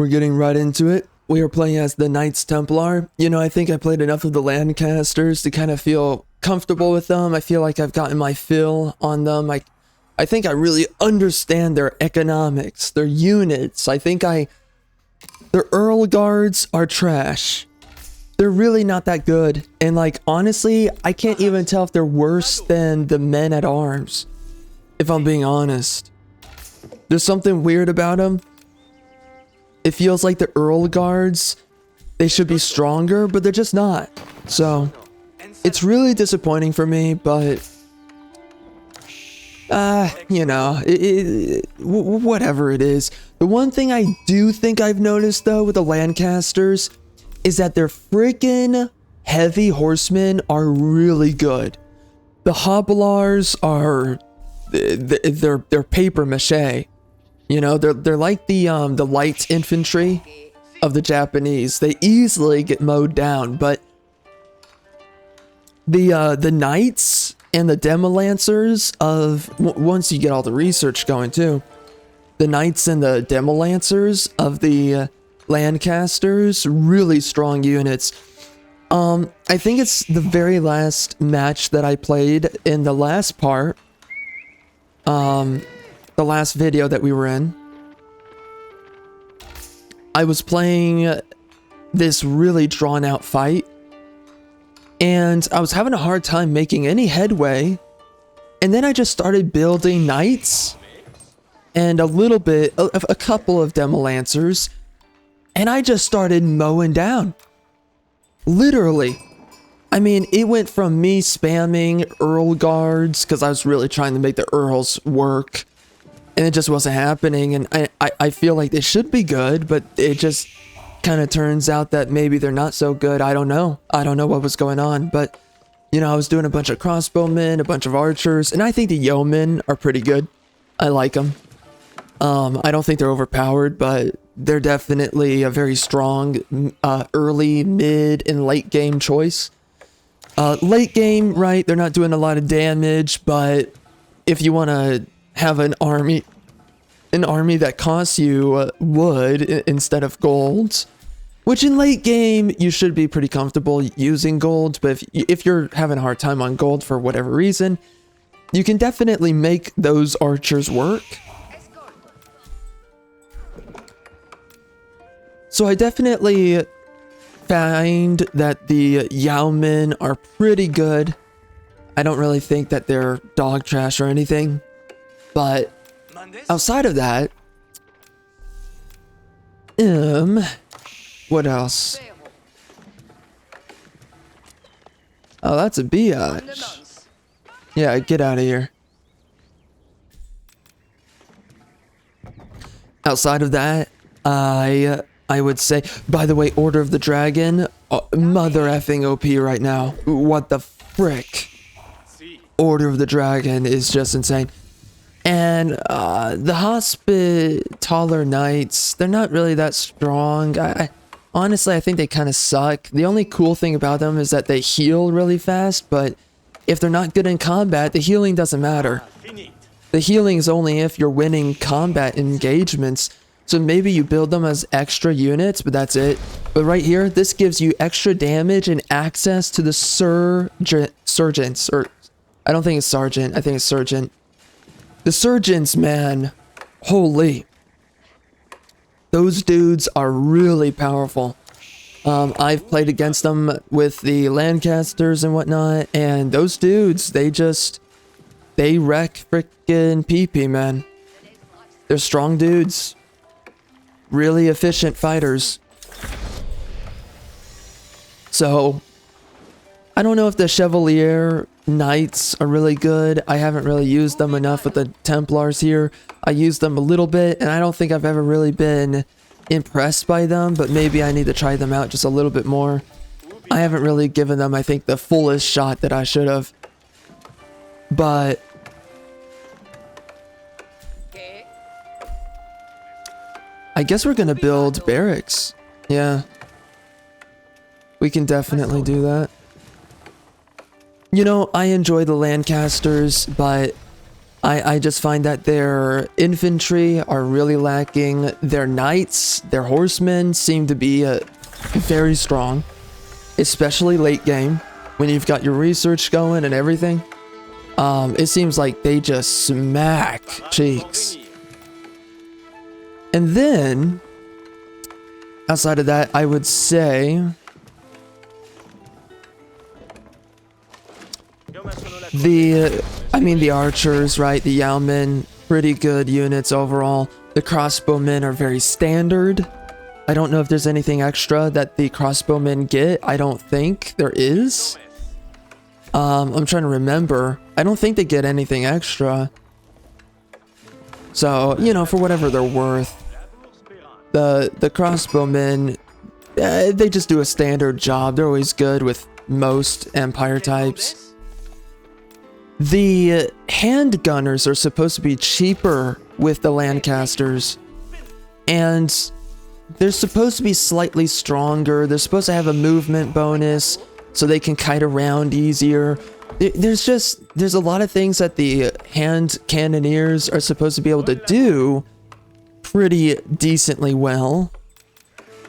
we're getting right into it. We are playing as the Knights Templar. You know, I think I played enough of the Lancasters to kind of feel comfortable with them. I feel like I've gotten my fill on them. I think I really understand their economics, their units. Their Earl Guards are trash. They're really not that good. And like, honestly, I can't even tell if they're worse than the men at arms, if I'm being honest. There's something weird about them. It feels like the Earl Guards, they should be stronger, but they're just not. So, it's really disappointing for me, but you know, whatever it is. The one thing I do think I've noticed though with the Lancasters is that their freaking heavy horsemen are really good. The Hoplars are, they're paper mache. You know, they're like the light infantry of the Japanese. They easily get mowed down, but the Knights and the Demolancers once you get all the research going too, the Knights and the Demolancers of the Lancasters, really strong units. I think it's the very last match that I played in the last part. The last video that we were in, I was playing this really drawn out fight and I was having a hard time making any headway, and then I just started building knights and a couple of Demolancers, and I just started mowing down. Literally. I mean, it went from me spamming Earl Guards because I was really trying to make the Earls work, and it just wasn't happening. And I feel like they should be good, but it just kind of turns out that maybe they're not so good. I don't know. I don't know what was going on. But, you know, I was doing a bunch of crossbowmen, a bunch of archers, and I think the yeomen are pretty good. I like them. I don't think they're overpowered, but they're definitely a very strong early, mid, and late game choice. Late game, right, they're not doing a lot of damage, but if you want to have an army that costs you wood instead of gold, which in late game you should be pretty comfortable using gold, but if you're having a hard time on gold for whatever reason, you can definitely make those archers work. So I definitely find that the yeomen are pretty good. I don't really think that they're dog trash or anything. But outside of that, what else? Oh, that's a biatch. Yeah, get out of here. Outside of that, I would say, by the way, Order of the Dragon, mother effing OP right now. What the frick? Order of the Dragon is just insane. And the Hospitaller Knights, they're not really that strong. Honestly, I think they kind of suck. The only cool thing about them is that they heal really fast, but if they're not good in combat, the healing doesn't matter. The healing is only if you're winning combat engagements. So maybe you build them as extra units, but that's it. But right here, this gives you extra damage and access to the Surgeons, or I don't think it's Sergeant, I think it's Surgeon. The Surgeons, man, holy. Those dudes are really powerful. I've played against them with the Lancasters and whatnot, and those dudes, they wreck frickin' PP, man. They're strong dudes. Really efficient fighters. So, I don't know if the Chevalier Knights are really good. I haven't really used them enough with the Templars here. I used them a little bit, and I don't think I've ever really been impressed by them, but maybe I need to try them out just a little bit more. I haven't really given them, I think, the fullest shot that I should have. But I guess we're gonna build barracks. Yeah. We can definitely do that. You know, I enjoy the Lancasters, but I just find that their infantry are really lacking. Their knights, their horsemen seem to be very strong, especially late game when you've got your research going and everything. It seems like they just smack cheeks. And then, outside of that, I would say the archers, right? The Yaomen, pretty good units overall. The crossbowmen are very standard. I don't know if there's anything extra that the crossbowmen get. I don't think there is. I'm trying to remember. I don't think they get anything extra. So, you know, for whatever they're worth. The crossbowmen, they just do a standard job. They're always good with most Empire types. The handgunners are supposed to be cheaper with the Lancasters. And they're supposed to be slightly stronger. They're supposed to have a movement bonus so they can kite around easier. There's a lot of things that the hand cannoneers are supposed to be able to do pretty decently well.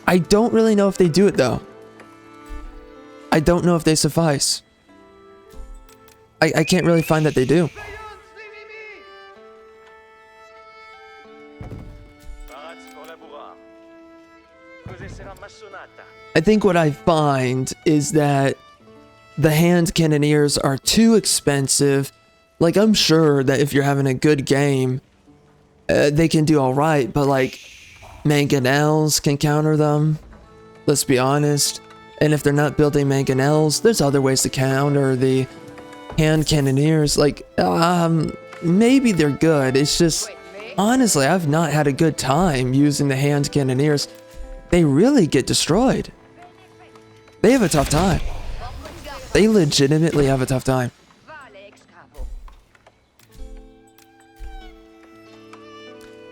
I don't really know if they do it though. I don't know if they suffice. I can't really find that they do. I think what I find is that the hand cannoneers are too expensive. Like, I'm sure that if you're having a good game, they can do alright, but like, mangonels can counter them. Let's be honest. And if they're not building mangonels, there's other ways to counter the hand cannoneers. Like, maybe they're good. It's just, honestly, I've not had a good time using the hand cannoneers. They really get destroyed. They have a tough time. They legitimately have a tough time.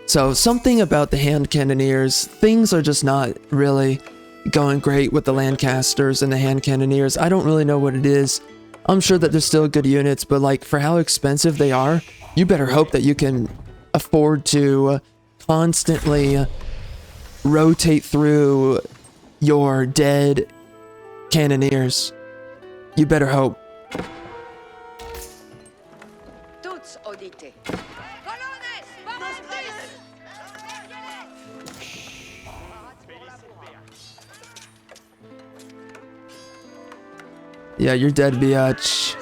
So something about the hand cannoneers, things are just not really going great with the Lancasters and the hand cannoneers. I don't really know what it is. I'm sure that they're still good units, but like for how expensive they are, you better hope that you can afford to constantly rotate through your dead cannoneers. You better hope. Yeah, you're dead, biatch.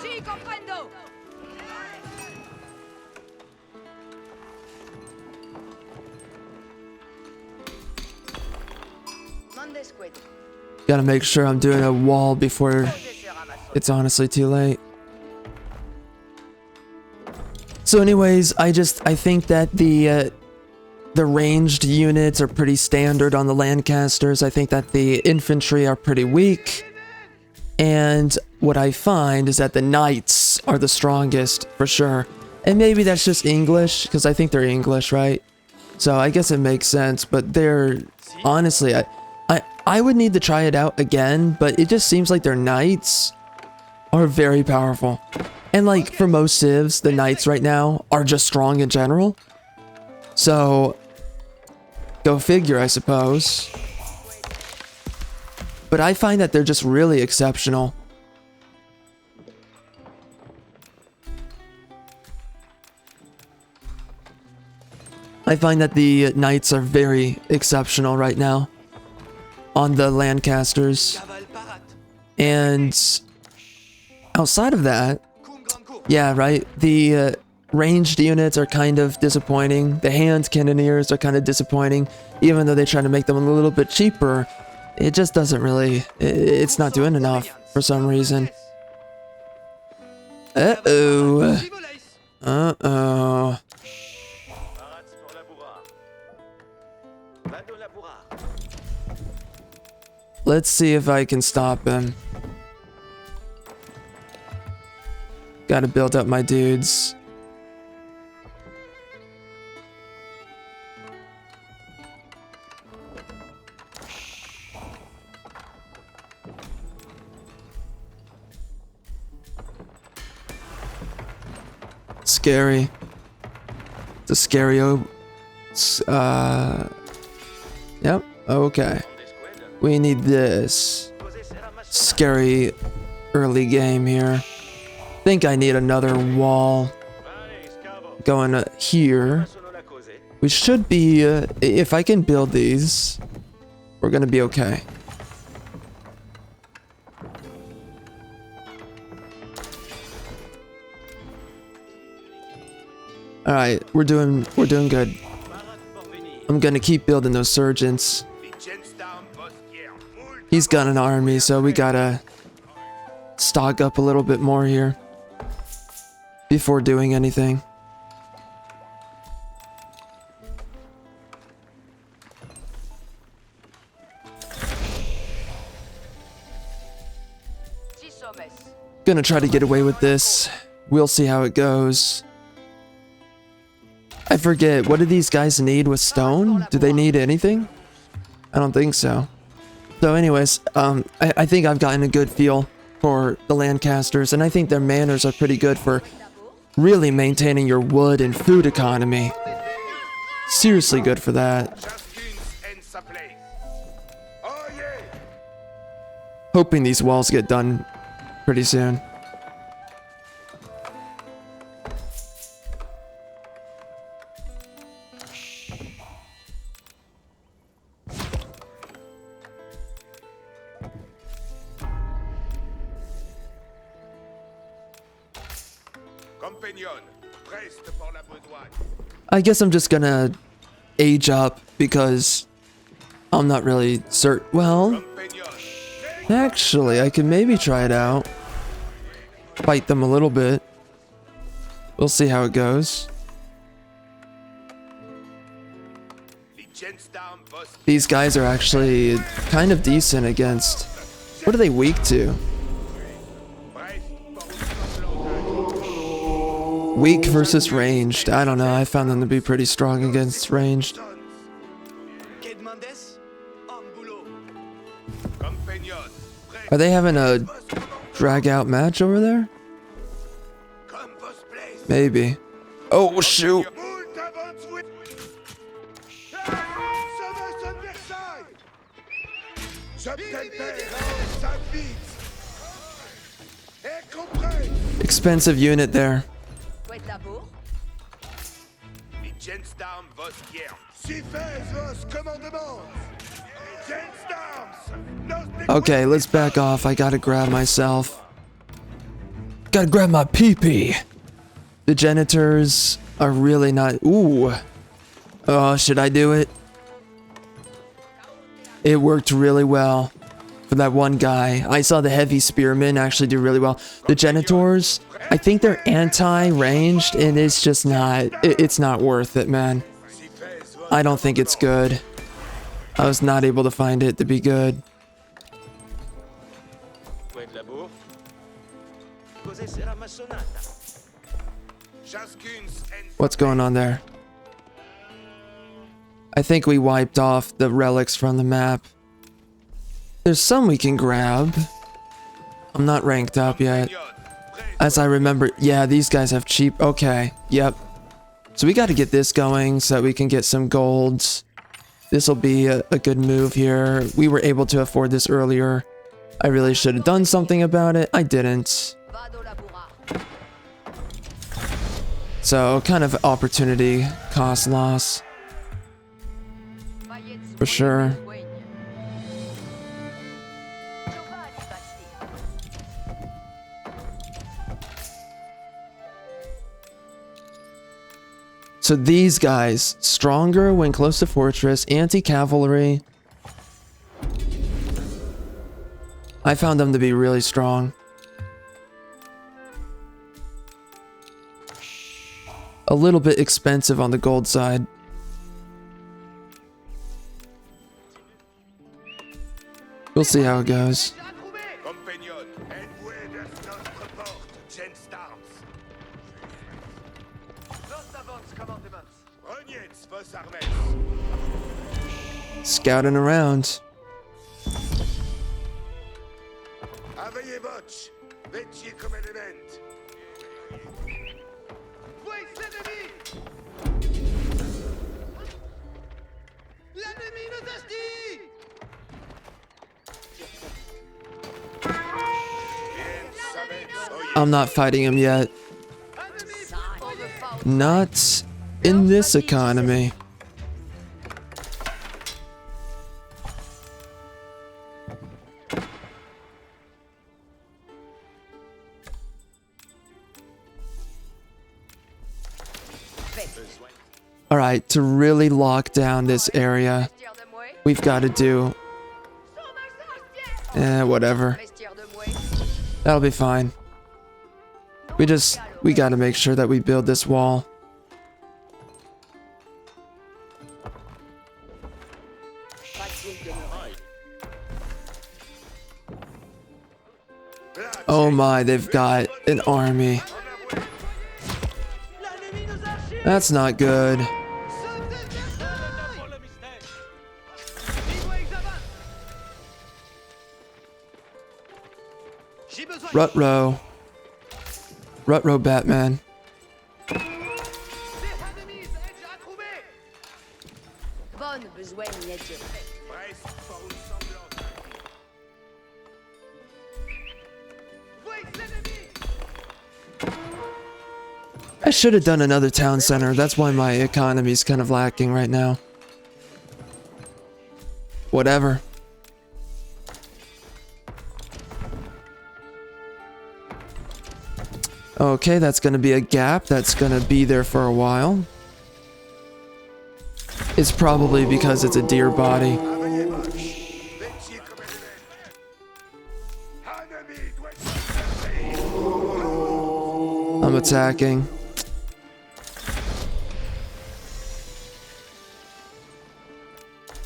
Gotta make sure I'm doing a wall before it's honestly too late. So anyways, I think that the ranged units are pretty standard on the Lancasters. I think that the infantry are pretty weak. And what I find is that the knights are the strongest, for sure. And maybe that's just English, because I think they're English, right? So I guess it makes sense, but they're... Honestly, I would need to try it out again, but it just seems like their knights are very powerful. And like, for most civs, the knights right now are just strong in general. So, go figure, I suppose. But I find that they're just really exceptional. I find that the knights are very exceptional right now on the Lancasters. And outside of that, yeah, right, the ranged units are kind of disappointing. The hand cannoneers are kind of disappointing, even though they try to make them a little bit cheaper. It just doesn't really, it's not doing enough for some reason. Uh-oh. Uh-oh. Let's see if I can stop him. Gotta build up my dudes. Scary. The Scario. Yep. Okay. We need this. Scary early game here. Think I need another wall going here. We should be, if I can build these, we're gonna be okay. All right, we're doing good. I'm gonna keep building those surgeons. He's got an army, so we gotta stock up a little bit more here before doing anything. Gonna try to get away with this. We'll see how it goes. I forget, what do these guys need with stone? Do they need anything? I don't think so. So anyways, I think I've gotten a good feel for the Lancasters, and I think their manners are pretty good for really maintaining your wood and food economy. Seriously good for that. Hoping these walls get done pretty soon. I guess I'm just gonna age up because I'm not really certain. Well, actually, I could maybe try it out. Fight them a little bit. We'll see how it goes. These guys are actually kind of decent against... What are they weak to? Weak versus ranged. I don't know. I found them to be pretty strong against ranged. Are they having a drag out match over there? Maybe. Oh, shoot. Expensive unit there. Okay, let's back off. I gotta grab myself. Gotta grab my pee-pee. The Genitors are really not... Ooh. Oh, should I do it? It worked really well for that one guy. I saw the Heavy Spearmen actually do really well. The Genitors, I think they're anti-ranged, and it's just not... It's not worth it, man. I don't think it's good. I was not able to find it to be good. What's going on there? I think we wiped off the relics from the map. There's some we can grab. I'm not ranked up yet. As I remember, yeah, these guys have cheap... Okay, yep. So we got to get this going so that we can get some golds. This will be a good move here. We were able to afford this earlier. I really should have done something about it. I didn't. So, kind of opportunity cost loss. For sure. So these guys, stronger when close to fortress, anti-cavalry. I found them to be really strong. A little bit expensive on the gold side. We'll see how it goes. Scouting around. I'm not fighting him yet. Not in this economy. Alright, to really lock down this area, we've got to do... whatever. That'll be fine. We gotta make sure that we build this wall. Oh my, they've got an army. That's not good. Rutro. Rutro Batman. I should have done another town center. That's why my economy's kind of lacking right now. Whatever. Okay, that's gonna be a gap. That's gonna be there for a while. It's probably because it's a deer body. I'm attacking.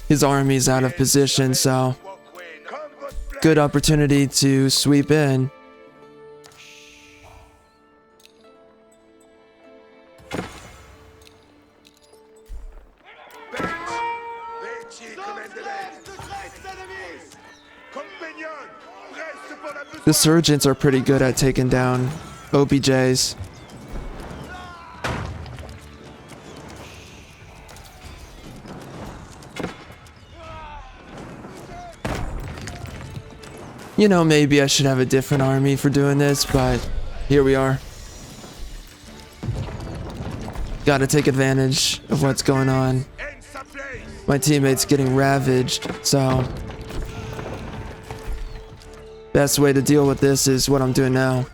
His army's out of position, so good opportunity to sweep in. The Surgeons are pretty good at taking down OBJs. You know, maybe I should have a different army for doing this, but here we are. Gotta take advantage of what's going on. My teammate's getting ravaged, so best way to deal with this is what I'm doing now.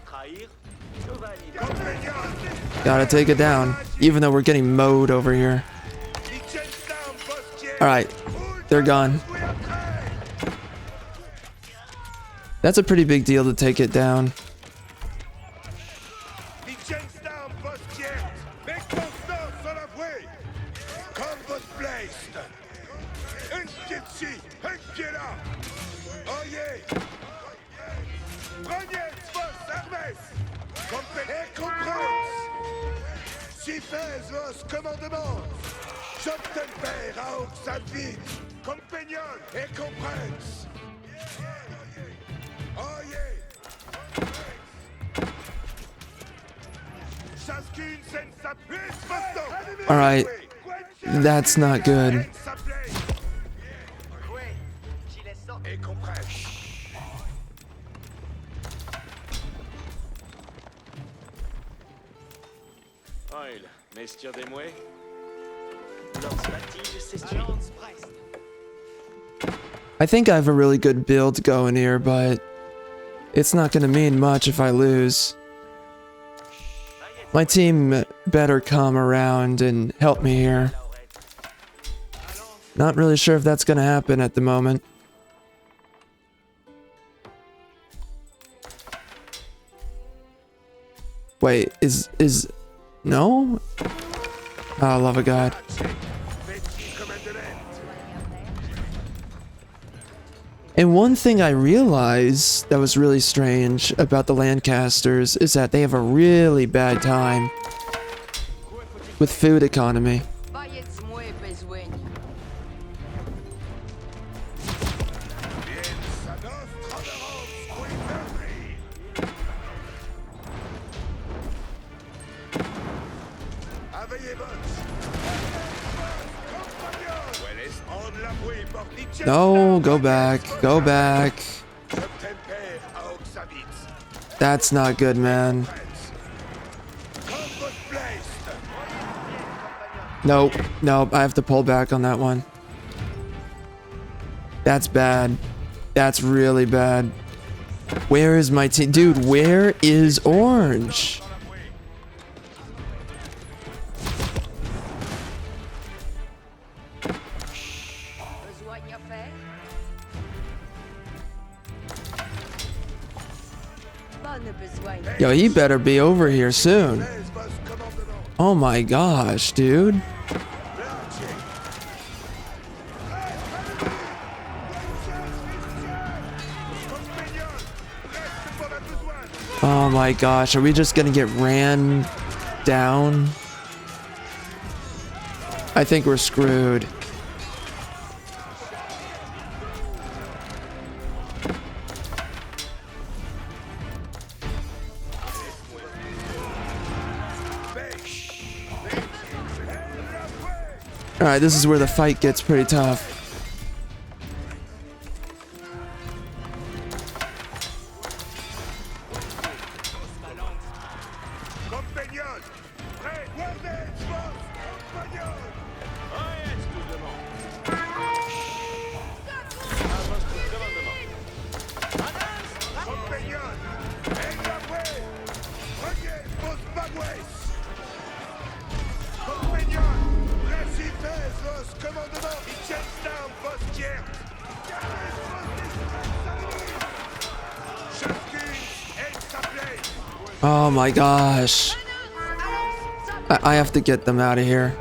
Gotta take it down, even though we're getting mowed over here. Alright, they're gone. That's a pretty big deal to take it down. Alright, that's not good. I think I have a really good build going here, but it's not going to mean much if I lose. My team better come around and help me here. Not really sure if that's going to happen at the moment. Wait, no? Oh, love of God. And one thing I realized that was really strange about the Lancasters is that they have a really bad time with food economy. No, go back. Go back. That's not good, man. Nope. Nope. I have to pull back on that one. That's bad. That's really bad. Where is my team? Dude, where is Orange? Yo, he better be over here soon. Oh my gosh, dude. Oh my gosh, are we just gonna get ran down? I think we're screwed. Alright, this is where the fight gets pretty tough. Oh my gosh. I have to get them out of here.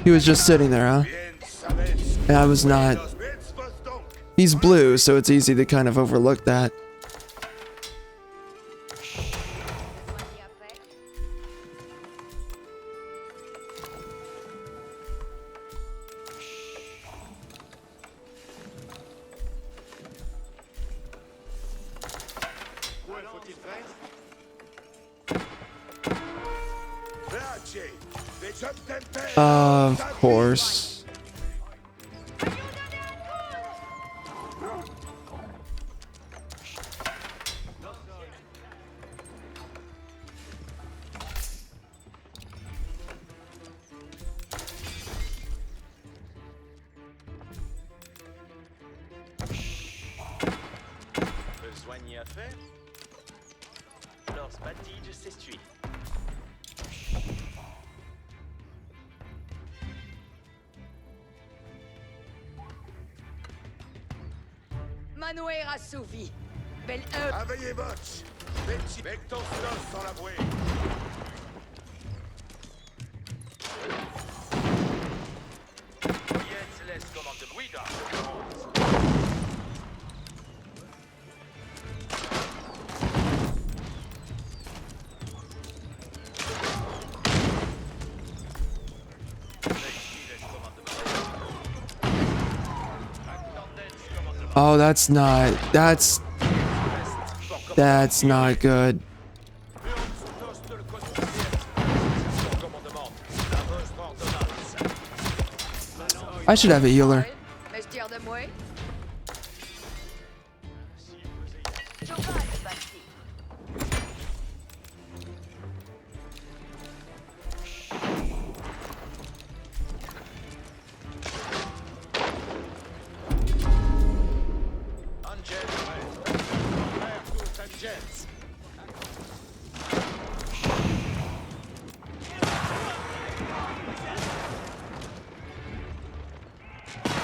He was just sitting there, huh? And I was not. He's blue, so it's easy to kind of overlook that. Of course. Oh, that's not. That's. That's not good. I should have a healer.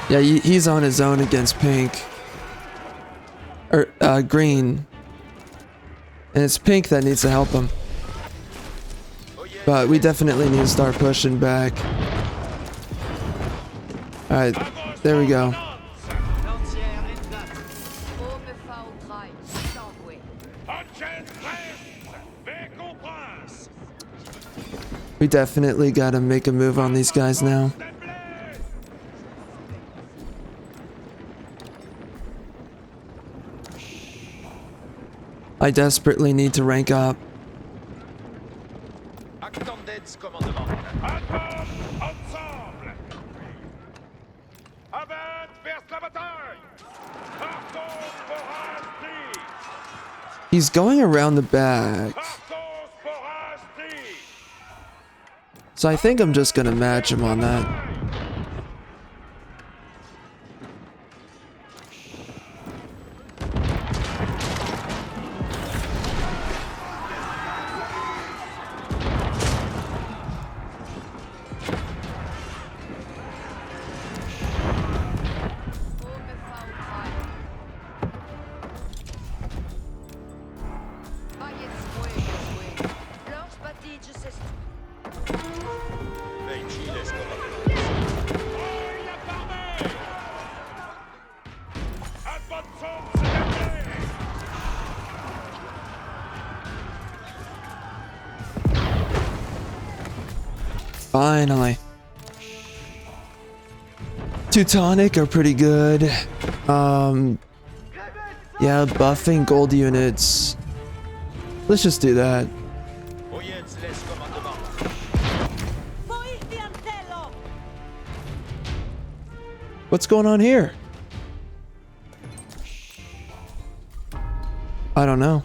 Yeah, he's on his own against pink. Or, green. And it's pink that needs to help him. But we definitely need to start pushing back. Alright, there we go. We definitely gotta make a move on these guys now. I desperately need to rank up. He's going around the back. So I think I'm just gonna match him on that. Finally. Teutonic are pretty good. Yeah, buffing gold units. Let's just do that. What's going on here? I don't know.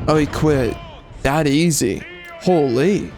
Oh, he quit. That easy. Holy.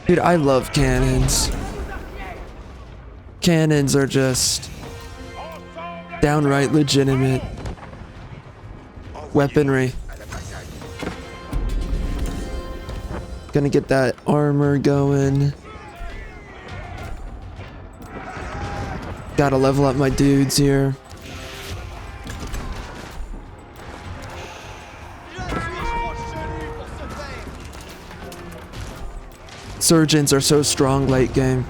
Dude, I love cannons. Cannons are just downright legitimate weaponry. Gonna get that armor going. Gotta level up my dudes here. Surgeons are so strong late game.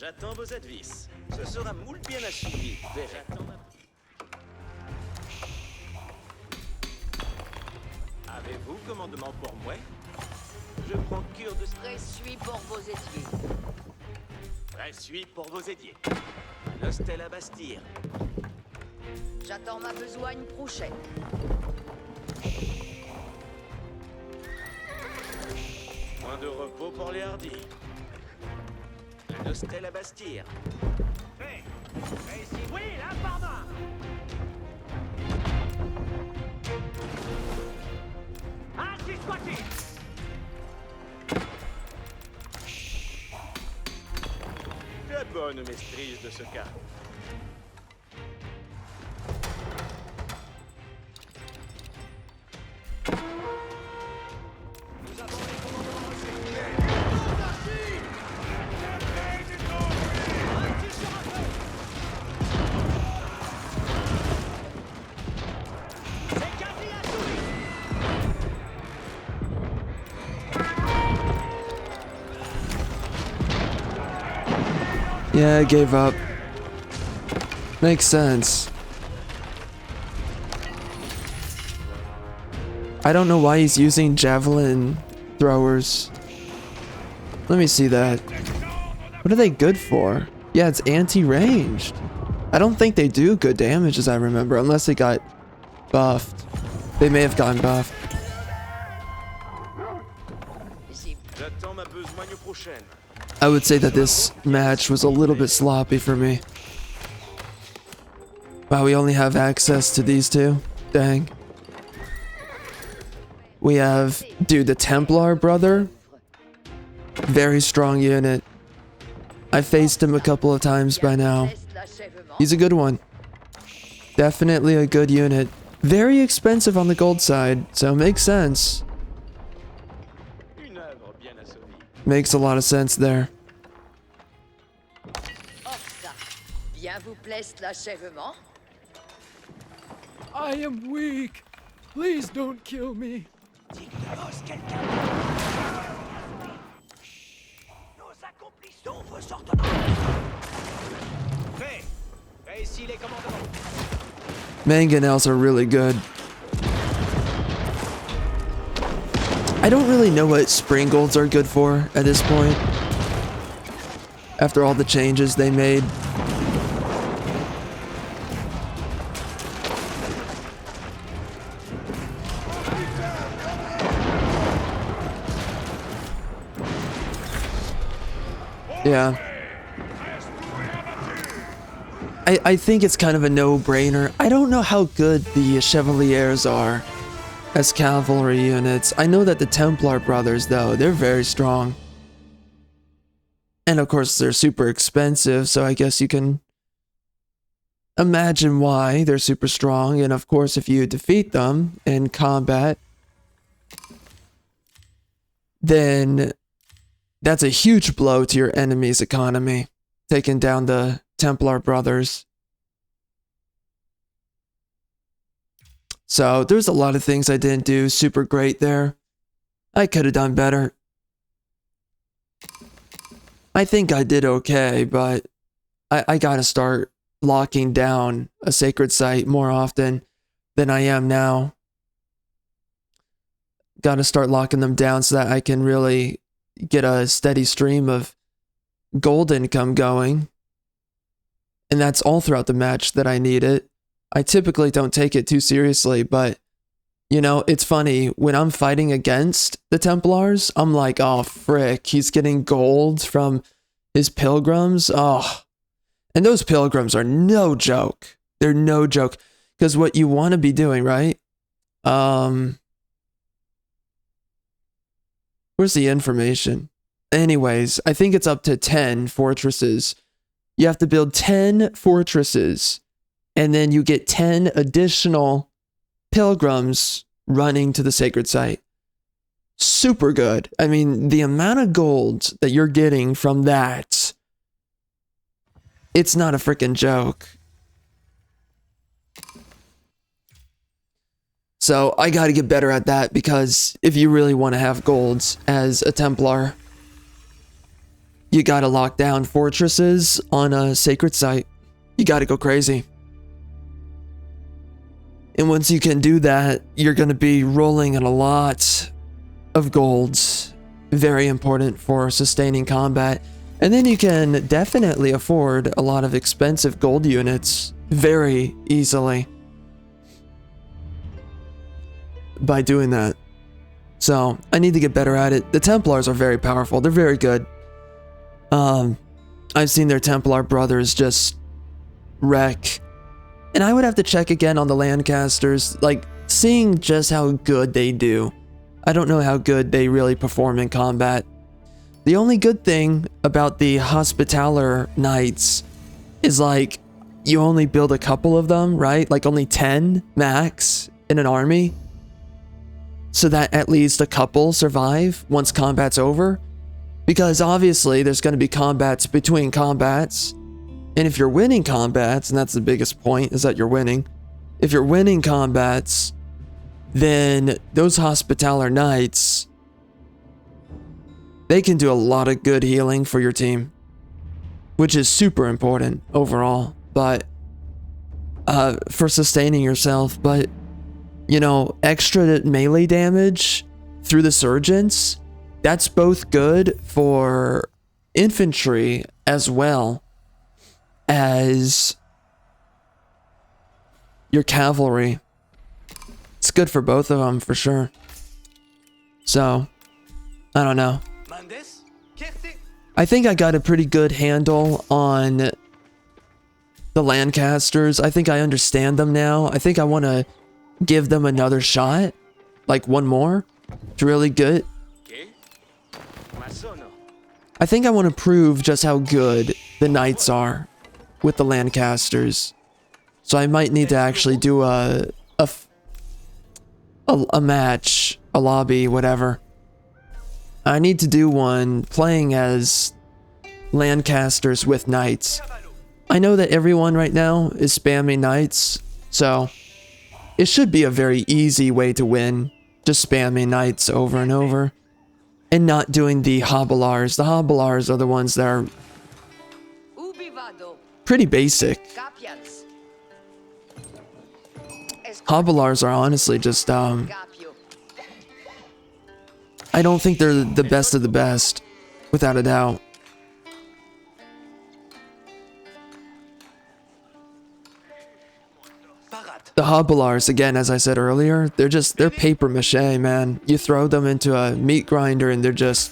J'attends vos advices. Ce sera moule bien assoupli. Avez-vous commandement pour moi? Je prends cure de... Pressuie pour vos études. Pressuie pour vos édiers. L'hostel à Bastille. J'attends ma besogne prochaine. Moins de repos pour les hardis. L'hostel à Bastille. Hey, ici. Oui, là, pardon. Ainsi soit-il. La bonne maîtrise de ce cas. Nous avons les commandements reçus. C'est quasi assouvi. Yeah, I gave up. Makes sense. I don't know why he's using javelin throwers. Let me see that. What are they good for? Yeah, it's anti-ranged. I don't think they do good damage as I remember, unless they got buffed. They may have gotten buffed. J'attends ma besogne prochaine. I would say that this match was a little bit sloppy for me. Wow, we only have access to these two? Dang. We have, dude, the Templar brother. Very strong unit. I faced him a couple of times by now. He's a good one. Definitely a good unit. Very expensive on the gold side, so makes sense. Une œuvre bien assommée. Makes a lot of sense there. Orsa, bien vous plaise l'achèvement? I am weak. Please don't kill me. Dites-nous quelqu'un. Nous accomplissons vos ordonnances. Fait. Fait ici les commandements. Mangonels are really good. I don't really know what spring golds are good for at this point. After all the changes they made. Yeah. I think it's kind of a no-brainer. I don't know how good the Chevaliers are as cavalry units. I know that the Templar brothers, though, they're very strong. And of course, they're super expensive, so I guess you can imagine why they're super strong. And of course, if you defeat them in combat, then that's a huge blow to your enemy's economy, taking down the Templar brothers. So there's a lot of things I didn't do super great there. I could have done better. I think I did okay, but I gotta start locking down a sacred site more often than I am now. Gotta start locking them down so that I can really get a steady stream of gold income going. And that's all throughout the match that I need it. I typically don't take it too seriously, but you know, it's funny, when I'm fighting against the Templars, I'm like, oh frick, he's getting gold from his pilgrims. Oh, and those pilgrims are no joke. They're no joke. Because what you want to be doing, right? Where's the information? Anyways, I think it's up to 10 fortresses. You have to build 10 fortresses, and then you get 10 additional pilgrims running to the sacred site. Super good. I mean, the amount of gold that you're getting from that, it's not a freaking joke. So I gotta get better at that, because if you really want to have golds as a Templar, you gotta lock down fortresses on a sacred site. You gotta go crazy. And once you can do that, you're gonna be rolling in a lot of golds. Very important for sustaining combat. And then you can definitely afford a lot of expensive gold units very easily by doing that. So I need to get better at it. The Templars are very powerful. They're very good. I've seen their Templar brothers just wreck. And I would have to check again on the Lancasters, like seeing just how good they do. I don't know how good they really perform in combat. The only good thing about the Hospitaller Knights is like you only build a couple of them, right? Like only 10 max in an army. So that at least a couple survive once combat's over. Because obviously there's going to be combats between combats. And if you're winning combats, and that's the biggest point, is that you're winning. If you're winning combats, then those Hospitaller Knights, they can do a lot of good healing for your team. Which is super important overall. But, for sustaining yourself. But, you know, extra melee damage through the Surgeons, that's both good for infantry as well as your cavalry. It's good for both of them for sure. So, I don't know. I think I got a pretty good handle on the Lancasters. I think I understand them now. I think I want to give them another shot. Like one more. To really good. I think I want to prove just how good the Knights are with the Lancasters. So I might need to actually do a match, a lobby, whatever. I need to do one playing as Lancasters with Knights. I know that everyone right now is spamming Knights, so it should be a very easy way to win. Just spamming Knights over and over. And not doing the Hobilars. The Hobilars are the ones that are pretty basic. Hobilars are honestly just, I don't think they're the best of the best, without a doubt. The Hobilars, again, as I said earlier, they're paper mache, man. You throw them into a meat grinder and they're just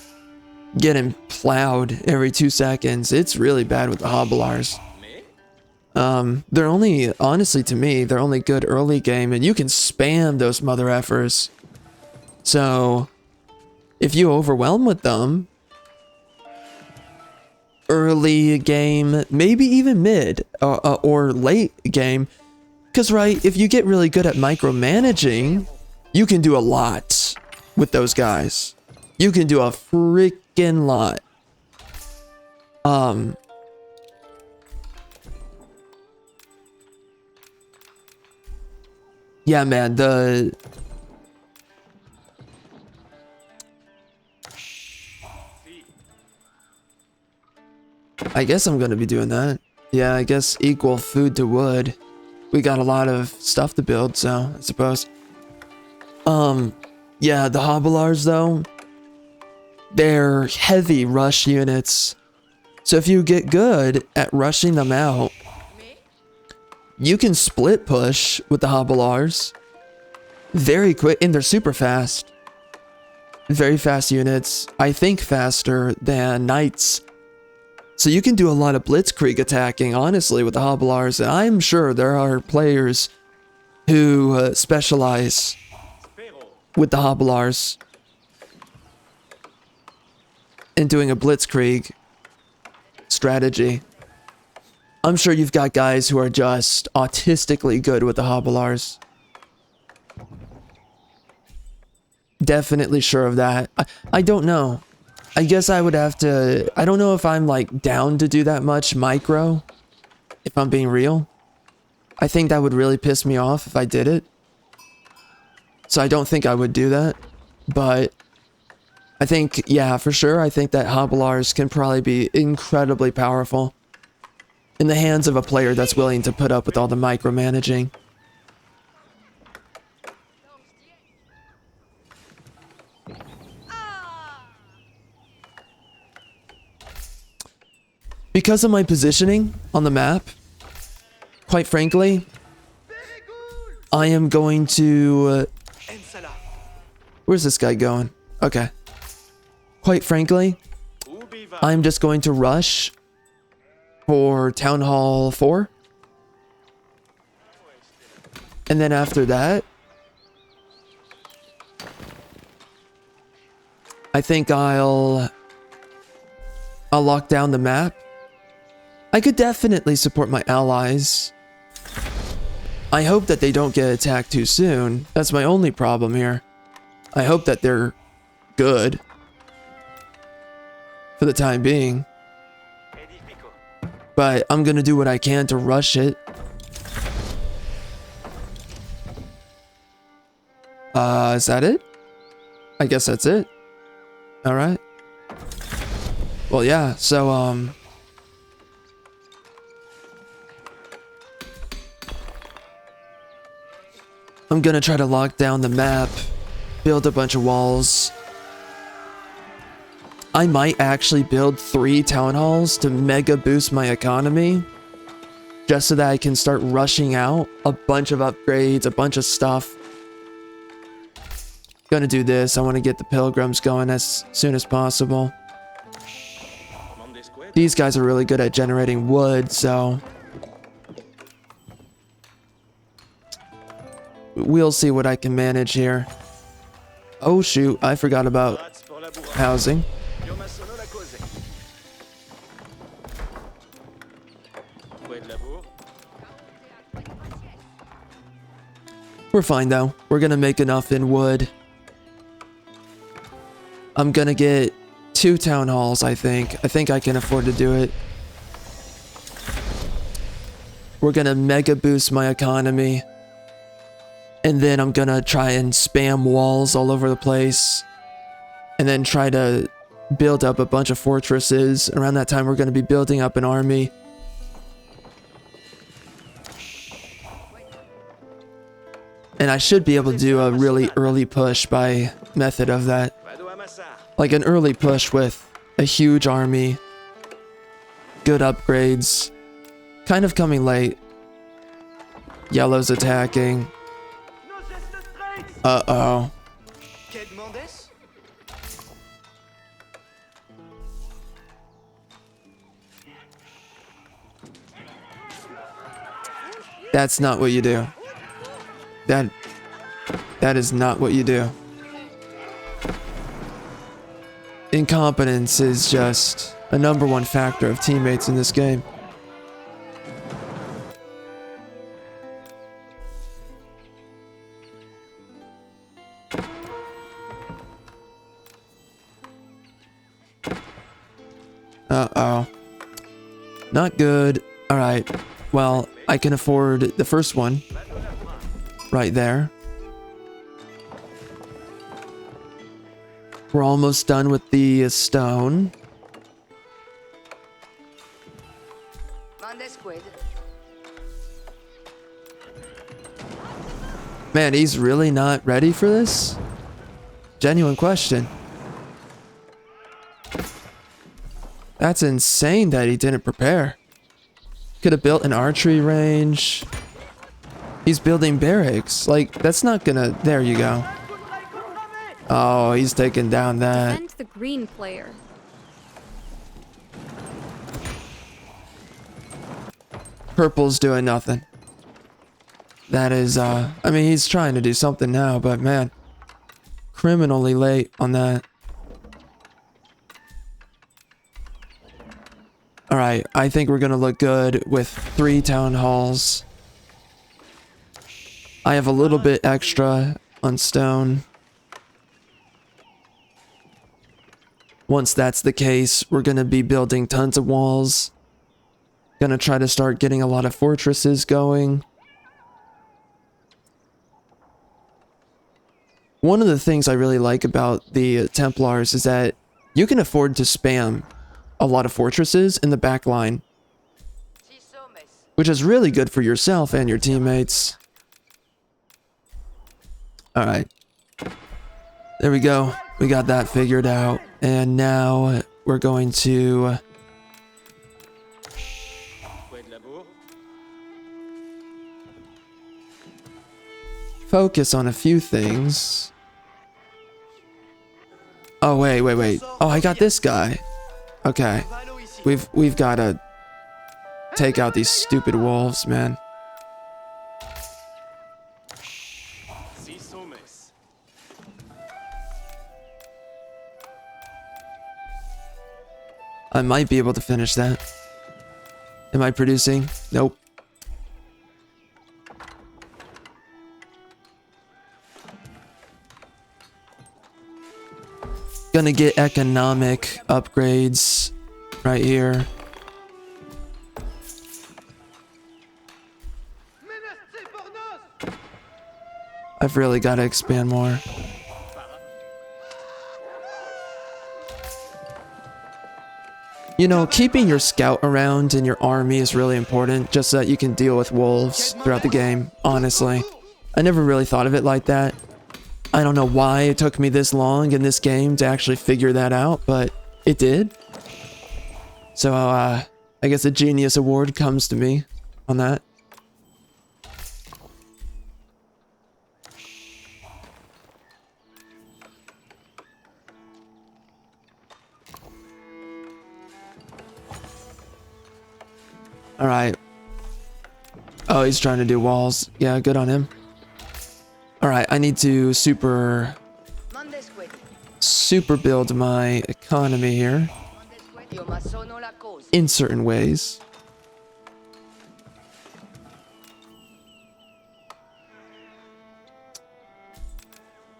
getting plowed every 2 seconds. It's really bad with the Hobilars. They're only, honestly to me, they're only good early game, and you can spam those mother effers. So, if you overwhelm with them, early game, maybe even mid, or late game, because, right, if you get really good at micromanaging, you can do a lot with those guys. You can do a freaking lot. Yeah, man, I guess I'm gonna be doing that. Yeah, I guess equal food to wood. We got a lot of stuff to build, so I suppose. Yeah, the Hobilars though, they're heavy rush units. So if you get good at rushing them out, you can split push with the Hobilars very quick, and they're super fast. Very fast units. I think faster than Knights. So you can do a lot of blitzkrieg attacking, honestly, with the Hobilars. And I'm sure there are players who specialize with the Hobilars in doing a blitzkrieg strategy. I'm sure you've got guys who are just autistically good with the Hobilars. Definitely sure of that. I don't know. I guess I would have to... I don't know if I'm, like, down to do that much micro. If I'm being real. I think that would really piss me off if I did it. So I don't think I would do that. But I think, yeah, for sure, I think that Hobilars can probably be incredibly powerful in the hands of a player that's willing to put up with all the micromanaging. Because of my positioning on the map, quite frankly, I am going to... where's this guy going? Okay. Quite frankly, I'm just going to rush for Town Hall 4. And then after that, I think I'll lock down the map. I could definitely support my allies. I hope that they don't get attacked too soon. That's my only problem here. I hope that they're good for the time being. But I'm gonna do what I can to rush it. Is that it? I guess that's it. Alright. Well, yeah, so, I'm gonna try to lock down the map, build a bunch of walls. I might actually build 3 town halls to mega boost my economy, just so that I can start rushing out a bunch of upgrades, a bunch of stuff. Gonna do this. I want to get the pilgrims going as soon as possible. These guys are really good at generating wood, so we'll see what I can manage here. Oh shoot, I forgot about housing. We're fine though. We're gonna make enough in wood. I'm gonna get 2 town halls, I think. I think I can afford to do it. We're gonna mega boost my economy. And then I'm gonna try and spam walls all over the place. And then try to build up a bunch of fortresses. Around that time, we're gonna be building up an army. And I should be able to do a really early push by method of that. Like an early push with a huge army. Good upgrades. Kind of coming late. Yellow's attacking. Uh-oh. That's not what you do. That is not what you do. Incompetence is just a #1 factor of teammates in this game. Uh-oh. Not good. Alright. Well, I can afford the first one. Right there. We're almost done with the stone. Man, he's really not ready for this? Genuine question. That's insane that he didn't prepare. Could have built an archery range. He's building barracks. Like, that's not gonna... There you go. Oh, he's taking down that. Defend the green player. Purple's doing nothing. That is, I mean, he's trying to do something now, but man, criminally late on that. Alright, I think we're gonna look good with 3 town halls. I have a little bit extra on stone. Once that's the case, we're gonna be building tons of walls. Gonna try to start getting a lot of fortresses going. one of the things I really like about the Templars is that you can afford to spam a lot of fortresses in the back line, which is really good for yourself and your teammates. Alright. There we go. We got that figured out. And now we're going to... focus on a few things. Oh, wait. Oh, I got this guy. Okay. We've got to take out these stupid wolves, man. I might be able to finish that. Am I producing? Nope. Gonna get economic upgrades right here. I've really got to expand more. You know, keeping your scout around in your army is really important, just so that you can deal with wolves throughout the game, honestly. I never really thought of it like that. I don't know why it took me this long in this game to actually figure that out, but it did. So, I guess a Genius Award comes to me on that. Alright. Oh, he's trying to do walls. Yeah, good on him. Alright, I need to super build my economy here. In certain ways.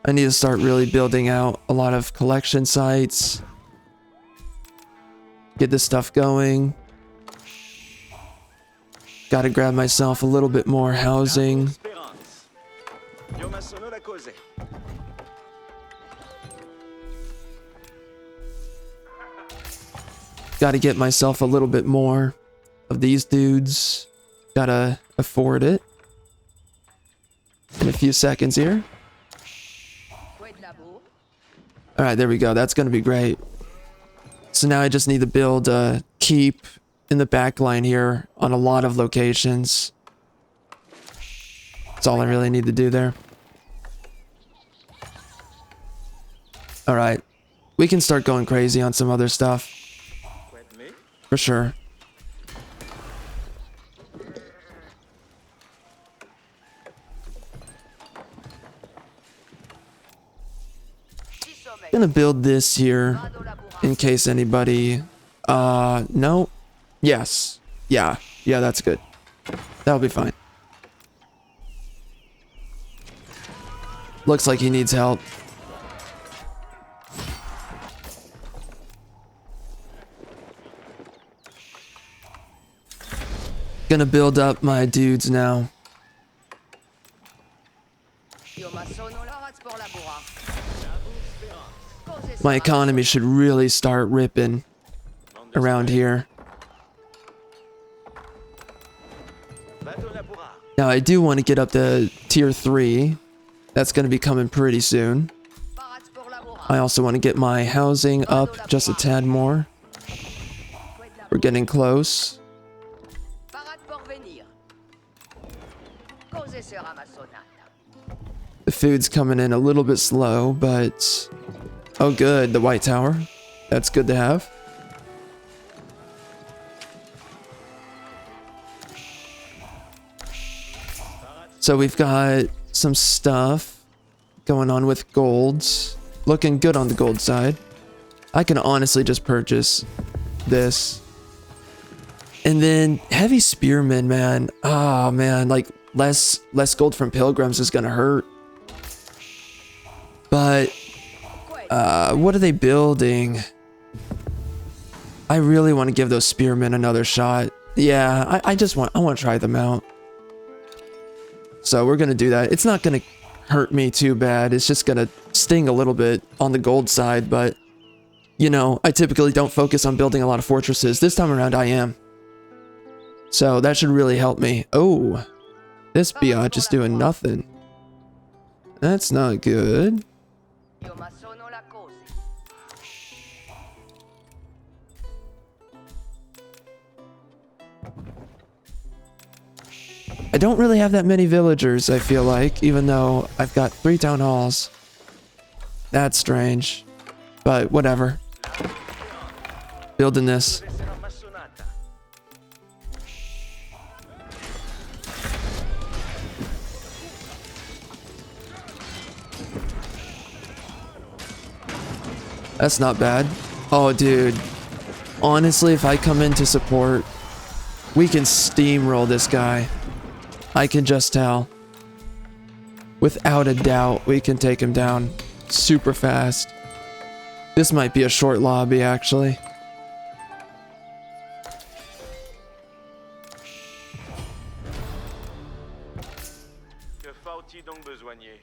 I need to start really building out a lot of collection sites. Get this stuff going. Gotta grab myself a little bit more housing. Gotta get myself a little bit more of these dudes. Gotta afford it. In a few seconds here. Alright, there we go. That's gonna be great. So now I just need to build a keep in the back line here on a lot of locations. That's all I really need to do there. Alright. We can start going crazy on some other stuff. For sure. Gonna build this here in case anybody no. Yes. Yeah, that's good. That'll be fine. Looks like he needs help. Gonna build up my dudes now. My economy should really start ripping around here. Now I do want to get up to tier 3. That's going to be coming pretty soon. I also want to get my housing up just a tad more. We're getting close. The food's coming in a little bit slow, but... oh good, the White Tower. That's good to have. So we've got some stuff going on with golds. Looking good on the gold side. I can honestly just purchase this. And then heavy spearmen, man. Oh man, like less gold from pilgrims is gonna hurt. But what are they building? I really want to give those spearmen another shot. Yeah, I want to try them out. So we're gonna do that. It's not gonna hurt me too bad. It's just gonna sting a little bit on the gold side, but you know, I typically don't focus on building a lot of fortresses. This time around I am. So that should really help me. Oh, this biatch is doing nothing. That's not good. Io ma sono la cosa. I don't really have that many villagers, I feel like, even though I've got 3 town halls. That's strange. But whatever. Building this. Deve essere ammassonata. That's not bad. Oh, dude. Honestly, if I come in to support, we can steamroll this guy. I can just tell. Without a doubt, we can take him down super fast. This might be a short lobby, actually. Que faut-il donc besoigner?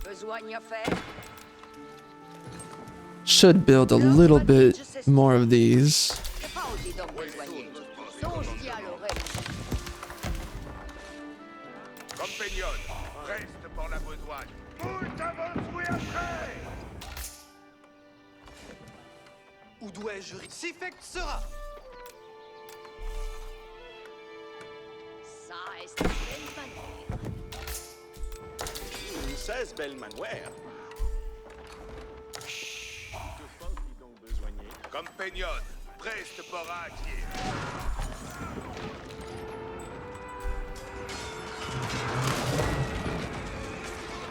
Besoin à faire? Should build a little bit more of these. Que faut-il donc besoigner? Songe-t-il à l'oreille? Compagnon, reste pour la besogne. Moult avance, oui après. Où dois-je si fait que sera? Ça est belle manière. 16 belles manouères. Que faut-il donc besoigner? Compagnon, reste pour agir.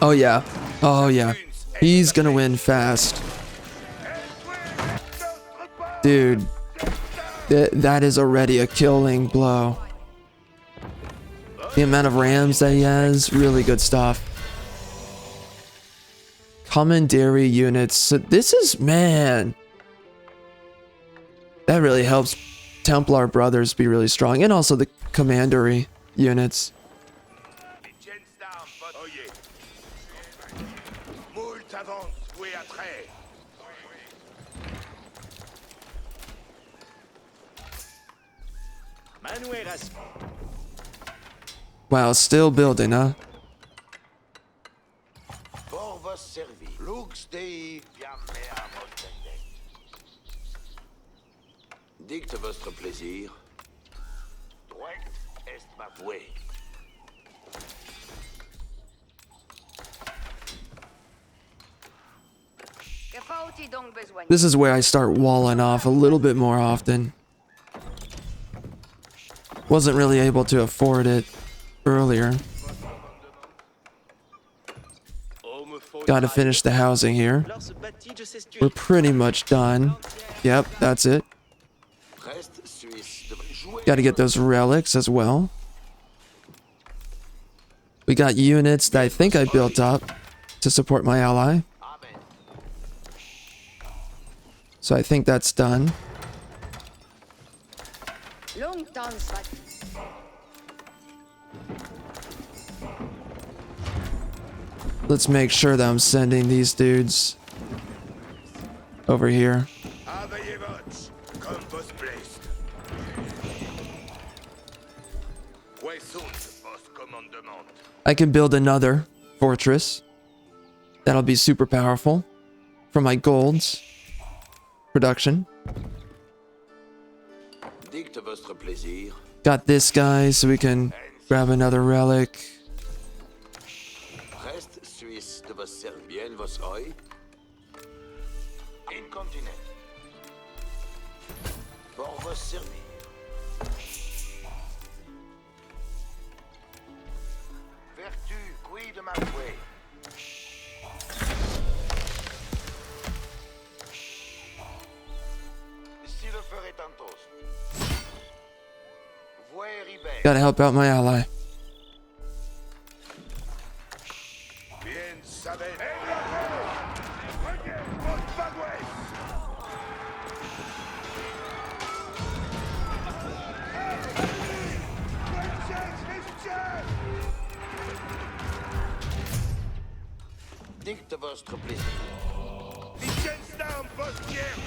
Oh yeah. Oh yeah. He's gonna win fast. Dude. That is already a killing blow. The amount of rams that he has, really good stuff. Commandery units. So this is, man. That really helps Templar brothers be really strong. And also the commandery units. Oyez. Moult avance, oui après. Manoueras. Wow, still building, huh? Pour vos servir. Lux Dei Fiammea Moltende. Dicte votre plaisir. Droit est ma vouée. Que faut-il donc besoigner? This is where I start walling off a little bit more often. Wasn't really able to afford it earlier. Gotta finish the housing here. We're pretty much done. Yep, that's it. Reste Suisse de jouer. Gotta get those relics as well. We got units that I think I built up to support my ally. Amen. So I think that's done. Longtemps soit. Let's make sure that I'm sending these dudes over here. Aveillez votre, comme vos blessed. Où sont vos commandements? I can build another fortress. That'll be super powerful for my golds production. Dicte votre plaisir. Got this guy so we can grab another relic. Reste Suisse de vos servir. Bien vos oeil. Incontinent. Pour vos servir. Vertu, qui de ma vouée. Si le ferait tantôt. Vouée ribelle. Gotta help out my ally. Bien savez. Regarde votre bagouet. votre plaisir. Wittgenstein, postière.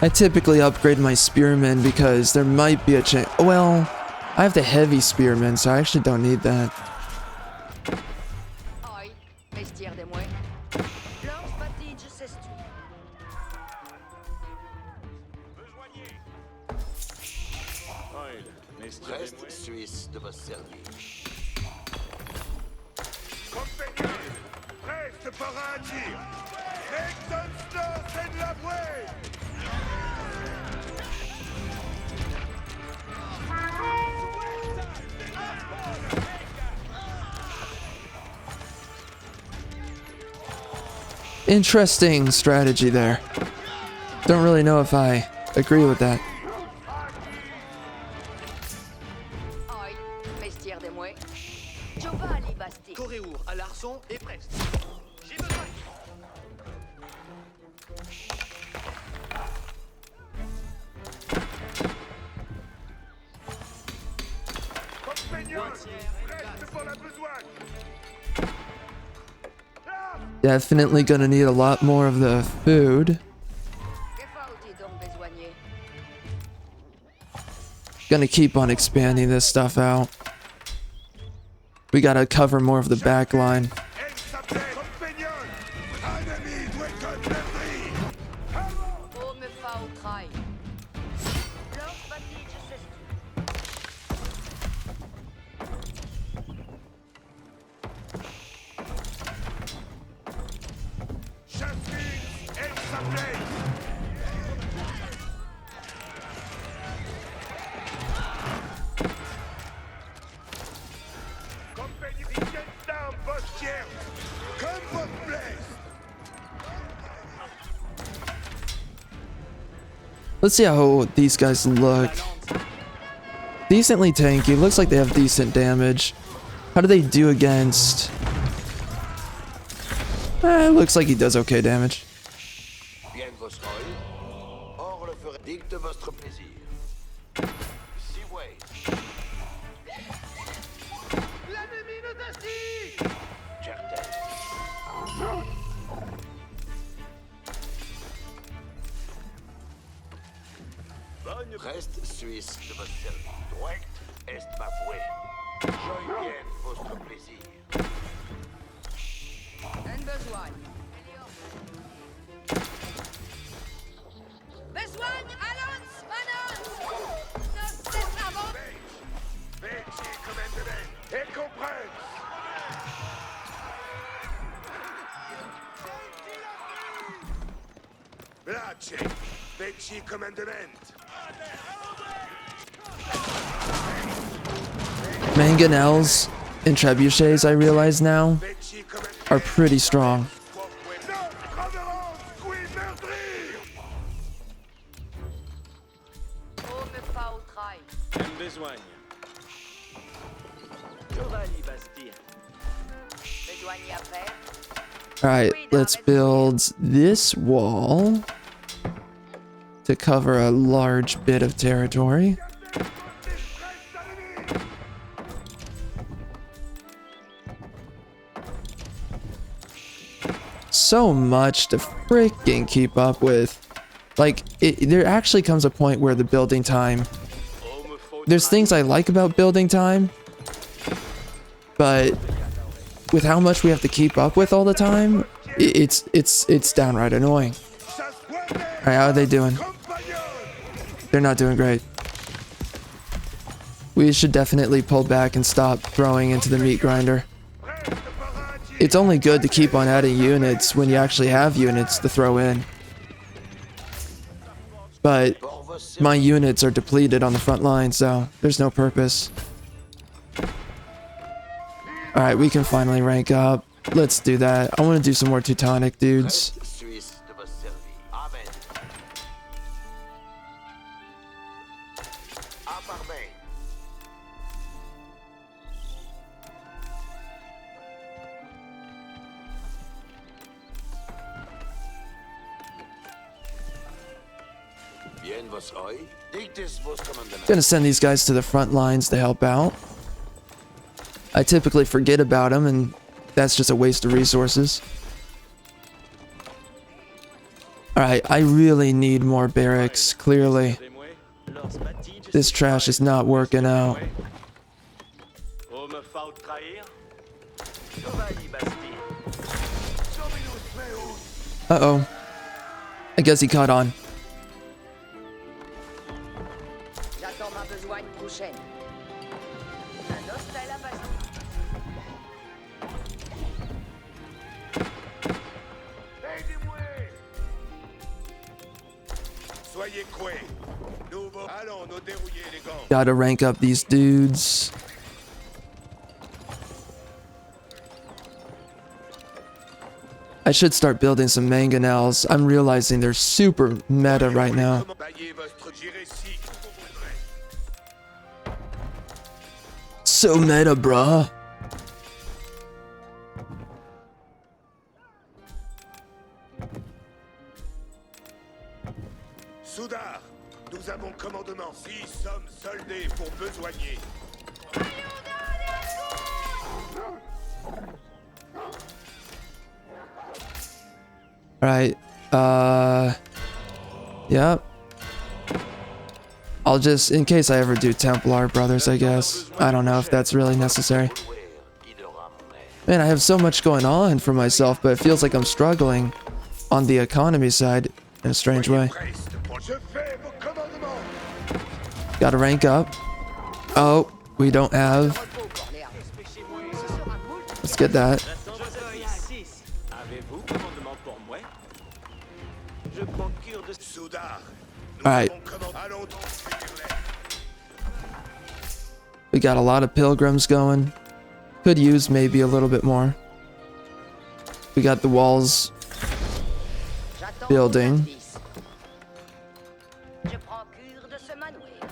I typically upgrade my spearmen because there might be a chance. Well, I have the heavy spearmen, so I actually don't need that. Oi, vestiaire des moins. Blanche batige s'estu. Reste suisse de votre service. Compagnon, reste par un tir. Wittgenstein, c'est de la bouée. Interesting strategy there. Don't really know if I agree with that. Oi, vestiaire des moins. Giovanni Basti. Coréour à l'arçon et preste. J'ai besoin. Compagnon, reste pour la besogne. Definitely gonna need a lot more of the food. Que faut-il donc besoigner? Gonna keep on expanding this stuff out. We gotta cover more of the back line. Elle s'appelle Compagnon. Un ami doit être meurtri. Oh, me fa au trail. Blanche batige s'estu. Chasse-Fils, elle s'appelle. Compagnie Wittgenstein, postière. Comme votre plaise. Let's see how these guys look. Decently tanky. Looks like they have decent damage. How do they do against... looks like he does okay damage. Bien vos oeil. Or le ferait digne de votre plaisir. Si ouais. L'ennemi nous assis. Certain. Reste suisse de votre service. Droite est bafoué. Joignez bien votre plaisir. Un besoin. Besoin, allons, manos. Nos desavons. Vecchi commandement. Et comprenne. Place. Vecchi commandement. Mangonels and trebuchets, I realize now, Vecchi commandement. are pretty strong. Notre révérence, oui, meurtri. Oh, me fa au trail. Un besoin. Giovanni Basti. Besoigner à faire. Alright, let's build this wall to cover a large bit of territory. So much to freaking keep up with. Like, there actually comes a point where the building time... There's things I like about building time, but with how much we have to keep up with all the time, it's downright annoying. Alright, how are they doing? They're not doing great. We should definitely pull back and stop throwing into the meat grinder. It's only good to keep on adding units when you actually have units to throw in. But my units are depleted on the front line, so there's no purpose. Alright, we can finally rank up. Let's do that. I want to do some more Teutonic dudes. Reste suisse de votre service. Amen. À part main. Bien Ken was oi? Dictis was commandant. Gonna send these guys to the front lines to help out. I typically forget about them, and that's just a waste of resources. Alright, I really need more barracks, clearly. This trash is not working out. Oh, me faut trahir. Chevalier Bastille. Uh-oh. I guess he caught on. J'attends ma besogne prochaine. Un os à la Bastille. Soyez coués. Allons nous dérouiller les gants. Gotta rank up these dudes. I should start building some mangonels. I'm realizing they're super meta right now. Baillez votre Jirécy que vous voudrez. So meta, bruh. Soudard, nous avons commandement. 6 hommes soldés pour besoigner. Alright, yep. I'll just, in case I ever do Templar brothers, I guess. I don't know if that's really necessary. Man, I have so much going on for myself, but it feels like I'm struggling on the economy side in a strange way. Je fais vos commandements. Gotta rank up. Oh, we don't have. Let's get that. Avez-vous commandement pour moi? Je procure de... Soudard, nous Alright. avons commandement. Allons donc suivre-les. We got a lot of pilgrims going. Could use maybe a little bit more. We got the walls J'attends building. vos services. Je prends cure de ce manoir.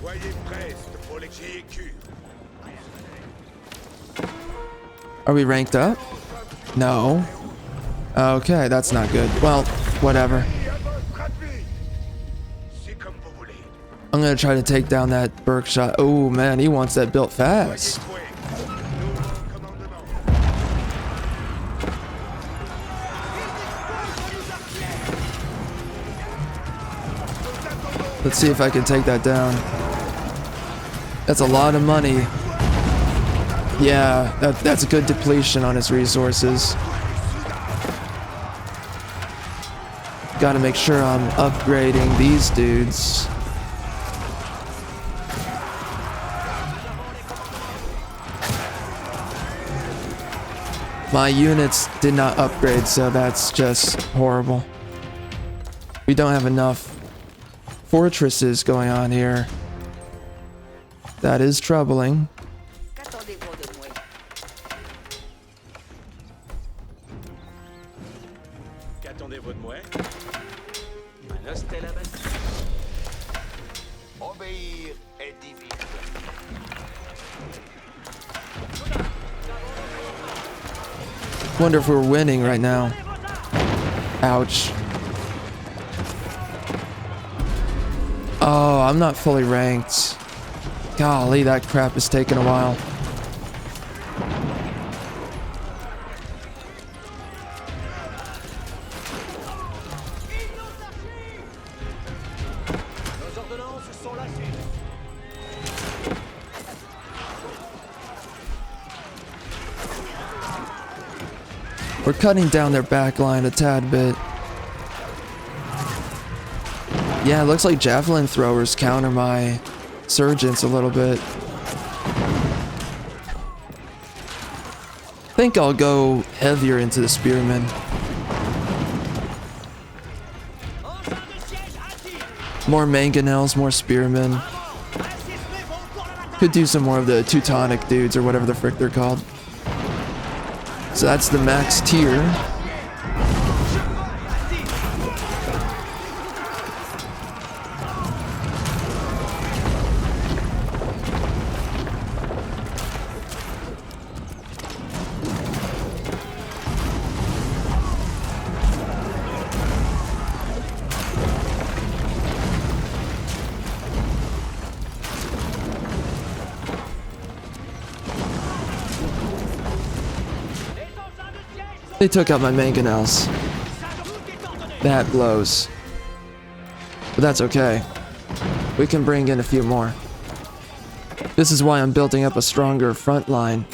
Soyez prestes pour les cure. Are we ranked up? No. Okay, that's not good. Well, whatever. C'est comme vous voulez. I'm gonna try to take down that Burke shot. Oh man, he wants that built fast. Coués. Nouveau commandement. Let's see if I can take that down. That's a lot of money. Yeah, that's a good depletion on his resources. Gotta make sure I'm upgrading these dudes. My units did not upgrade, so that's just horrible. We don't have enough fortresses going on here. That is troubling. Qu'attendez-vous de moi? Qu'attendez-vous de moi? Un os à la Bastille. Obéir est divin. Wonder if we're winning right now. Ouch. Oh, I'm not fully ranked. Golly, that crap is taking a while. Nos ordonnances sont lâchées. We're cutting down their back line a tad bit. Yeah, it looks like javelin throwers counter my surgeons a little bit. I think I'll go heavier into the spearmen. More mangonels, more spearmen. Could do some more of the Teutonic dudes or whatever the frick they're called. So that's the max tier. They took out my mangonels. That blows. But that's okay. We can bring in a few more. This is why I'm building up a stronger front line.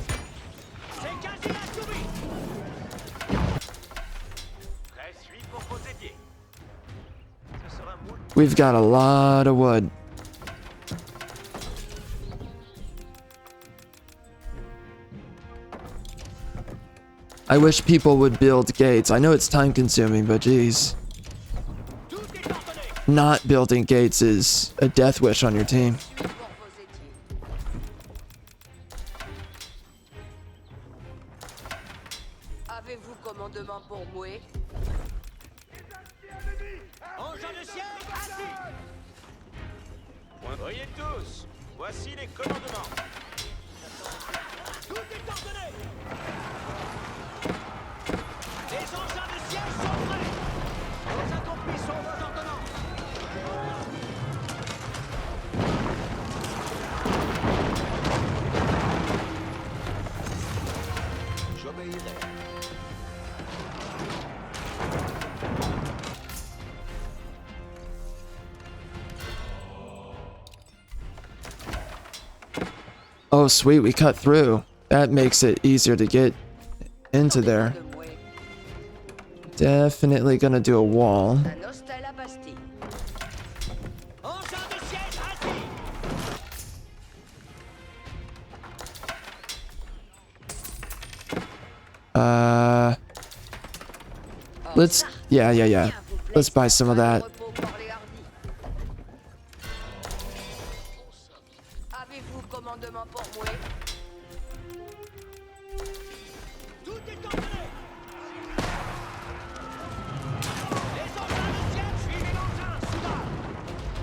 We've got a lot of wood. I wish people would build gates. I know it's time consuming, but geez. Not building gates is a death wish on your team. Avez-vous commandement pour moi? Engin de siège, assis. Voyez tous, voici les commandements. Tout est ordonné. Les engins de siège sont prêts. Les accomplissons vos ordonnances. J'obéirai. Oh, sweet, we cut through. That makes it easier to get into there. De moi. Definitely gonna do a wall. Un hostel à Bastille. Engin de siège, assis. Let's, yeah. Let's buy some of that. Avez-vous commandement pour moi? Tout est ordonné. Les engins de siège, suivez l'engin, Souda.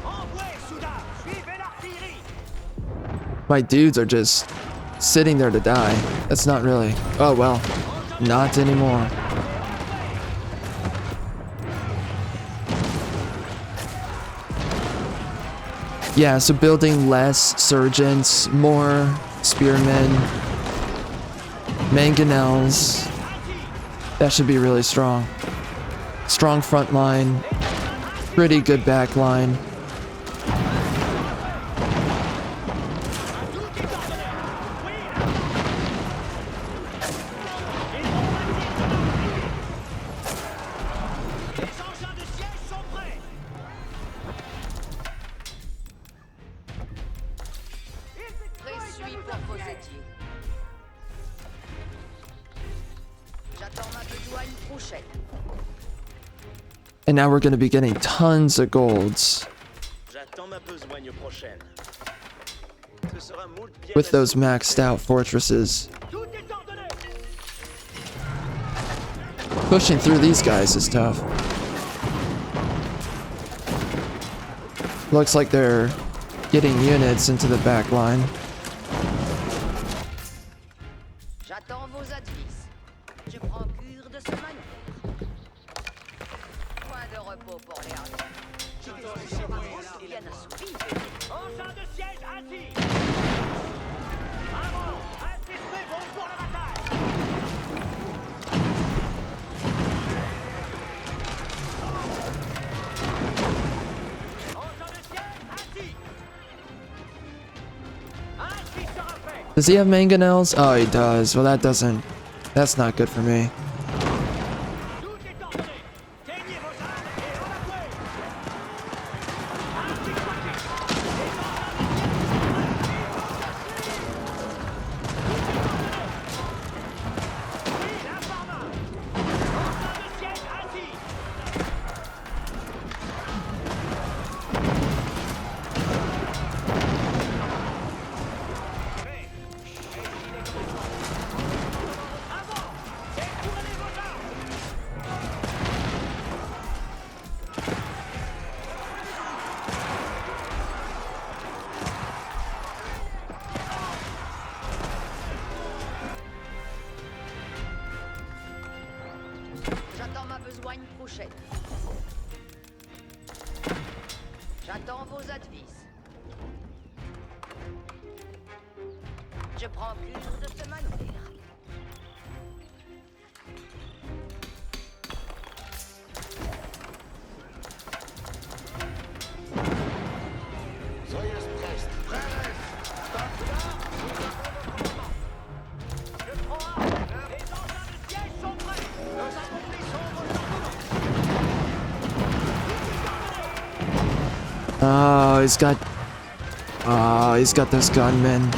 Envoyez, Souda, suivez l'artillerie. My dudes are just sitting there to die. That's not really. Oh well, not anymore. Yeah, so building less surgeons, more spearmen, mangonels. That should be really strong. Strong front line, pretty good back line. Les engins de siège sont prêts. Présuis pour vos étiers. J'attends ma besogne prochaine. And now we're going to be getting tons of golds J'attends ma besogne prochaine. Ce sera moult bien with those maxed out fortresses. Tout est ordonné. Pushing through these guys is tough. Looks like they're getting units into the back line. J'attends vos advices. Je prends cure de ce manœuvre. Point de repos pour les armées. Bien assoupi. Engin de siège, assis. Avant, infiltrez-vous pour la bataille. Engin de siège, assis. Ainsi sera fait. Does he have mangonels? Oh, he does. Well, that's not good for me. Tout est ordonné. Teignez vos armes et évacuez. Ainsi soit-il. Oui, la farma. Engin de siège, assis. Avant, détournez vos armes. J'attends ma besogne prochaine. J'attends vos advices. Je prends cure de ce manœuvre. Oh, he's got... Oh, he's got those gunmen.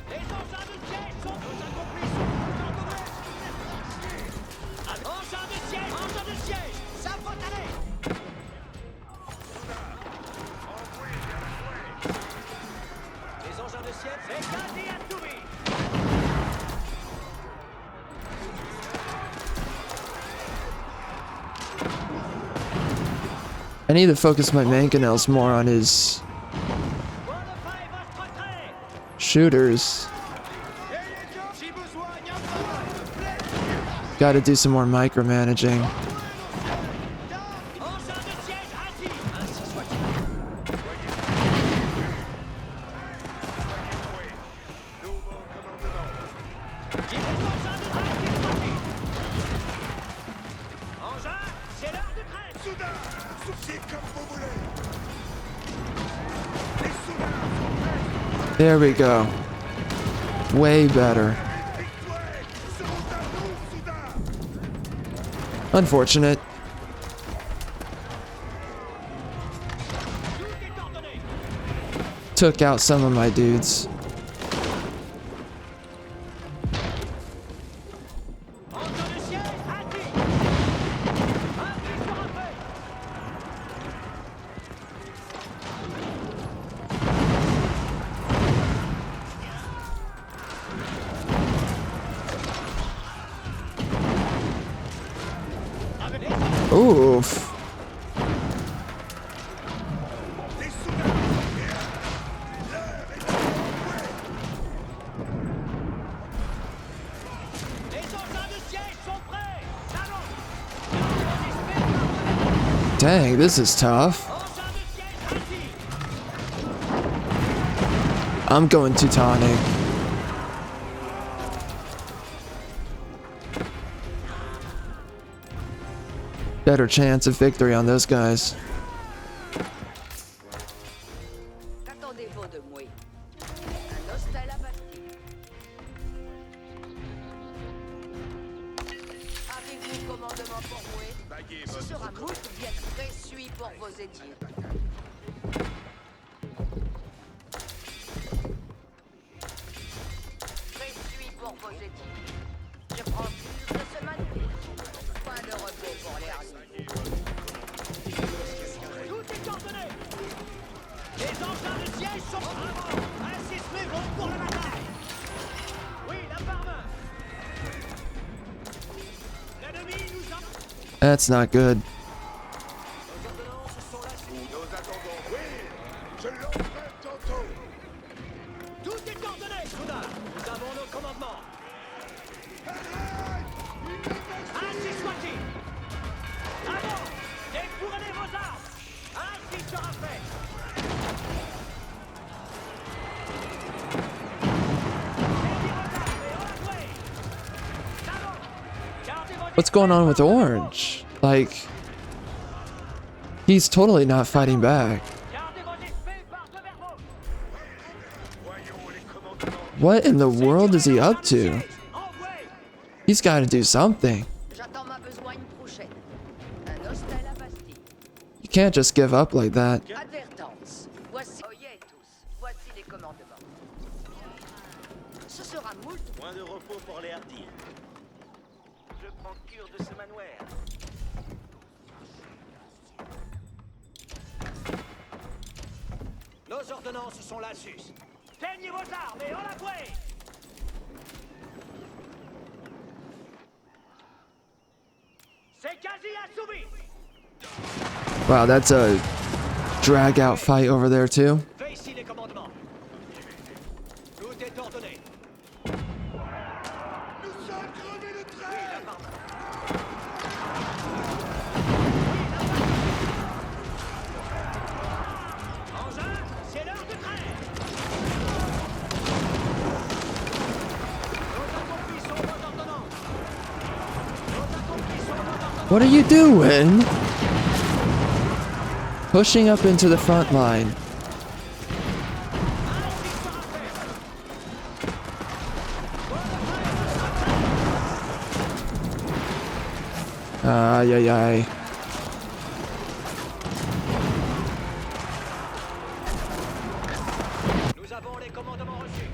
Les engins de siège sont nos accomplis sont engins de siège, ça va aller. Les engins de siège, c'est quasi assouvi. I need to focus my mangonels more on his shooters. Gotta do some more micromanaging. Engins de siège assis, ainsi soit-il. J'ai les engins de train qui sont engins, c'est l'heure du train. Soudain, soufflez comme vous voulez. Les soudats sont prêts. There we go. Way better. Victoire seront à nous, soudats. Unfortunate. Tout est ordonné. Took out some of my dudes. Engins de siège assis. Assis sur un fait. Oof. Les soudats sont bien. L'heure est à Les engins de siège sont prêts. Allons. Dang, this is tough. Engins de siège assis. I'm going Teutonic. Better chance of victory on those guys. Qu'attendez-vous de moi? Un hostel à Bastille. Avez-vous commandement pour moi? baguer Ce votre sera moult bien précieux pour vos édiles. Précieux pour vos édiles. Je prends cure de ce manoir. Point de repos pour les hargnies. Tout est ordonné. Les engins de siège sont avant. Ainsi se lèveront pour la bataille. Oui, la parmain. L'ennemi nous a... That's not good. Nos ordonnances sont là. Nous attendons. Oui, je l'offre tantôt. Tout est ordonné, soudain. Nous avons nos commandements. Ainsi soit-il. Allons, défournez vos armes. Ainsi sera fait. What's going on with Orange? Like, he's totally not fighting back. Gardez vos épées par devers vous. Voyons les commandements. What in the world is he up to? Envoyez. He's got to do something. J'attends ma besogne prochaine. Un hostel à Bastille. You can't just give up like that. Advertance. Voici. Oyez tous. Voici les commandements. Ce sera moult. Point de repos pour les hardis. Je prends cure de ce manoir. Nos ordonnances sont là, sus. Teignez vos armes et en la bouée. C'est quasi assouvi. Wow, that's a drag out fight over there too. Fais ici les commandements. Tout est ordonné. What are you doing? Pushing up into the front line. Aïe aïe aïe. Nous avons les commandements reçus.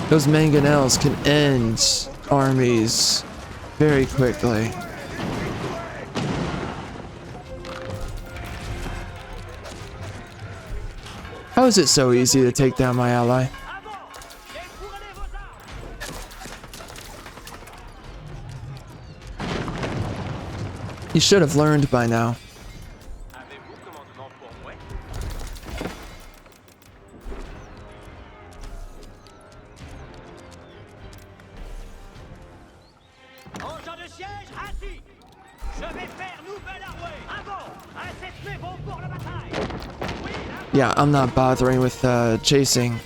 Those mangonels can end armies very quickly. How is it so easy to take down my ally? You should have learned by now. Avez-vous commandement pour moi? Engin de siège, assis. Je vais faire nouvelle armée. Avant, assez bon pour la bataille. Oui, Yeah, I'm not bothering with chasing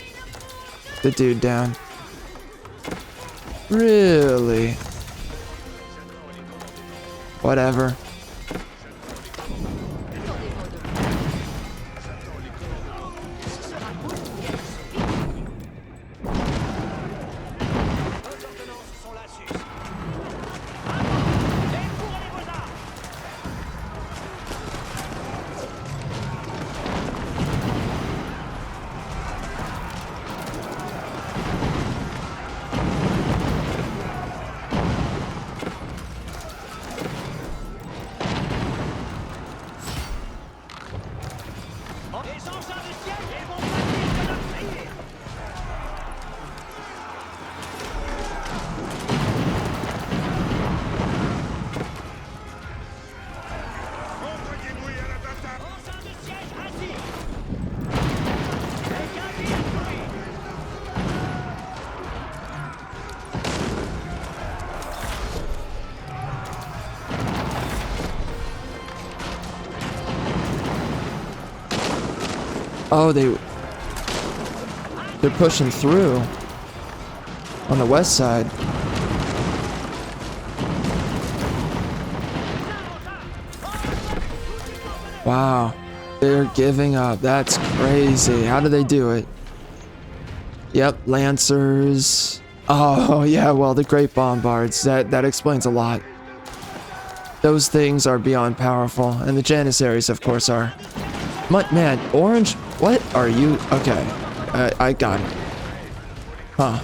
the dude down. Really? Whatever. nos ordonnances sont là, sus. Défourrez vos armes. Les engins de siège, ils vont partir de leur prière. Envoyez-vous à la bataille. Engin de siège, assis. Les gars instruits. Oh, they're pushing through on the west side. Wow, they're giving up. That's crazy. How do they do it? Yep, Lancers. Oh, yeah, well, the Great Bombards. That explains a lot. Those things are beyond powerful, and the Janissaries, of course, are. Man, Orange, what are you? Okay, I got it. Huh.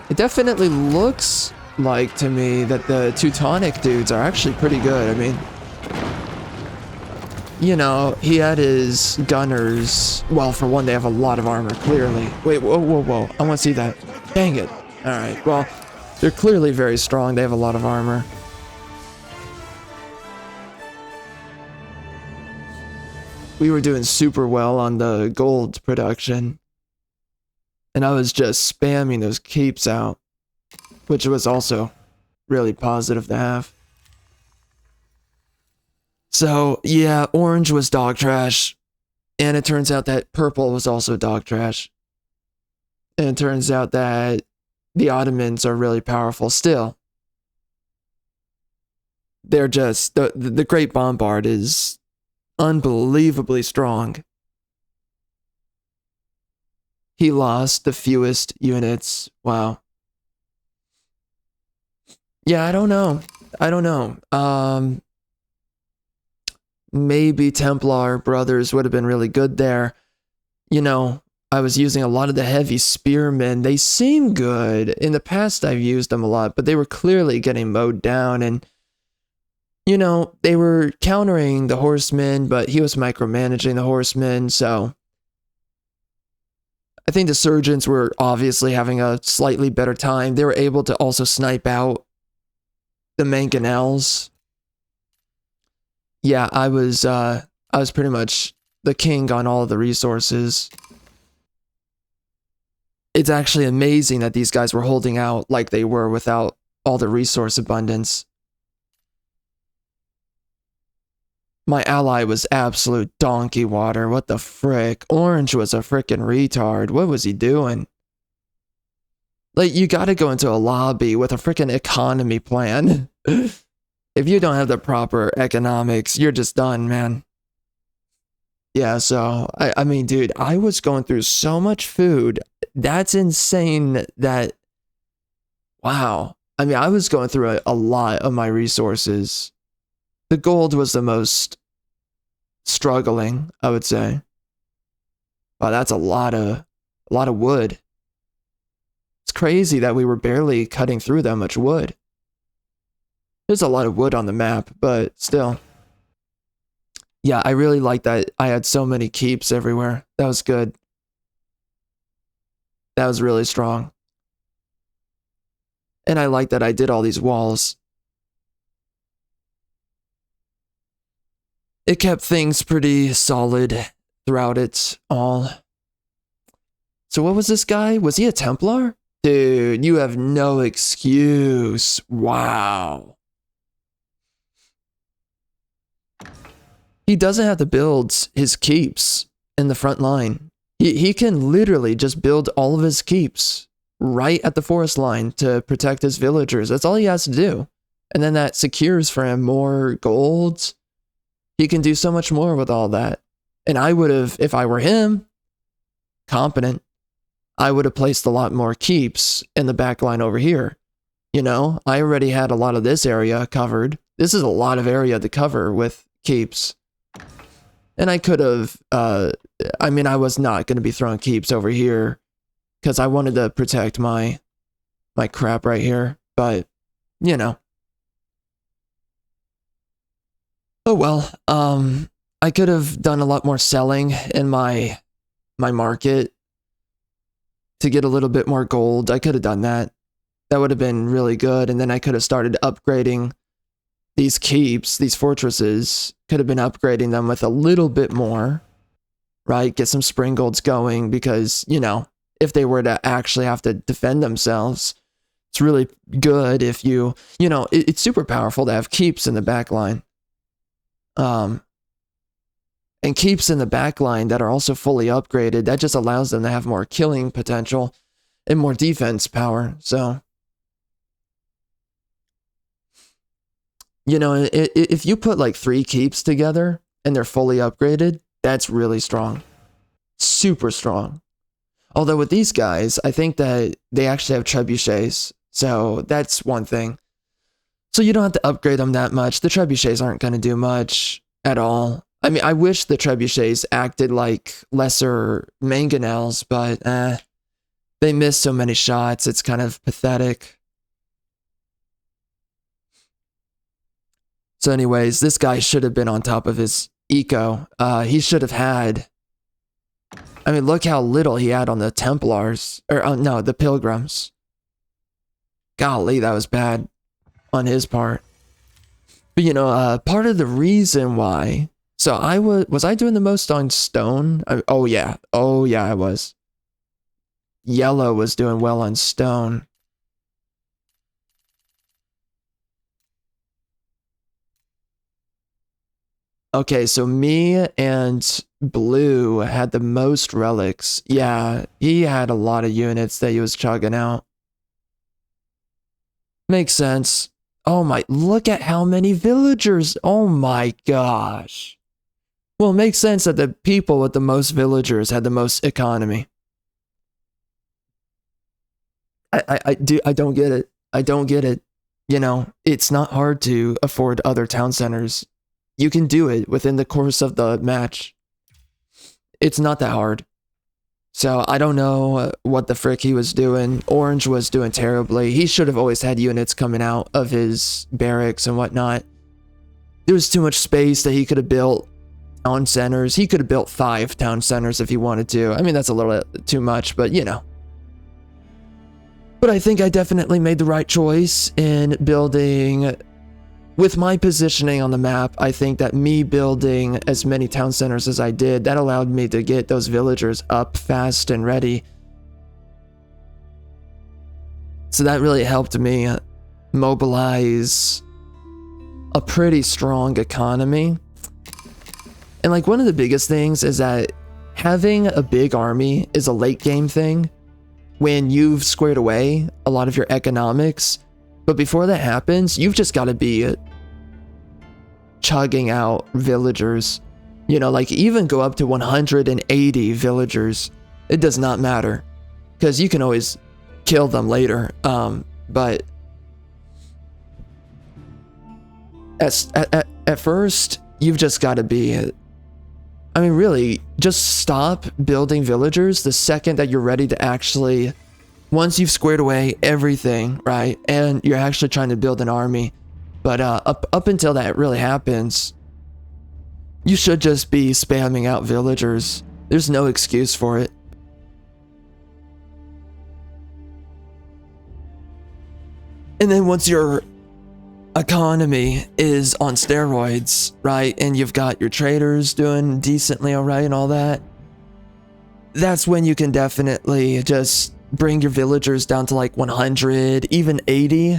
It definitely looks like to me that the Teutonic dudes are actually pretty good. I mean, you know, he had his gunners. Well, for one, they have a lot of armor, clearly. Wait, whoa, whoa, whoa. I want to see that. Dang it. All right, well, they're clearly very strong. They have a lot of armor. We were doing super well on the gold production. And I was just spamming those keeps out, which was also really positive to have. So, yeah, orange was dog trash. And it turns out that purple was also dog trash. And it turns out that the Ottomans are really powerful still. They're just, the Great Bombard is unbelievably strong. He lost the fewest units. Wow. Yeah, I don't know. Maybe Templar brothers would have been really good there. You know, I was using a lot of the heavy spearmen. They seem good. In the past, I've used them a lot, but they were clearly getting mowed down. And, you know, they were countering the horsemen, but he was micromanaging the horsemen. So I think the surgeons were obviously having a slightly better time. They were able to also snipe out the mangonels. Yeah, I was pretty much the king on all of the resources. It's actually amazing that these guys were holding out like they were without all the resource abundance. My ally was absolute donkey water. What the frick? Orange was a frickin' retard. What was he doing? Like, you gotta go into a lobby with a frickin' economy plan. If you don't have the proper economics, you're just done, man. Yeah, so, I mean, dude, I was going through so much food. That's insane that, wow. I mean, I was going through a lot of my resources. The gold was the most struggling, I would say. Wow, that's a lot of wood. It's crazy that we were barely cutting through that much wood. There's a lot of wood on the map, but still. Yeah, I really like that I had so many keeps everywhere. That was good. That was really strong. And I like that I did all these walls. It kept things pretty solid throughout it all. So what was this guy? Was he a Templar? Dude, you have no excuse. Wow. He doesn't have to build his keeps in the front line. He can literally just build all of his keeps right at the forest line to protect his villagers. That's all he has to do. And then that secures for him more gold. He can do so much more with all that. And I would have, if I were him, competent, I would have placed a lot more keeps in the back line over here. You know, I already had a lot of this area covered. This is a lot of area to cover with keeps. And I could have, I mean, I was not going to be throwing keeps over here because I wanted to protect my crap right here. But, you know. Oh well, I could have done a lot more selling in my market to get a little bit more gold. I could have done that. That would have been really good. And then I could have started upgrading these keeps, these fortresses. Could have been upgrading them with a little bit more, right? Get some spring golds going because, you know, if they were to actually have to defend themselves, it's really good if you know, it's super powerful to have keeps in the back line. And keeps in the back line that are also fully upgraded, that just allows them to have more killing potential and more defense power. So, you know, if you put like 3 keeps together and they're fully upgraded, that's really strong. Super strong. Although with these guys, I think that they actually have trebuchets. So that's one thing. So you don't have to upgrade them that much. The trebuchets aren't going to do much at all. I mean, I wish the trebuchets acted like lesser mangonels, but they miss so many shots. It's kind of pathetic. So anyways, this guy should have been on top of his eco. He should have had... I mean, look how little he had on the Templars. Or, no, the Pilgrims. Golly, that was bad on his part. But, you know, part of the reason why... So I was I doing the most on stone? Oh yeah, I was. Yellow was doing well on stone. Okay, so me and Blue had the most relics. Yeah, he had a lot of units that he was chugging out. Makes sense. Oh my, look at how many villagers. Oh my gosh. Well, it makes sense that the people with the most villagers had the most economy. I don't get it. I don't get it. You know, it's not hard to afford other town centers. You can do it within the course of the match. It's not that hard. So I don't know what the frick he was doing. Orange was doing terribly. He should have always had units coming out of his barracks and whatnot. There was too much space that he could have built town centers. He could have built 5 town centers if he wanted to. I mean, that's a little too much, but you know. But I think I definitely made the right choice in building... With my positioning on the map, I think that me building as many town centers as I did, that allowed me to get those villagers up fast and ready. So that really helped me mobilize a pretty strong economy. And like one of the biggest things is that having a big army is a late game thing when you've squared away a lot of your economics. But before that happens, you've just got to be chugging out villagers. You know, like even go up to 180 villagers. It does not matter because you can always kill them later. But at first, you've just got to be... I mean, really, just stop building villagers the second that you're ready to actually... Once you've squared away everything, right? And you're actually trying to build an army. But up until that really happens, you should just be spamming out villagers. There's no excuse for it. And then once your economy is on steroids, right? And you've got your traders doing decently all right and all that. That's when you can definitely just bring your villagers down to like 100, even 80.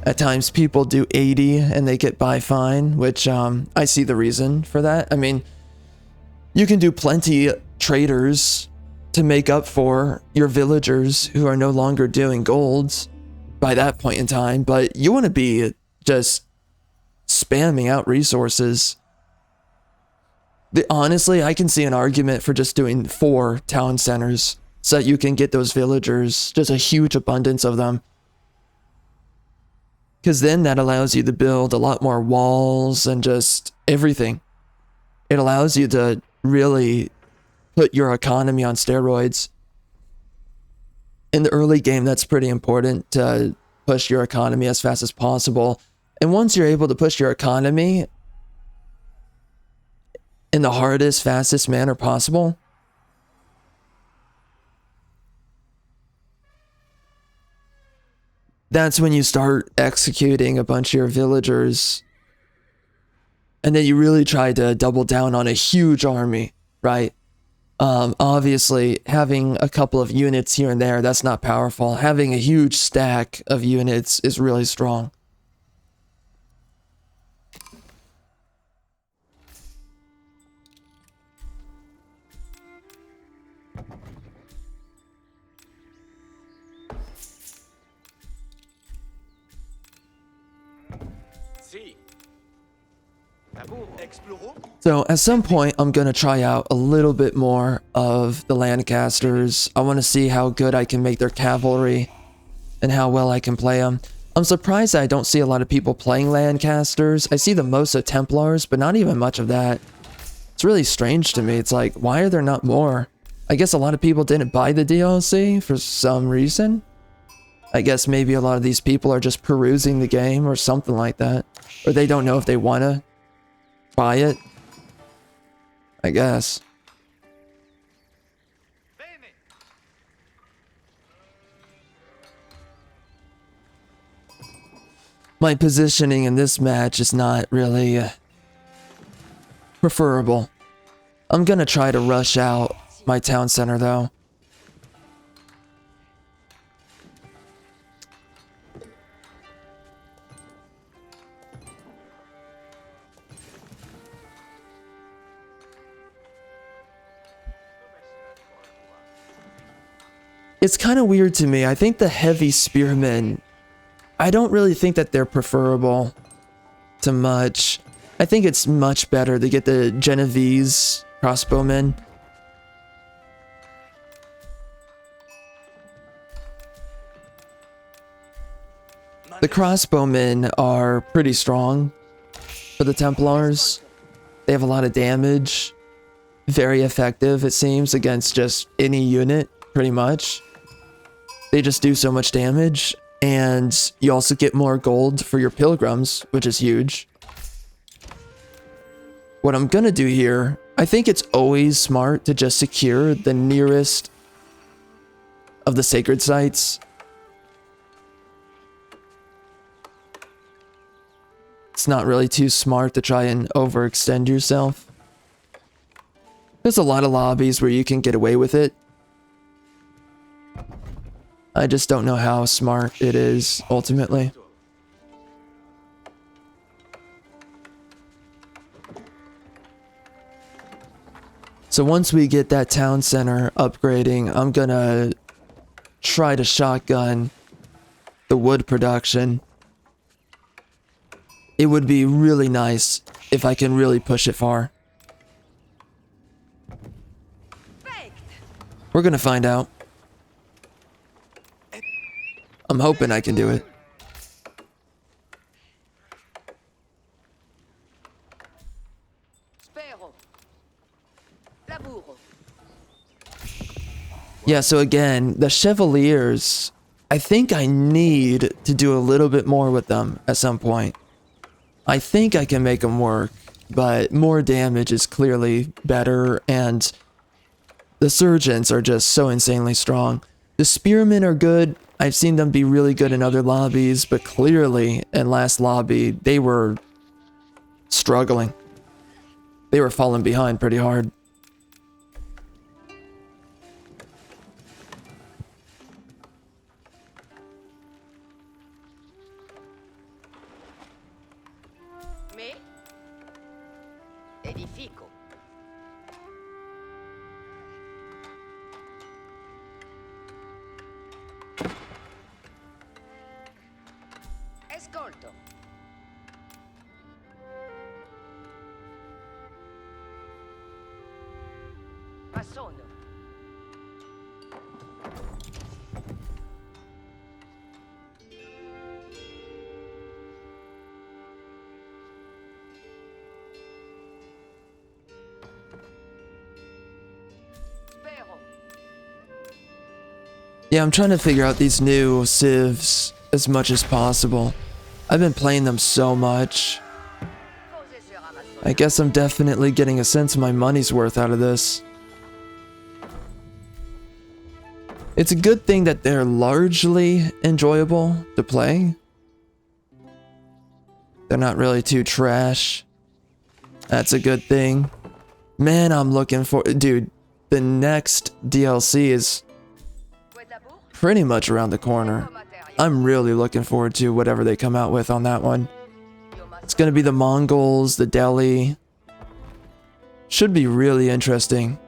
At times people do 80 and they get by fine, which I see the reason for that. I mean, you can do plenty traders to make up for your villagers who are no longer doing golds by that point in time, but you want to be just spamming out resources. Honestly, I can see an argument for just doing 4 town centers so that you can get those villagers, just a huge abundance of them. Because then that allows you to build a lot more walls and just everything. It allows you to really put your economy on steroids. In the early game, that's pretty important to push your economy as fast as possible. And once you're able to push your economy in the hardest, fastest manner possible, that's when you start executing a bunch of your villagers. And then you really try to double down on a huge army, right? Obviously, having a couple of units here and there, that's not powerful. Having a huge stack of units is really strong. So at some point, I'm going to try out a little bit more of the Lancasters. I want to see how good I can make their cavalry and how well I can play them. I'm surprised that I don't see a lot of people playing Lancasters. I see the most of Templars, but not even much of that. It's really strange to me. It's like, why are there not more? I guess a lot of people didn't buy the DLC for some reason. I guess maybe a lot of these people are just perusing the game or something like that. Or they don't know if they want to buy it. I guess. My positioning in this match is not really preferable. I'm gonna try to rush out my town center though. It's kind of weird to me. I think the heavy spearmen, I don't really think that they're preferable to much. I think it's much better to get the Genovese crossbowmen. The crossbowmen are pretty strong for the Templars. They have a lot of damage. Very effective, it seems, against just any unit, pretty much. They just do so much damage, and you also get more gold for your pilgrims, which is huge. What I'm gonna do here, I think it's always smart to just secure the nearest of the sacred sites. It's not really too smart to try and overextend yourself. There's a lot of lobbies where you can get away with it. I just don't know how smart it is, ultimately. So once we get that town center upgrading, I'm gonna try to shotgun the wood production. It would be really nice if I can really push it far. We're gonna find out. I'm hoping I can do it. Spero. Laburo. Yeah, so again, the Chevaliers, I think I need to do a little bit more with them at some point. I think I can make them work, but more damage is clearly better, and the Surgeons are just so insanely strong. The Spearmen are good. I've seen them be really good in other lobbies, but clearly in last lobby, they were struggling. They were falling behind pretty hard. Me? Edifico. Escolto. Passono. Spero. Yeah, I'm trying to figure out these new civs as much as possible. I've been playing them so much. Cose sera massone. I guess I'm definitely getting a sense of my money's worth out of this. It's a good thing that they're largely enjoyable to play. They're not really too trash. That's a good thing. Man, I'm looking for... Dude, the next DLC is Guetabour? pretty much around the corner. I'm really looking forward to whatever they come out with on that one. It's gonna be the Mongols, the Delhi. Should be really interesting.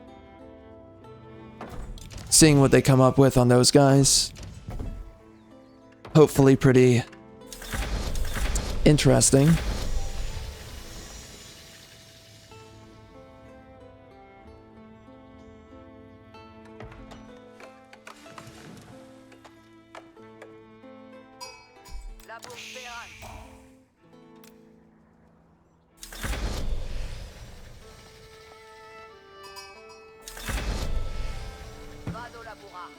Seeing what they come up with on those guys. Hopefully pretty interesting. Labour Speran. Vado laborar.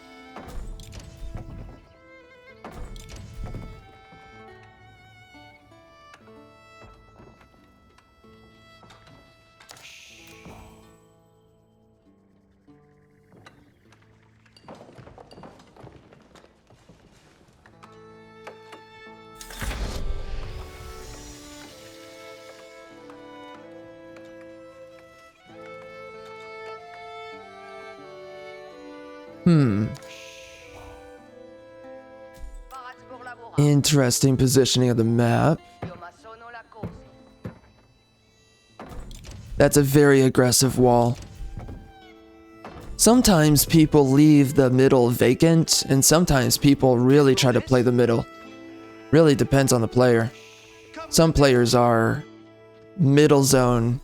Parat pour laborar. Interesting positioning of the map. Io ma sono la cose. That's a very aggressive wall. Sometimes people leave the middle vacant, and sometimes people really try to play the middle. Really depends on the player. Some players are middle zone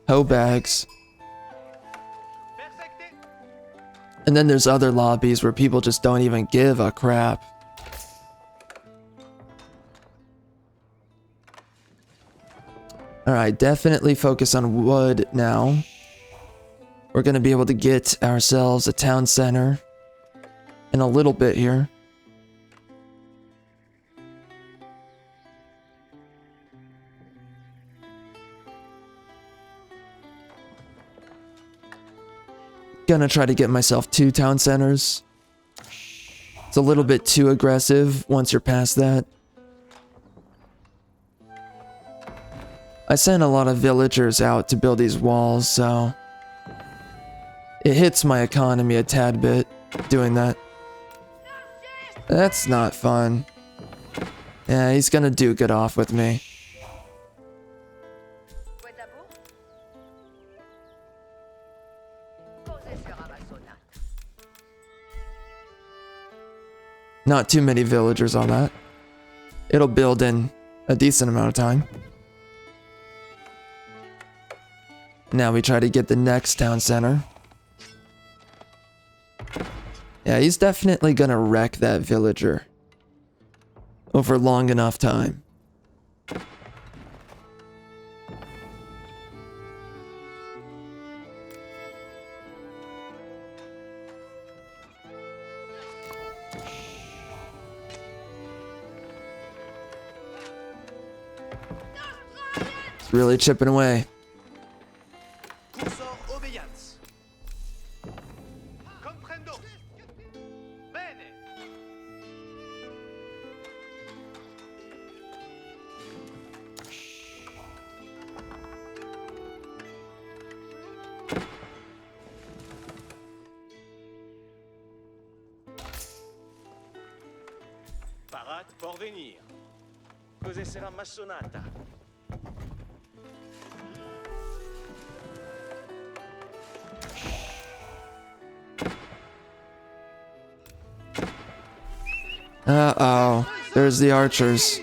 hoe bags. Perfecté. And then there's other lobbies where people just don't even give a crap. Alright, definitely focus on wood now. We're gonna be able to get ourselves a town center in a little bit here. Gonna try to get myself 2 town centers. It's a little bit too aggressive once you're past that. I sent a lot of villagers out to build these walls, so it hits my economy a tad bit doing that. That's not fun. Yeah, he's gonna duke it off with me. Guetabour? sonate. Not too many villagers on that. It'll build in a decent amount of time. Now we try to get the next town center. Yeah, he's definitely gonna wreck that villager over long enough time. It's really chipping away. Cursor obedience. Comprendo. Bene. Parat porvenir. Cos'è sarà massonata? Uh-oh. There's the archers.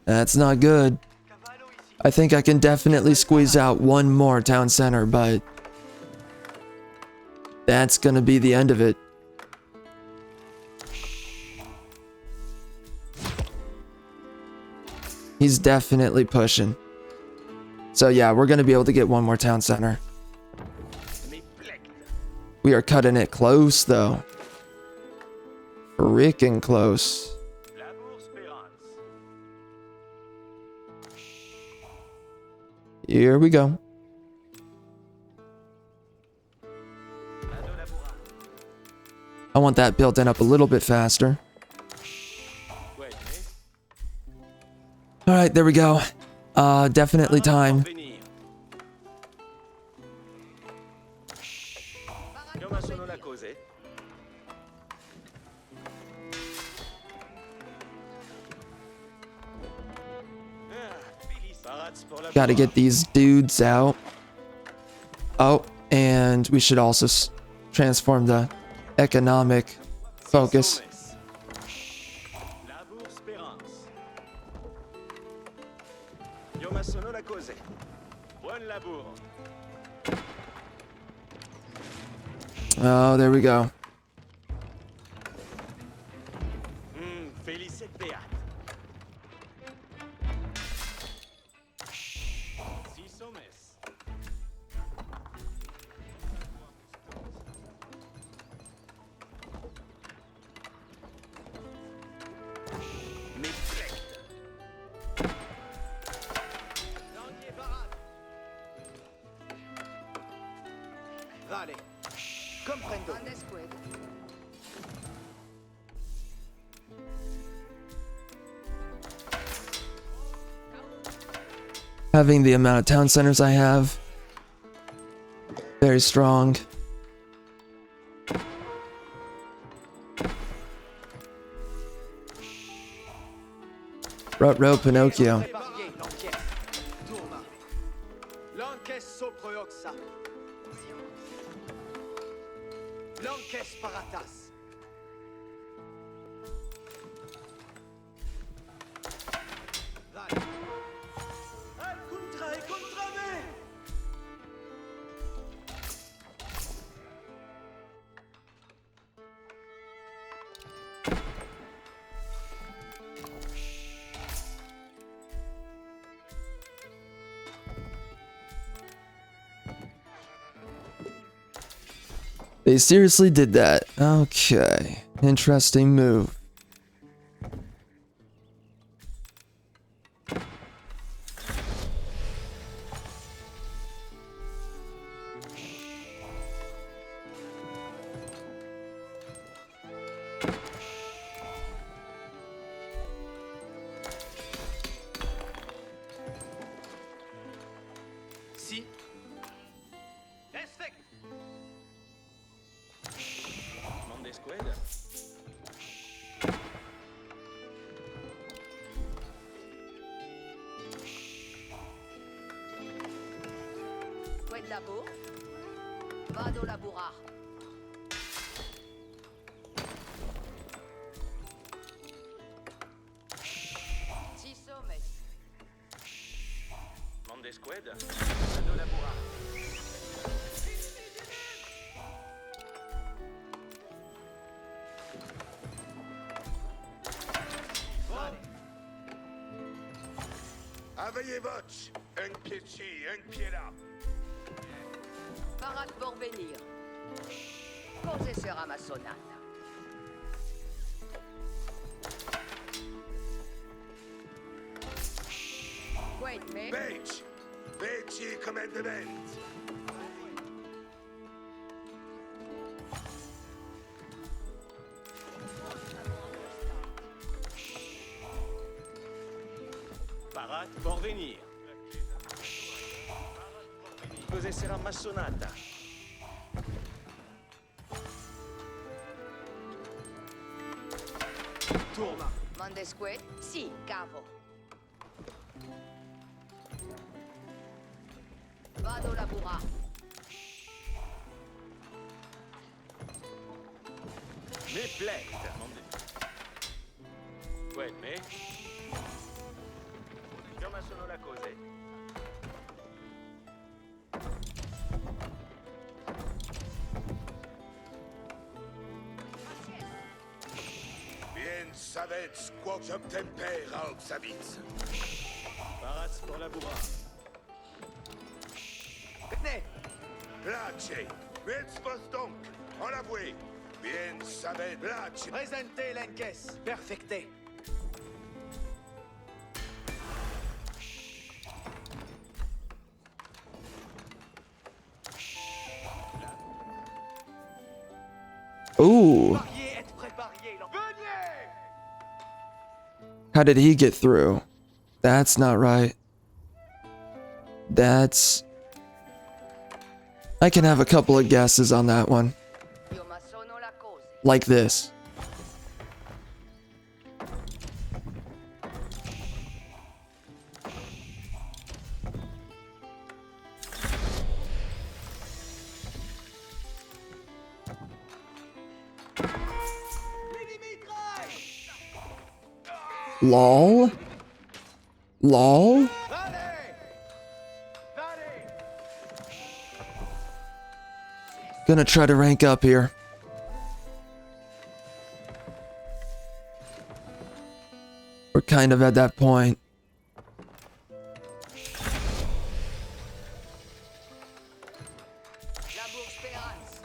That's not good. I think I can definitely squeeze out one more town center, but that's gonna be the end of it. He's definitely pushing. So yeah, we're gonna be able to get one more town center. We are cutting it close though. Freaking close. Here we go. I want that built up a little bit faster. Alright, there we go. Definitely time. Gotta get these dudes out. Oh, and we should also transform the economic focus. Oh, there we go. Vale. Comprendo. Un escudo. Having the amount of town centers I have, very strong. Rut-row Pinocchio. They seriously did that. Okay. Interesting move. Si. Respect. Quoi de d'abord? Vado laborar. Ci sommes. Mande squad. Vado laborar. Avayez Voch. Un pied ci, un pied là. Parat pour venir. Cose sera ma sonata. Wait, me. Page. Veci commandement. Parat pour venir. Cos'è sarà massonata? Tourna. Mondesque? Sì, cavo. Vado laborar. Me plect. Mande. Squad, me. Come sono le cose? Bien savets quotum temper aut savits. Parat pour laborar. Venez. Place. Vets vos donc. En l'avoué. Bien savets place. Présentez l'encaisse. Perfecté. Ooh. Pariez, être préparé. Venez. How did he get through? That's not right. That's... I can have a couple of guesses on that one. Io ma sono la cose. Like this. Lol? Lol? Gonna try to rank up here. We're kind of at that point. Labour speranza.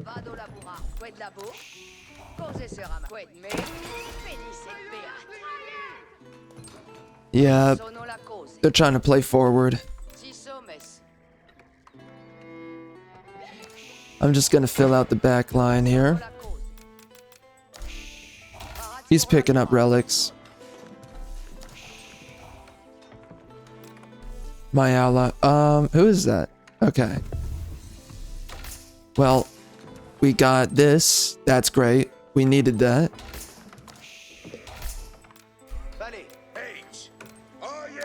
Vado laborar. Qued labour? Cose sera ma. Qued me. Felice beat. Yeah, Sono la cose. they're trying to play forward. Ci sommes. I'm just gonna fill out the back line here. La cose. Parat He's pour picking up laborar. relics. My ally. Who is that? Okay. Well, we got this. That's great. We needed that. Allez. H. Oh yeah.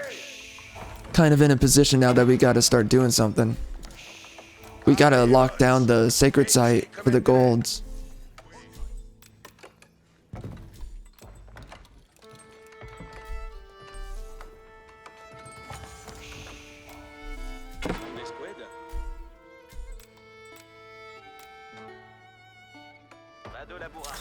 Kind of in a position now that we gotta start doing something. We gotta lock down the sacred site for the golds. Mande squad. Vado laborar.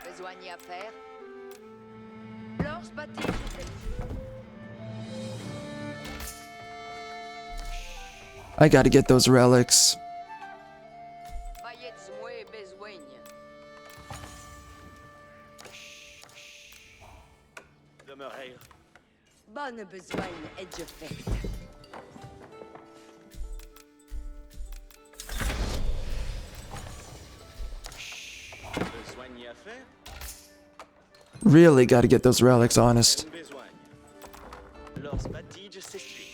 Besogne à faire. Lors bâti. I gotta get those relics. Vayez moué besogne. Demeurer. Bonne besogne est je faite. Besogne à faire. Really got to get those relics, honest. Besoin. Lors Batige s'explique.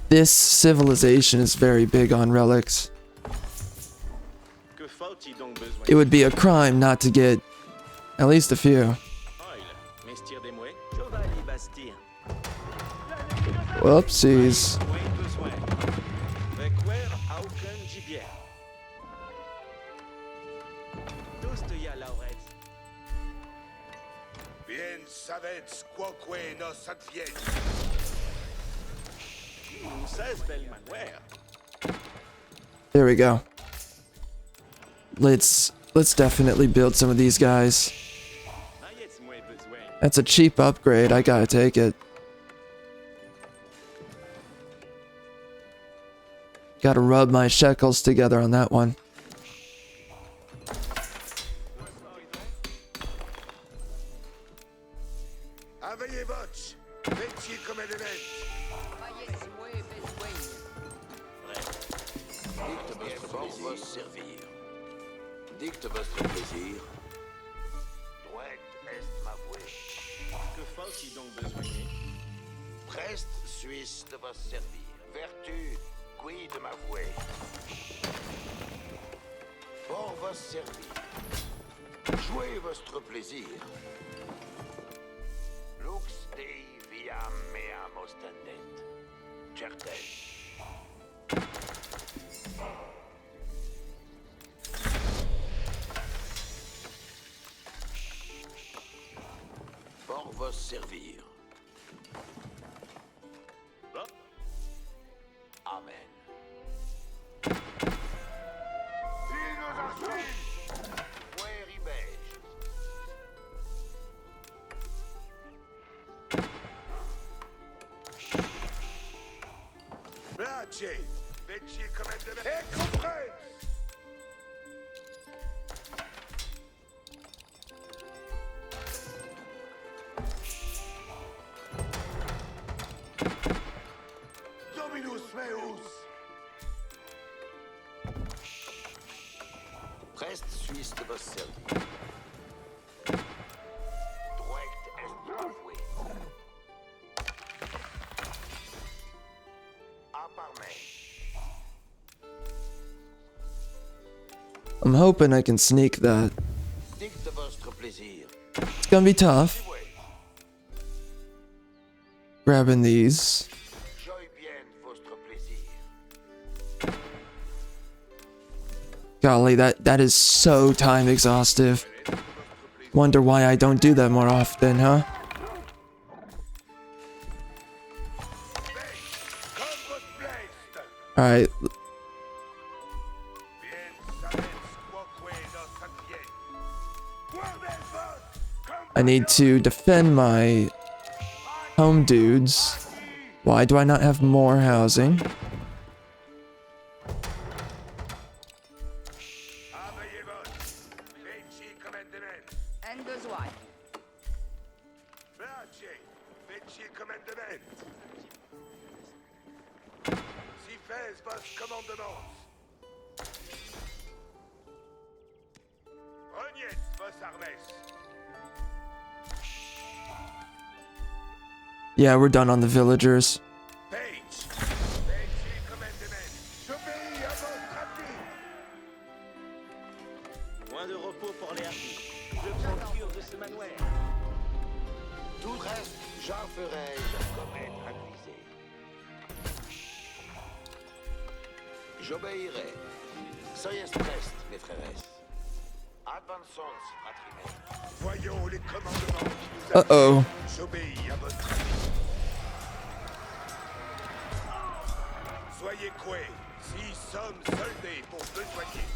This civilization is very big on relics. Que faut-il donc besoin? It would be a crime not to get at least a few. Oil. Mestir des mouets. Chevalier Bastille. Whoopsies. Moins besoin. Requer aucun gibier. Tous te y a lauret. Bien savets quoque nos advient. 16 belles manouères. There we go. Let's definitely build some of these guys. Maillets moins besoin. That's a cheap upgrade. I gotta take it. Gotta rub my shekels together on that one. Aveillez votre. Métier comme élément. Maillets besoin. Dicte votre vos servir. Dicte votre plaisir. Droite est ma voix. Que faut-il donc besoin? Preste Suisse de vos servir. Vertu, qui de ma voix. Pour vos servir. Jouez votre plaisir. Lux Dei viam meam ostendet. Certes. Pour vos servir. Bon. Amen. Il nous a suivi. Pueri beige. Blache. Métier comme élément. Et comprenez. Dominus meus. Preste Suisse de vos servir. Droite est avoué. Apparemment. I'm hoping I can sneak that. Dicte votre plaisir. It's gonna be tough. Oui. Grabbing these. Jouez bien votre plaisir. Golly, that is so time exhaustive. Wonder why I don't do that more often, huh? Comme votre bleste. Alright, Bien savets quoque nos advient. Guardez votre. Comme I need to defend my home dudes. Why do I not have more housing? Aveillez votre. Métier comme élément. And besoin. Blache. Métier comme élément. Si fais vos commandements. Reniez vos armées. Yeah, we're done on the villagers. Page. Métier comme élément. J'obéis à votre avis. Moins de repos pour les harpis. Je prends cure de ce manoir. Tout reste, j'en ferai comme être accusé. J'obéirai. Soyez prest, mes frères. Advançons, fratrimé. Voyons les commandements qui nous Uh-oh. J'obéis à votre avis. Soyez coués, si sommes soldés pour besoigner.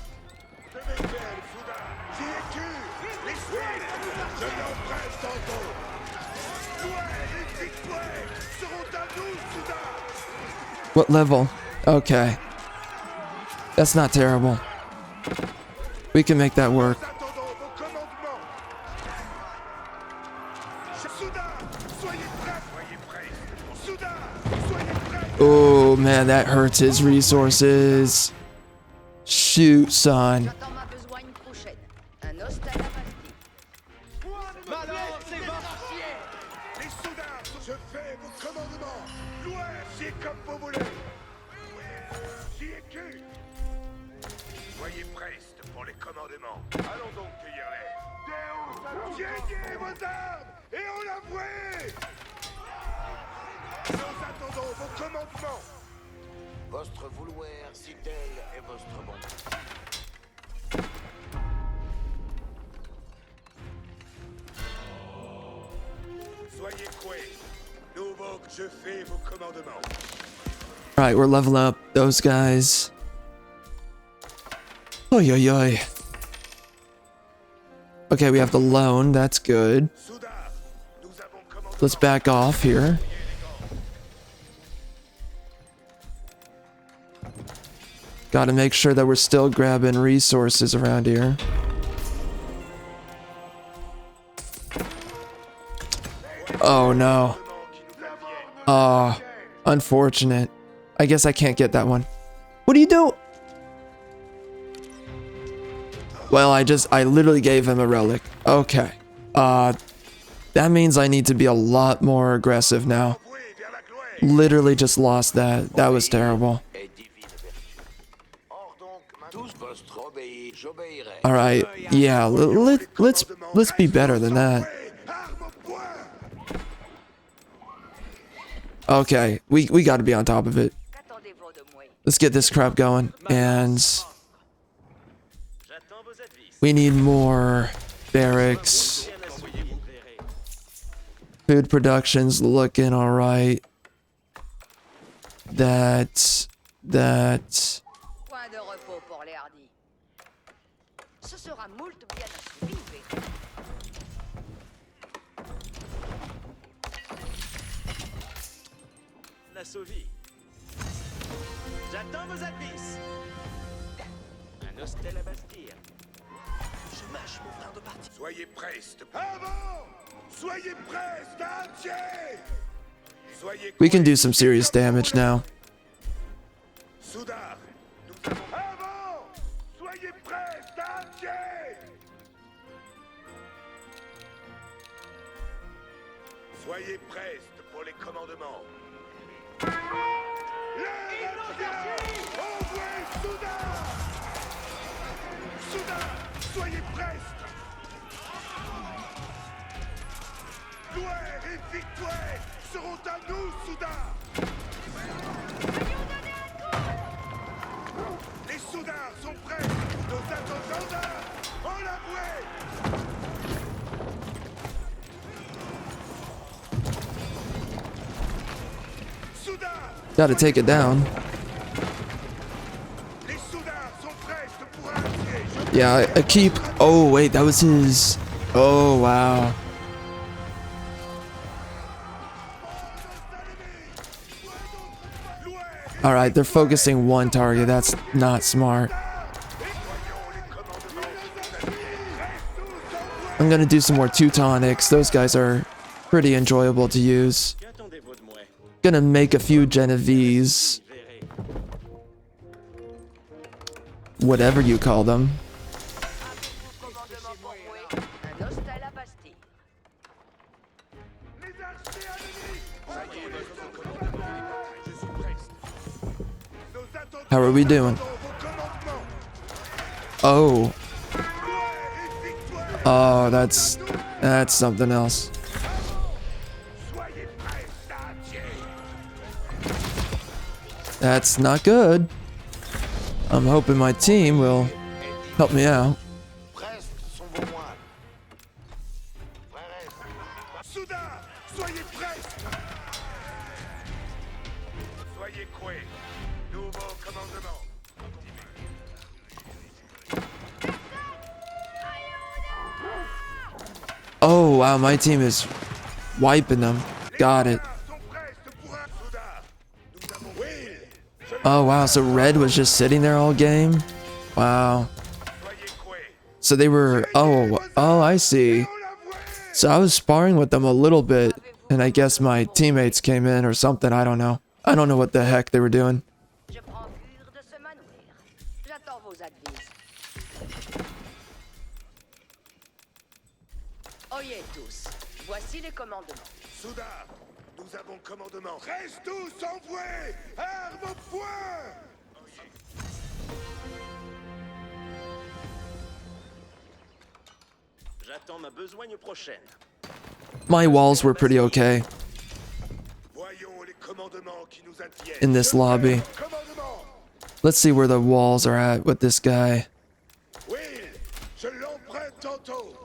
Je vais faire le soudain. J'y ai cru. Les Suisses, je l'emprunte tantôt. Ouais, les victoires seront à nous, soudain. What level? Okay. That's not terrible. We can make that work. Nous attendons vos commandements. Soudain, soyez prêts. Soyez prêts. Soudain, soyez prêts. Oh man, that hurts his resources. Shoot, son. J'attends ma besogne prochaine. Un hostel à passer. c'est mortier. Les soldats, je fais vos commandements. Loin, j'y ai comme vous voulez. J'y ai cul. Soyez prestes pour les commandements. Allons donc cueillir les. Tiennez vos armes et on l'avouez. Nous attendons vos commandements. Votre vouloir, si tel est votre bon. Soyez coués. Nouveau que je fais vos commandements. All right, we're leveling up those guys. Oy, oy, oy. Okay, we have the loan. That's good. Soudain, nous avons commandé. Let's back off here. Gotta make sure that we're still grabbing resources around here. Oh no. Unfortunate. I guess I can't get that one. What do you do? Well, I literally gave him a relic. Okay. That means I need to be a lot more aggressive now. Literally just lost that. That was terrible. All right. Yeah, let's be better than that. Okay, we got to be on top of it. Qu'attendez-vous de moi? Let's get this crap going, and J'attends vos advices. we need more barracks. Rien à souiller, vous verrez. Food production's looking all right. That. Point de repos pour les hardis. Ce sera moult bien assouvi, verrez. La sauvie. J'attends vos advices. Un hostel à bâtir. Je mâche mon frère de partie. Soyez prestes. Avant. Soyez prestes à entier. Soyez. We can do some serious damage now. Soudain, nous avons. Avant. Soyez prestes à entier. Soyez prestes pour les commandements. Envoyez Soudain. Soudain, soyez prestes. Gloire et victoire seront à nous, Soudain. Les Soudards sont prêts. Nos attendants, en l'avouer. Soudain, Gotta take it down. les Soudards sont prestes pour un piège. Yeah, I keep. Oh wait, that was his. Oh wow. All right, they're focusing one target. That's not smart. I'm gonna do some more Teutonics. Those guys are pretty enjoyable to use. Qu'attendez-vous de moi? Gonna make a few Genovese, Verrez. whatever you call them. Commandement pour moi. Un hostel à Bastille. Les archers ennemis. Je suis preste. Nos attendants How are we doing? attendent vos commandements. Oh, Gloire et victoire. oh, that's something else. Soyez prestes à entier. That's not good. I'm hoping my team will help me out. Prestes sont vos moines. Frères, Soudain, soyez prestes. Soyez coués. Nouveau commandement. Oh wow, my team is wiping them. Got it. Sont prestes pour un Soudain. Nous avons. Oui. Oh wow, so Red was just sitting there all game? Wow. Soyez coués. So they were, oh, I see. On l'avouer. So I was sparring with them a little bit, and I guess my teammates came in or something, I don't know. I don't know what the heck they were doing. Je prends cure de ce manoir. J'attends vos advices. Oyez tous, voici les commandements. Soudain, nous avons commandement. Reste tous envoyés. Armes au poing. J'attends ma besogne prochaine. My walls were pretty okay Voyons les commandements qui nous adviennent. in this lobby. Commandement. Let's see where the walls are at with this guy. Will, je l'emprunte tantôt.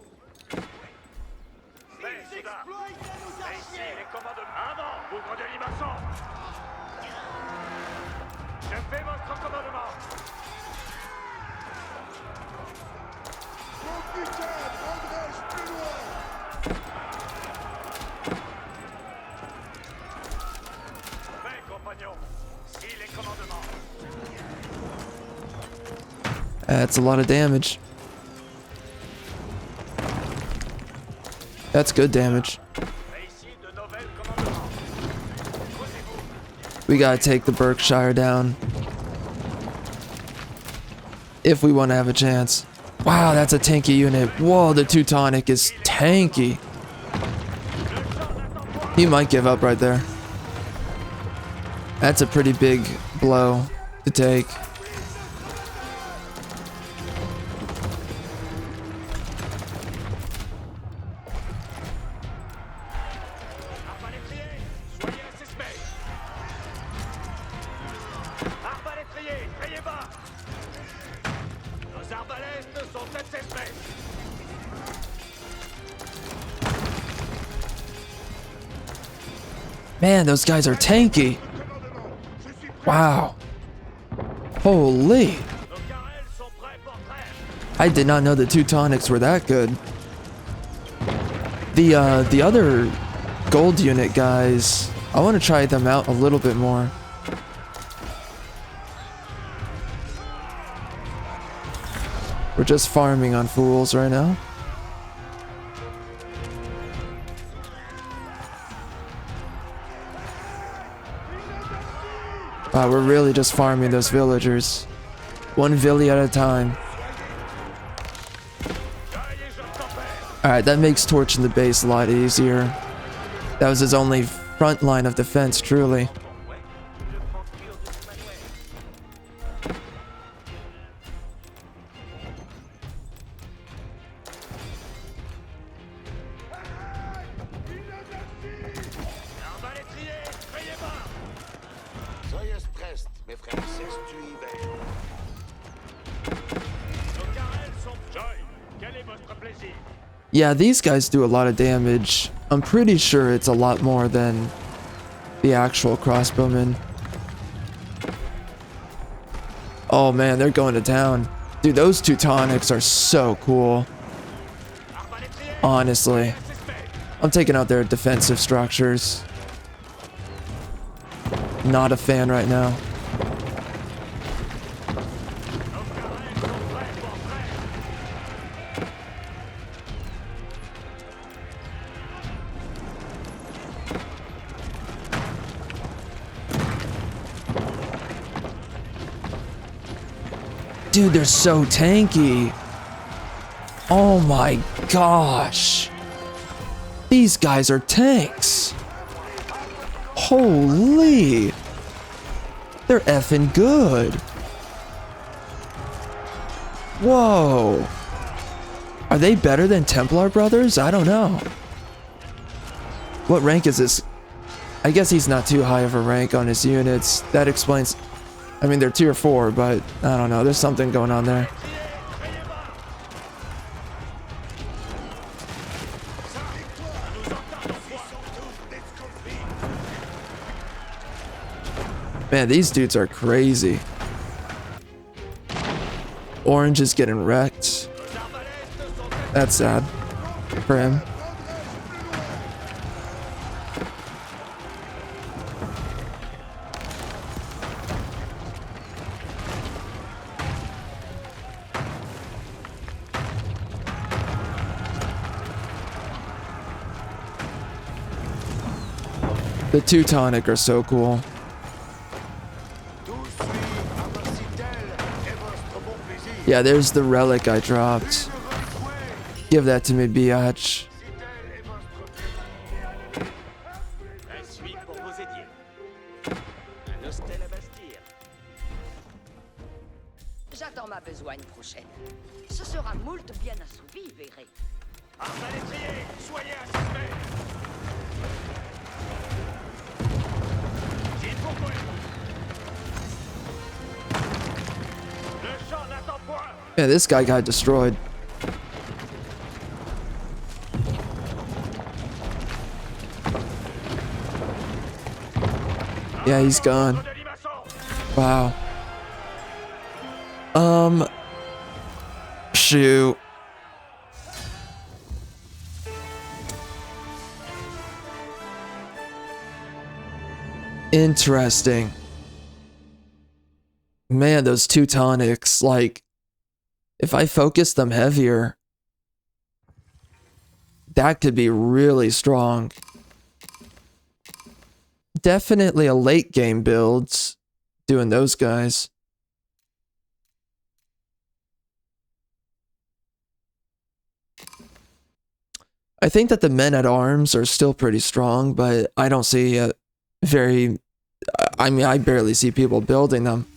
Mais, soudain, ici les commandements. Avant, bougre de limaçon. Je fais votre commandement. Mon putain, prendrai-je plus loin. Mais, compagnons, si les commandements. That's a lot of damage. That's good damage. Mais ici de nouvelles commandements. Posez-vous. We gotta take the Berkshire down. If we want to have a chance. Wow, that's a tanky unit. Whoa, the Teutonic is tanky. He might give up right there. That's a pretty big blow to take. Arbalétriers, soyez assaisonnés. Arbalétriers, criez bas. Nos arbalètes sont assaisonnés. Man, those guys are tanky. Wow. Holy. Nos carrels sont prêts pour trêve. I did not know the Teutonics were that good. The other gold unit guys, I want to try them out a little bit more. We're just farming on fools right now. We're really just farming those villagers. One villi at a time. Alright, that makes torching the base a lot easier. That was his only front line of defense, truly. Arbalétriers, criez bas. Soyez prest, mes frères. C'est Nos carrels sont Joy. Quel est votre plaisir? Yeah, these guys do a lot of damage. I'm pretty sure it's a lot more than the actual crossbowmen. Oh man, they're going to town. Dude, those Teutonics are so cool. Honestly. I'm taking out their defensive structures. Not a fan right now. Dude, they're so tanky. Oh my gosh. These guys are tanks. Holy. They're effing good. Whoa. Are they better than Templar brothers? I don't know. What rank is this? I guess he's not too high of a rank on his units. That explains... I mean, they're tier 4, but I don't know. There's something going on there. Man, these dudes are crazy. Orange is getting wrecked. That's sad for him. The Teutonic are so cool. Yeah, there's the relic I dropped. Give that to me, biatch. moult bien assouvi, verrez. Arbalétrier, soyez assistés. J'ai pour vous. Le champ n'attend point. Yeah, this guy got destroyed. Yeah, he's gone. Wow. Shoot. Interesting. Man, those Teutonics, like, if I focus them heavier, that could be really strong. Definitely a late game build doing those guys. I think that the men-at-arms are still pretty strong, but I don't see a very... I mean, I barely see people building them.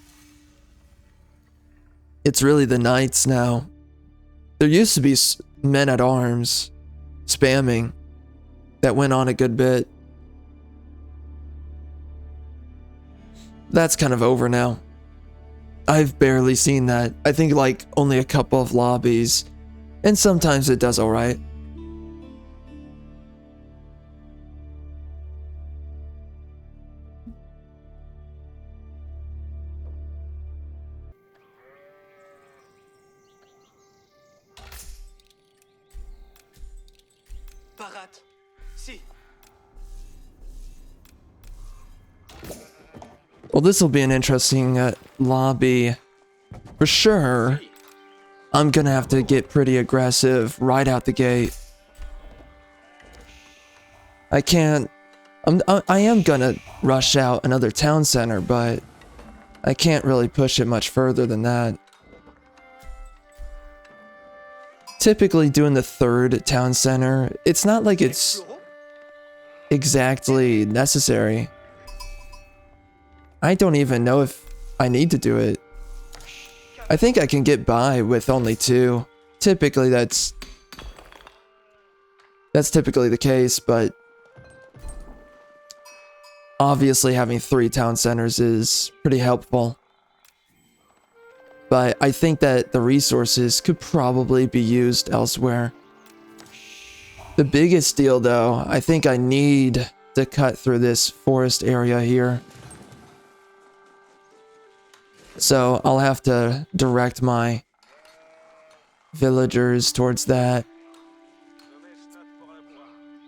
It's really the knights now. There used to be men-at-arms spamming that went on a good bit. That's kind of over now. I've barely seen that. I think like only a couple of lobbies, and sometimes it does alright. Parat. Si. Well, this will be an interesting lobby. For sure, I'm gonna have to get pretty aggressive right out the gate. I can't... I am gonna rush out another town center, but I can't really push it much further than that. Typically doing the third town center, it's not like it's exactly necessary. I don't even know if I need to do it. I think I can get by with only 2. Typically that's typically the case, but obviously having 3 town centers is pretty helpful. But I think that the resources could probably be used elsewhere. The biggest deal though, I think I need to cut through this forest area here. So I'll have to direct my villagers towards that.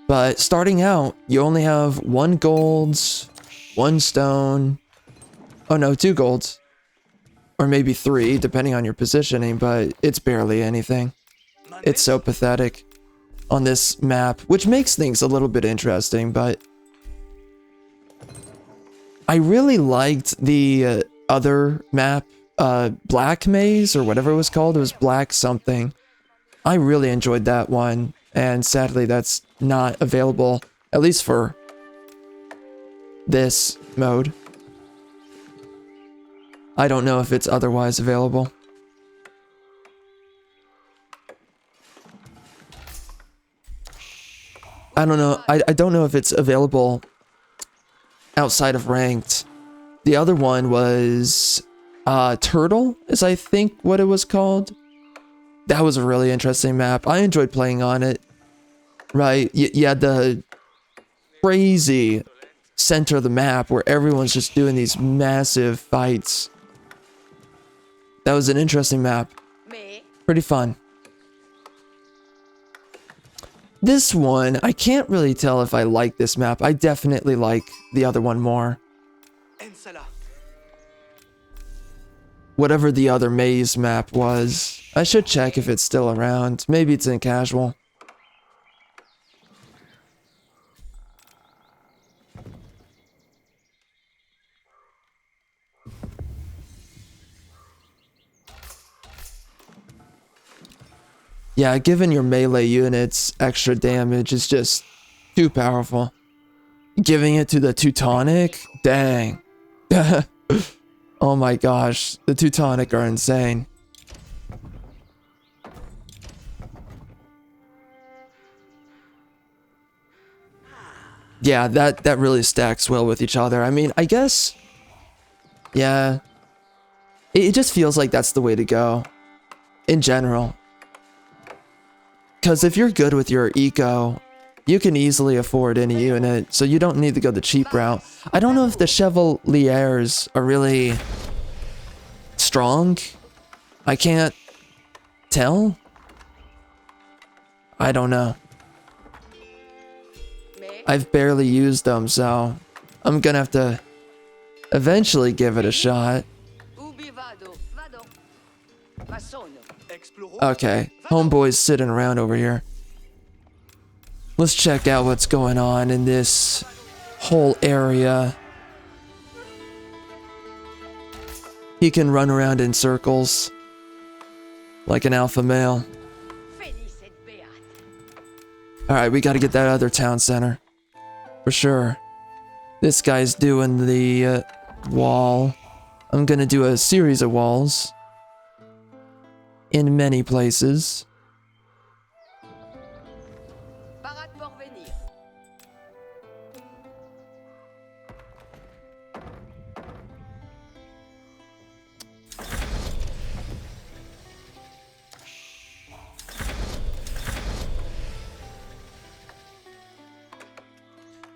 But starting out, you only have 1 gold, 1 stone. Oh no, 2 golds. Or maybe 3, depending on your positioning, but it's barely anything. It's so pathetic on this map, which makes things a little bit interesting, but I really liked the other map, Black Maze, or whatever it was called. It was Black something. I really enjoyed that one, and sadly that's not available, at least for this mode. I don't know if it's otherwise available. I don't know. I don't know if it's available outside of ranked. The other one was Turtle, is I think what it was called. That was a really interesting map. I enjoyed playing on it. Right, you had the crazy center of the map where everyone's just doing these massive fights. That was an interesting map. Pretty fun. This one, I can't really tell if I like this map. I definitely like the other one more. Whatever the other maze map was. I should check if it's still around. Maybe it's in casual. Yeah, giving your melee units extra damage is just too powerful. Giving it to the Teutonic? Dang. Oh my gosh, the Teutonic are insane. Yeah, that really stacks well with each other. I mean, I guess, yeah, it just feels like that's the way to go in general. Because if you're good with your eco, you can easily afford any unit, so you don't need to go the cheap route. I don't know if the Chevaliers are really strong. I can't tell. I don't know. I've barely used them, so I'm gonna have to eventually give it a shot. Ubi vado, vado. Ma sono. Okay, homeboy's sitting around over here. Let's check out what's going on in this whole area. He can run around in circles like an alpha male. Alright, we gotta get that other town center. For sure. This guy's doing the wall. I'm gonna do a series of walls. In many places. Parade Porvenir.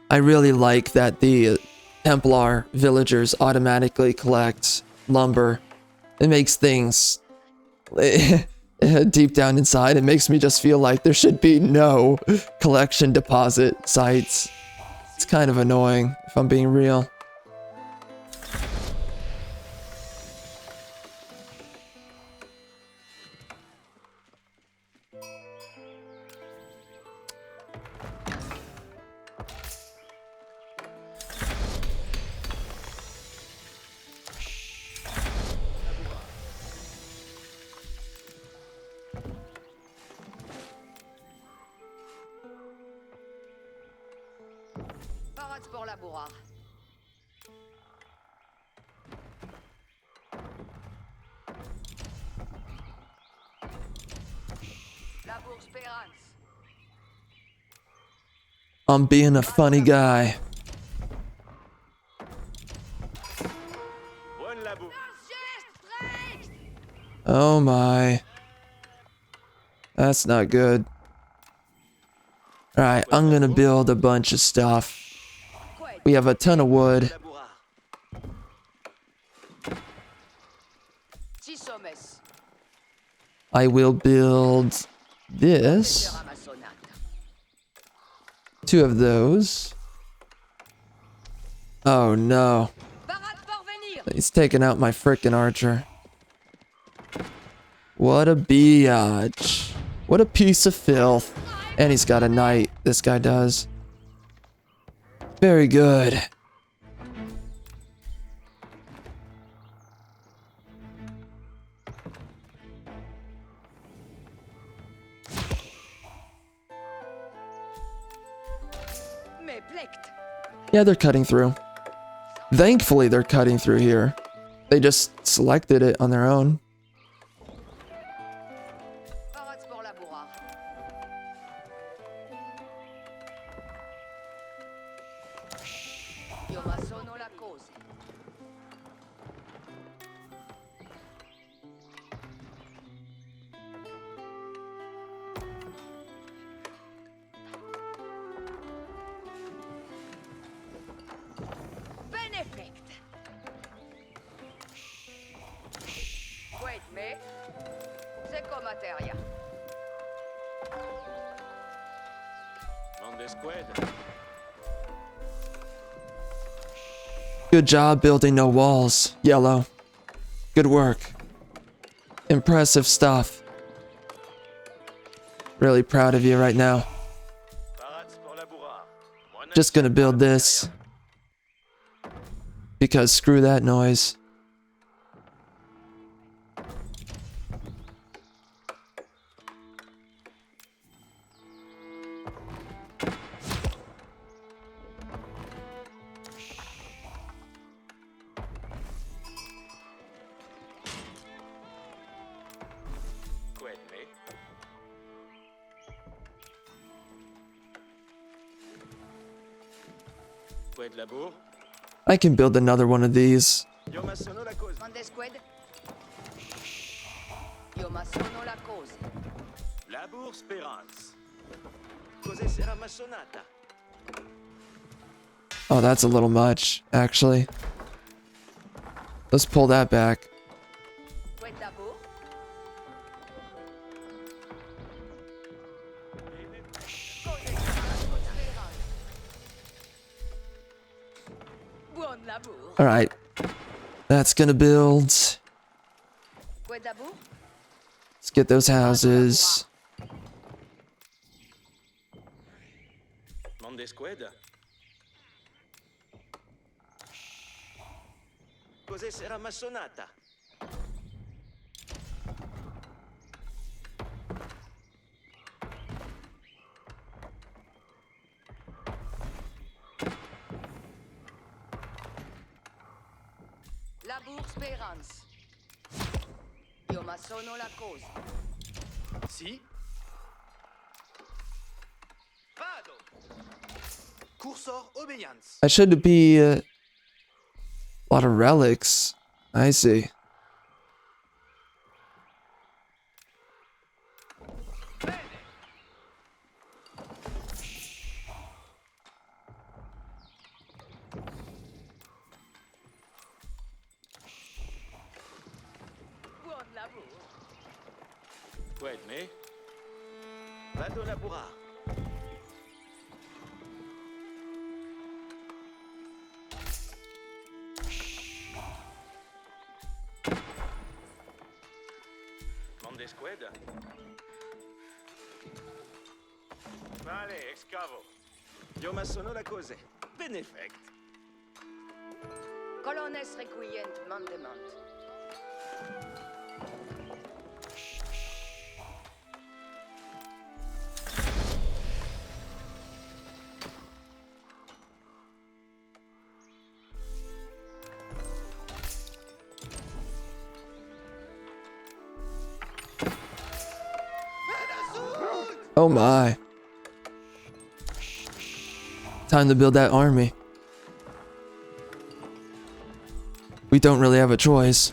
I really like that the Templar villagers automatically collect lumber. It makes things deep down inside. It makes me just feel like there should be no collection deposit sites. It's kind of annoying, if I'm being real. Parade pour labourar. Labour Spérance. I'm being a funny guy. Bonne labour. Oh my. That's not good. Alright, I'm gonna build a bunch of stuff. We have a ton of wood. I will build this. 2 of those. Oh no. He's taking out my frickin' archer. What a biatch. What a piece of filth. And he's got a knight. This guy does. Very good. Yeah, they're cutting through. Thankfully, they're cutting through here. They just selected it on their own. Good job building no walls, Yellow. Good work. Impressive stuff. Really proud of you right now. Just gonna build this. Because screw that noise. Squad labour. I can build another one of these. Io ma sono la cause. Mande squad. Io ma sono la cause. Labour Speranza. Cos'è sera massonata? Oh, that's a little much, actually. Let's pull that back. Squad d'abord. Buon lavoro. All right. That's gonna build. Squad d'abord. Let's get those houses. Mande squad. Cos'è sera massonata? Labour Speranza. Io ma sono la cause. Si. Vado. Cursor obedience. I should be a lot of relics. I see. Bene. Buon lavoro. Squad me. Vado laborar. Mande squad. Vale, excavo. Io ma sono la cose. Benefect. Colonnes requient mandement. Oh my. Time to build that army. We don't really have a choice.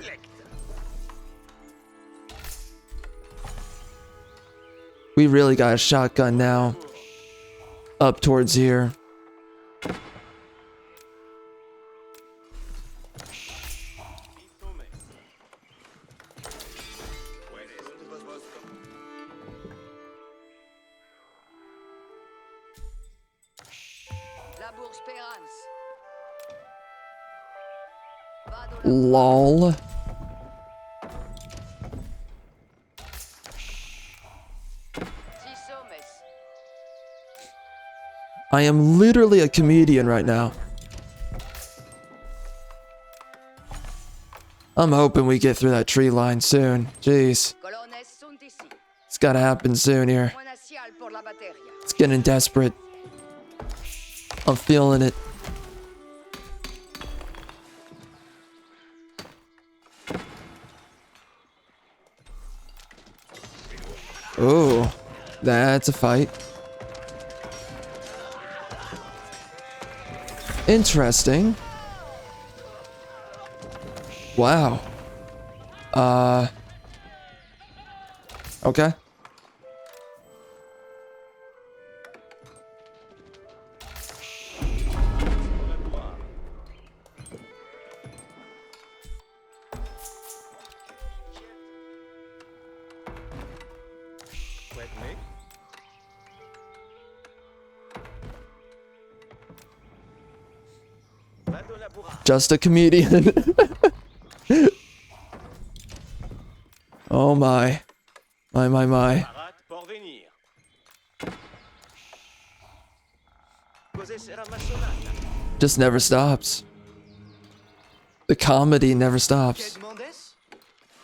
We really got a shotgun now. Up towards here. Labour Speranza. Vado Lol. Si sommes. I am literally a comedian right now. I'm hoping we get through that tree line soon. Jeez. Colonnes sunt ici. It's gotta happen soon here. Point axial pour la batteria. It's getting desperate. I'm feeling it. Oh, that's a fight. Interesting. Wow. Okay. Squad me. Vado laborar. Just a comedian. Oh my. My. Parat pour venir. Cos'è sera massonata? Just never stops. The comedy never stops. Quai demandes?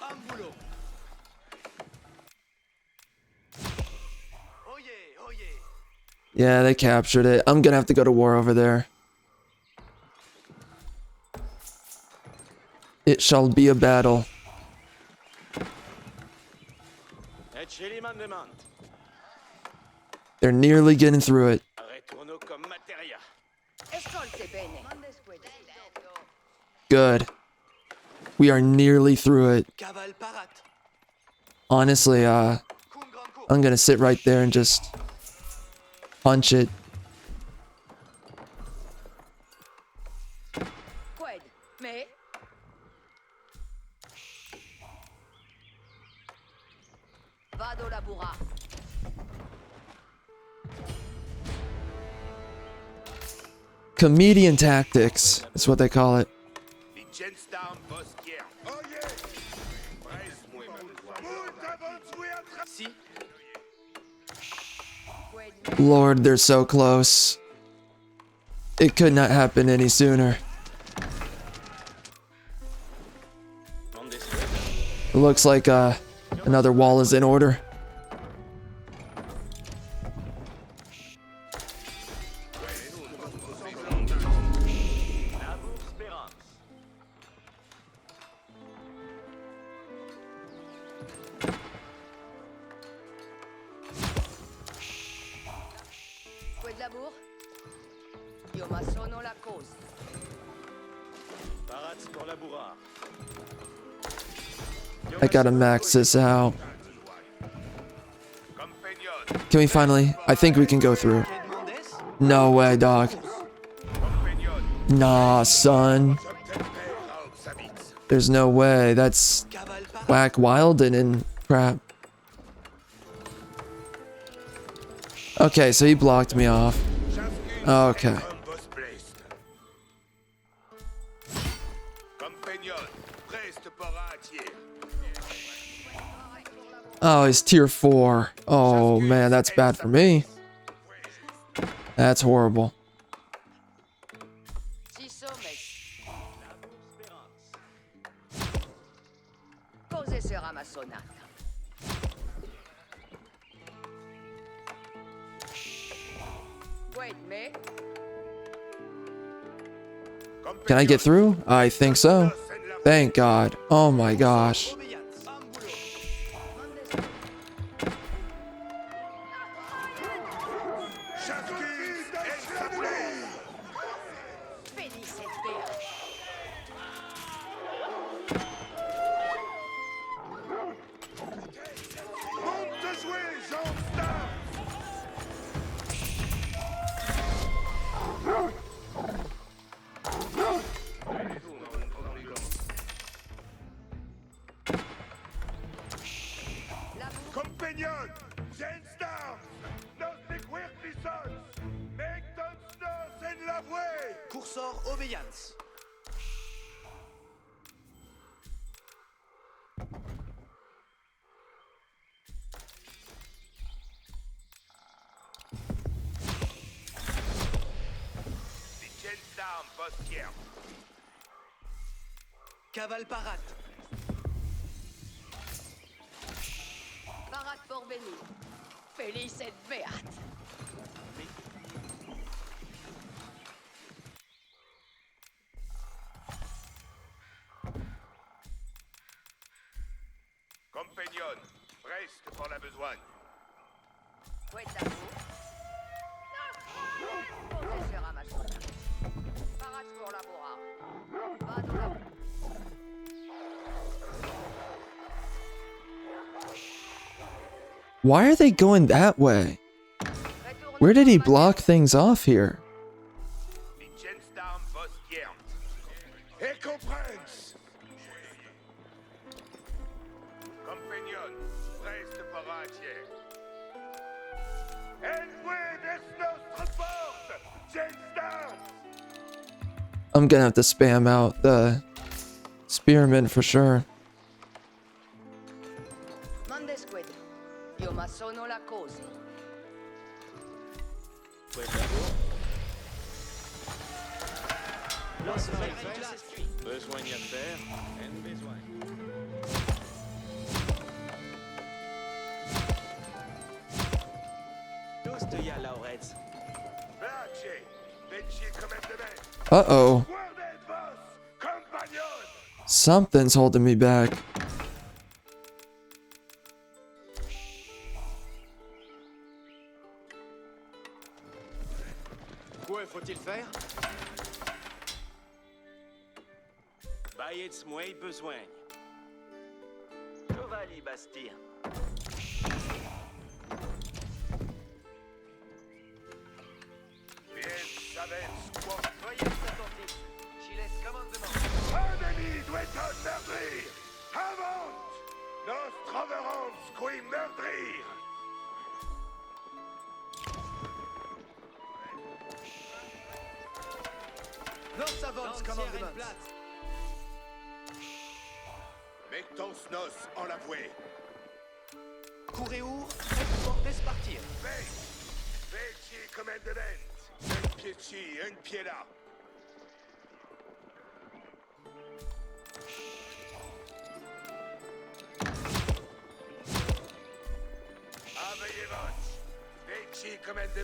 Un boulot. Oh yeah, oh yeah. Yeah, they captured it. I'm gonna have to go to war over there. It shall be a battle. Ecce mandement. They're nearly getting through it. Retourno comme materia. Escolte bene. Good. We are nearly through it. Cavale parat. Honestly, I'm gonna sit right there and just punch it. Qued, mais... Vado labura. Comedian tactics is what they call it. Die Gensdarm Boskier. Oh yeah! Presse-moi ma besoin. Vous avez joué à tra- Si. Qued, mais... Lord, they're so close. It could not happen any sooner. It looks like another wall is in order. Qued labour? Io ma sono la cause. Parats pour labourar. I gotta max this out. Compagnon. Can we finally? I think we can go through. Quai demandes? No way, dog. Compagnon. Nah, son. Sommes tel père Raoul Savitz. There's no way. That's Cavale parat. whack Wilden and crap. Okay, so he blocked me off. Okay. Boss blessed. Compagnon. Preste para atier. Oh, he's tier 4. Oh, man, that's bad for me. That's horrible. Si sommes. Cose sera ma sonata. Qued, mais... Can I get through? I think so. Thank God. Oh my gosh. Obéissance. Am boulot. Chaskis et Sablé. Félicite Béat. Monte de jouer, Jean Star. Compagnon, Gensdarm, nos equirtisons, make nos en la voie. Cursor obéissance. Die Gensdarm Boskier. Cavale parat. Parat pour venir. Félicite Béat. Compagnon, preste pour la besogne. Qued labour? Cose sera ma sonata. Parat pour labora. Vado labura. Why are they going that way? Where did he block things off here? Die Gensdarm Boskier. Et comprens. Compagnon, preste para atier. Envoie vers notre porte, Gensdarm. I'm gonna have to spam out the spearmen for sure. Mandes Qued. Io ma sono la cause. Quai labour. Lancement fait. Besoin d'y faire. En besoin. Tous te y a Laurets. Brace, Benji comme demain. Uh-oh. Guardez vos, compagnon. Something's holding me back. Quoi faut-il faire? Bayets moi besoin. Jovali Bastien. Bien savez quoi? Soyez attentifs. J'y laisse commandement. Ennemi doit meurtrir! Avant! Nos troverons qui meurtrir! Nos avance, commandement. Mettons nos en la vouée. Courez-où? Faites des partir. Faites comme un de un pied ci, un pied là. Aveillez-vous. Faites comme un de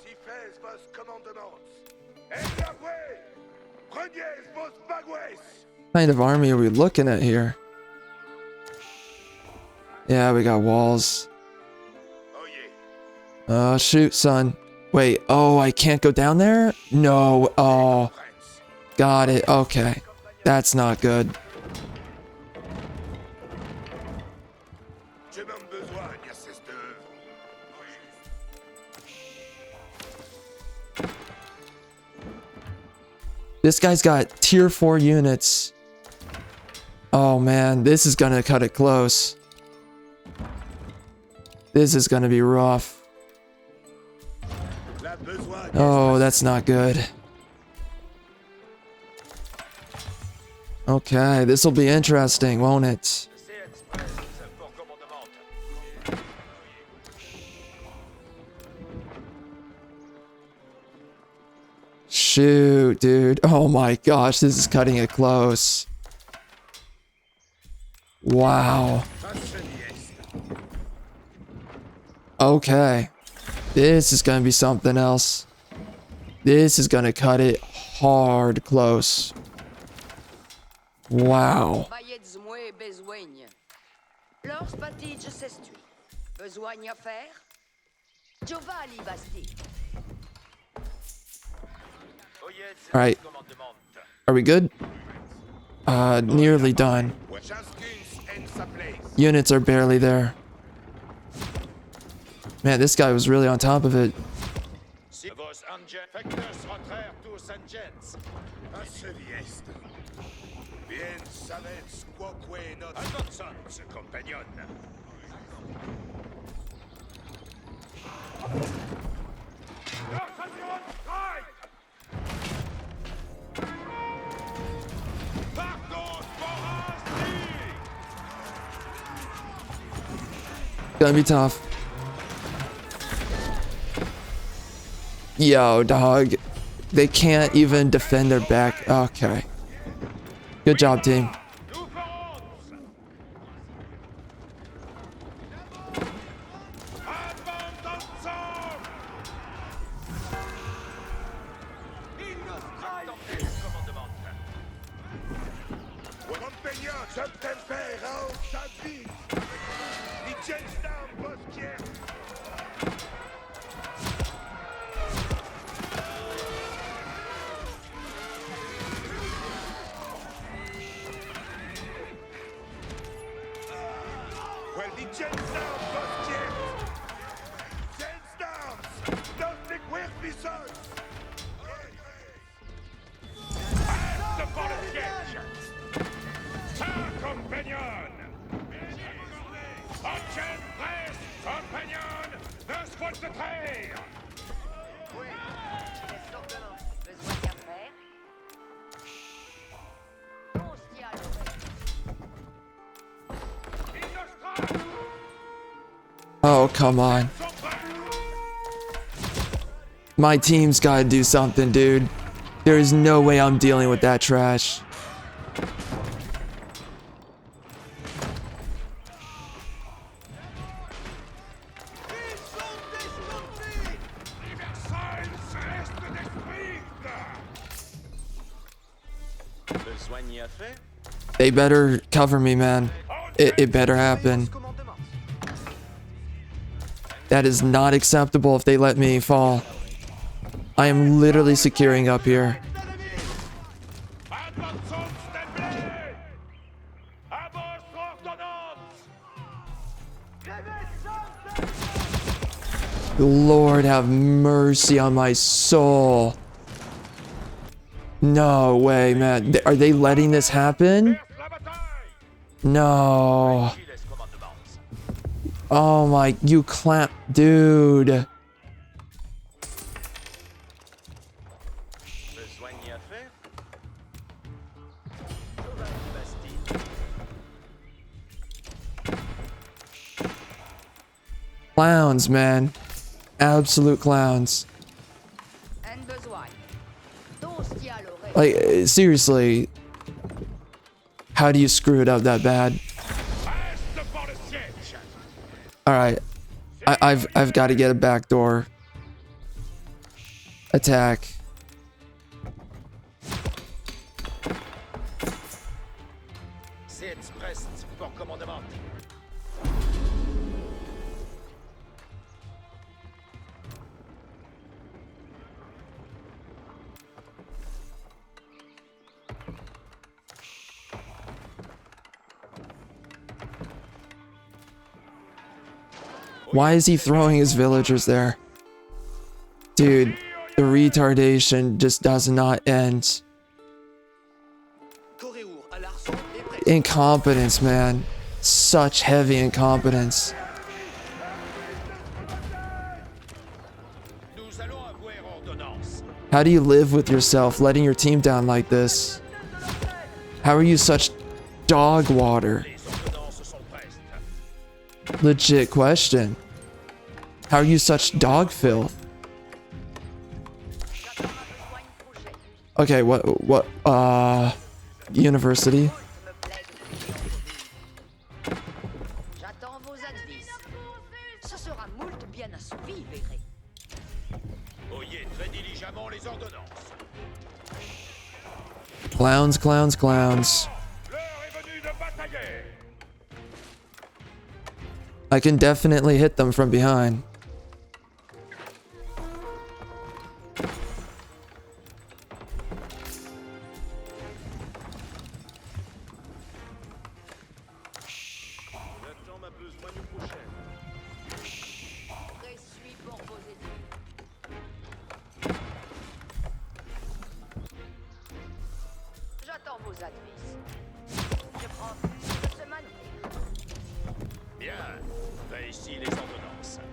Si faites vos commandements. Et la vouée! Prenez vos bagoues! What kind of army are we looking at here? Yeah, we got walls. Oh yeah. Oh, shoot, son. Wait, oh, I can't go down there? No, oh. Prince. Got it, okay. That's not good. Je m'en besoin, cesse d'œuvre. This guy's got tier 4 units. Oh man, this is gonna cut it close. This is gonna be rough. La besoin. Oh, that's not good. Okay, this will be interesting, won't it? C'est express pour commandement. Shoot, dude. Oh my gosh, this is cutting it close. Wow. Okay. This is gonna be something else. This is gonna cut it hard close. Wow. Bayets moi besoigne. Lors patij s'estui. Besoigne à faire? Jovali Basti. All right. Are we good? Nearly done. Units are barely there. Man, this guy was really on top of it. Vos facteurs rentrèrent tous en gens. Bien savez quoque notre Attention, compagnon. Gonna be tough. Yo, dog. They can't even defend their back. Okay. Good job, team. Oh, come on. My team's gotta do something, dude. There is no way I'm dealing with that trash. They better cover me, man. It better happen. That is not acceptable if they let me fall. I am literally securing up here. Lord have mercy on my soul. No way, man. Are they letting this happen? No. Oh my, you clamp, dude. Clowns, man. Absolute clowns. Like, seriously. How do you screw it up that bad? Alright. I've got to get a backdoor attack. Why is he throwing his villagers there? Dude, the retardation just does not end. Incompetence, man. Such heavy incompetence. How do you live with yourself, letting your team down like this? How are you such dog water? Legit question. How are you such dog filth? Okay, what, university? Clowns, clowns, clowns. I can definitely hit them from behind.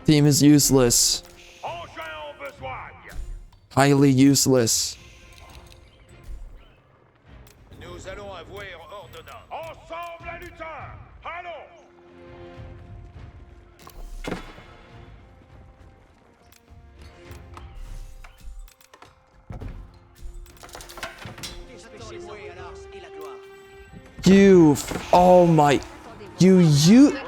Team is useless. Highly useless. You, oh my, you.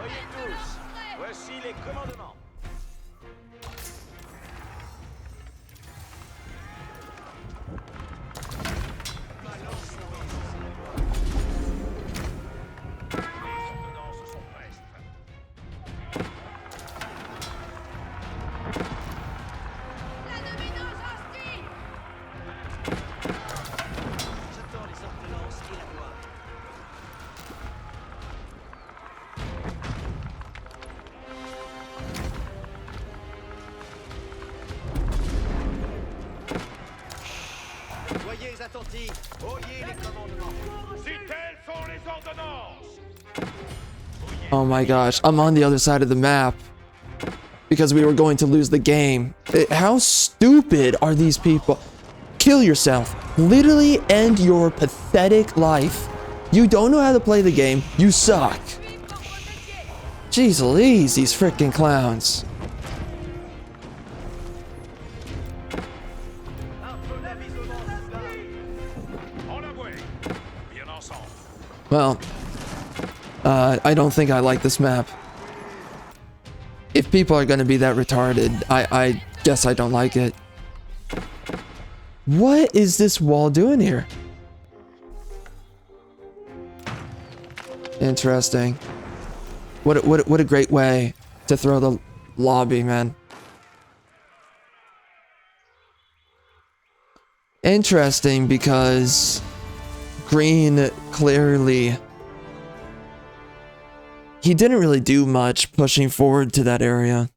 Oh my gosh, I'm on the other side of the map because we were going to lose the game. How stupid are these people? Kill yourself. Literally end your pathetic life. You don't know how to play the game. You suck. Jeez Louise, these freaking clowns. Well, I don't think I like this map. If people are going to be that retarded, I guess I don't like it. What is this wall doing here? Interesting. What a great way to throw the lobby, man. Interesting because green clearly he didn't really do much pushing forward to that area.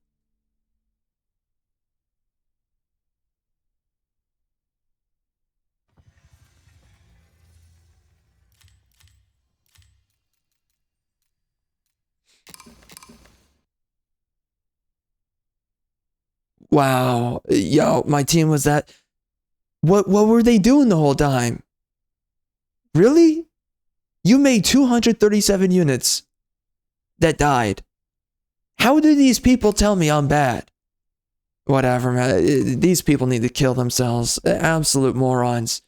Wow. Yo, my team was that. What were they doing the whole time? Really? You made 237 units that died. How do these people tell me I'm bad? Whatever, man. These people need to kill themselves. Absolute morons.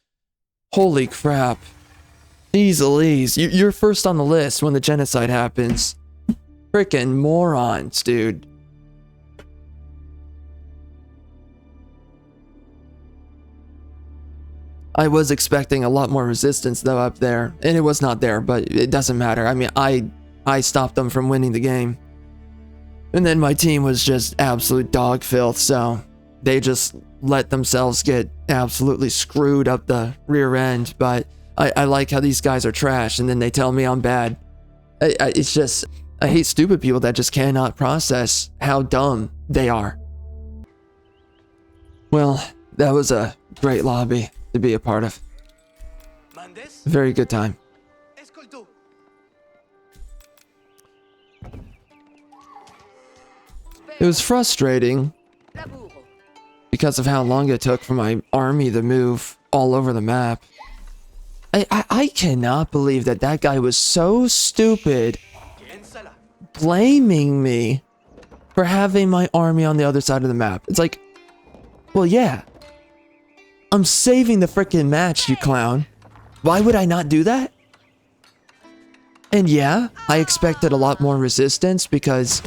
Holy crap. Jeez Louise. You're first on the list when the genocide happens. Frickin' morons, dude. I was expecting a lot more resistance though up there, and it was not there, but it doesn't matter. I mean, I stopped them from winning the game. And then my team was just absolute dog filth, so they just let themselves get absolutely screwed up the rear end. But I like how these guys are trash, and then they tell me I'm bad. It's just, I hate stupid people that just cannot process how dumb they are. Well, that was a great lobby to be a part of. Very good time. It was frustrating because of how long it took for my army to move all over the map. I cannot believe that that guy was so stupid blaming me for having my army on the other side of the map. It's like, well, yeah. I'm saving the frickin' match, you clown. Why would I not do that? And yeah, I expected a lot more resistance because,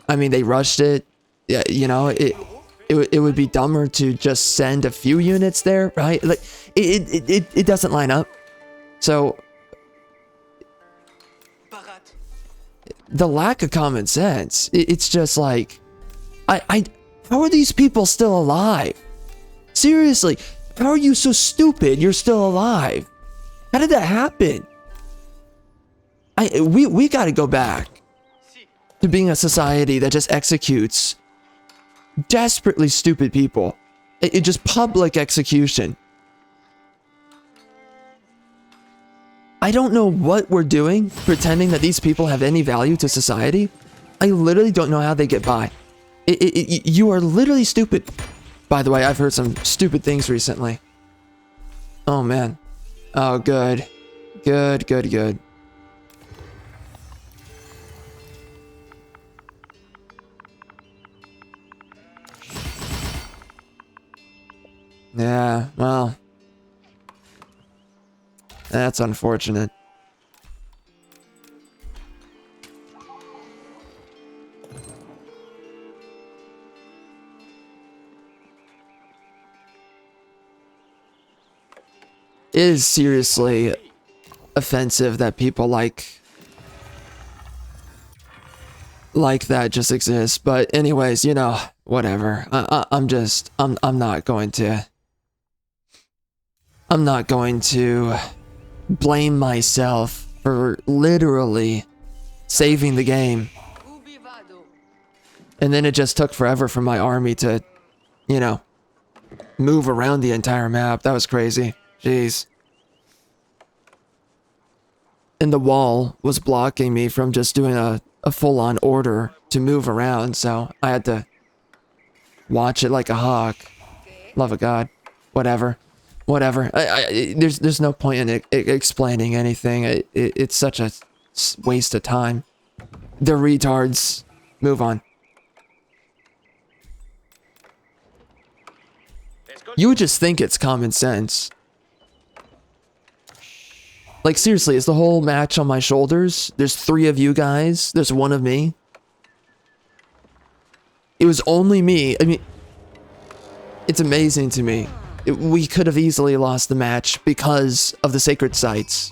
I mean, they rushed it. Yeah, you know, it would be dumber to just send a few units there, right? Like, it doesn't line up. So, the lack of common sense, it's just like, how are these people still alive? Seriously, how are you so stupid you're still alive? How did that happen? We gotta go back to being a society that just executes desperately stupid people. It just public execution. I don't know what we're doing, pretending that these people have any value to society. I literally don't know how they get by. You are literally stupid. By the way, I've heard some stupid things recently. Oh, man. Oh, good. Good, good, good. Yeah, well. That's unfortunate. It is seriously offensive that people like that just exist. But anyways, you know, whatever. I'm not going to blame myself for literally saving the game. And then it just took forever for my army to, you know, move around the entire map. That was crazy. Jeez. And the wall was blocking me from just doing a full-on order to move around, so I had to watch it like a hawk. Love of God. Whatever. Whatever. There's no point in explaining anything. It's such a waste of time. They're retards. Move on. You would just think it's common sense. Like, seriously, is the whole match on my shoulders? There's 3 of you guys. There's 1 of me. It was only me. I mean, it's amazing to me. We could have easily lost the match because of the sacred sites.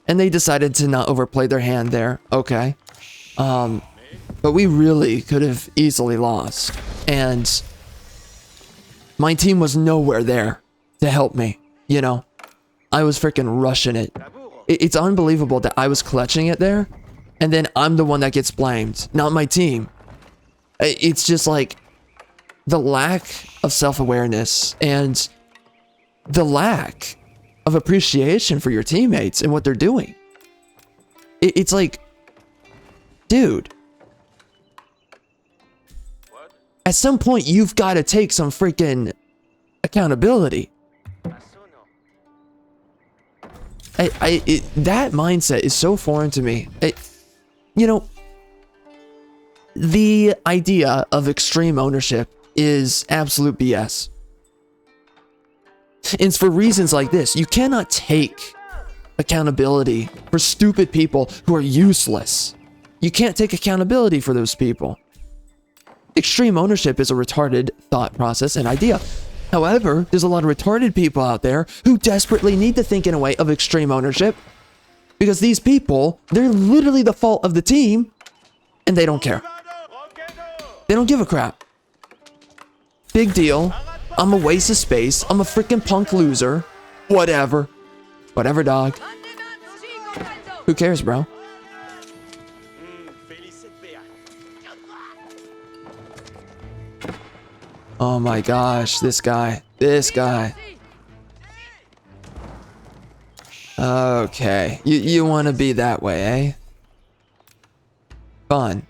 And they decided to not overplay their hand there. Okay. But we really could have easily lost. And my team was nowhere there to help me, you know? I was freaking rushing it. It's unbelievable that I was clutching it there, and then I'm the one that gets blamed, not my team. It's just like the lack of self-awareness and the lack of appreciation for your teammates and what they're doing. It's like, dude, at some point you've got to take some freaking accountability. That mindset is so foreign to me. You know, the idea of extreme ownership is absolute BS. And it's for reasons like this. You cannot take accountability for stupid people who are useless. You can't take accountability for those people. Extreme ownership is a retarded thought process and idea. However, there's a lot of retarded people out there who desperately need to think in a way of extreme ownership, because these people, they're literally the fault of the team, and they don't care. They don't give a crap. Big deal. I'm a waste of space. I'm a freaking punk loser. Whatever. Whatever, dog. Who cares, bro? Oh my gosh, this guy. This guy. Okay. You want to be that way, eh? Fun.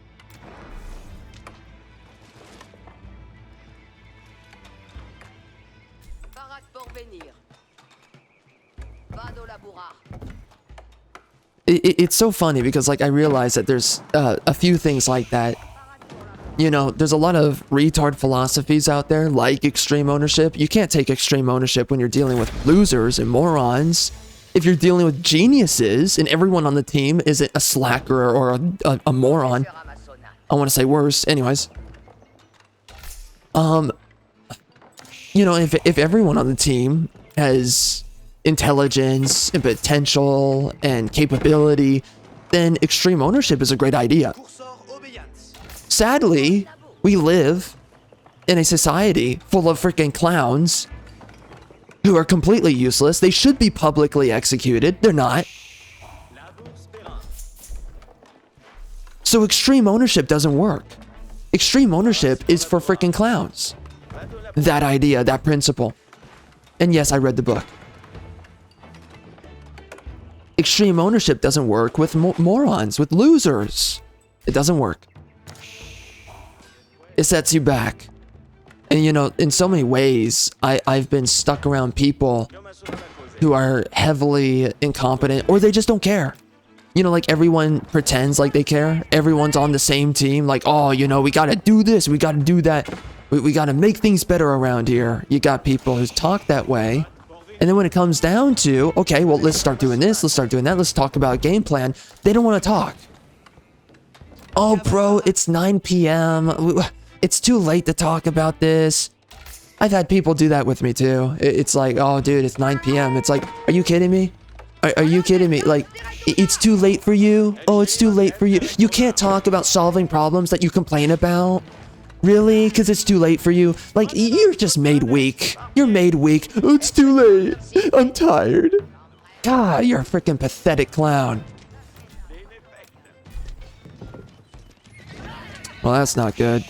It's so funny because, like, I realize that there's a few things like that. You know, there's a lot of retard philosophies out there, like extreme ownership. You can't take extreme ownership when you're dealing with losers and morons. If you're dealing with geniuses and everyone on the team isn't a slacker or a moron, I want to say worse. Anyways, you know, if everyone on the team has intelligence and potential and capability, then extreme ownership is a great idea. Sadly, we live in a society full of freaking clowns who are completely useless. They should be publicly executed. They're not. So extreme ownership doesn't work. Extreme ownership is for freaking clowns. That idea, that principle. And yes, I read the book. Extreme ownership doesn't work with morons, with losers. It doesn't work. It sets you back. And you know, in so many ways, I've been stuck around people who are heavily incompetent, or they just don't care. You know, like everyone pretends like they care. Everyone's on the same team. Like, oh, you know, we gotta do this, we gotta do that. We gotta make things better around here. You got people who talk that way. And then when it comes down to, okay, well, let's start doing this, let's start doing that, let's talk about a game plan, they don't want to talk. Oh, bro, it's 9 p.m. It's too late to talk about this. I've had people do that with me too. It's like, oh, dude, it's 9 p.m. It's like, are you kidding me? Are you kidding me? Like, it's too late for you? Oh, it's too late for you. You can't talk about solving problems that you complain about? Really? Because it's too late for you? Like, you're just made weak. You're made weak. Oh, it's too late. I'm tired. God, you're a freaking pathetic clown. Well, that's not good.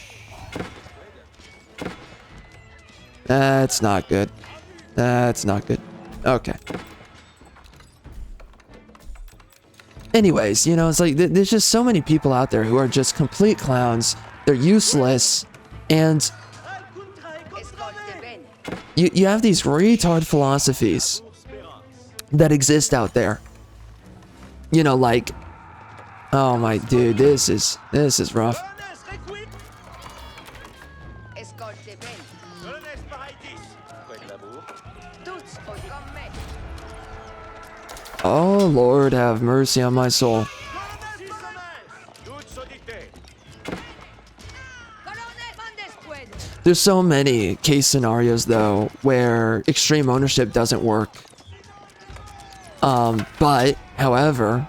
That's not good. That's not good. Okay. Anyways, you know, it's like there's just so many people out there who are just complete clowns. They're useless. And you have these retard philosophies that exist out there. You know, like, oh my dude, this is rough. Oh Lord, have mercy on my soul. There's so many case scenarios though where extreme ownership doesn't work. But however,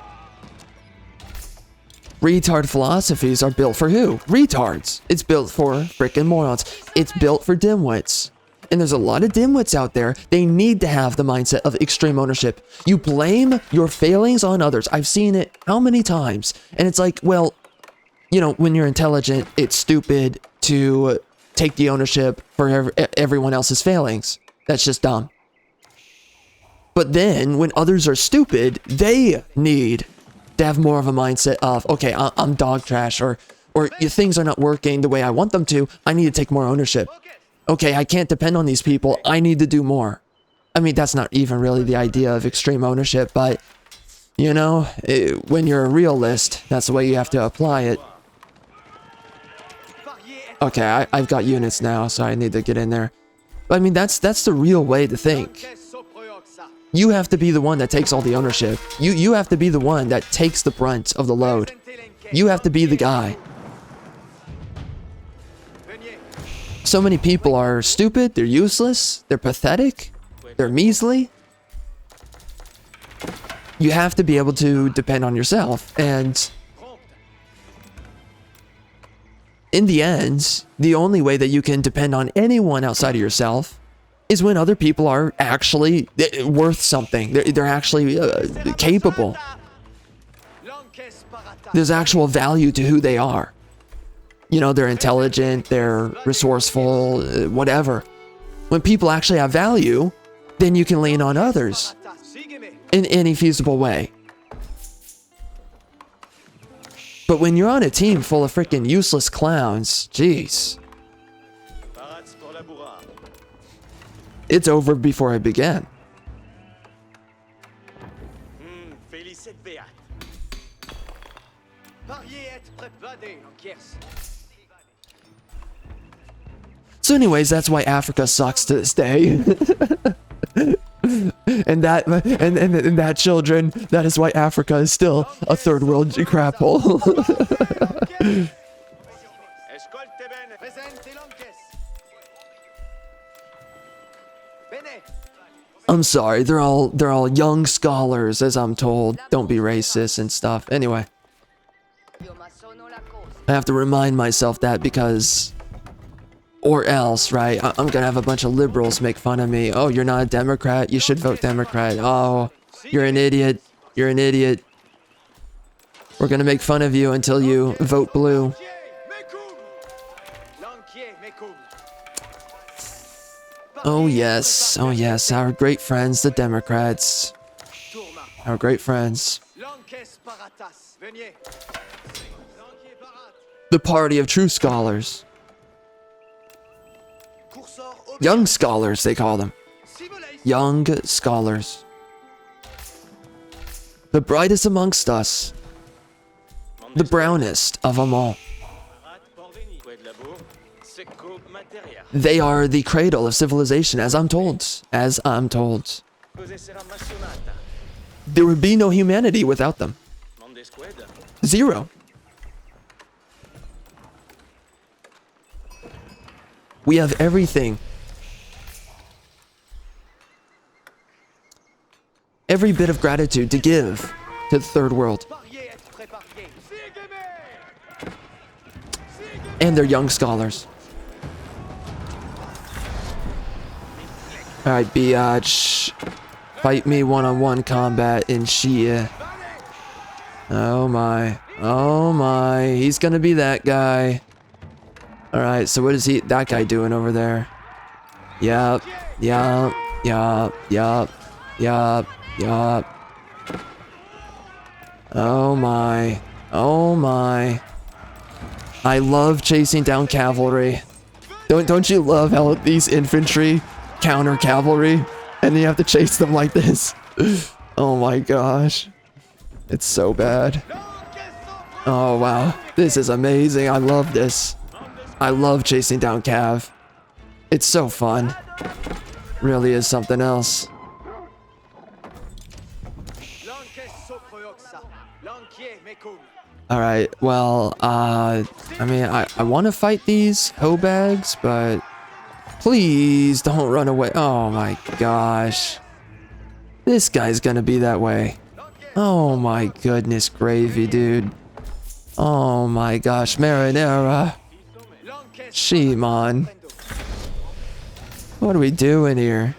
retard philosophies are built for who? Retards. It's built for frickin' morons. It's built for dimwits. and there's a lot of dimwits out there, they need to have the mindset of extreme ownership. You blame your failings on others. I've seen it how many times? And it's like, well, you know, when you're intelligent, it's stupid to take the ownership for everyone else's failings. That's just dumb. But then when others are stupid, they need to have more of a mindset of, okay, I'm dog trash, or things are not working the way I want them to. I need to take more ownership. Okay, I can't depend on these people. I need to do more. I mean, that's not even really the idea of extreme ownership, but, you know, when you're a realist, that's the way you have to apply it. Okay, I've got units now, so I need to get in there. But I mean, that's the real way to think. You have to be the one that takes all the ownership. You have to be the one that takes the brunt of the load. You have to be the guy. So many people are stupid, they're useless, they're pathetic, they're measly. You have to be able to depend on yourself, and in the end, the only way that you can depend on anyone outside of yourself is when other people are actually worth something. They're actually capable. There's actual value to who they are. You know, they're intelligent, they're resourceful, whatever. When people actually have value, then you can lean on others in any feasible way. But when you're on a team full of freaking useless clowns, jeez. It's over before I began. So anyways, that's why Africa sucks to this day. and that children, that is why Africa is still a third world crap hole. I'm sorry, they're all young scholars, as I'm told. Don't be racist and stuff. Anyway, I have to remind myself that because, or else, right? I'm gonna have a bunch of liberals make fun of me. Oh, you're not a Democrat. You should vote Democrat. Oh, you're an idiot. You're an idiot. We're gonna make fun of you until you vote blue. Oh yes, our great friends, the Democrats. Our great friends. The party of true scholars. Young scholars, they call them. Young scholars. The brightest amongst us. The brownest of them all. They are the cradle of civilization, as I'm told. As I'm told. There would be no humanity without them. Zero. We have everything. Every bit of gratitude to give to the third world. And they're young scholars. Alright, biatch. Fight me one-on-one combat in Shia. Oh my. Oh my. He's gonna be that guy. Alright, so what is that guy doing over there? Yup. Yup. Yup. Yup. Yup. Yup. Oh my. Oh my. I love chasing down cavalry. Don't you love how these infantry counter cavalry and you have to chase them like this? Oh my gosh. It's so bad. Oh wow. This is amazing. I love this. I love chasing down cav. It's so fun. Really is something else. Alright, well, I mean, I want to fight these hoe bags, but please don't run away. Oh my gosh. This guy's gonna be that way. Oh my goodness gravy, dude. Oh my gosh, marinara. Shimon. What are we doing here?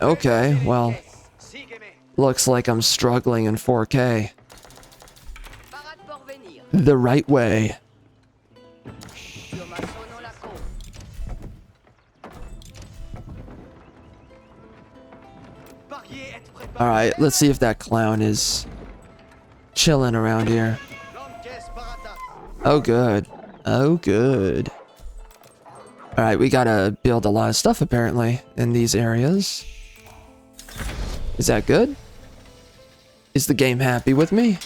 Okay, well, looks like I'm struggling in 4K. Parade pour venir. The right way. Sur ma sono la côte. Alright, let's see if that clown is chilling around here. Oh, good. Oh, good. Alright, we gotta build a lot of stuff, apparently, in these areas. Is that good? Is the game happy with me?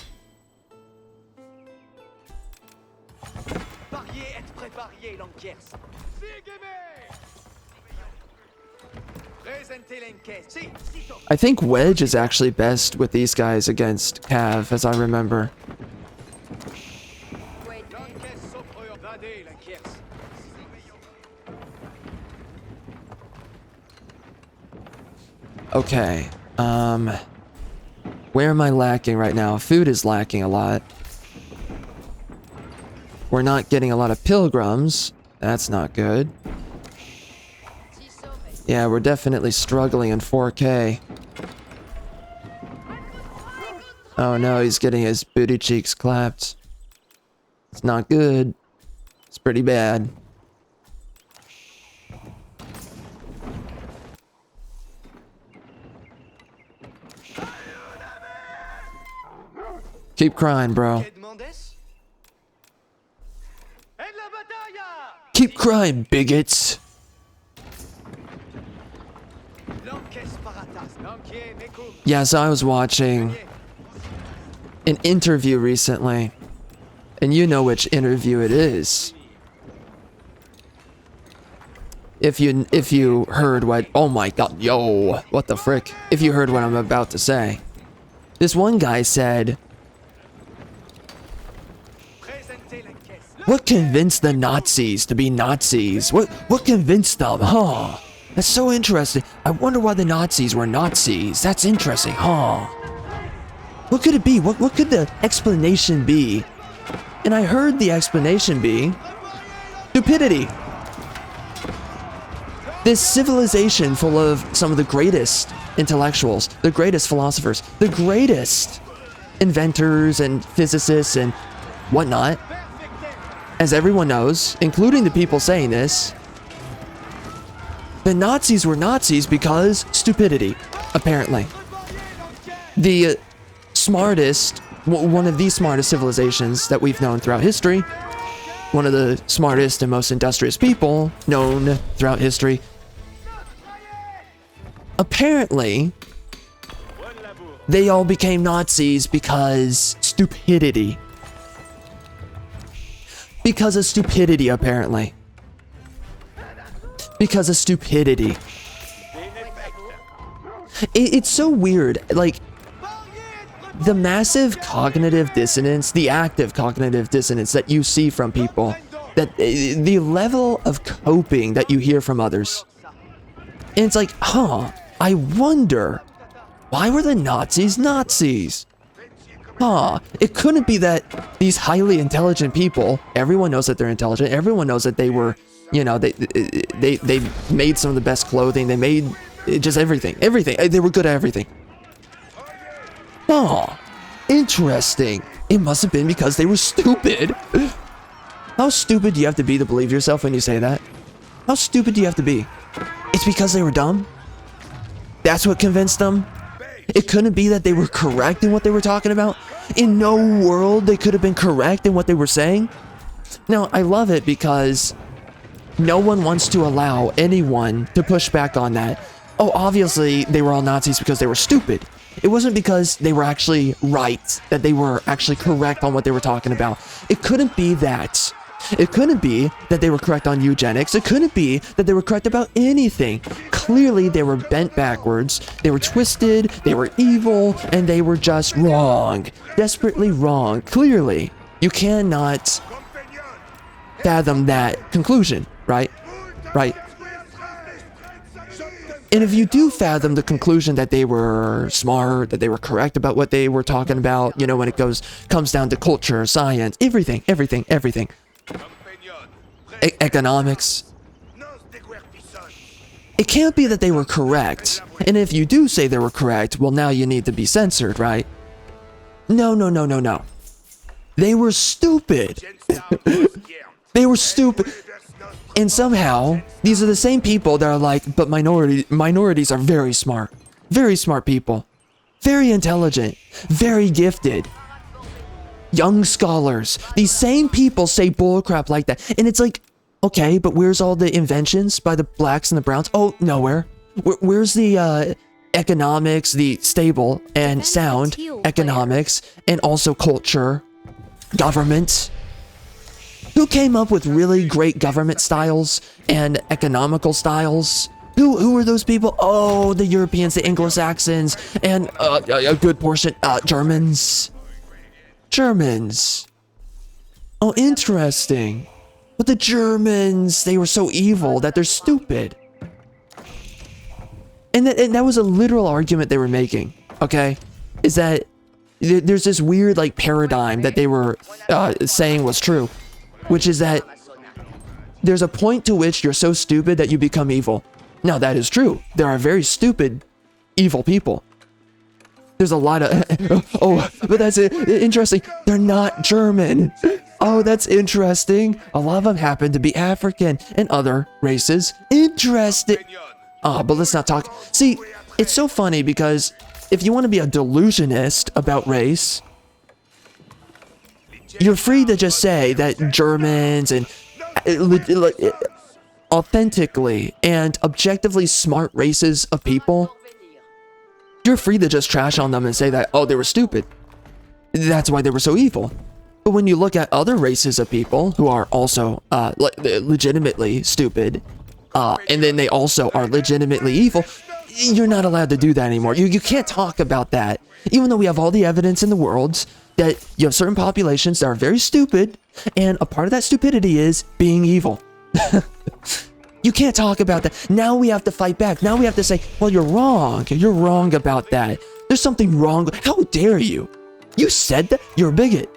I think Wedge is actually best with these guys against Cav, as I remember. Okay, where am I lacking right now? Food is lacking a lot. We're not getting a lot of pilgrims. That's not good. Yeah, we're definitely struggling in 4K. Oh no, he's getting his booty cheeks clapped. It's not good. It's pretty bad. Keep crying, bro. Keep crying, bigots. Yeah, so I was watching an interview recently, and you know which interview it is. If you heard what, oh my god, yo, what the frick? If you heard what I'm about to say. This one guy said, what convinced the Nazis to be Nazis? What convinced them? Huh? That's so interesting. I wonder why the Nazis were Nazis. That's interesting, huh? What could it be? What could the explanation be? And I heard the explanation be stupidity. This civilization full of some of the greatest intellectuals, the greatest philosophers, the greatest inventors and physicists and whatnot. As everyone knows, including the people saying this, the Nazis were Nazis because stupidity, apparently. The smartest, one of the smartest civilizations that we've known throughout history, one of the smartest and most industrious people known throughout history, apparently, they all became Nazis because stupidity. Because of stupidity, apparently. Because of stupidity. It's so weird. Like, the massive cognitive dissonance, the active cognitive dissonance that you see from people, that the level of coping that you hear from others. And it's like, huh, I wonder, why were the Nazis Nazis? Huh, it couldn't be that these highly intelligent people, everyone knows that they're intelligent, everyone knows that they were, you know, they made some of the best clothing, they made just everything, they were good at everything. Oh, interesting. It must have been because they were stupid. How stupid do you have to be to believe yourself when you say that? How stupid do you have to be? It's because they were dumb? That's what convinced them? It couldn't be that they were correct in what they were talking about? In no world they could have been correct in what they were saying? Now, I love it because no one wants to allow anyone to push back on that. Oh, obviously they were all Nazis because they were stupid. It wasn't because they were actually right, that they were actually correct on what they were talking about. It couldn't be that. It couldn't be that they were correct on eugenics. It couldn't be that they were correct about anything. Clearly, they were bent backwards. They were twisted. They were evil. And they were just wrong. Desperately wrong. Clearly. You cannot fathom that conclusion, right? Right. And if you do fathom the conclusion that they were smart, that they were correct about what they were talking about, you know, when it comes down to culture, science, everything. economics. Non steguertisson. It can't be that they were correct. And if you do say they were correct, well, now you need to be censored, right? No, no, no, no, no. They were stupid. They were stupid. And somehow, these are the same people that are like, but minorities are very smart. Very smart people. Very intelligent. Very gifted. Young scholars. These same people say bullcrap like that. And it's like, okay, but where's all the inventions by the blacks and the browns? Oh, nowhere. Where's the economics, the stable and sound economics, and also culture, government? Who came up with really great government styles and economical styles? Who were those people? Oh, the Europeans, the Anglo-Saxons, and a good portion, Germans. Germans. Oh, interesting. But the Germans, they were so evil that they're stupid. And that was a literal argument they were making, okay? Is that there's this weird, like, paradigm that they were saying was true, which is that there's a point to which you're so stupid that you become evil. Now, that is true. There are very stupid, evil people. There's a lot of... oh, but that's interesting. They're not German. Oh, that's interesting. A lot of them happen to be African and other races. Interesting. Oh, but let's not talk... See, it's so funny because if you want to be a delusionist about race, you're free to just say that Germans and authentically and objectively smart races of people, you're free to just trash on them and say that, oh, they were stupid. That's why they were so evil. But when you look at other races of people who are also legitimately stupid, and then they also are legitimately evil, you're not allowed to do that anymore. You can't talk about that. Even though we have all the evidence in the world that you have certain populations that are very stupid, and a part of that stupidity is being evil. You can't talk about that. Now we have to fight back. Now we have to say, well, you're wrong. You're wrong about that. There's something wrong. How dare you? You said that? You're a bigot.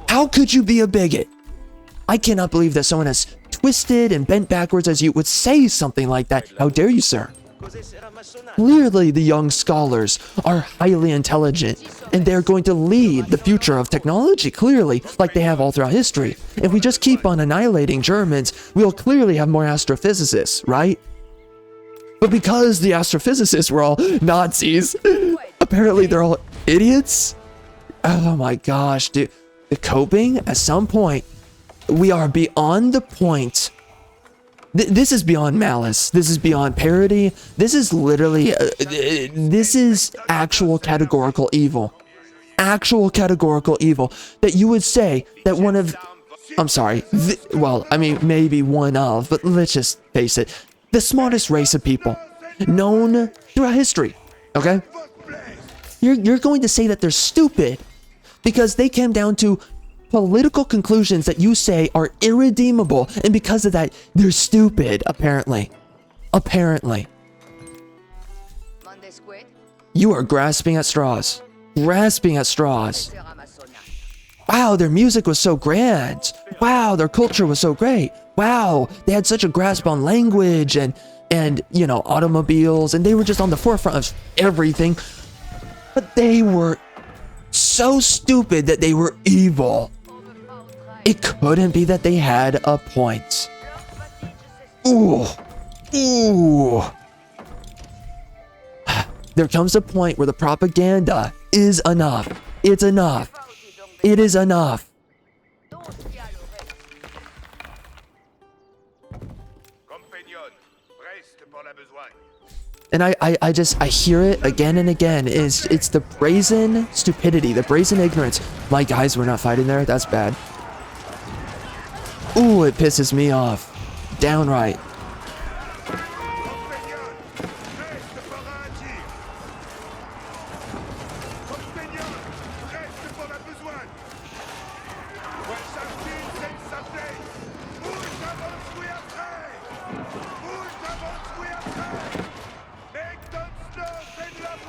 How could you be a bigot? I cannot believe that someone as twisted and bent backwards as you would say something like that. How dare you, sir? Clearly, the young scholars are highly intelligent, and they're going to lead the future of technology, clearly, like they have all throughout history. If we just keep on annihilating Germans, we'll clearly have more astrophysicists, right? But because the astrophysicists were all Nazis, apparently they're all idiots? Oh my gosh, dude. The coping, at some point, we are beyond the point. This is beyond malice. This is beyond parody. This is literally, this is actual categorical evil. Actual categorical evil. That you would say that one of, I'm sorry, well, I mean, maybe one of, but let's just face it, the smartest race of people known throughout history, okay? You're going to say that they're stupid because they came down to political conclusions that you say are irredeemable, and because of that, they're stupid, apparently. Apparently. You are grasping at straws. Grasping at straws. Wow, their music was so grand. Wow, their culture was so great. Wow, they had such a grasp on language and you know, automobiles, and they were just on the forefront of everything. But they were so stupid that they were evil. It couldn't be that they had a point. Ooh. Ooh. There comes a point where the propaganda is enough. It's enough. It is enough. And I hear it again and again. It's the brazen stupidity, the brazen ignorance. My guys were not fighting there. That's bad. Ooh, it pisses me off. Downright.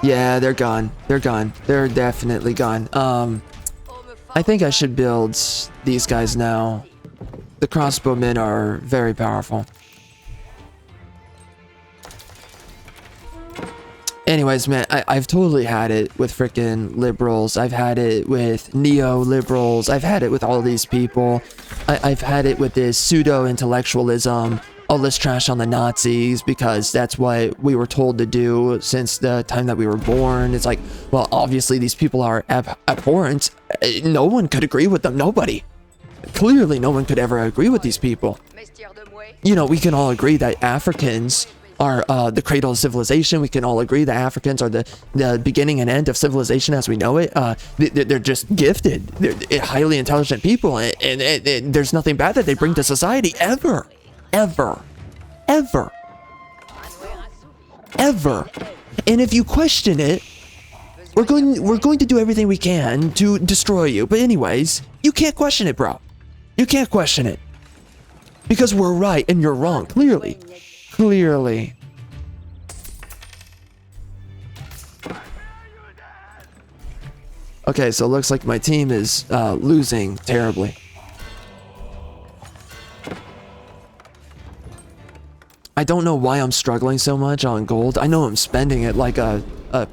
Yeah, they're gone. They're gone. They're definitely gone. I think I should build these guys now. The crossbowmen are very powerful. Anyways, man, I've totally had it with freaking liberals. I've had it with neo-liberals. I've had it with all these people. I've had it with this pseudo-intellectualism. Oh, let's trash on the Nazis because that's what we were told to do since the time that we were born. It's like, well, obviously these people are abhorrent. No one could agree with them. Nobody. Clearly, no one could ever agree with these people. You know, we can all agree that Africans are the cradle of civilization. We can all agree that Africans are the beginning and end of civilization as we know it. They're just gifted. They're highly intelligent people, and there's nothing bad that they bring to society ever. Ever. Ever. Ever. And if you question it, we're going to do everything we can to destroy you. But anyways, you can't question it, bro. You can't question it. Because we're right and you're wrong, clearly. Clearly. Okay, so it looks like my team is losing terribly. I don't know why I'm struggling so much on gold. I know I'm spending it like a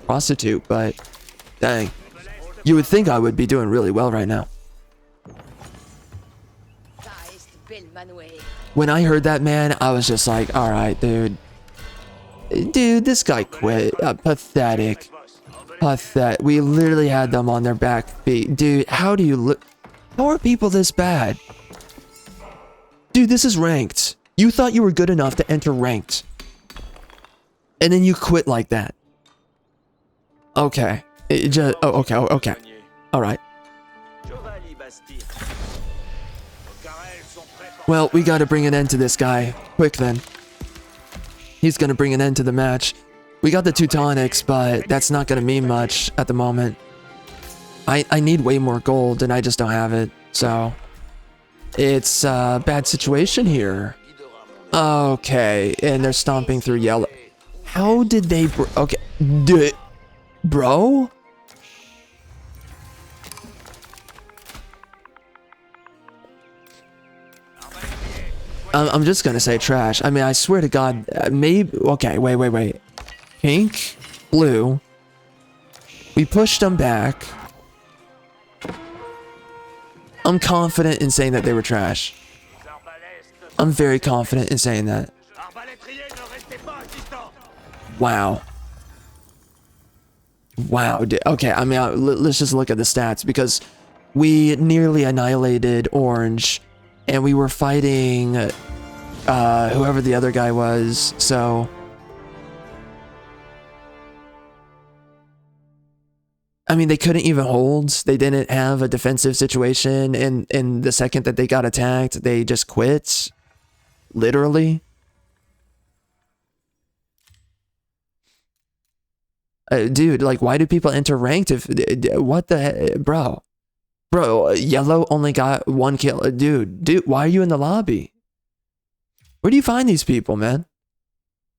prostitute, but dang. You would think I would be doing really well right now. When I heard that, man, I was just like, alright, dude. Dude, this guy quit. Pathetic. Pathetic. We literally had them on their back feet. Dude, how do you look? How are people this bad? Dude, this is ranked. You thought you were good enough to enter ranked. And then you quit like that. Okay. It just, oh, okay, okay. Alright. Well, we gotta bring an end to this guy. Quick then. He's gonna bring an end to the match. We got the Teutonics, but that's not gonna mean much at the moment. I need way more gold, and I just don't have it. So, it's a bad situation here. Okay, and they're stomping through yellow. How did they... Okay, bro? I'm just gonna say trash. I mean, I swear to God, maybe... Okay, wait. Pink, blue. We pushed them back. I'm confident in saying that they were trash. I'm very confident in saying that. Wow. Wow. Okay, I mean, let's just look at the stats because we nearly annihilated Orange and we were fighting whoever the other guy was, so... I mean, they couldn't even hold. They didn't have a defensive situation, and the second that they got attacked, they just quit. Literally. Dude, like, why do people enter ranked if... What the heck? Bro, yellow only got 1 kill. Dude, why are you in the lobby? Where do you find these people, man?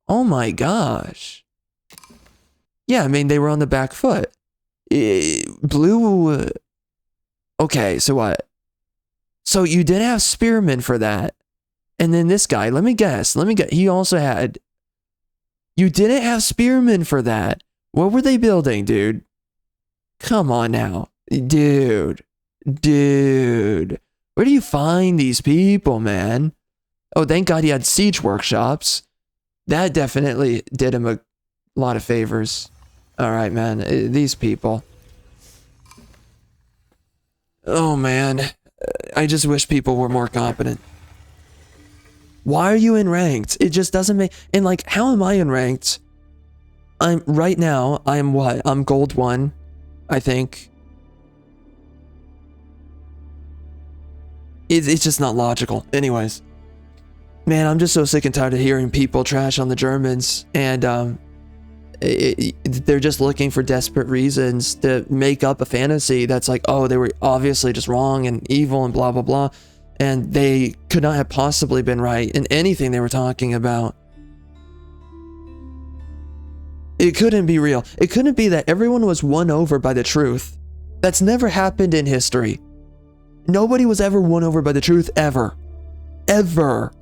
Oh my gosh. Yeah, I mean, they were on the back foot. Blue... Okay, so what? So you didn't have Spearman for that. And then this guy, let me guess. He also had... You didn't have Spearman for that. What were they building, dude? Come on now. Dude. Where do you find these people, man? Oh, thank God he had siege workshops. That definitely did him a lot of favors. Alright, man. These people. Oh, man. I just wish people were more competent. Why are you in ranked? It just doesn't make... And, like, how am I in ranked? Right now, I'm what? I'm gold 1, I think. It's just not logical. Anyways. Man, I'm just so sick and tired of hearing people trash on the Germans. And, they're just looking for desperate reasons to make up a fantasy that's like, oh, they were obviously just wrong and evil and blah, blah, blah. And they could not have possibly been right in anything they were talking about. It couldn't be real. It couldn't be that everyone was won over by the truth. That's never happened in history. Nobody was ever won over by the truth, ever. ever.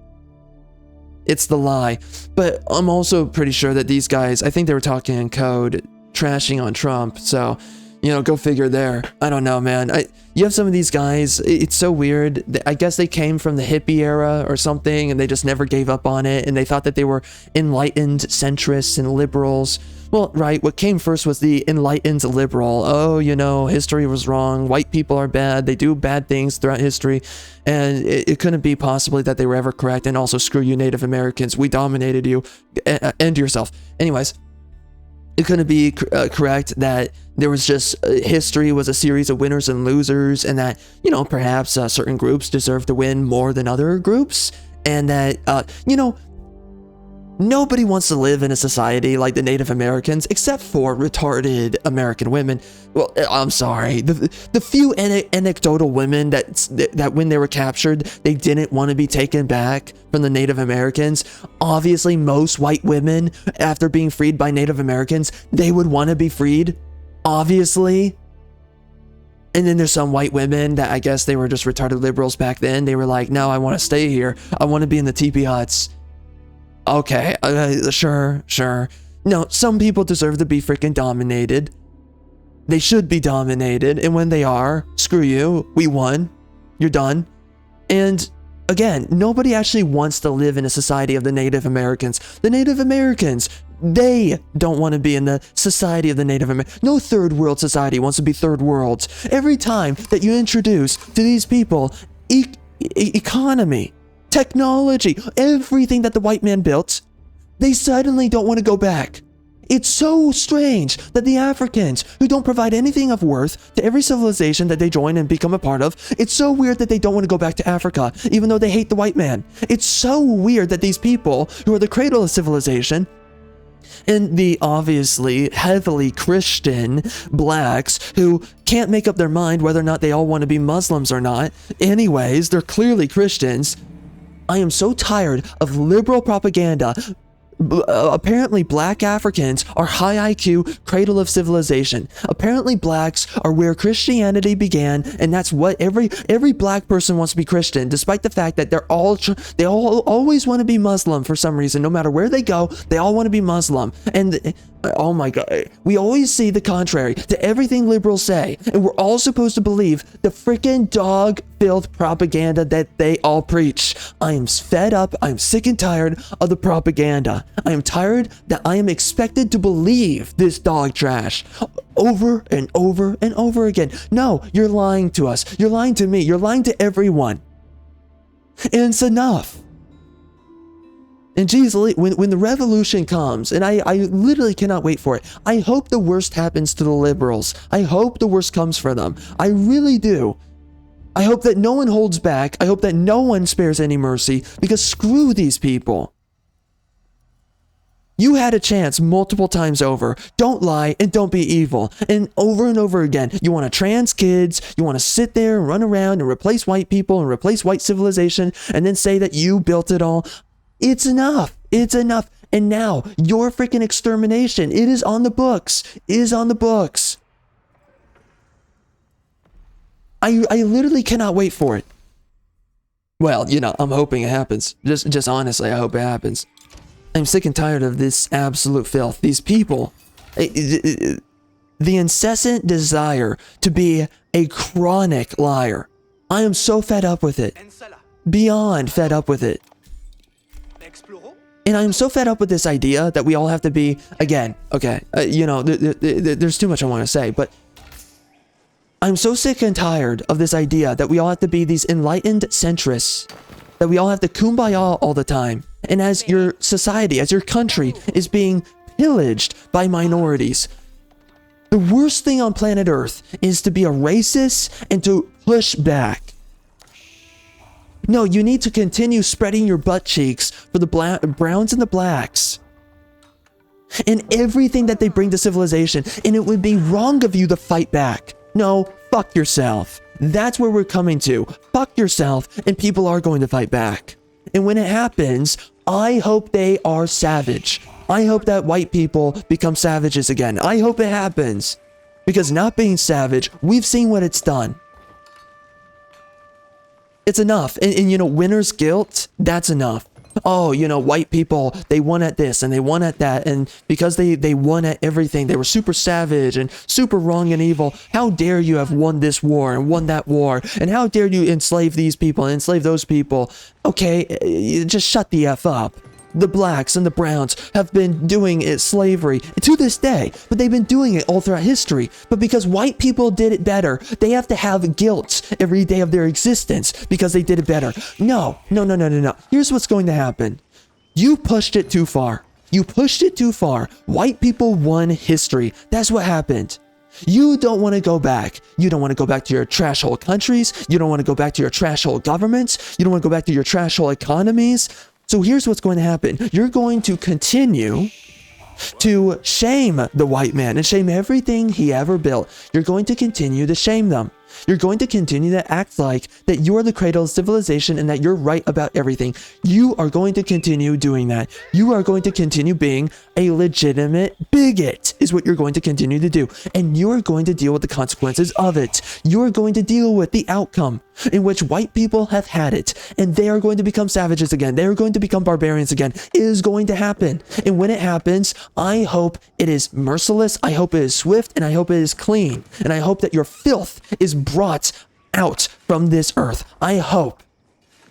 It's the lie. But I'm also pretty sure that these guys, I think they were talking in code, trashing on Trump. So, you know, go figure there. I don't know, man. You have some of these guys, it's so weird. I guess they came from the hippie era or something, and they just never gave up on it, and they thought that they were enlightened centrists and liberals. Well, right, what came first was the enlightened liberal. Oh, you know, history was wrong. White people are bad. They do bad things throughout history. And it couldn't be possibly that they were ever correct. And also, screw you, Native Americans. We dominated you. End yourself. Anyways, it couldn't be correct that there was just history was a series of winners and losers, and that, you know, perhaps certain groups deserve to win more than other groups. And that, you know, nobody wants to live in a society like the Native Americans, except for retarded American women. Well, I'm sorry. The few anecdotal women that when they were captured, they didn't want to be taken back from the Native Americans. Obviously, most white women, after being freed by Native Americans, they would want to be freed. Obviously. And then there's some white women that I guess they were just retarded liberals back then. They were like, no, I want to stay here. I want to be in the teepee huts. Okay, sure. No, some people deserve to be freaking dominated. They should be dominated, and when they are, screw you, we won. You're done. And again, nobody actually wants to live in a society of the Native Americans. The Native Americans, they don't want to be in the society of the Native Americans. No third world society wants to be third world. Every time that you introduce to these people economy, technology, everything that the white man built, they suddenly don't want to go back. It's so strange that the Africans, who don't provide anything of worth to every civilization that they join and become a part of, it's so weird that they don't want to go back to Africa, even though they hate the white man. It's so weird that these people, who are the cradle of civilization, and the obviously heavily Christian blacks who can't make up their mind whether or not they all want to be Muslims or not. Anyways, they're clearly Christians. I am so tired of liberal propaganda. Apparently, black Africans are high IQ, cradle of civilization. Apparently, blacks are where Christianity began, and that's what every black person wants to be Christian, despite the fact that they all always want to be Muslim for some reason. No matter where they go, they all want to be Muslim. And oh my God, we always see the contrary to everything liberals say, and we're all supposed to believe the freaking dog-filled propaganda that they all preach. I am fed up. I'm sick and tired of the propaganda. I am tired that I am expected to believe this dog trash over and over and over again. No, you're lying to us. You're lying to me. You're lying to everyone. And it's enough. And geez, when the revolution comes, and I literally cannot wait for it. I hope the worst happens to the liberals. I hope the worst comes for them. I really do. I hope that no one holds back. I hope that no one spares any mercy, because screw these people. You had a chance multiple times over. Don't lie and don't be evil. And over again, you want to trans kids, you want to sit there and run around and replace white people and replace white civilization and then say that you built it all. It's enough. It's enough. And now, your freaking extermination, it is on the books. It is on the books. I literally cannot wait for it. Well, you know, I'm hoping it happens. Just honestly, I hope it happens. I'm sick and tired of this absolute filth. These people, the incessant desire to be a chronic liar. I am so fed up with it. Beyond fed up with it. And I'm so fed up with this idea that we all have to be, again, okay, you know, there's too much I want to say, but I'm so sick and tired of this idea that we all have to be these enlightened centrists, that we all have to kumbaya all the time. And as your society, as your country is being pillaged by minorities, the worst thing on planet Earth is to be a racist and to push back. No, you need to continue spreading your butt cheeks for the browns and the blacks and everything that they bring to civilization. And it would be wrong of you to fight back. No, fuck yourself. That's where we're coming to. Fuck yourself, and people are going to fight back. And when it happens, I hope they are savage. I hope that white people become savages again. I hope it happens. Because not being savage, we've seen what it's done. It's enough. And you know, winner's guilt, that's enough. Oh, you know, white people, they won at this and they won at that. And because they won at everything, they were super savage and super wrong and evil. How dare you have won this war and won that war? And how dare you enslave these people and enslave those people? Okay, just shut the F up. The blacks and the browns have been doing it slavery to this day, but they've been doing it all throughout history. But because white people did it better, they have to have guilt every day of their existence because they did it better. No. Here's what's going to happen. You pushed it too far. You pushed it too far. White people won history. That's what happened. You don't want to go back. You don't want to go back to your trash hole countries. You don't want to go back to your trash hole governments. You don't want to go back to your trash hole economies. So here's what's going to happen. You're going to continue to shame the white man and shame everything he ever built. You're going to continue to shame them. You're going to continue to act like that you're the cradle of civilization and that you're right about everything. You are going to continue doing that. You are going to continue being a legitimate bigot is what you're going to continue to do. And you're going to deal with the consequences of it. You're going to deal with the outcome in which white people have had it. And they are going to become savages again. They are going to become barbarians again. It is going to happen. And when it happens, I hope it is merciless. I hope it is swift. And I hope it is clean. And I hope that your filth is brought out from this earth. I hope.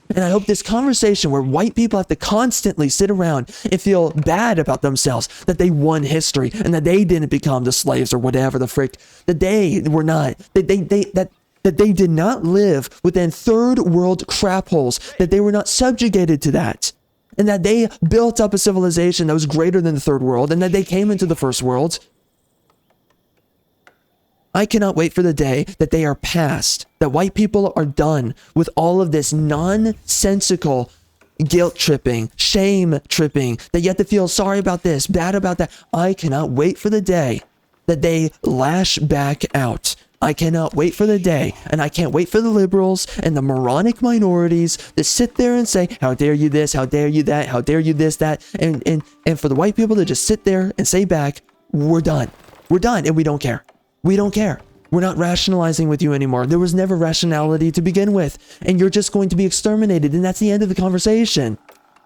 And I hope this conversation where white people have to constantly sit around and feel bad about themselves, that they won history and that they didn't become the slaves or whatever the frick, that they were not, that they did not live within third world crap holes, that they were not subjugated to that, and that they built up a civilization that was greater than the third world, and that they came into the first world. I cannot wait for the day that they are past, that white people are done with all of this nonsensical guilt tripping, shame tripping, that you have to feel sorry about this, bad about that. I cannot wait for the day that they lash back out. I cannot wait for the day, and I can't wait for the liberals and the moronic minorities to sit there and say, how dare you this, how dare you that, how dare you this, that, and for the white people to just sit there and say back, we're done, and we don't care. We don't care. We're not rationalizing with you anymore. There was never rationality to begin with, and you're just going to be exterminated, and that's the end of the conversation.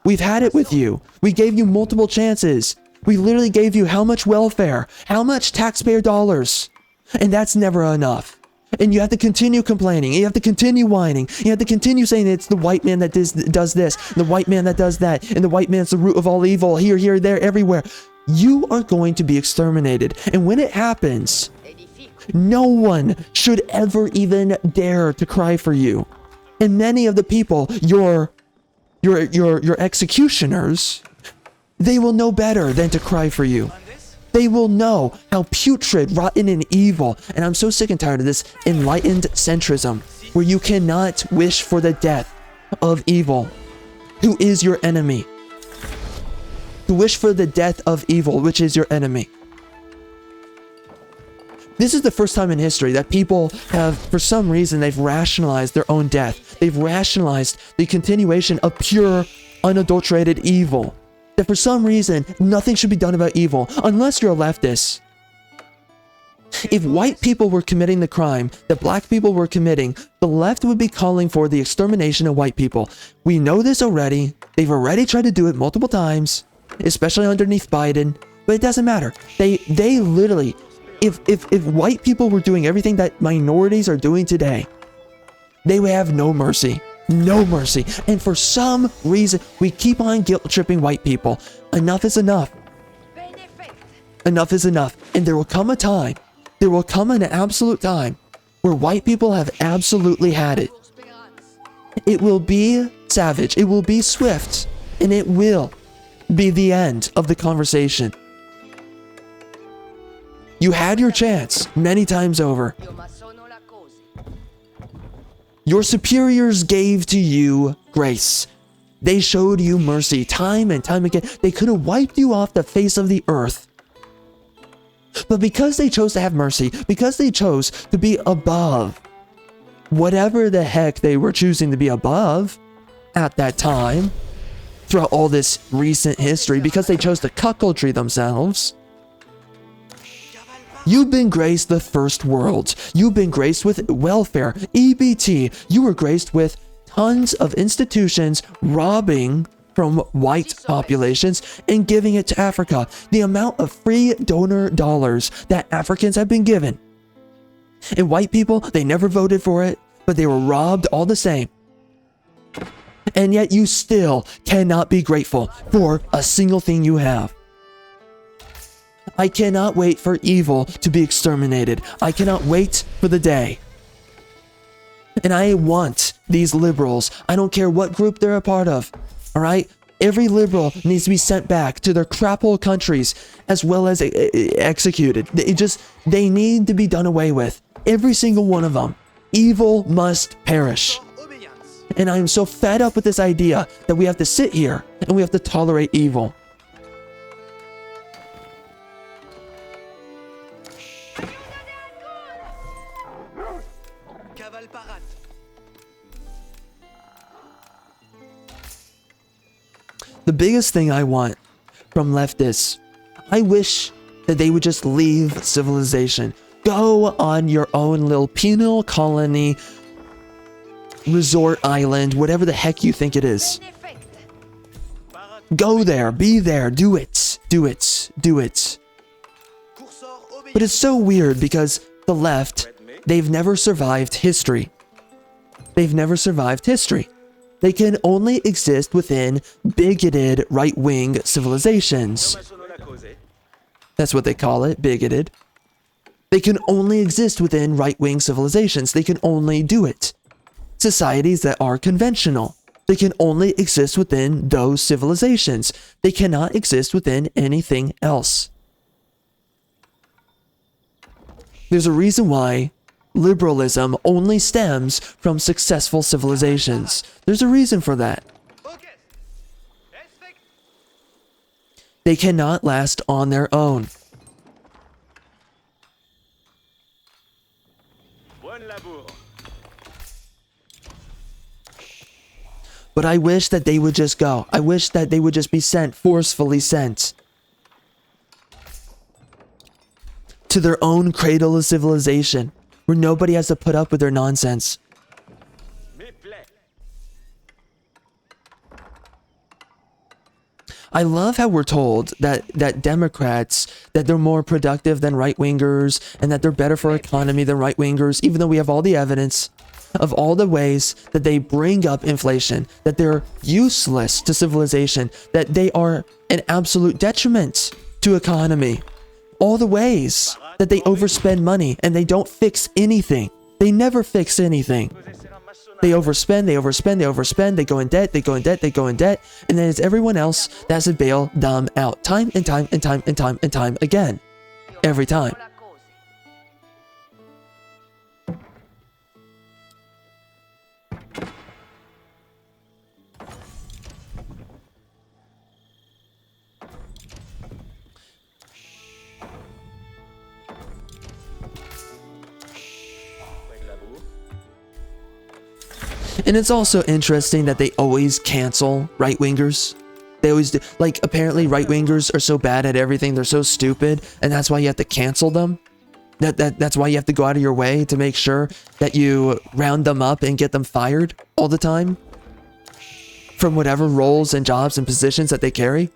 We've had it with you. We gave you multiple chances. We literally gave you how much welfare, how much taxpayer dollars, and that's never enough. And you have to continue complaining. You have to continue whining. You have to continue saying it's the white man that does this, the white man that does that, and the white man's the root of all evil, here, there, everywhere. You are going to be exterminated, and when it happens, no one should ever even dare to cry for you. And many of the people, your executioners, they will know better than to cry for you. They will know how putrid, rotten, and evil. And I'm so sick and tired of this enlightened centrism where you cannot wish for the death of evil, who is your enemy. To wish for the death of evil, which is your enemy. This is the first time in history that people have, for some reason, they've rationalized their own death. They've rationalized the continuation of pure, unadulterated evil. That for some reason, nothing should be done about evil, unless you're a leftist. If white people were committing the crime that black people were committing, the left would be calling for the extermination of white people. We know this already. They've already tried to do it multiple times, especially underneath Biden, but it doesn't matter. They literally... If white people were doing everything that minorities are doing today, they would have no mercy. No mercy. And for some reason, we keep on guilt-tripping white people. Enough is enough. Enough is enough. And there will come a time, there will come an absolute time, where white people have absolutely had it. It will be savage. It will be swift. And it will be the end of the conversation. You had your chance many times over. Your superiors gave to you grace. They showed you mercy time and time again. They could have wiped you off the face of the earth. But because they chose to have mercy, because they chose to be above whatever the heck they were choosing to be above at that time, throughout all this recent history, because they chose to cuckoldry themselves, you've been graced the first world. You've been graced with welfare, EBT. You were graced with tons of institutions robbing from white populations and giving it to Africa. The amount of free donor dollars that Africans have been given. And white people, they never voted for it, but they were robbed all the same. And yet you still cannot be grateful for a single thing you have. I cannot wait for evil to be exterminated. I cannot wait for the day. And I want these liberals, I don't care what group they're a part of, all right? Every liberal needs to be sent back to their crapple countries as well as executed. They need to be done away with. Every single one of them. Evil must perish. And I am so fed up with this idea that we have to sit here and we have to tolerate evil. The biggest thing I want from leftists, I wish that they would just leave civilization. Go on your own little penal colony, resort island, whatever the heck you think it is. Go there, be there, do it, do it, do it. But it's so weird because the left, they've never survived history. They've never survived history. They can only exist within bigoted right-wing civilizations. That's what they call it, bigoted. They can only exist within right-wing civilizations. They can only do it. Societies that are conventional. They can only exist within those civilizations. They cannot exist within anything else. There's a reason why liberalism only stems from successful civilizations. There's a reason for that. They cannot last on their own. But I wish that they would just go. I wish that they would just be sent, forcefully sent to their own cradle of civilization, where nobody has to put up with their nonsense. I love how we're told that Democrats, that they're more productive than right-wingers, and that they're better for our economy than right-wingers, even though we have all the evidence of all the ways that they bring up inflation, that they're useless to civilization, that they are an absolute detriment to economy. All the ways that they overspend money and they don't fix anything. They never fix anything. They overspend, they overspend, they overspend, they go in debt, they go in debt, they go in debt, and then it's everyone else that has to bail them out time and time and time and time and time again. Every time. And it's also interesting that they always cancel right-wingers. They always do. Like, apparently right-wingers are so bad at everything, they're so stupid, and that's why you have to cancel them. That's why you have to go out of your way to make sure that you round them up and get them fired all the time from whatever roles and jobs and positions that they carry.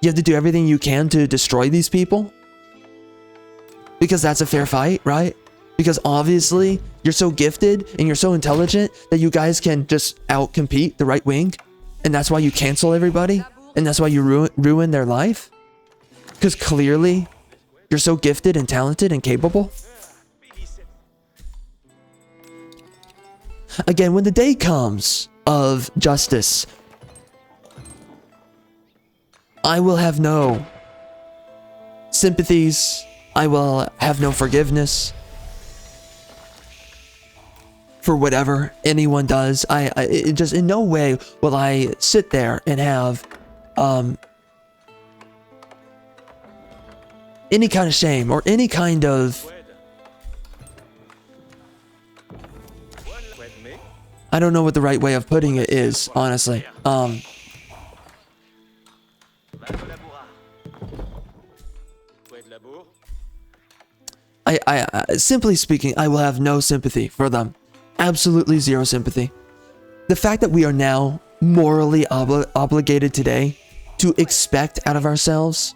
You have to do everything you can to destroy these people. Because that's a fair fight, right? Because obviously, you're so gifted and you're so intelligent that you guys can just out-compete the right wing. And that's why you cancel everybody. And that's why you ruin their life. Because clearly, you're so gifted and talented and capable. Again, when the day comes of justice, I will have no sympathies. I will have no forgiveness for whatever anyone does. It just in no way will I sit there and have any kind of shame or any kind of, I don't know what the right way of putting it is, honestly. Simply speaking, I will have no sympathy for them. Absolutely zero sympathy. The fact that we are now morally obligated today to expect out of ourselves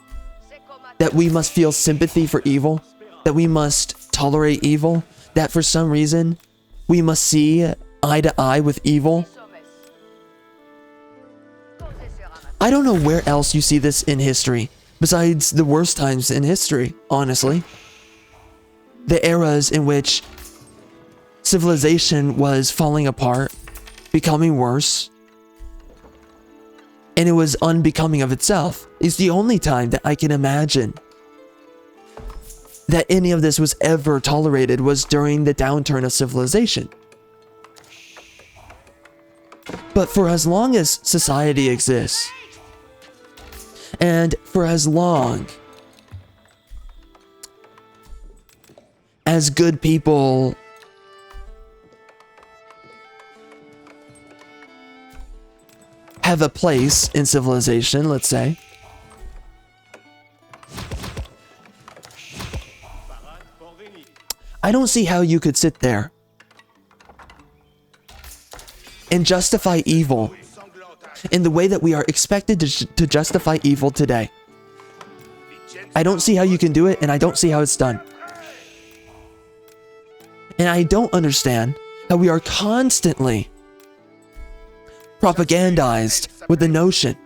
that we must feel sympathy for evil, that we must tolerate evil, that for some reason we must see eye to eye with evil. I don't know where else you see this in history, besides the worst times in history, honestly. The eras in which civilization was falling apart, becoming worse, and it was unbecoming of itself, is the only time that I can imagine that any of this was ever tolerated was during the downturn of civilization. But for as long as society exists, and for as long as good people have a place in civilization, let's say, I don't see how you could sit there and justify evil in the way that we are expected to justify evil today. I don't see how you can do it, and I don't see how it's done. And I don't understand how we are constantly propagandized with the notion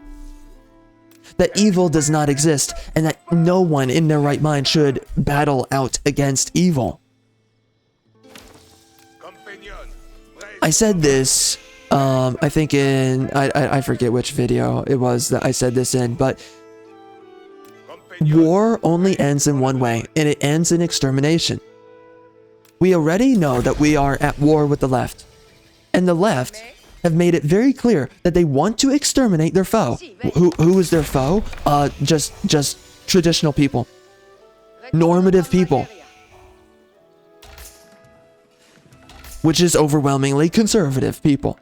that evil does not exist and that no one in their right mind should battle out against evil. I said this, I think in, I forget which video it was that I said this in, but war only ends in one way, and it ends in extermination. We already know that we are at war with the left, and the left have made it very clear that they want to exterminate their foe. Who is their foe? Just traditional people, normative people, which is overwhelmingly conservative people.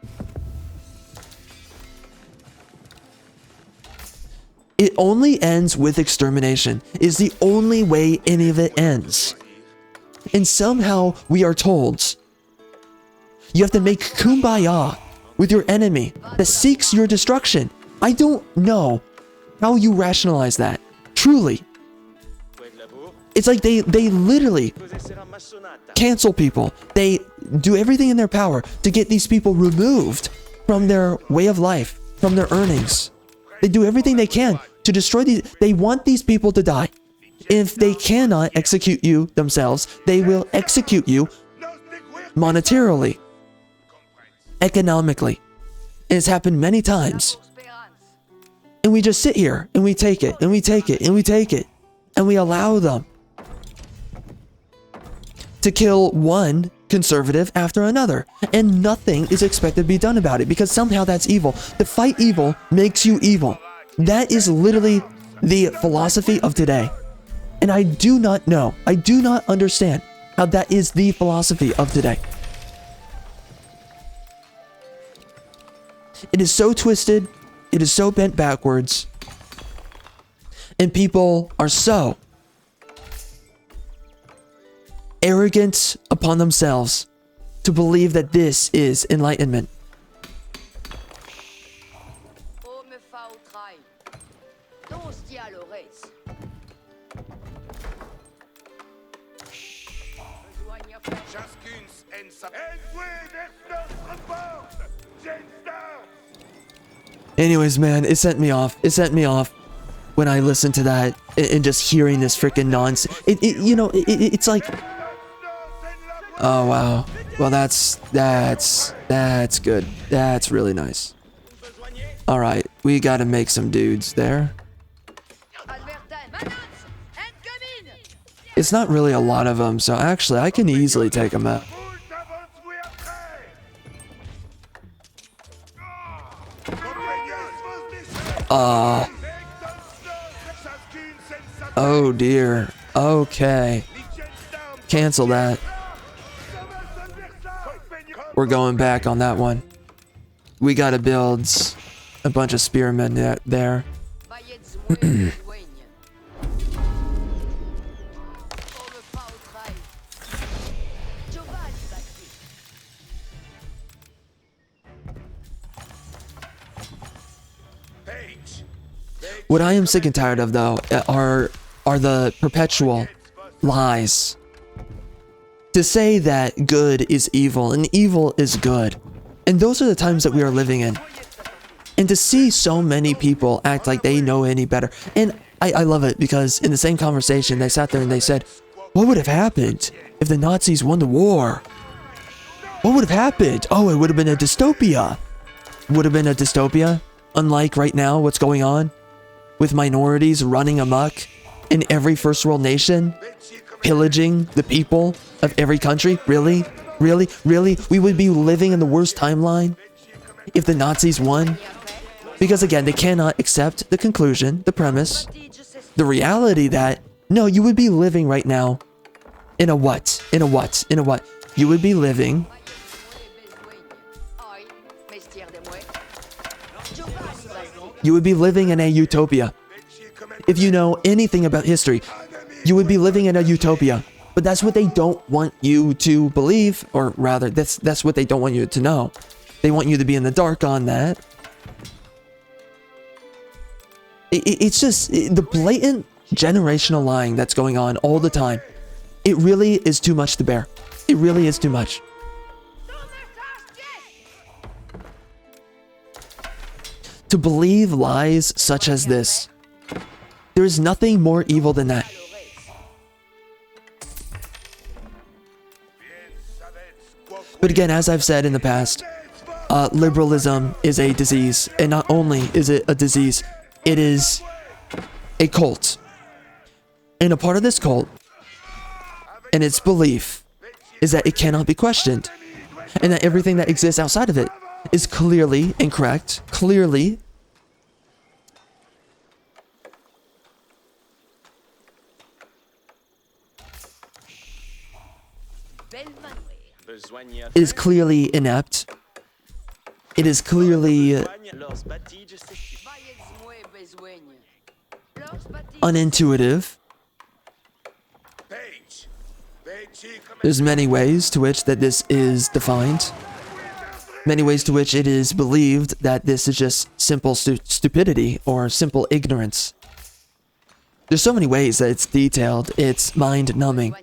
It only ends with extermination, is the only way any of it ends. And somehow we are told you have to make kumbaya with your enemy that seeks your destruction. I don't know how you rationalize that. Truly. It's like they literally cancel people. They do everything in their power to get these people removed from their way of life, from their earnings. They do everything they can to destroy these. They want these people to die. If they cannot execute you themselves, they will execute you monetarily, economically. And it's happened many times. And we just sit here and we take it and we take it and we take it. And we allow them to kill one conservative after another. And nothing is expected to be done about it because somehow that's evil. To fight evil makes you evil. That is literally the philosophy of today. And I do not know, I do not understand how that is the philosophy of today. It is so twisted, it is so bent backwards, and people are so arrogant upon themselves to believe that this is enlightenment. Anyways, man, it sent me off. It sent me off when I listened to that and just hearing this freaking nonsense. It's like, oh wow. Well, that's good. That's really nice. All right, we got to make some dudes there. It's not really a lot of them, so actually I can easily take them out. Oh dear. Okay. Cancel that. We're going back on that one. We gotta build a bunch of spearmen there. What I am sick and tired of, though, are the perpetual lies. To say that good is evil and evil is good. And those are the times that we are living in. And to see so many people act like they know any better. And I love it because in the same conversation, they sat there and they said, what would have happened if the Nazis won the war? What would have happened? Oh, it would have been a dystopia. Would have been a dystopia. Unlike right now, what's going on with minorities running amok in every first world nation, pillaging the people of every country. Really? Really? Really? We would be living in the worst timeline if the Nazis won? Because again, they cannot accept the conclusion, the premise, the reality that, no, you would be living right now in a what? In a what? In a what? You would be living in a utopia. If you know anything about history, you would be living in a utopia. But that's what they don't want you to believe, or rather, that's what they don't want you to know. They want you to be in the dark on that. It's just the blatant generational lying that's going on all the time. It really is too much to bear. It really is too much. To believe lies such as this, there is nothing more evil than that. But again, as I've said in the past, liberalism is a disease. And not only is it a disease, it is a cult. And a part of this cult, and its belief, is that it cannot be questioned. And that everything that exists outside of it is clearly incorrect, clearly it is clearly inept. It is clearly unintuitive. There's many ways to which that this is defined. Many ways to which it is believed that this is just simple stupidity or simple ignorance. There's so many ways that it's detailed. It's mind-numbing.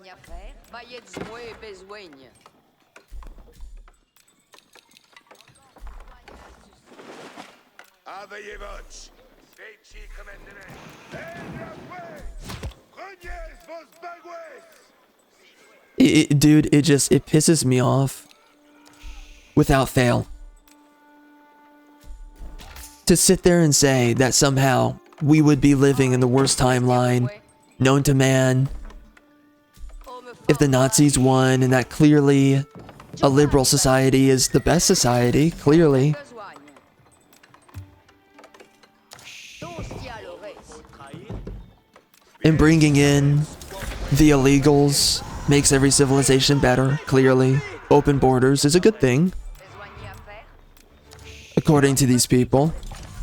Dude, it pisses me off without fail. To sit there and say that somehow we would be living in the worst timeline known to man if the Nazis won, and that clearly a liberal society is the best society, clearly. And bringing in the illegals makes every civilization better, clearly. Open borders is a good thing, according to these people.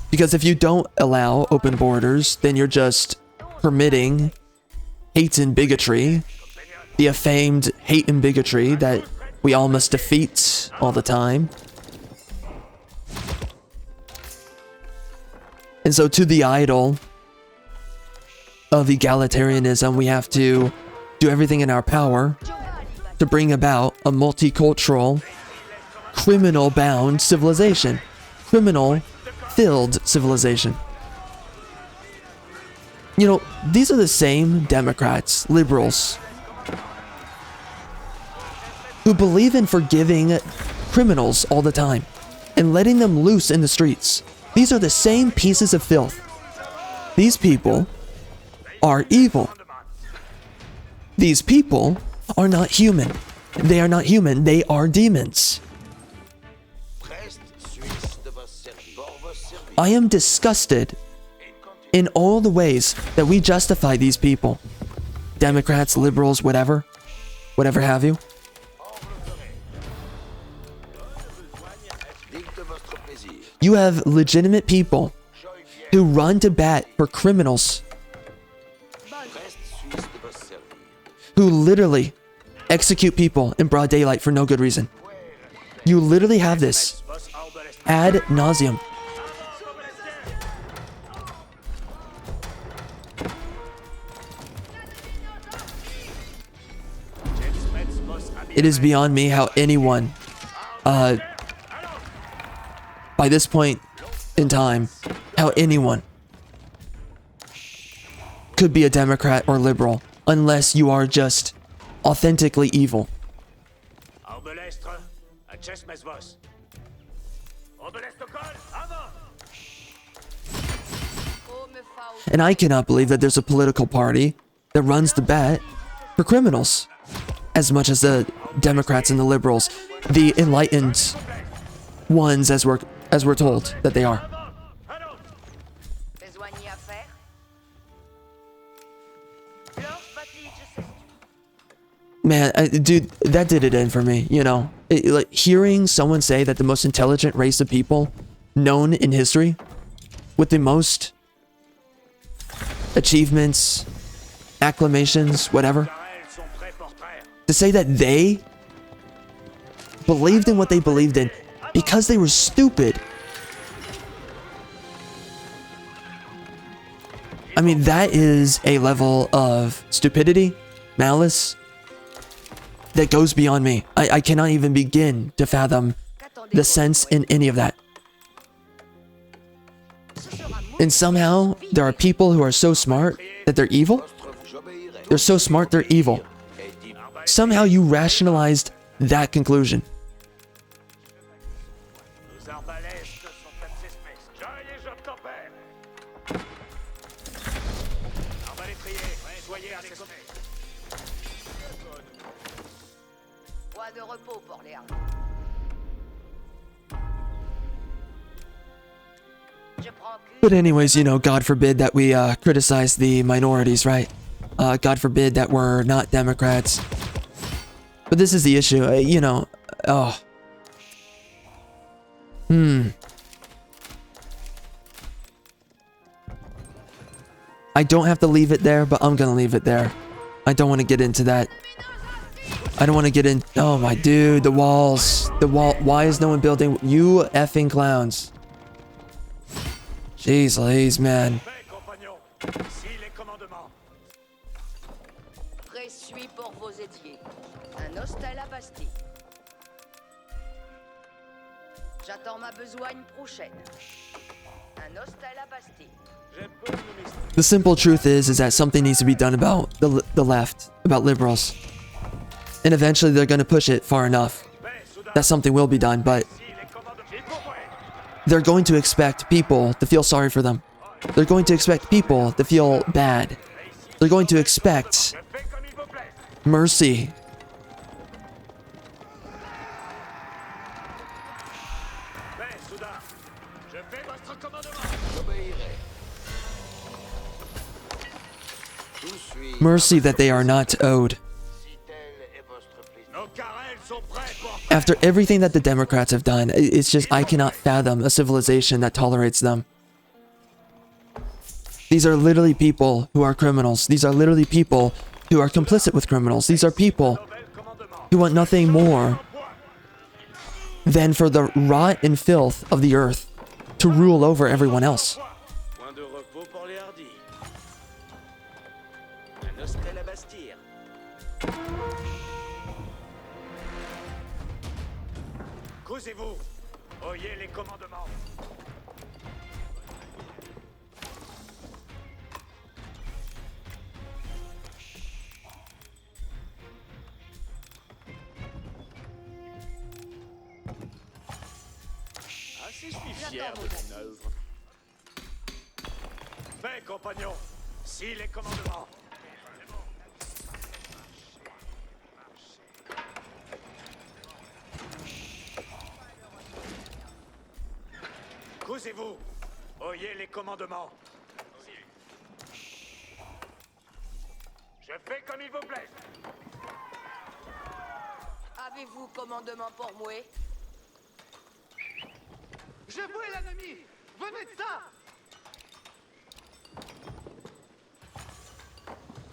Because if you don't allow open borders, then you're just permitting hate and bigotry, the affamed hate and bigotry that we all must defeat all the time. And so to the idol of egalitarianism, we have to do everything in our power to bring about a multicultural, criminal-bound civilization. Criminal-filled civilization. You know, these are the same Democrats, liberals, who believe in forgiving criminals all the time and letting them loose in the streets. These are the same pieces of filth. These people are evil. These people are not human. They are not human. They are demons. I am disgusted in all the ways that we justify these people. Democrats, liberals, whatever have you. You have legitimate people who run to bat for criminals, who literally execute people in broad daylight for no good reason. You literally have this ad nauseum. It is beyond me how anyone, by this point in time, how anyone could be a Democrat or liberal unless you are just authentically evil. And I cannot believe that there's a political party that runs the bet for criminals as much as the Democrats and the liberals, the enlightened ones, as we're told that they are. Man, dude, that did it in for me, you know. Like, hearing someone say that the most intelligent race of people known in history, with the most achievements, acclamations, whatever, to say that they believed in what they believed in because they were stupid. I mean, that is a level of stupidity, malice, that goes beyond me. I cannot even begin to fathom the sense in any of that. And somehow, there are people who are so smart that they're evil. They're so smart, they're evil. Somehow you rationalized that conclusion. But anyways, you know, God forbid that we criticize the minorities, right? God forbid that we're not Democrats. But this is the issue, you know. Oh. I don't have to leave it there, but I'm gonna leave it there. I don't want to get into that. I don't want to get in. Oh my dude, the walls. The wall. Why is no one building? You effing clowns. Jeez Louise, man. The simple truth is that something needs to be done about the left, about liberals. And eventually they're going to push it far enough that something will be done, but they're going to expect people to feel sorry for them. They're going to expect people to feel bad. They're going to expect mercy. Mercy that they are not owed. After everything that the Democrats have done, it's just, I cannot fathom a civilization that tolerates them. These are literally people who are criminals. These are literally people who are complicit with criminals. These are people who want nothing more than for the rot and filth of the earth to rule over everyone else. Causez-vous. Oyez les commandements. Assez, je suis fier de mon œuvre. Fait, compagnon. Si les commandements. Causez-vous. Oyez les commandements. Je fais comme il vous plaît. Avez-vous commandement pour moi? Je vois l'ennemi. Venez de ça.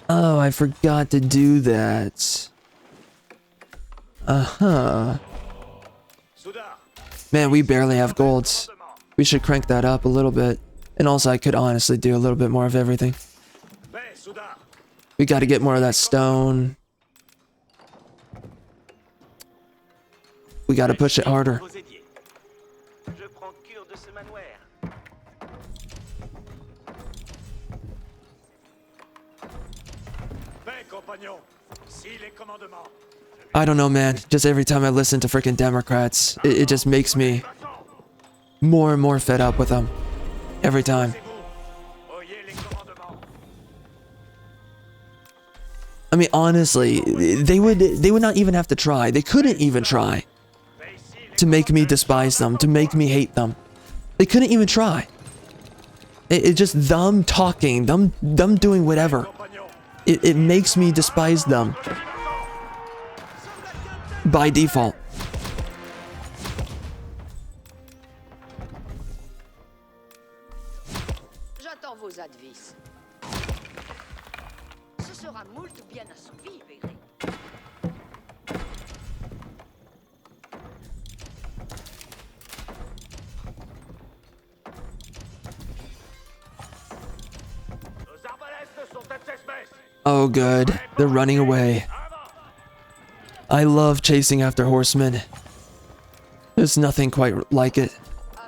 Oh, I forgot to do that. Man, we barely have golds. We should crank that up a little bit. And also, I could honestly do a little bit more of everything. We got to get more of that stone. We gotta push it harder. Vos ailiers. Je prends cure de ce manoir. Ben, compagnon, si les commandements. I don't know, man. Just every time I listen to freaking Democrats, it just makes me more and more fed up with them. Every time. C'est vous. Oyez les commandements. I mean, honestly, they would not even have to try. They couldn't even try to make me despise them, to make me hate them. They couldn't even try. It's just them talking, them doing whatever. Compagnon, It makes me despise them by default. J'attends vos advices. Ce sera moult bien assouvi, Pégré. nos arbalètes sont à tête baisse. Oh, good. They're running away. I love chasing after horsemen. There's nothing quite like it,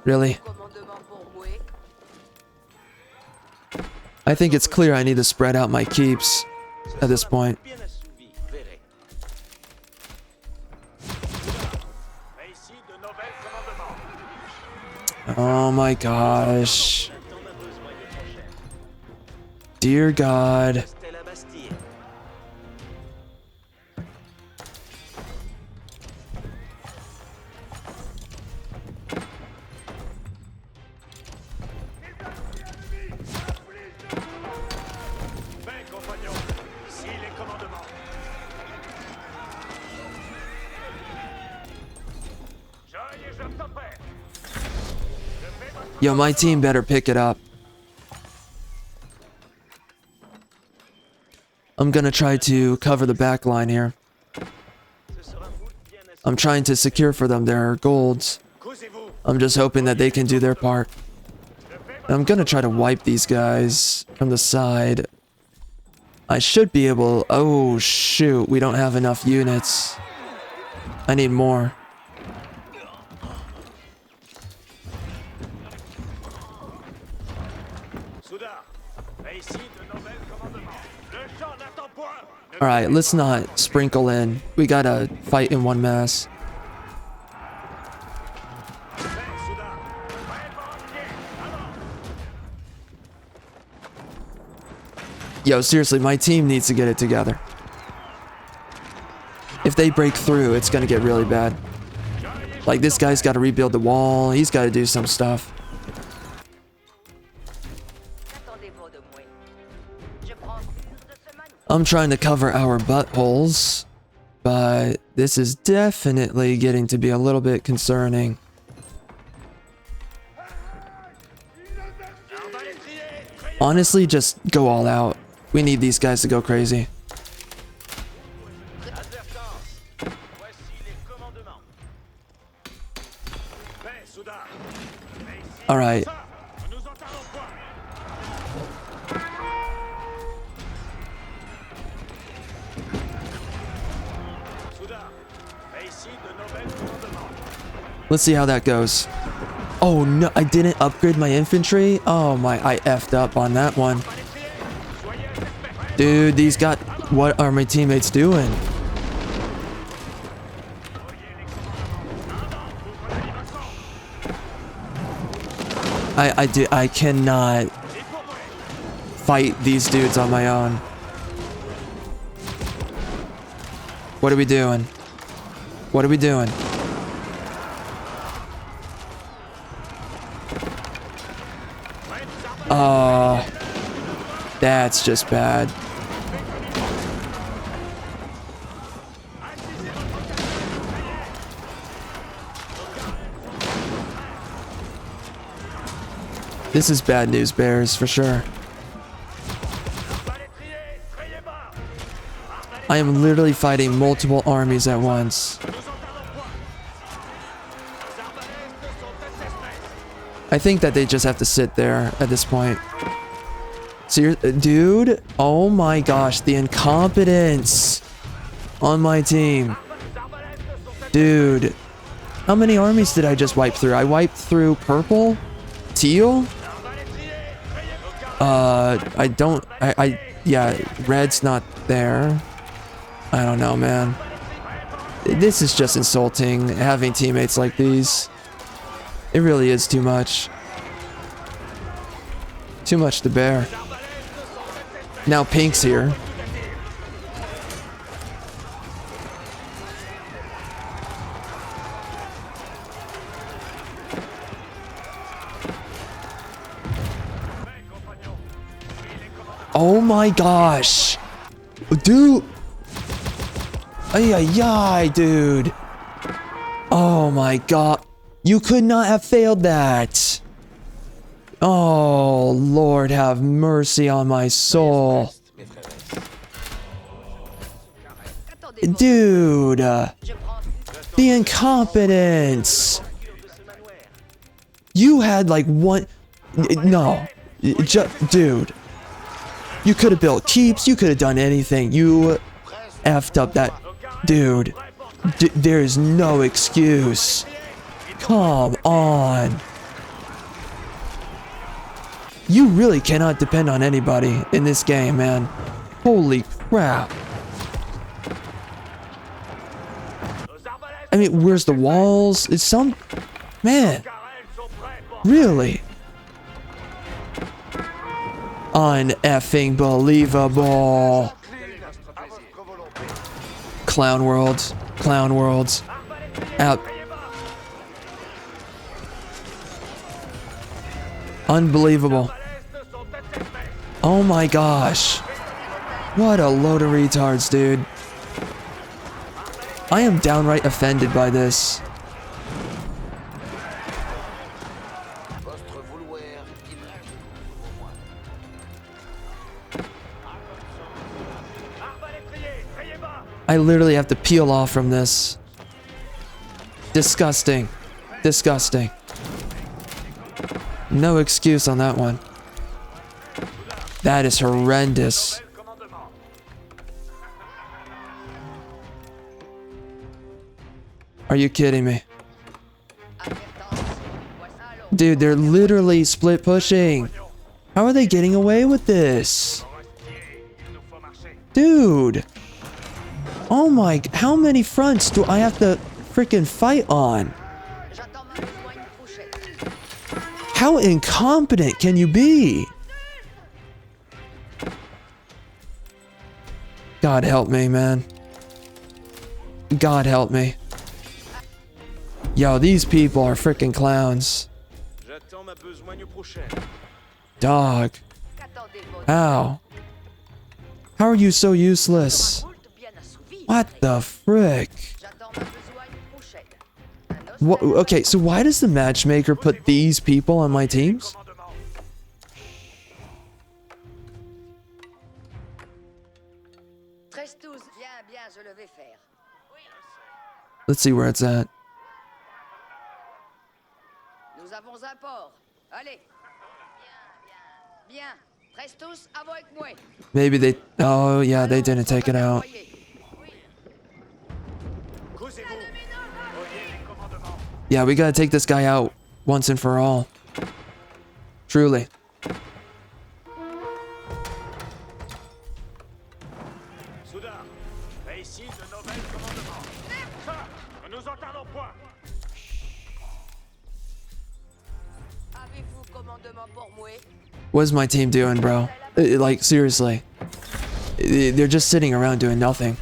really. Commandement pour Moué. I think it's clear I need to spread out my keeps at this point. Bien assouvi, verrez. Mais ici, de nouvelles commandements. Oh my gosh. On a besoin de ton chef. Dear God. C'était la Bastille. Ben, compagnon, ici les commandements. J'aille et je t'opère. Yo, my team better pick it up. I'm gonna try to cover the back line here. Ce sera moult bien assouvi. I'm trying to secure for them their golds. Causez-vous. I'm just hoping that they can do their part. And I'm gonna try to wipe these guys from the side. I should be able... Oh, shoot. We don't have enough units. I need more. Soudain, mais ici, de nouvelles commandements. Le champ n'attend point. Ne Alright, let's not sprinkle in. We gotta fight in one mass. ben, soudain. Vraiment bien. Alors, Yo, seriously, my team needs to get it together. If they break through, it's gonna get really bad. Like, this guy's gotta rebuild the wall. He's gotta do some stuff. Qu'attendez-vous de Moué? Je prends cure de ce manoir. I'm trying to cover our buttholes, but this is definitely getting to be a little bit concerning. Honestly, just go all out. We need these guys to go crazy. Advertence. Voici les commandements. ben, soudain. Mais ici, Alright. ça, ne nous entendons point. Soudain, mais ici, de nouvelles commandements. Let's see how that goes. Oh no, I didn't upgrade my infantry? Oh my, I effed up on that one. Dude, these got... What are my teammates doing? I cannot fight these dudes on my own. What are we doing? What are we doing? Oh, that's just bad. This is bad news, Bears, for sure. I am literally fighting multiple armies at once. I think that they just have to sit there at this point. Dude, oh my gosh, the incompetence on my team. Dude, How many armies did I just wipe through? I wiped through purple, teal. Yeah, red's not there. I don't know, man. This is just insulting, having teammates like these. It really is too much. Too much to bear. Now pink's here. Oh my gosh. Dude. Ay, ay, ay, dude. Oh my god. You could not have failed that. Oh, Lord, have mercy on my soul. Dude. The incompetence. You had like one... No. Dude. You could have built keeps. You could have done anything. You effed up that... Dude. There is no excuse. Come on. You really cannot depend on anybody in this game, man. Holy crap. I mean, where's the walls? It's some... Man. Really? Un-effing believable. Clown worlds. Clown worlds. Out. Unbelievable. Oh my gosh. What a load of retards, dude. I am downright offended by this. I literally have to peel off from this. Disgusting. Disgusting. No excuse on that one. That is horrendous. Are you kidding me? Dude, they're literally split pushing. How are they getting away with this? Dude. Oh my, how many fronts do I have to freaking fight on? How incompetent can you be? God help me, man. God help me. Yo, these people are freaking clowns. Dog. How? How are you so useless? What the frick? What, okay, so why does the matchmaker put these people on my teams? Let's see where it's at. Maybe they... Oh, yeah, they didn't take it out. Yeah, we gotta take this guy out once and for all. Truly. What's my team doing, bro? Like, seriously. They're just sitting around doing nothing.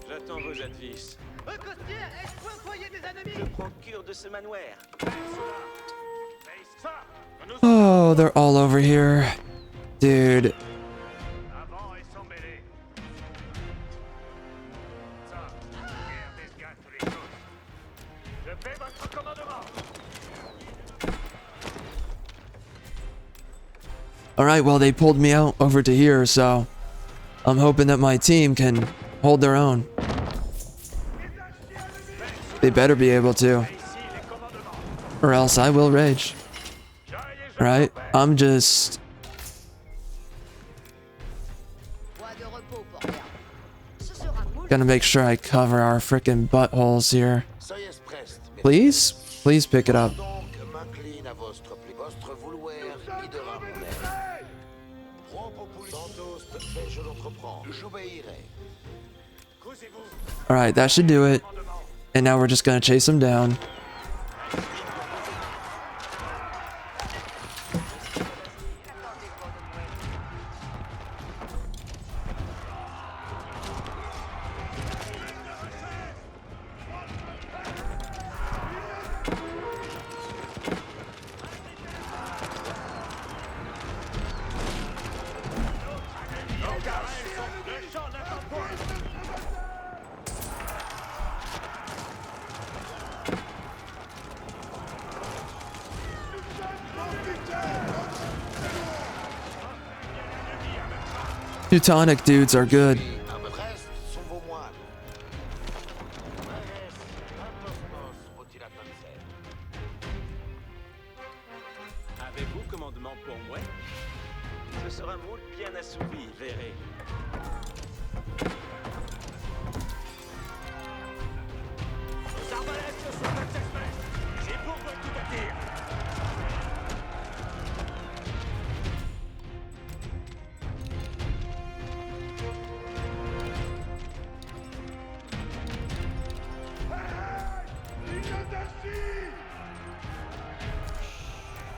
J'attends vos advices. Je prends cure de ce manoir. Oh, they're all over here. Dude. Alright, well, they pulled me out over to here, so I'm hoping that my team can hold their own. They better be able to. or else I will rage. Right? I'm just Point de repos pour rien. Ce sera moule. gonna make sure I cover our frickin' buttholes here. Soyez prest, mes Please? Please pick it up. donc m'incline à votre pli. Votre vouloir guidera mon aide. Sans toast, vais-je l'entreprendre. J'obéirai. Alright, that should do it. And now we're just gonna chase him down. Teutonic dudes are good. Reste sont vos moines. Importance faut-il atteindre? Avez-vous commandement pour moi? Ce sera moule bien assouvi, verrez. Les arbalètes sont accessibles. J'ai pour vous tout à dire.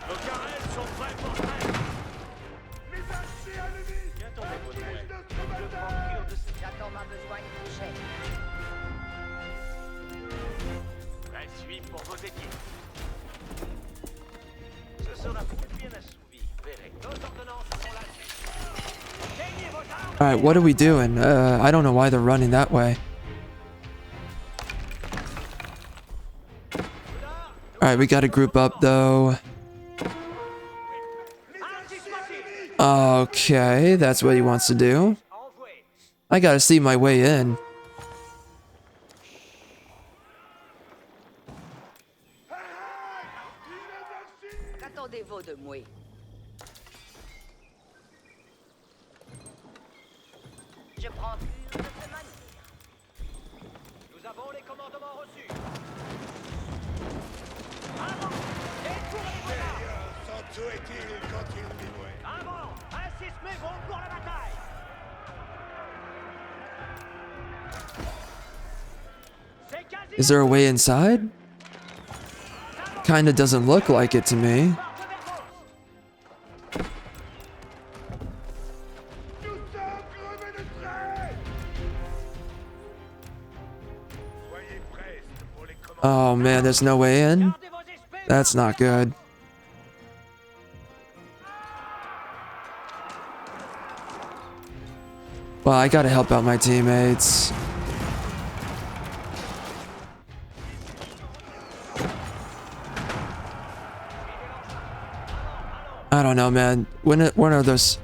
Nos carrels sont prêts pour traître. Viens tomber pour de moi. Je prends cure de ce... J'attends ma besogne prochaine. À suivre pour vos équipes. Ce sera moule bien assouvi, verrez. Nos ordonnances sont là. Gagnez vos armes. Alright, what are we doing? I don't know why they're running that way. Alright, we gotta group up though. Okay, that's what he wants to do. Envoyez. I gotta see my way in. Qu'attendez-vous de moi? Je prends cure de ce manière. Nous avons les commandements reçus. Avant. Détournez-vous. Sans tout est-il quand il dit ouais. Avant. Ainsi se met bon pour la bataille. C'est quasi. Is there a way inside? Kinda doesn't look like it to me. Soyez preste pour les commandes. Oh man, there's no way in? Gardez vos espèces. That's not good. Well, I gotta help out my teammates. I don't know, man. When are those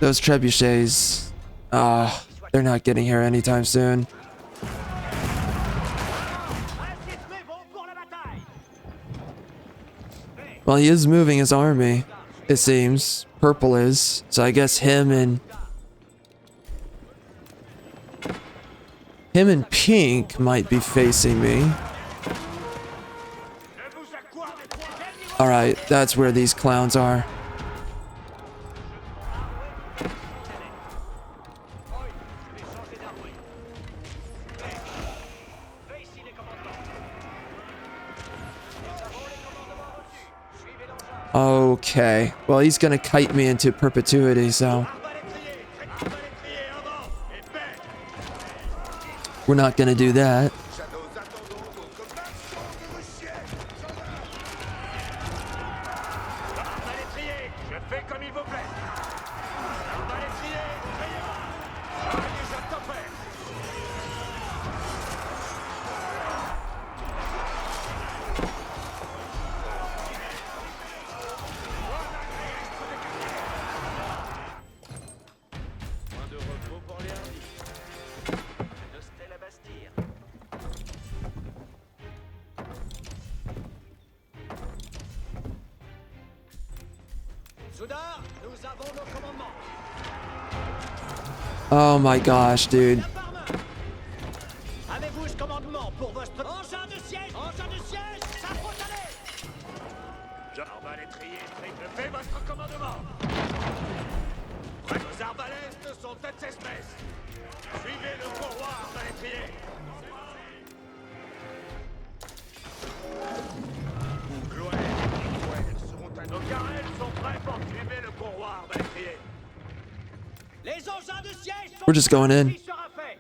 trebuchets? They're not getting here anytime soon. Ainsi se met bon pour la bataille. Well, he is moving his army, it seems. Purple is. So I guess him and pink might be facing me. Alright, that's where these clowns are. Okay, well he's gonna kite me into perpetuity, so we're not gonna do that. Nous attendons vos commandes de vos chiens. Arbalétrier, je fais comme il vous plaît. Arbalétrier, veillez. Soyez je t'offre. Point de repos pour les hardis. Nosté la Bastille. Soudard, nous avons nos commandements. Oh my gosh, dude. La par main. Avez-vous ce commandement pour votre engin de siège? Engin de siège, ça faut aller. Arbalétrier, triple, fait votre commandement. Vos arbalètes sont toutes espèces. Suivez le courroie, arbalétrier. Nos carrels sont prêts pour suivre le courroie, arbalétrier. Les engins de siège sont We're just going in. Qui sera fait?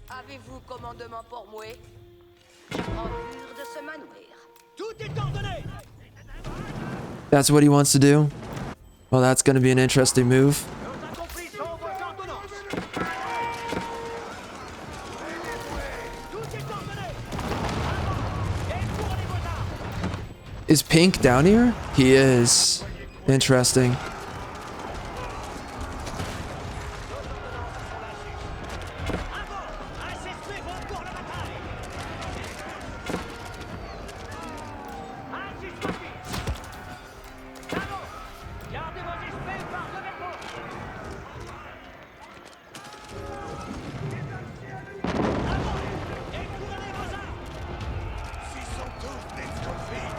Avez-vous commandement pour moi? Je prends cure de ce manoir. Tout est ordonné. That's what he wants to do? Well, that's gonna be an interesting move. Nous accomplissons vos ordonnances. Tout est ordonné. Avant. Et tournez vos armes. Is Pink down here? He is. Interesting. Avant. Insistez pour la bataille. Ainsi soit-il. Avant. Gardez vos esprits par le repos. Avant. Et tournez vos armes. S'ils sont tous des scofies.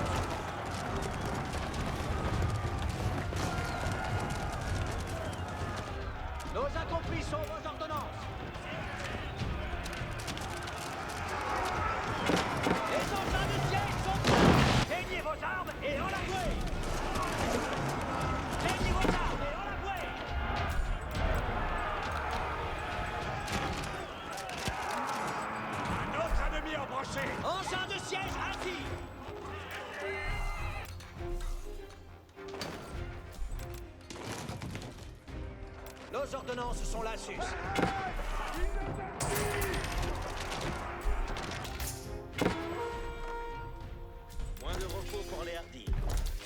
Nous accomplissons vos ordonnances. Les engins de siège sont prêts. Peignez vos armes et en la vouée. Peignez vos armes et en la vouée. Notre ennemi embranché. Engins de siège assis. Nos ordonnances sont là, sus. Moins de repos pour les hardis.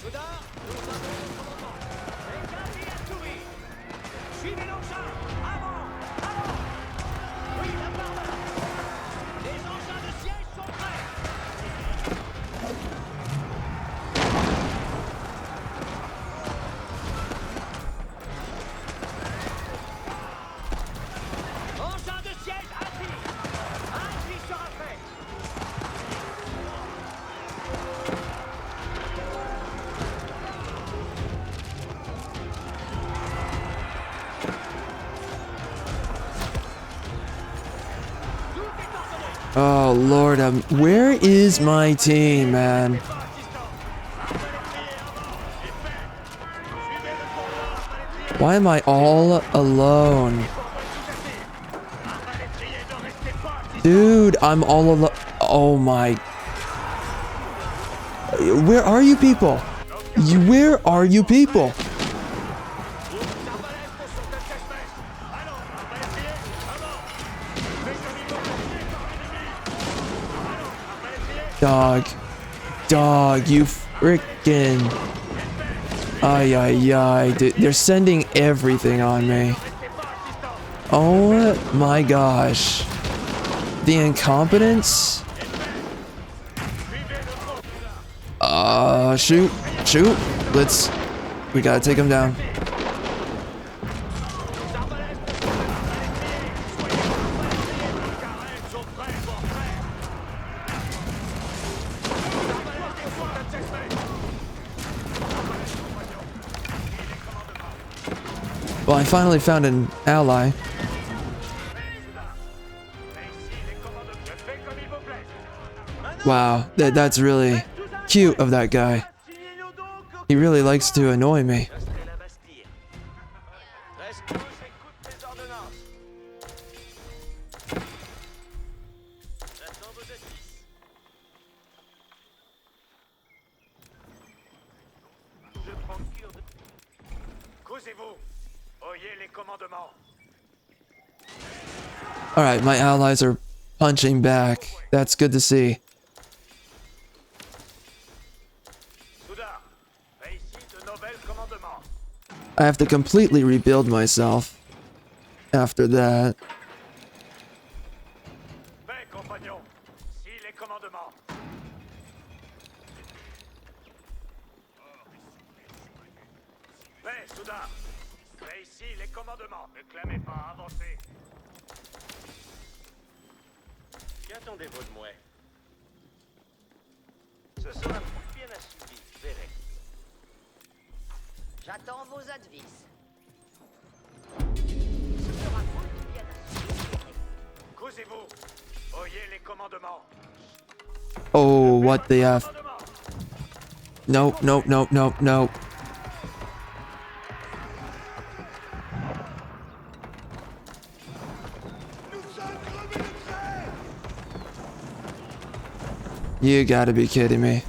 Soudard, nous avons le commandement. Les hardis à souris. Suivez l'engin. Avant. Avant. Oui, la barbe. Les engins de siège sont prêts. Engin de siège assis. Ainsi sera fait. Oh Lord, where is my team, man? Why am I all alone? Dude, I'm all alone. Oh my. Where are you people? Where are you people? Dog. Dog, you frickin'. Ay, ay, ay. Dude, they're sending everything on me. Oh my gosh. The incompetence? Shoot. Shoot. We gotta take him down. Well, I finally found an ally. Wow, that's really cute of that guy. He really likes to annoy me. Restez la Bastille. Rescousse, écoute les ordonnances. J'attends vos avis. Je prends cure de... Causez-vous. Oyez les commandements. Alright, my allies are punching back. That's good to see. Soudard, fais ici de nouvelles commandements. I have to completely rebuild myself after that. Fais compagnons, si les commandements. Paix, soudain. Fais ici les commandements. Ne clamez pas, avancez. Qu'attendez-vous de moi? Ce sera bien assouvi, verrez. J'attends vos advices. Ce sera bien assouvi. Causez-vous. Oyez les commandements. Oh, what the F? Nope, nope, nope, nope, nope. You gotta be kidding me.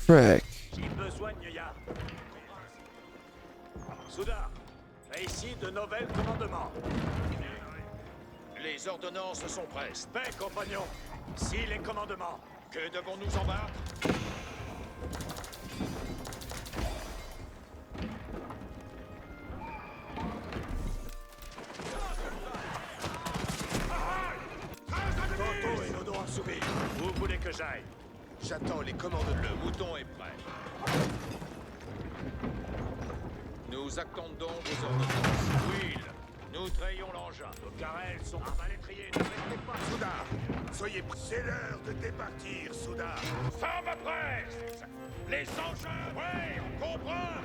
Frick. Qui besoin de Nya? Soudain, fais ici de nouvelles commandements. Les ordonnances sont prêtes. Paix, compagnons. Si les commandements. Que devons-nous en battre? Tantôt et nos dos ensoumis. Où voulez que j'aille? J'attends les commandes. Le mouton est prêt. Nous attendons vos ordonnances. Will, nous trayons l'engin. Nos carrels sont à l'étrier. Ne restez pas. Soudain, soyez prêts. C'est l'heure de départir, Soudain. Ça me presse. Les engins. Ouais, on comprend.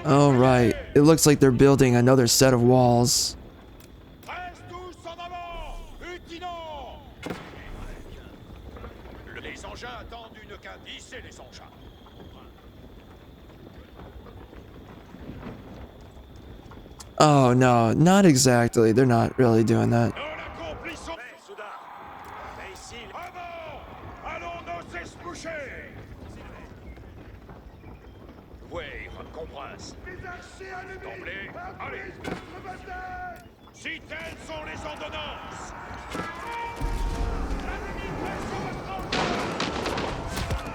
All right. It looks like they're building another set of walls. Reste tous en avant. Utinons. Les engins attendent une quinte. Hissez les engins. Oh no, not exactly. They're not really doing that. Nous l'accomplissons. Soudain. Fais ici. Avant. Allons nos esboucher. Ouais, comprince. Les archers ennemis! D'emblée, Appuyez notre bataille! Si telles sont les ordonnances.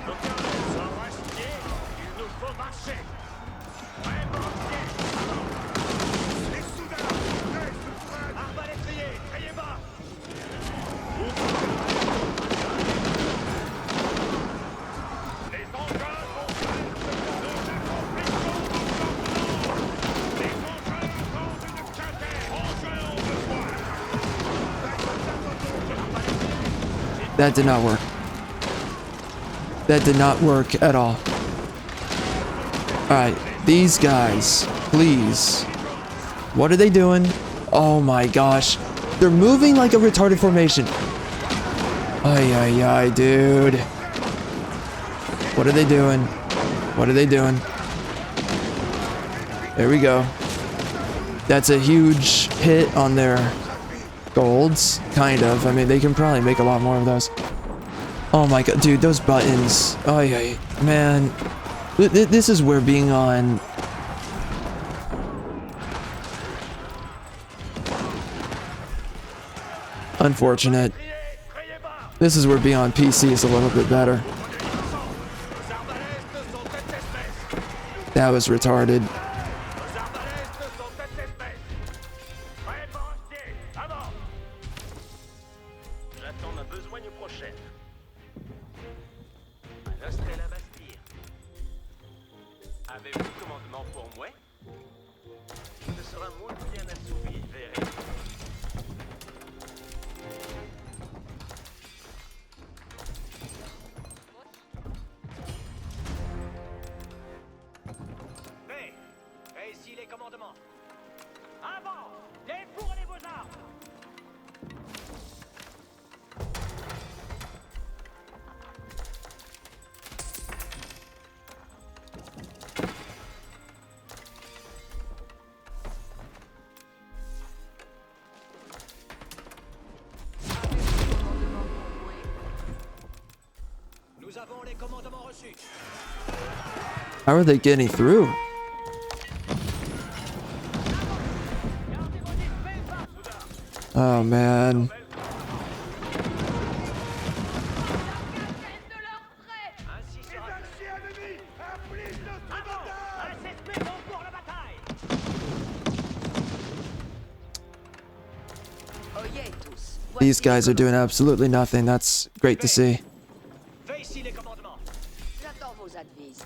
Nos carrels sont restés. Il nous faut marcher. Vraiment bien. Les Soudans! Reste prêts! Arbalétrier, criez bas. Les engins sont prêts. Nous accomplissons nos ordonnances. Les engins attendent une quintaine. Engins ont besoin. That did not work. That did not work at all. Alright, these guys, please. What are they doing? Oh my gosh. They're moving like a retarded formation. Ay, ay, ay, dude. What are they doing? What are they doing? There we go. That's a huge hit on their golds. Kind of. I mean, they can probably make a lot more of those. Oh my god, dude, those buttons. Oh, yeah, man. This is where being on... Unfortunate. This is where being on PC is a little bit better. That was retarded. J'attends ma besogne prochaine. Restez la Bastille. Avez-vous commandement pour moi? Ce sera moins bien assouvi, verrez. Fais ici les commandements. Avant! Les fourrez vos armes! Nous avons les commandements reçus. How are they getting through? Oh, man. These guys are doing absolutely nothing. That's great to see. Fais ici les commandements. J'attends vos advices.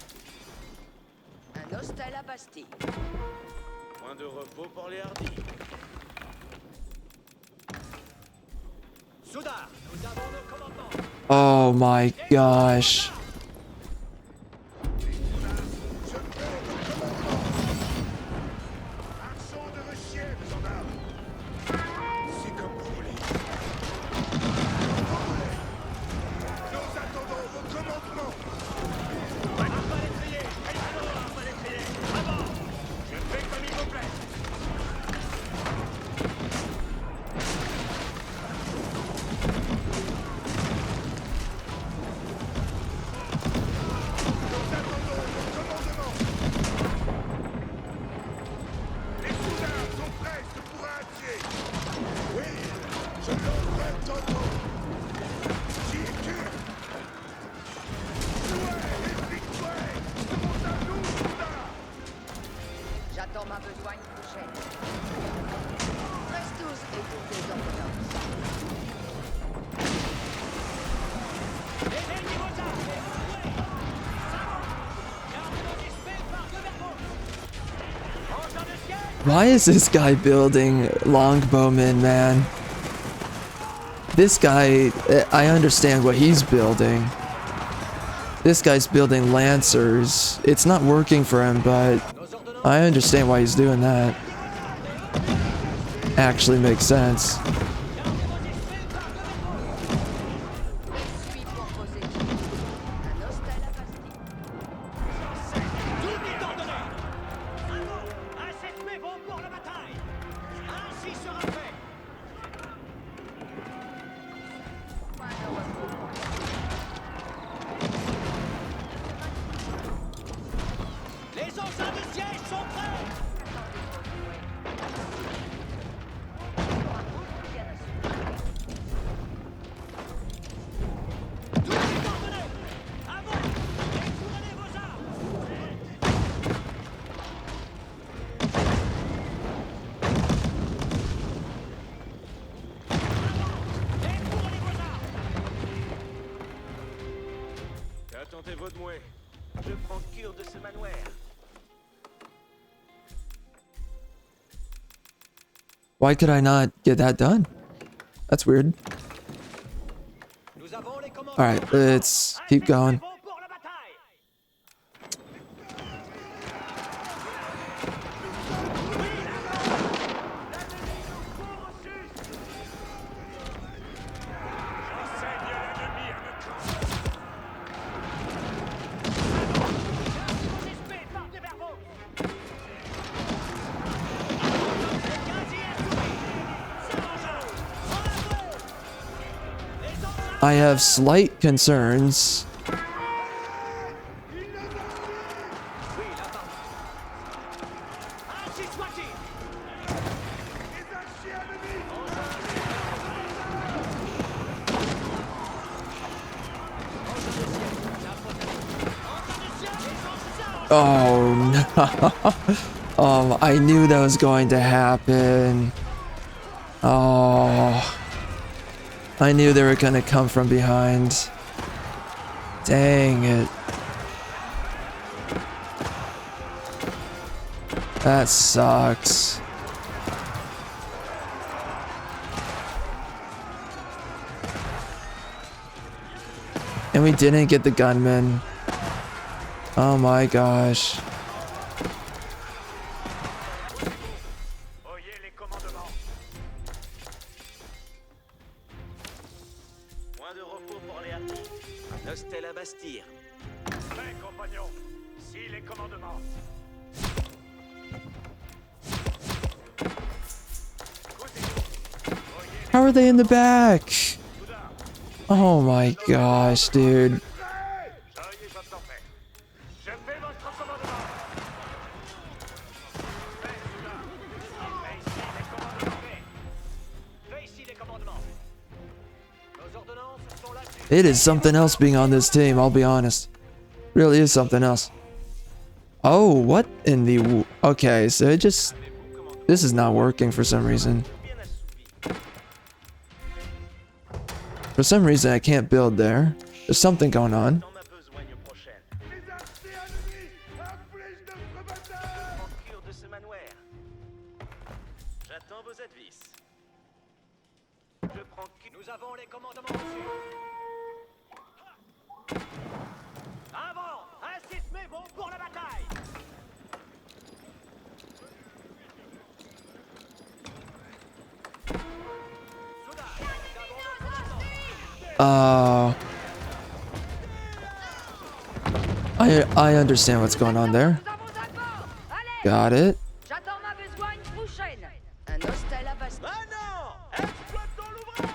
Un hostel à Bastille. Point de repos pour les hardis. Soudard, nous avons nos commandements. Oh my gosh. Marchons de vos chiens, gendarmes. C'est comme vous voulez. Nous attendons vos commandements. À l'étrier. À l'étrier. Avant. Je fais comme il vous plaît. Les soudards sont presque pour un pied. Oui, je l'entends tantôt. J'y ai cru. Ouais, victoire. C'est à nous, soudards. J'attends ma besogne prochaine. Restons écoutés d'ordonnance. Les ennemis motards. Ouais. Garde nos espèces par deux verbaux. Engin de ciel. Why is this guy building longbowmen, man? This guy, I understand what he's building. This guy's building lancers. It's not working for him, but I understand why he's doing that. Actually makes sense. Suis pour vos équipes. Un hostel à Bastille. Tout est ordonné. Bravo. Un 7 mai vont pour la bataille. Ainsi sera fait. Point de repos pour les Les engins de siège sont prêts. Tout est ordonné. Avant. Détournez vos armes. Détournez vos armes. Attendez-vous de moi. Je prends cure de ce manoir. Why could I not get that done? That's weird. Nous avons les commandements. Alright, let's keep going. Vont pour la bataille. Enseigne l'ennemi à ne Vos espèces par deux verbaux. Quasi assommé. C'est l'engin. En avant. Les engins. I have slight concerns. Oui, là bas. Ainsi soit-il. Oh no. I knew that was going to happen. Oh. I knew they were gonna come from behind. Dang it. That sucks. And we didn't get the gunman. Oh my gosh. Oyez les commandements. Point de repos pour les hardis. Un hostel à Bastille. Prêts, compagnons. Si les commandements. How are they in the back? Oh my gosh, dude. Soyez votre fait. Je fais votre commandement. Fais cela. Fais ici les commandements. Fais ici les commandements. Nos ordonnances sont là. It is something else being on this team, I'll be honest. Really is something else. Oh, what in the... Okay, so it just... This is not working for some reason. Bien assoupi. For some reason, I can't build there. There's something going on. Dans ma besogne prochaine. Les arciers ennemis infligent notre bataille. En cure de ce manoir. J'attends vos advices. Je prends Nous avons les commandements reçus. Avant, insistez-vous pour la bataille. I understand what's going on there. Nous avons un bord. Allez, Got it. j'attends ma besogne prochaine. Un hostel à Bastille. Maintenant, exploitons l'ouvrage.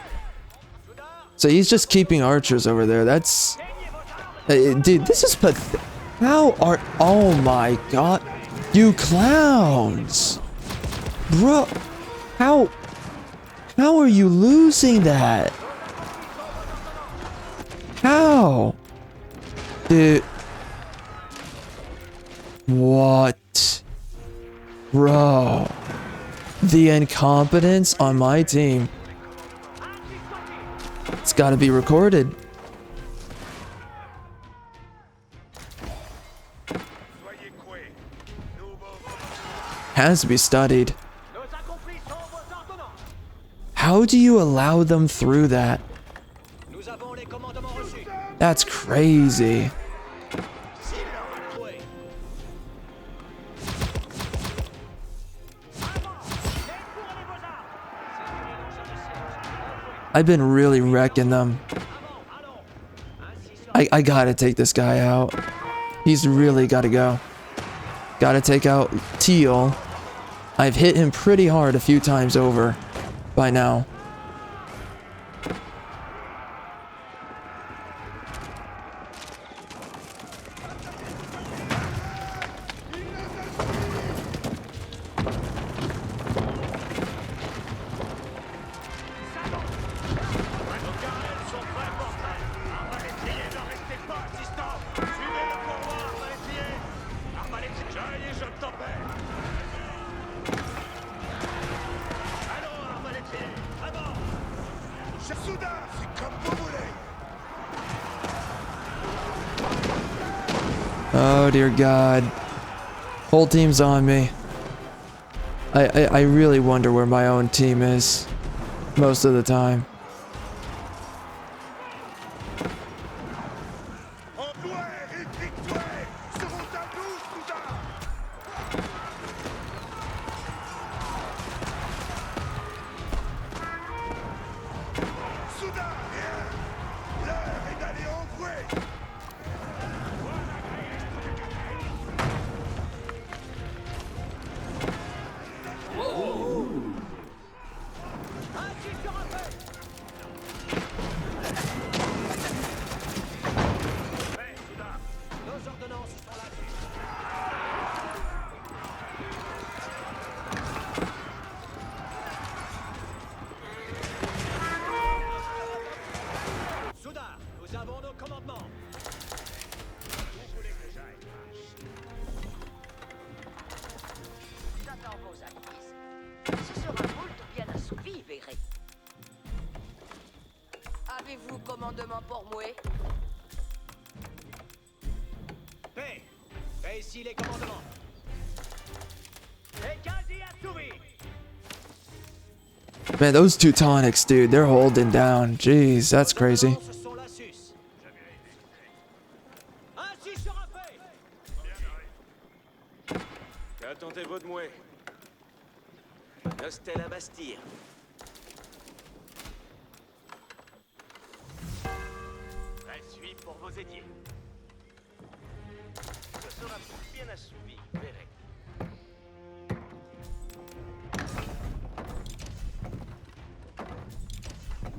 So he's just keeping archers over there. That's... dude, this is pathetic. How are... Oh my god. You clowns. Bro. How are you losing that? How? Dude. What? Bro. The incompetence on my team. It's gotta be recorded. Soyez coués. Nouveau commandement. Has to be studied. Nos accomplis sont vos ordonnances. How do you allow them through that? Nous avons les commandements reçus. That's crazy. I've been really wrecking them. I gotta take this guy out. He's really gotta go. Gotta take out Teal. I've hit him pretty hard a few times over by now. Soudain, c'est comme vous voulez. Oh dear God. Whole team's on me. I really wonder where my own team is most of the time. Emplois et victoires seront à nous, soudain. Soudain, bien. L'heure est d'aller en fouet. Nos ordonnances sont là. Soudard, nous avons nos commandements. J'attends vos advices. Ce sera moult bien assouvi, verrez. Avez-vous commandement pour moi? Paix. Paix ici les commandements. Et quasi assouvi. Man, those Teutonics, dude, they're holding down. Jeez, that's crazy. Nos ordonnances sont la sus. Ainsi sera fait. Qu'attendez-vous de moi? Un hostel à Bastille. Je suis pour vos édiers. Ce sera bien assouvi, verrez.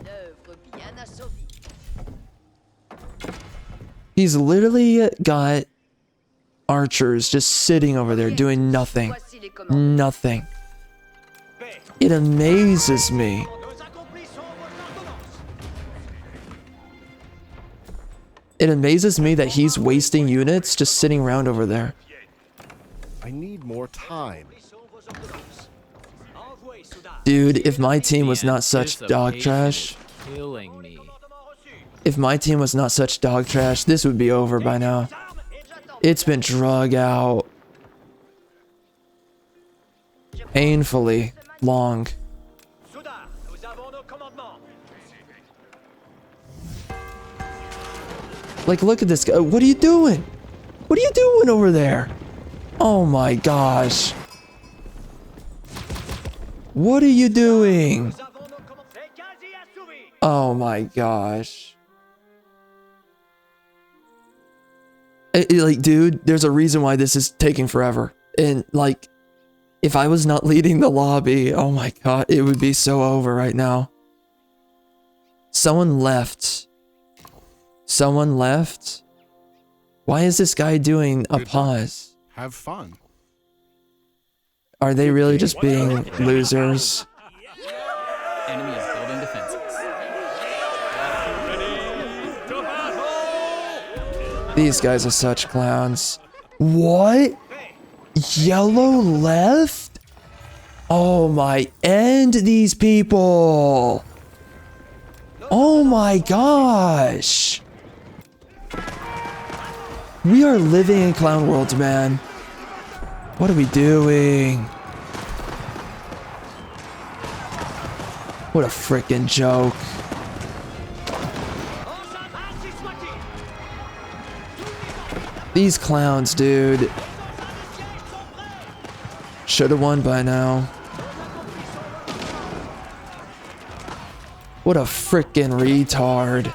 Une œuvre bien assouvie. He's literally got archers just sitting over there doing nothing. Voici les commandements. Nothing. Paix. It amazes me. Nos accomplis sont vos ordonnances. It amazes me that he's wasting units just sitting around over there. I need more time. Accomplis sont vos ordonnances. Envoyez, soudard. Dude, if my team was not such dog trash, Killing me. If my team was not such dog trash, this would be over by now. It's been drug out. Painfully long. Soudain, nous avons nos commandements. Like, look at this guy. What are you doing? What are you doing over there? Oh my gosh. What are you doing? Nous avons nos commandements. C'est quasi assouvi. Oh my gosh. Like, dude, there's a reason why this is taking forever. And, like, if I was not leading the lobby, oh my god, it would be so over right now. Someone left. Someone left? Why is this guy doing a pause? Have fun. Are they really just being losers? Enemy is building defenses. These guys are such clowns. What? Yellow left? Oh my, end these people. Oh my gosh. We are living in clown worlds, man. What are we doing? What a freaking joke. These clowns, dude. Should have won by now. What a freaking retard.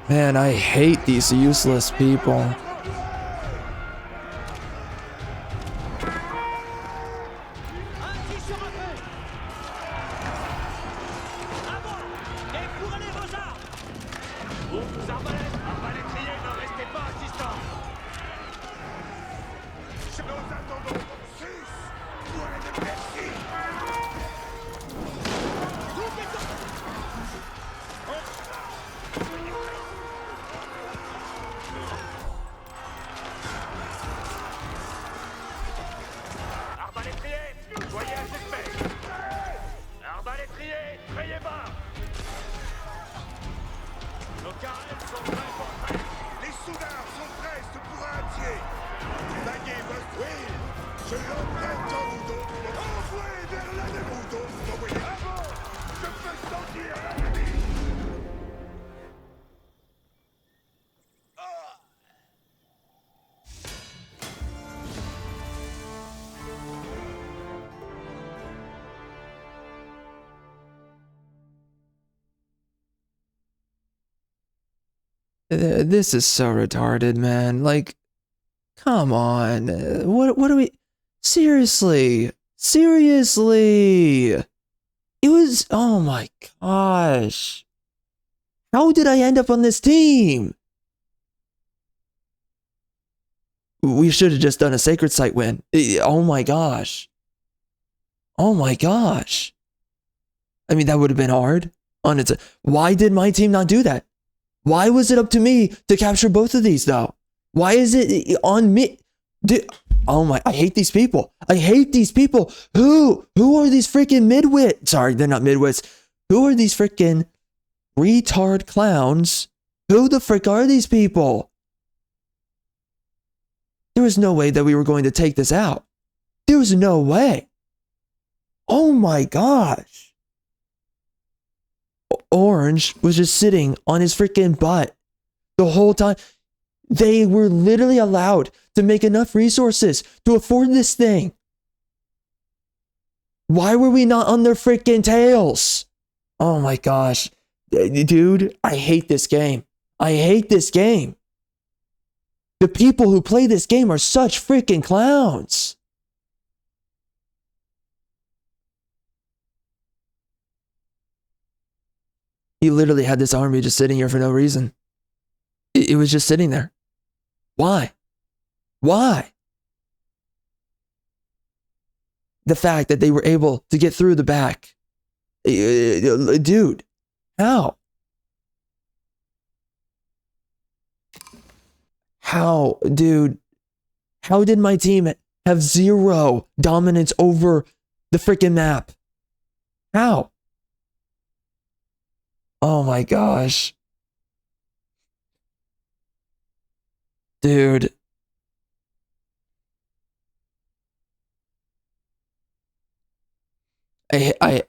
Man, I hate these useless people. This is so retarded, man. Like, come on. What are we... Seriously. Seriously. It was... Oh my gosh. How did I end up on this team? We should have just done a sacred site win. Oh my gosh. Oh my gosh. I mean, that would have been hard. On its... Why did my team not do that? Why was it up to me to capture both of these, though? Why is it on me? Oh my, I hate these people. I hate these people. Who are these freaking midwits? Sorry, they're not midwits. Who are these freaking retard clowns? Who the frick are these people? There was no way that we were going to take this out. There was no way. Oh my gosh. Orange was just sitting on his freaking butt the whole time. They were literally allowed to make enough resources to afford this thing. Why were we not on their freaking tails? Oh my gosh. Dude, I hate this game. I hate this game. The people who play this game are such freaking clowns. He literally had this army just sitting here for no reason. It was just sitting there. Why? Why? The fact that they were able to get through the back. Dude, how? How, dude? How did my team have zero dominance over the freaking map? How? Oh my gosh. Dude. I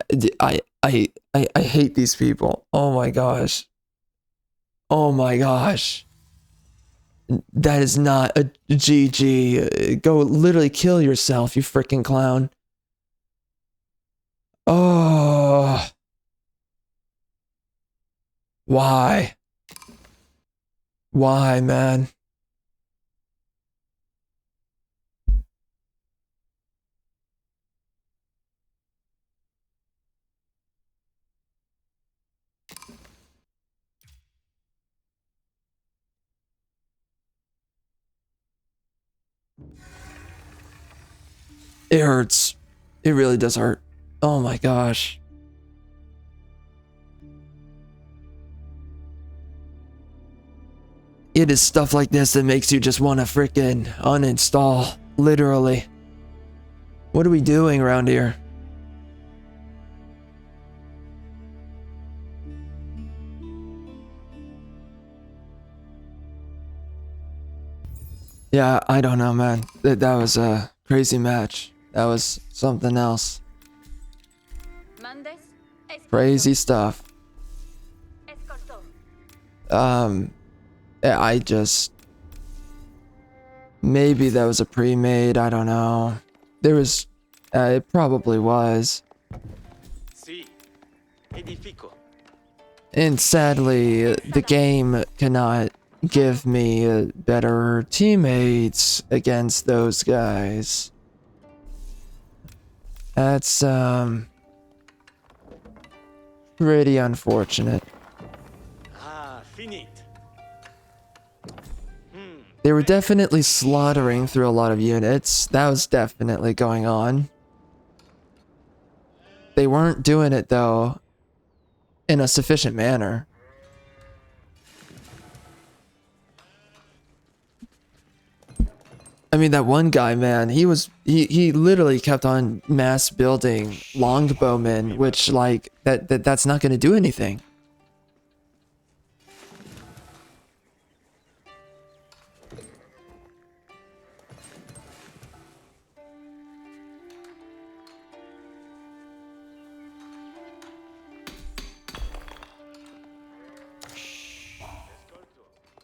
hate these people. Oh my gosh. Oh my gosh. That is not a GG. Go literally kill yourself, you freaking clown. Oh. Why? Why, man? It hurts. It really does hurt. Oh my gosh. It is stuff like this that makes you just want to freaking uninstall. Literally. What are we doing around here? Yeah, I don't know, man. That was a crazy match. That was something else. Mendes, Crazy stuff. I just... Maybe that was a pre-made, I don't know. There was... it probably was. Si. Edifico. And sadly, the game cannot give me better teammates against those guys. That's, pretty unfortunate. Ah, finite. They were definitely slaughtering through a lot of units. That was definitely going on. They weren't doing it, though, in a sufficient manner. I mean, that one guy, man, he literally kept on mass building longbowmen, which, like, that's not gonna do anything.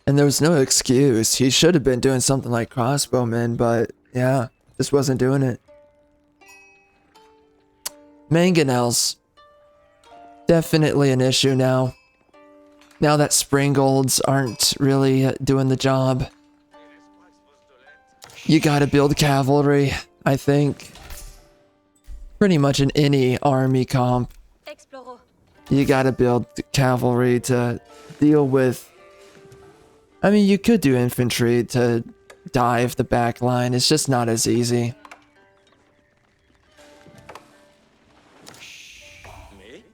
And there was no excuse. He should have been doing something like crossbowmen, but yeah, just wasn't doing it. Mangonels. Definitely an issue now. Now that Springgolds aren't really doing the job. You gotta build cavalry, I think. Pretty much in any army comp. You gotta build cavalry to deal with... I mean, you could do infantry to dive the back line. It's just not as easy. Me?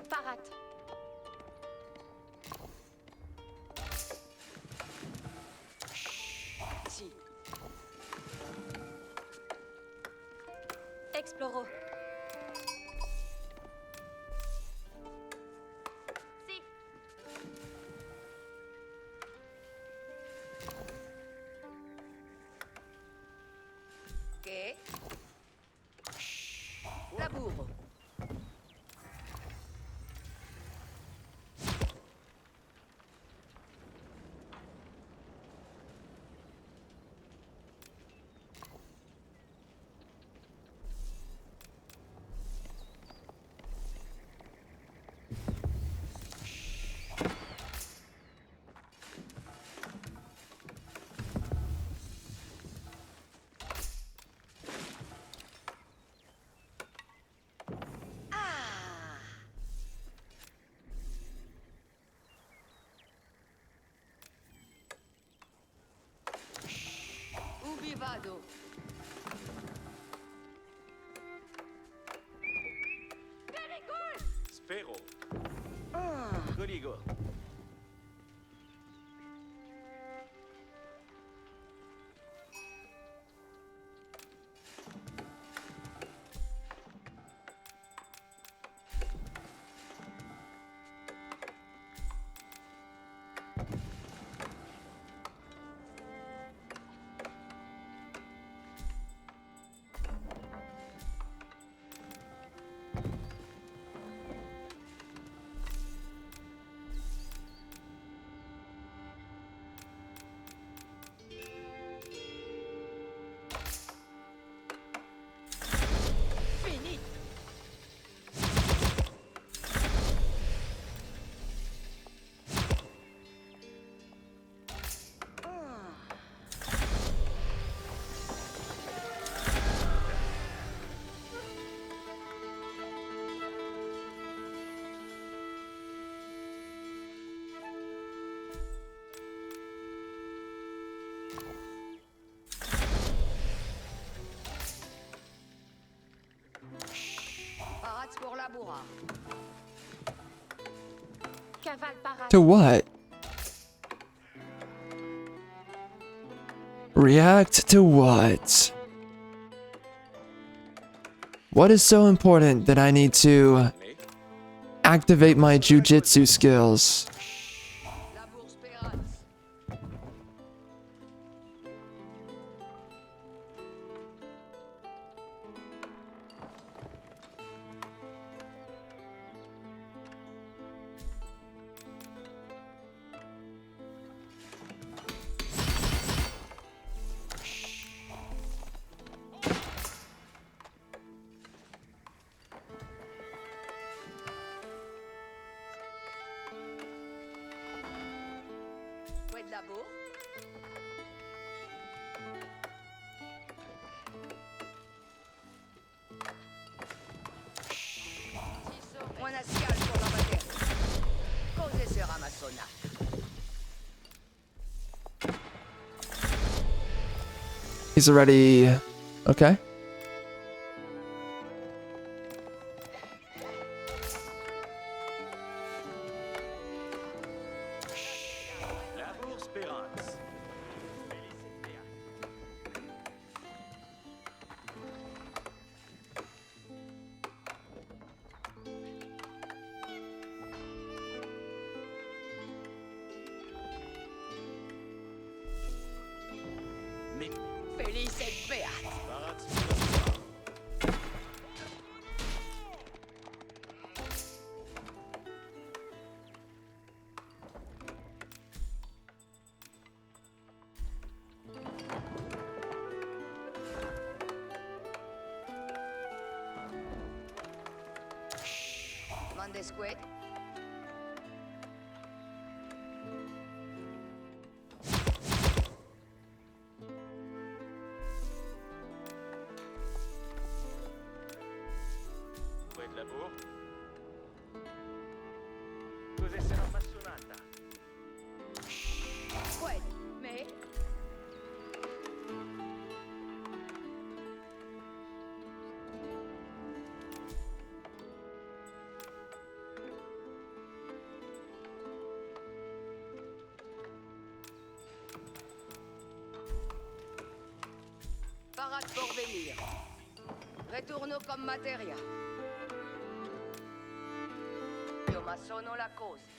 Parat. Si. Exploro. Si. ¿Qué? Laburo. Ubivado. Very good. Spero. Coligo. Parats pour la bourra. Cavale parade. To what? React to what? What is so important that I need to activate my jujitsu skills? La bourse Parats. Fouet de la bourre. Mon ascal pour la matière. Causez ce ramassonnat. He's already... Okay. La bourse Pérance. Mais Felice et Beat. Parats. Mandesquet. Fouet de la bourre. Cos'è se non massonata? Fouet. Mais. Parade pour venir. Retourno comme materia. Io ma sono la cause.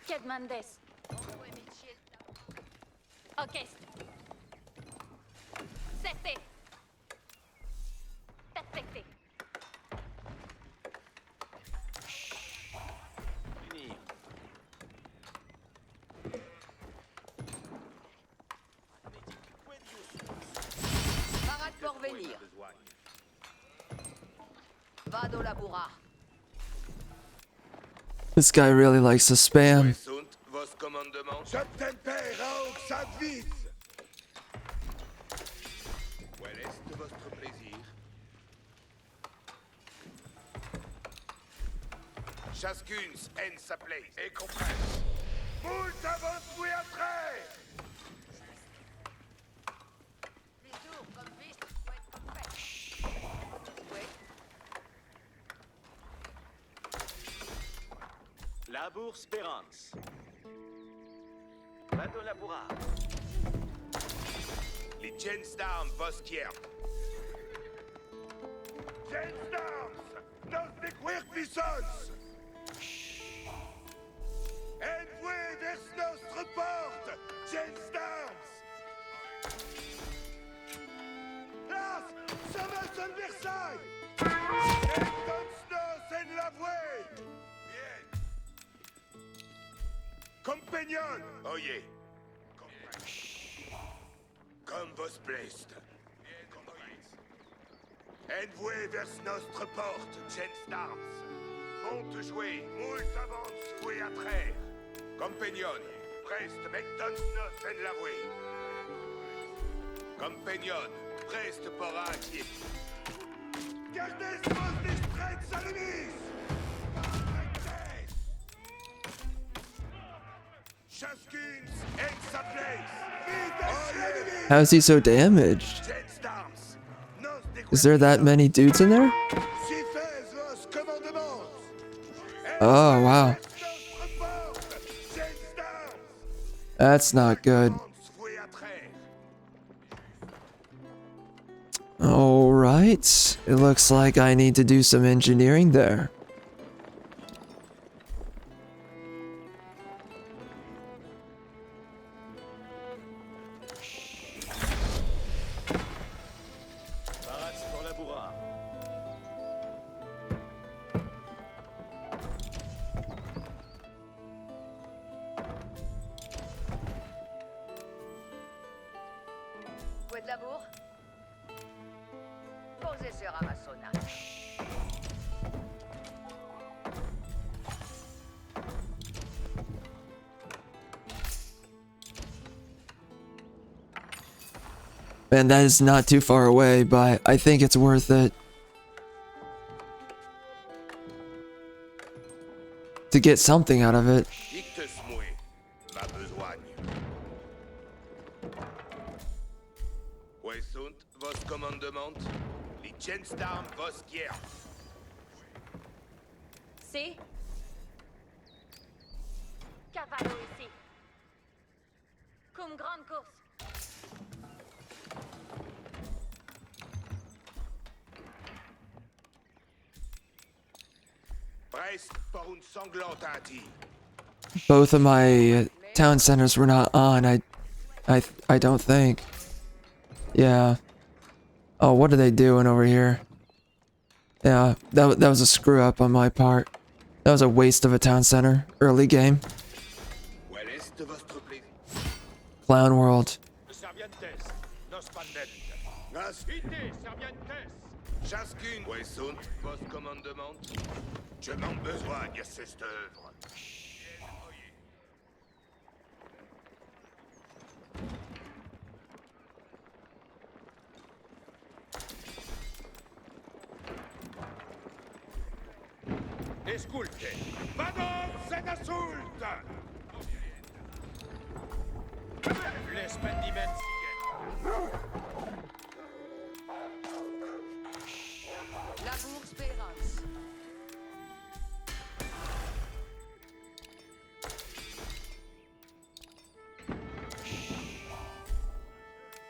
Kedmandes. Orchestre. Sete. Perfecte. Unir. Parade pour venir. Vado la bourra. This guy really likes to spam. Sunt vos commandements. Je tempère aug sadvis. Quel est votre plaisir? Chascuns en sa place. Et compresse. Moult avance oui après. Discours comme viste, fouet comme fait. Fouet. La bourse Pérance. Vado la bourra. Les Gensdarm vos kierp. Gensdarms! Nos de quirpisons! Envoyez vers notre porte! Gensdarms! Las! Sommes en Versailles! Nos en la voie! Bien! Compagnon! Oye! Comme vos plaisent. Envoyez vers notre porte, Gensdarms. Monte jouer, moult avance, fouet à traire. Compagnon, preste, mettons nos en la voie. Compagnon, reste para aqui. Gardez vos distraits ennemis! Chaskins, ex sa place! How is he so damaged? Is there that many dudes in there? Oh, wow. That's not good. Alright. It looks like I need to do some engineering there. Fouet de labour. Posez ce ramassonnage. Man, that is not too far away, but I think it's worth it. To get something out of it. Si. Cavallo ici. Cum grande course. Both of my town centers were not on. I don't think. Yeah. Oh, what are they doing over here? Yeah, that was a screw up on my part. That was a waste of a town center. Early game. Clown World. Je m'en besoigne cette œuvre. Esculte, vamos en assault! L'espendiment Labour Spérance.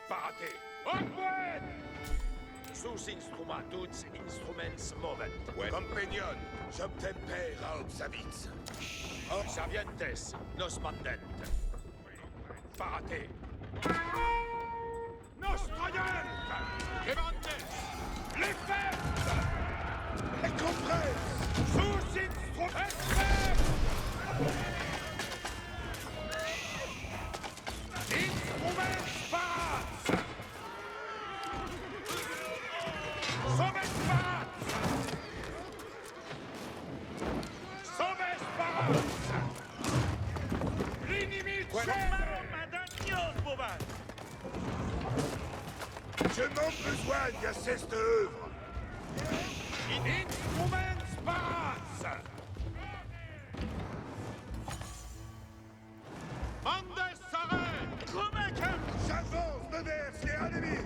Parate! Onward! Sus instrumentuts instruments movent. Compagnon, subtemper obsavits. Obsavientes, nos mandent. Parate! Nos troyens! Levantes! Les fêtes! Les compresses! Sus instruments! Instruments parats! Sauves parats! Sauves parats! L'inimite je m'en besoigne à cette œuvre! In instruments parats! Mandes s'arrête! Crumecum! J'avance vers les ennemis!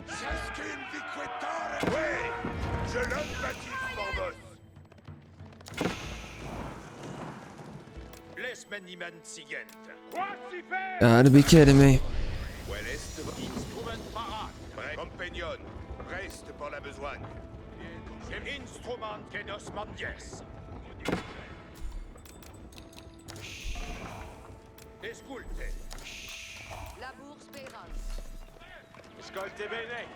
Chaskin viquetare! Oui! Je l'homme baptise pour vos! L'espendiment sigent! Gotta be kidding me. Instrument parat! Compagnon, reste pour la besogne. Instrument que nos mandies. Esculte. Labour Spérance. Escolte bene.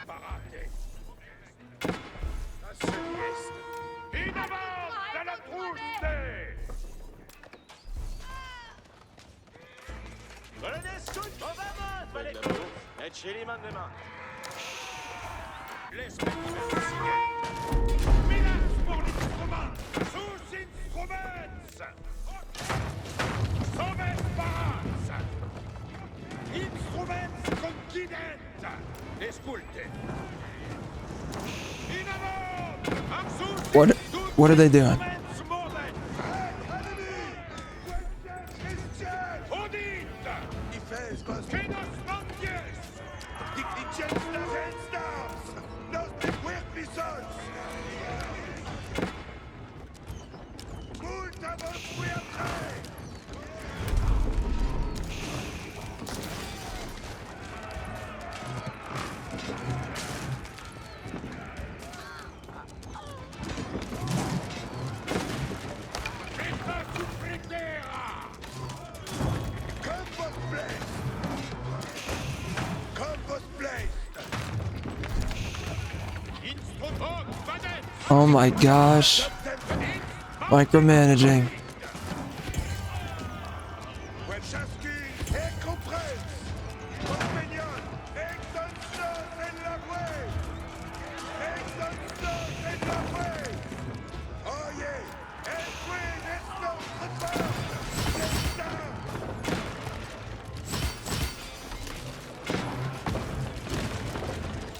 Parate. In avant de la trousse! L'espendiment sigent! Minas pour l'instrument! Sous instruments! Soves paras! Instruments continent! Esculte! In amont! What are they doing? Oh my gosh. Micromanaging.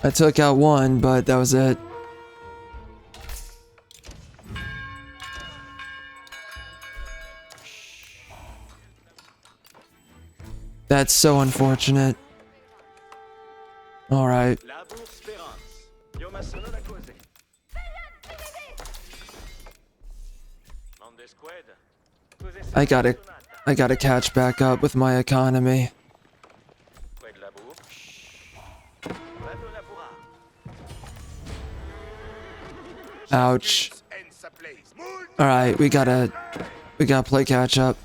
I took out one, but that was it. That's so unfortunate. All right. I gotta catch back up with my economy. Ouch. All right, we gotta play catch up.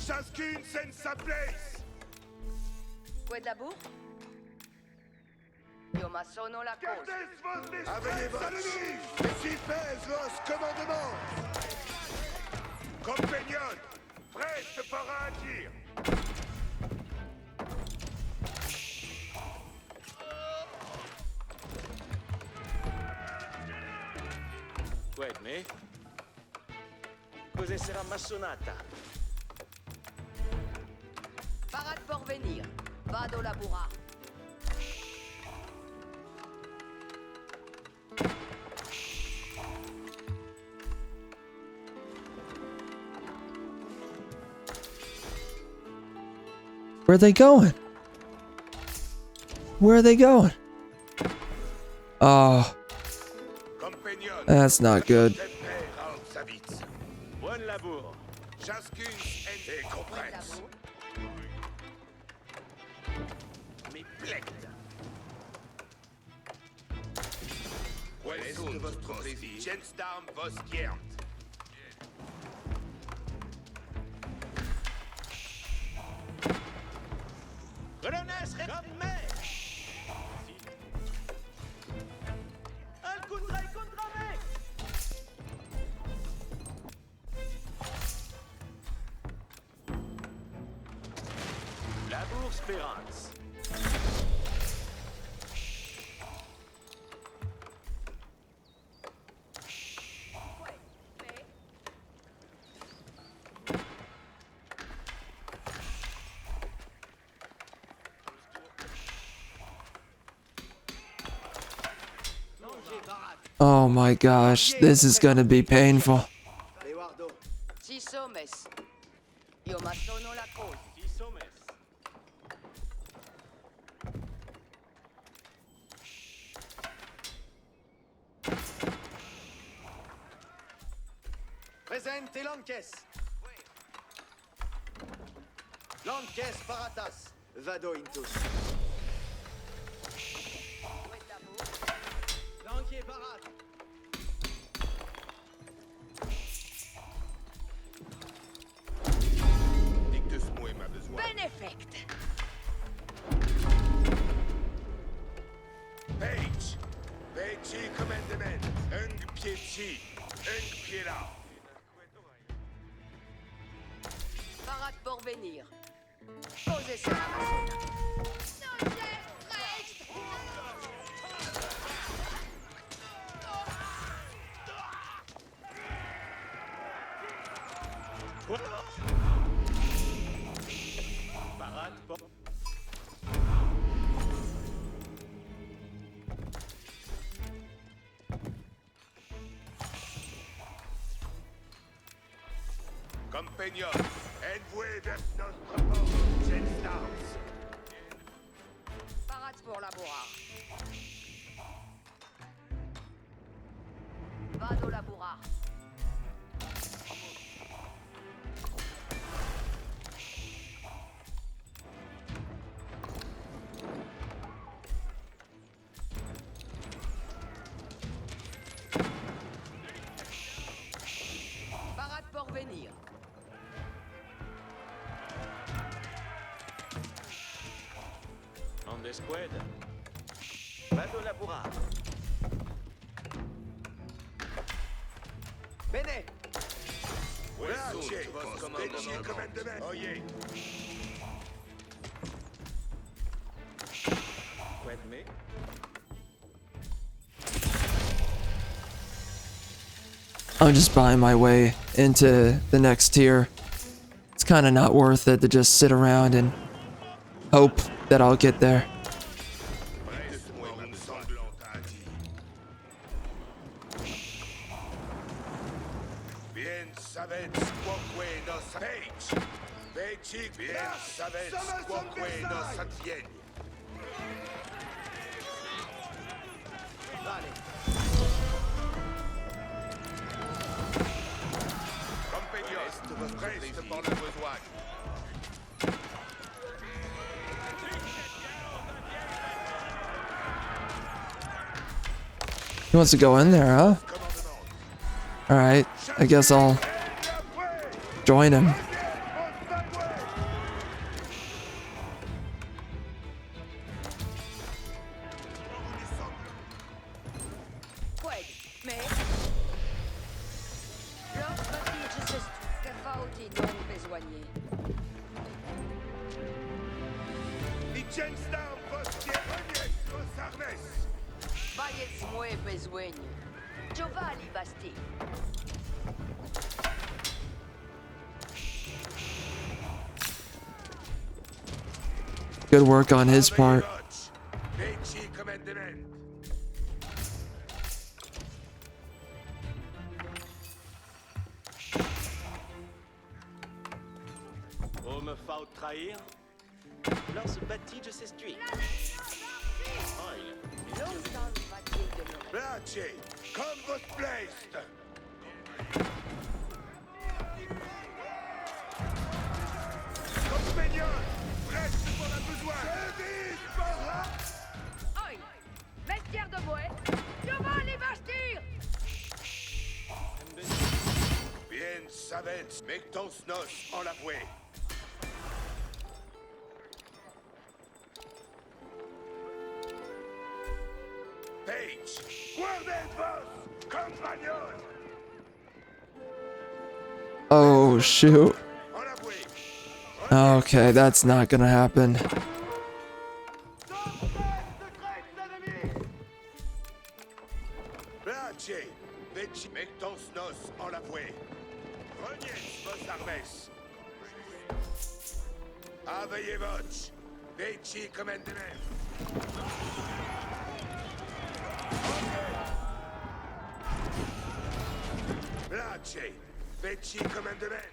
Chacune senza place! Quedabou? Io ma sono la cosa. Avete vos! Si pèse vos commandements! Compagnon, prête para agir! Wait, me? Cos'è sarà massonata? Parade pour venir. Vado labourar. Where are they going? Where are they going? Oh, that's not good. Bon labour. Chacune est compresse. Mais plecte. Quel est votre plaisir? Gensdarm vos giernt. Relones redme. Al contrai contra me. Labour Spérance. Oh my gosh, this is gonna be painful. Si somes. Io ma sono Presente Lanques. Lanques paratas. Vado intus. Lanquier parat. Dictus moi m'a besoin. Benefect. Page. Page commandement. Un pied ci. Un pied là. Parat pour venir. Posez sur la maçonne. Parade pour... Compagnon, envoyez vers notre port, Jetstars. Parat pour labourar. Vado labourar. Parat pour venir. En escouade. Vado laborar. Bene. Grazie, Page commandement. Oyez. Squad me. I'm just buying my way into the next tier. It's kind of not worth it to just sit around and hope that I'll get there. Presse-moi une sanglante à dire. Bien savez quoque nos Page. Page, bien savez quoque nos advienne. Compagnon, preste pour le besoin. He wants to go in there, huh? Alright, I guess I'll join him. Qued, mais... L'autre petit, je sais que faut-il donc besoigner. Die Jetstars postier vos armes. Vayez moi besoigne. Giovanni Basti. Good work on his part. Page commandement. On me faut trahir. Lance bâti de s'estuer. Oil. Longtemps va-t-il demeurer? Place, comme votre place. Compagnon, reste pour la besoin. Je vise par là. Oi! Vestiaire de bois! Giovanni Bastir! Bien savez, mectons nos en la vouée. Page, guardez vos compagnons. Oh, shoot. En la vouée. Okay, that's not gonna happen. Place, Page, mectons nos en la vouée. Reniez vos armes. Aveillez votre. Page commandement. Place, Page commandement.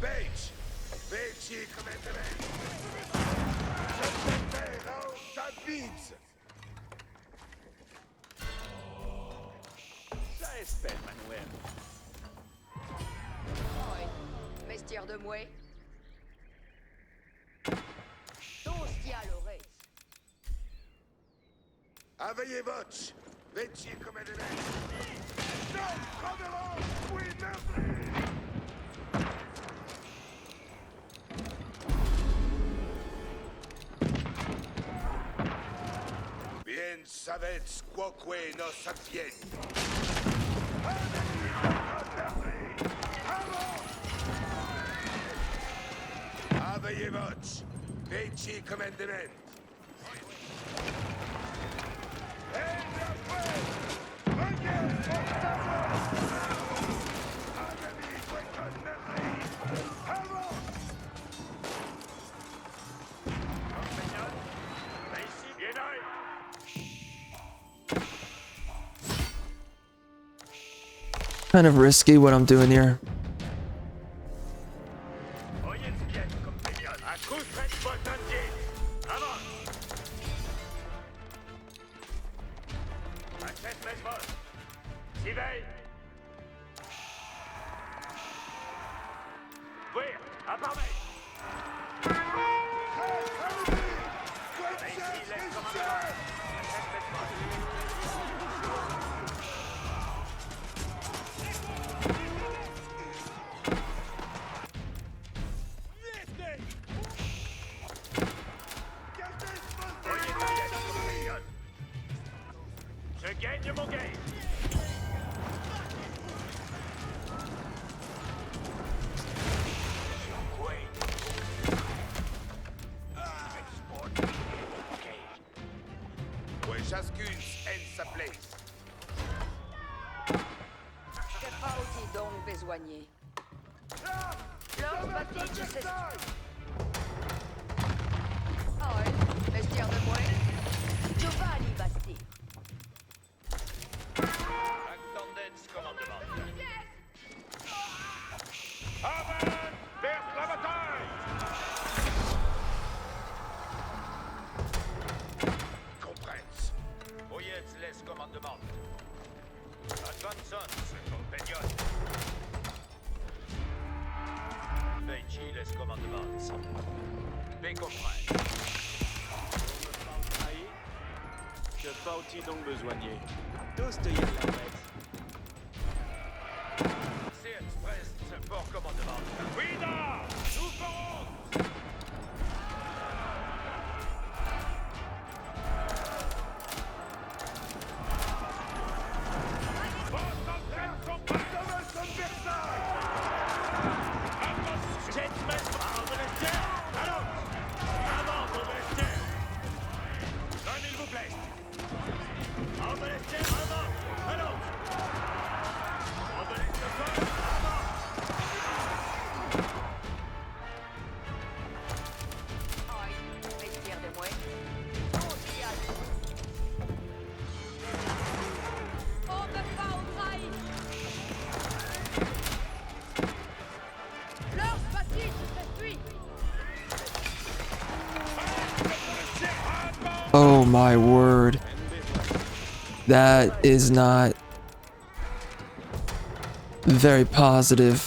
Page, Page commandement. Je préfère ta bise. de moi. Tostia l'oreille. Aveillez votre! Vecchi come deve Non, troverò! Oui, merci! Bien savez quoque no sapienti. Aveillez votre! Vecchi commandement! Kind of risky what I'm doing here. Je gagne mon game. Ouais, chacune aime sa place. Que faut-il donc besoigner? L'autre bâtisse, c'est... Ah, vestiaire de moi. Giovanni Basti. Attendance, commandement. Avant, vers la bataille. Comprends. Voyez, laisse commandement. Advanson, compagnon. Veichi, laisse commandement. Bé comprendre. Que faut-il donc besoigner? Tous te y la bête. C'est express, c'est fort commandement. Oui, non! Nous ferons! Votre entraîne sont pas comme elles sont Versailles! Attention! Gentlemen, avant de l'ester! Allons! Avant de l'ester! Un, il vous plaît! Avant de l'ester, avant! Allons! Avant de l'ester, avant! Aïe, vestiaire de moi. Tostia. On me pas au trahi. L'autre bâtisse, c'est lui. Oh my word. That is not very positive.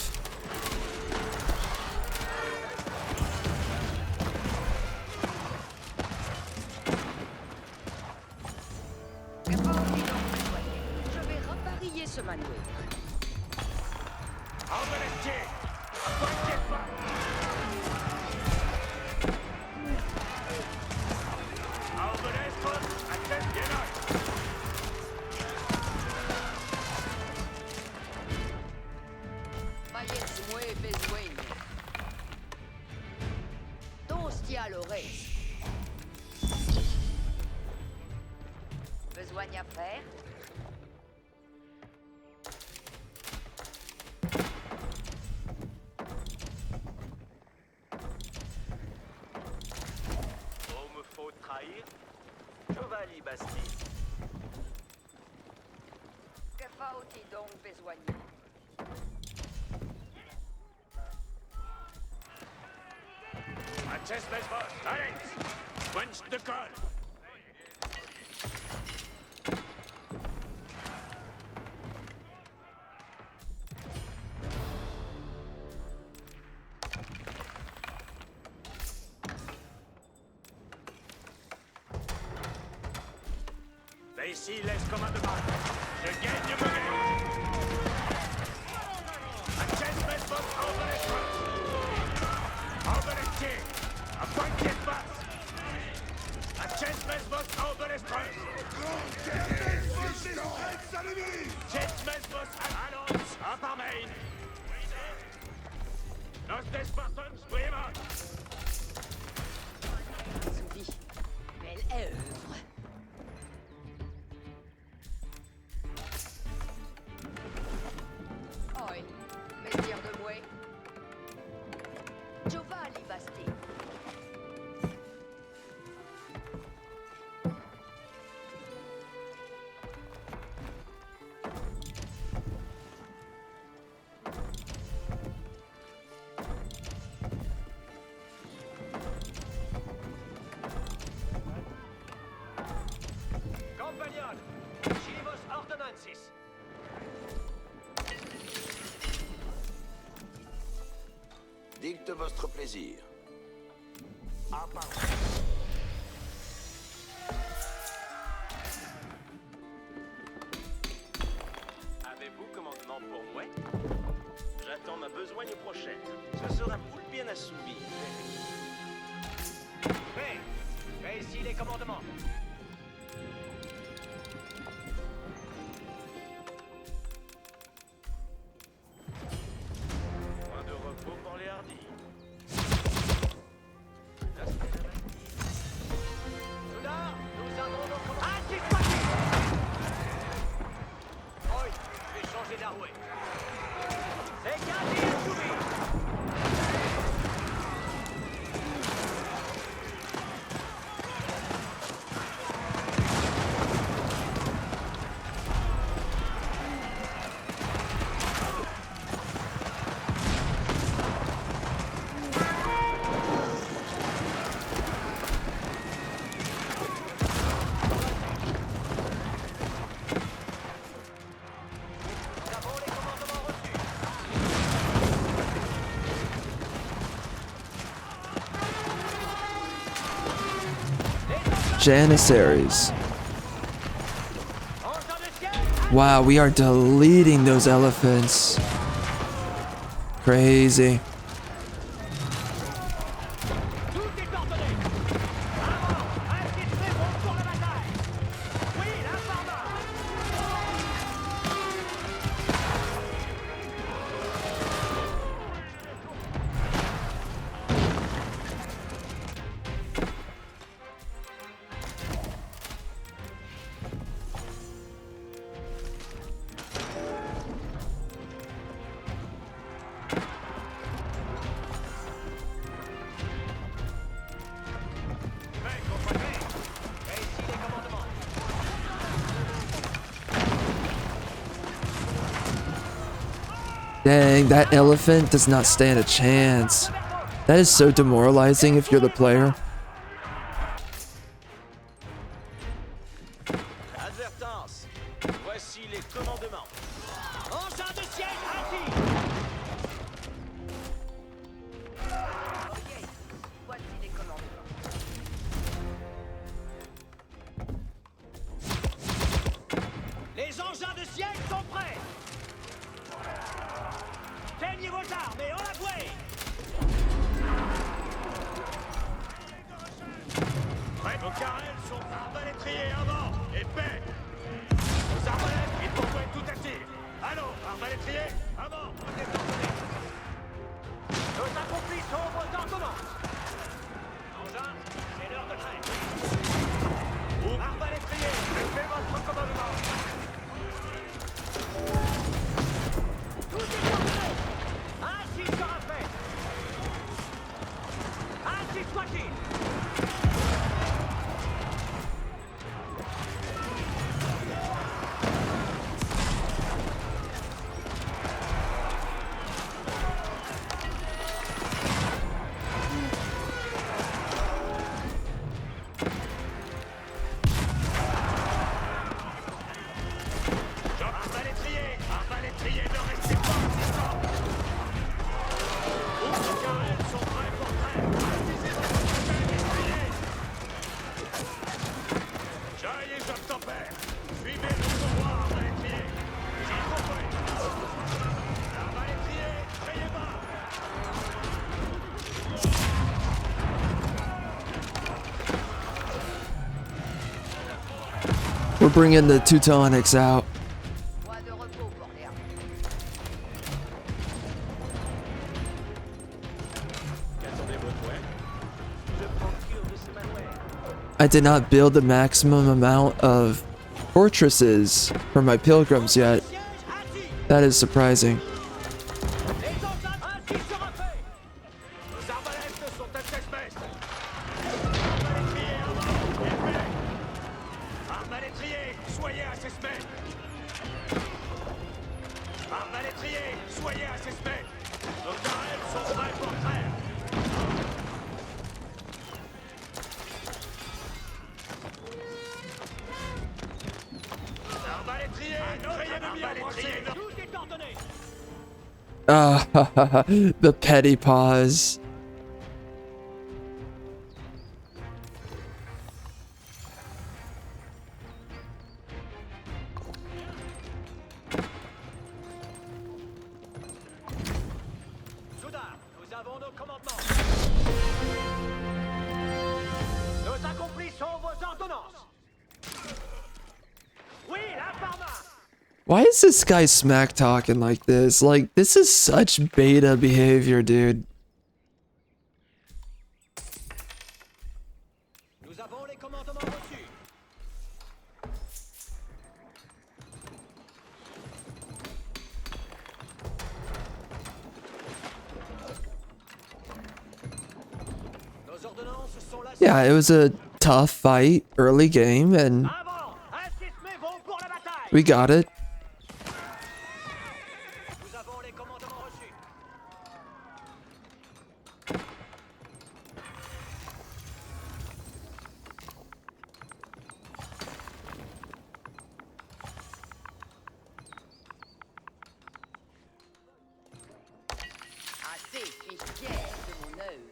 Que faut-il donc besoigner? Je vais reparier ce manuel. Avant de l'ester! Approchez pas! Avant de l'ester, attention! Vayez moi besoigner. Tostia l'oreille. Besoigne à faire? On me faut trahir? Giovanni Basti. Que faut-il donc besoigner? Attention, boss! Allez! Quench the gun! Ici les commandements. Je gagne me gagne. Adjustment must over the front. Over the chair. A pointed pass. Adjustment must over the front. Adjustment must annonce à par main. Nos des Spartans brillent. Souvi. Belle œuvre. Oi, messire de mouet. Giovanni Basti. Compagnon, Chivos Ordonances. Dicte votre plaisir. Ah, pardon. Avez-vous commandement pour moi? J'attends ma besogne prochaine. Ce sera poule bien assouvi. Fais ici les commandements. Point de repos pour les hardis. Soudard, nous avons nos commandements. Anti-squatting! Oi, je vais changer d'arrouet. C'est quasi assouvi. Nous avons les commandements reçus. Janissaries. Engins de ciel, Wow, we are deleting those elephants. Crazy. tout est ordonné. Avant, inscrivez bon pour la bataille. Oui, la pharma. Fais, compagnie. Fais ici les commandements. Dang, that elephant does not stand a chance. That is so demoralizing if you're the player. Advertence. Voici les commandements. Engins de siège actifs. Ok, voici les commandements. Les engins de siège sont prêts. Teignez vos armes et en la bouée. Prêt, vos carrels sont arbalétriers avant. Épais. Vos arbalètes, il faut être tout à tir. Allons, arbalétriers, avant. Tout est ordonné. Nos accomplis sont vos ordonnances. Engins, c'est l'heure de trêve. Arbalétriers, faites votre commandement. Tout est ordonné. Ainsi sera fait. Ainsi soit-il. We're bringing the Teutonics out. Point de repos pour les armes. I did not build the maximum amount of fortresses for my pilgrims yet. That is surprising. Les engins ainsi sera fait. Nos arbalètes sont à 16 mètres. Arbalétriers avant, épée. Arbalétriers, soyez à 16 mètres. Arbalétriers, soyez à 16 mètres. Nos carrels sont prêts pour trêve. Arbalétriers, criez de bien, arbalétriers. Tout est ordonné. Ah, the petty pause. Soudain, nous avons nos commandements. Nous accomplissons vos ordonnances. Oui, la pharma. Why is this guy smack talking like this? Like, this is such beta behavior, dude. Nous avons les commandements reçus. Nos ordonnances sont là. Yeah, it was a tough fight, early game, and Avant, inscrits vont pour la bataille. we got it. Nous avons les commandements reçus. Assez, je suis fier de mon œuvre.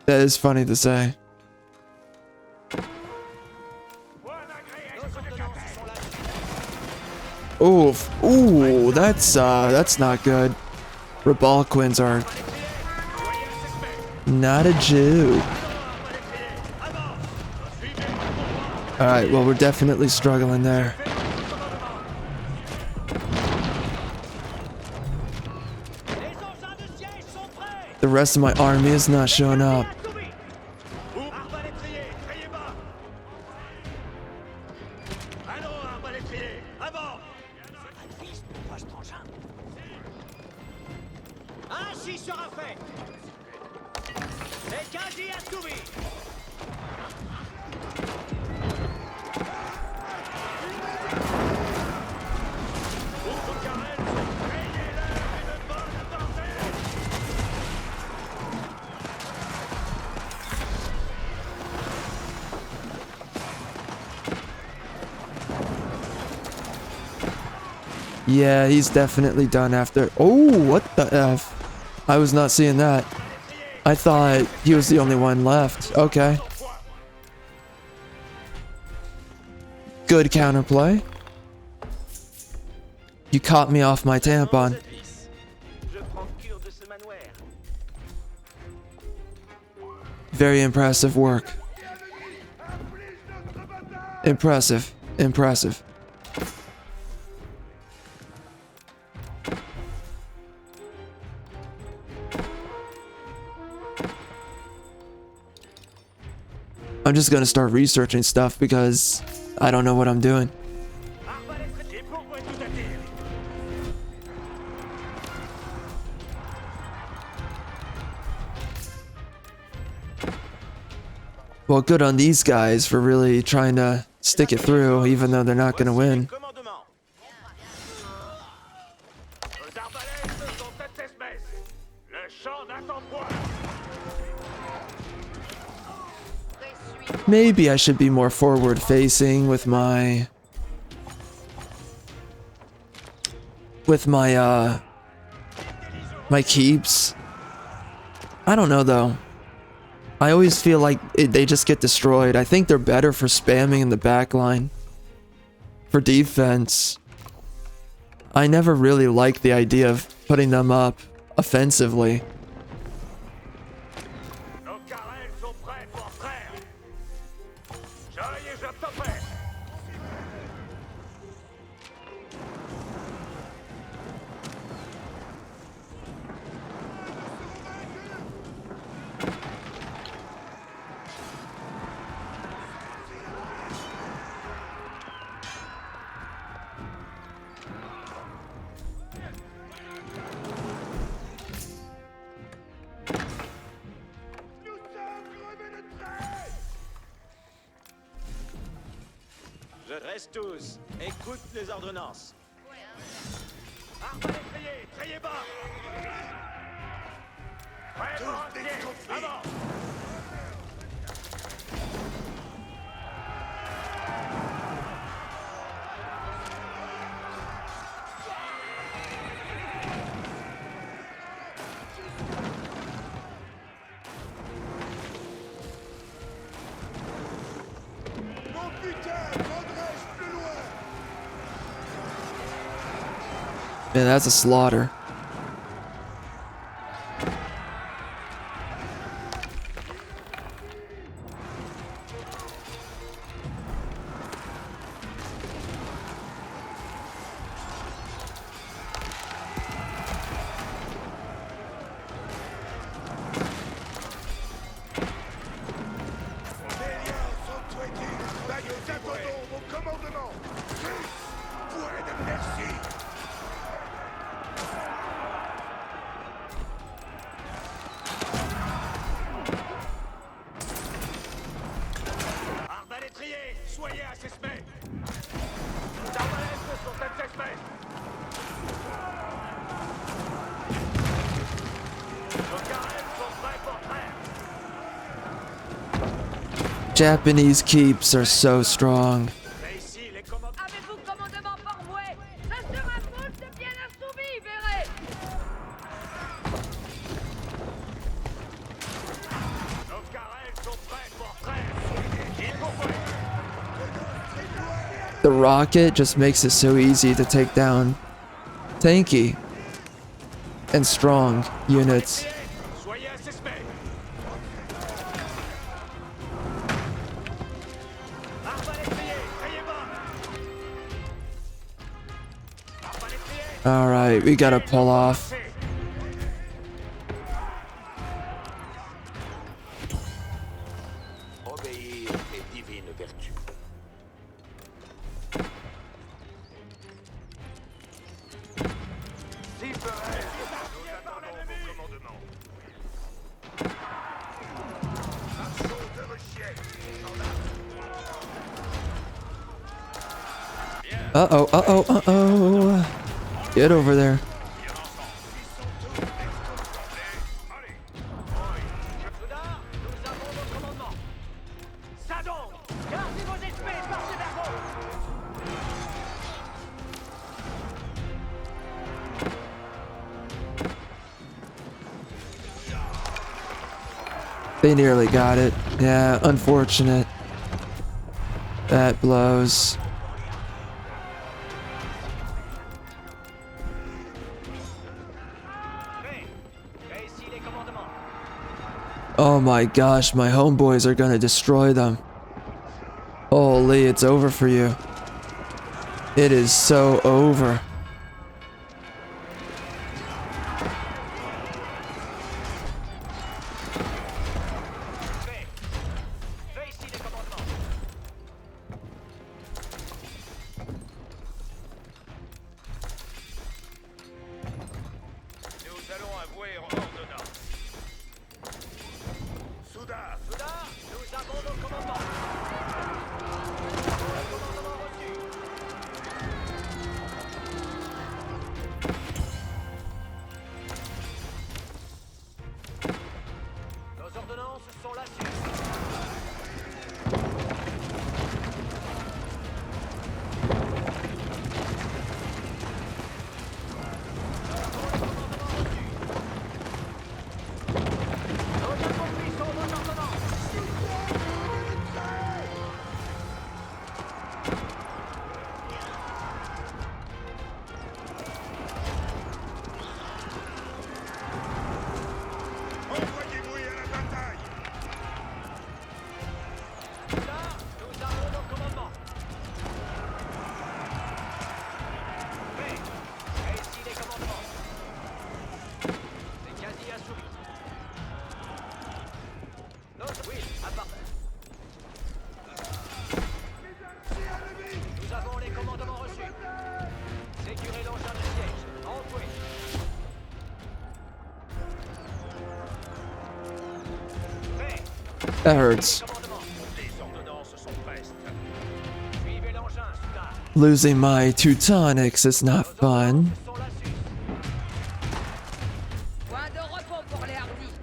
That is funny to say. Point d'agréé sur le capel. Oof. Ooh, that's not good. Rebalquins are not a joke. Alright, well, we're definitely struggling there. Les engins de siège sont prêts. The rest of my army is not showing up. Arbalétriers, criez bas. Allons, arbalétriers, avant. Advise pour poste engin. Ainsi sera fait. C'est quasi assouvi. Vos carrels sont rayez-leur une bonne bordée. Yeah, he's definitely done after. Oh, what the F? I was not seeing that. I thought he was the only one left. Okay. Good counterplay. You caught me off my tampon. Je prends cure de ce manoir. Very impressive work. Impressive. Impressive. I'm just gonna start researching stuff because I don't know what I'm doing. Arbalétriers, pourquoi tout attire? Well, good on these guys for really trying to stick it through, even though they're not gonna win. Commandement. Nos arbalètes sont à 16 mètres. Le champ n'attend point. Essuie Maybe I should be more forward facing with my my keeps. I don't know though. I always feel like they just get destroyed. I think they're better for spamming in the back line. For defense. I never really liked the idea of putting them up offensively. Nos carrels sont prêts pour frère. Chevalier, je te fais. Je dresse tous. Écoute les ordonnances. Arbalétrier, triez bas. Prêt pour un pied. Avant. Mon putain, redresse plus loin. Man, that's a slaughter. Les liens sont tweetés. Baguette d'Apollon, mon commandement. Plus, point de merci. Arbalétrier, soyez à ses semelles. Les arbalètes sont à ses semelles. Nos carrels sont prêts pour frère. Japanese keeps are so strong. Mais ici, les commandants. Avez-vous commandement par vouet? Ça sera faute de bien assouvi, verrez. Nos carrels sont prêts pour frère. Il faut faire. The rocket just makes it so easy to take down tanky and strong units. Soyez à ses semelles. Arbalétrier, triez bas. Arbalétrier. Alright, we gotta pull off. Obéir est divine vertu. S'il ferait, nous attendons vos commandements. Marchons de rechiette. Uh-oh, uh-oh, uh-oh. Get over there. Soudard, nous avons vos commandements. Ça donc, gardez vos épées, partez vers vous. They nearly got it. Yeah, unfortunate. That blows. Fais ici les commandements. Oh my gosh, my homeboys are gonna destroy them. Holy, it's over for you. It is so over. Fais ici les commandements. Nous allons avouer ordonnance. Soudain, Soudard, nous avons vos commandements. Commandement reçu. Nos ordonnances sont là-dessus. That hurts. Commandement. Les ordonnances sont prestes. Suivez l'engin, Soudard. Losing my Teutonics is not fun. Sont la Suisse. Point de repos pour les hardis.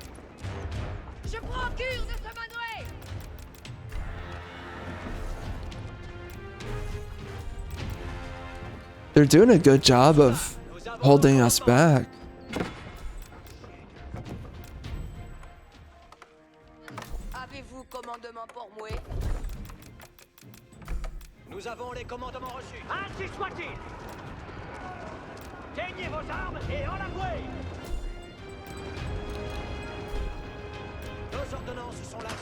Je procure de ce manouet. They're doing a good job of holding us back. Avez-vous commandement pour moi? Nous avons les commandements reçus. Ainsi soit-il. Teignez vos armes et en avouez. Nos ordonnances sont là.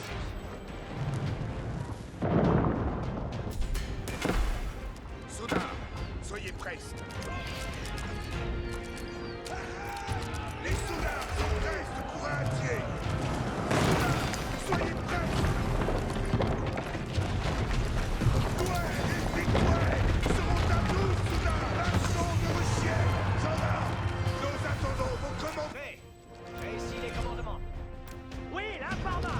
Soudain, soyez prestes. Les soudards sont prestes pour un entier. Soyez prestes. Douai et victoire seront à nous, soudards. L'action de Ruchier. Gendarmes, nous attendons vos commandes. Fait. Fait ici les commandements. Oui, la parma.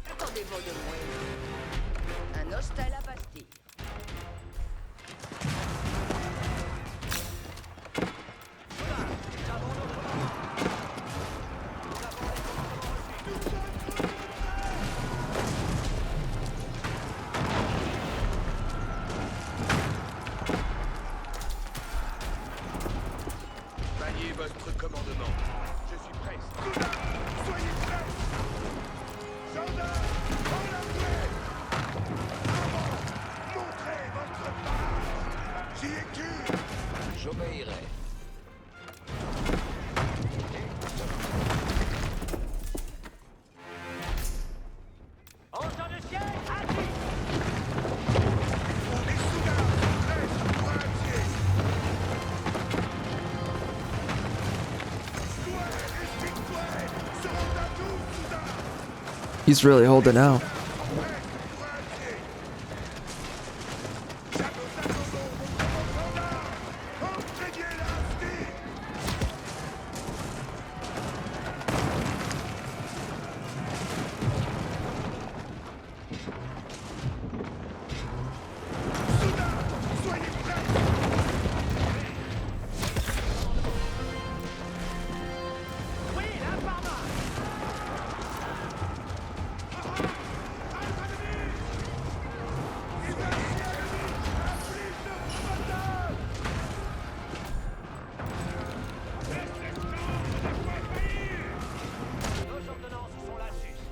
Attendez-vous de moi. Un hostel à Bastille. Maniez votre commandement. Je suis prêt. Soudain, soyez prêts. Gendarmes, en avouez. Avant, montrez votre part. J'y ai cru. J'obéirai. Engin de siège, agis. Les soudards sont prestes pour un entier. Douai et victoire seront à nous, soudards. He's really holding out. Prestes pour un entier. Nous attendons vos commandes. Entraînez la hostie. Soudain, soyez prêts. Oui, la parma. Nos ordonnances sont là, Suisse.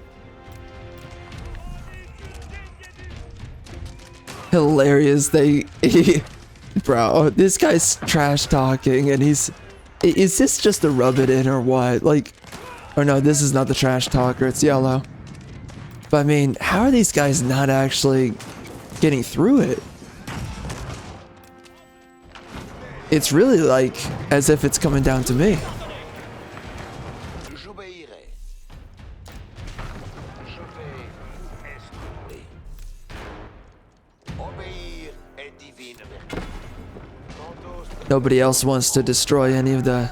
Hilarious. Bro, this guy's trash talking and is this just to rub it in or what? Like, or no, this is not the trash talker, it's yellow. But I mean, how are these guys not actually getting through it? It's really like as if it's coming down to me. J'obéirai. Je vais instruire. Obéir est divine vertu. Quant aux Nobody else wants to destroy any of the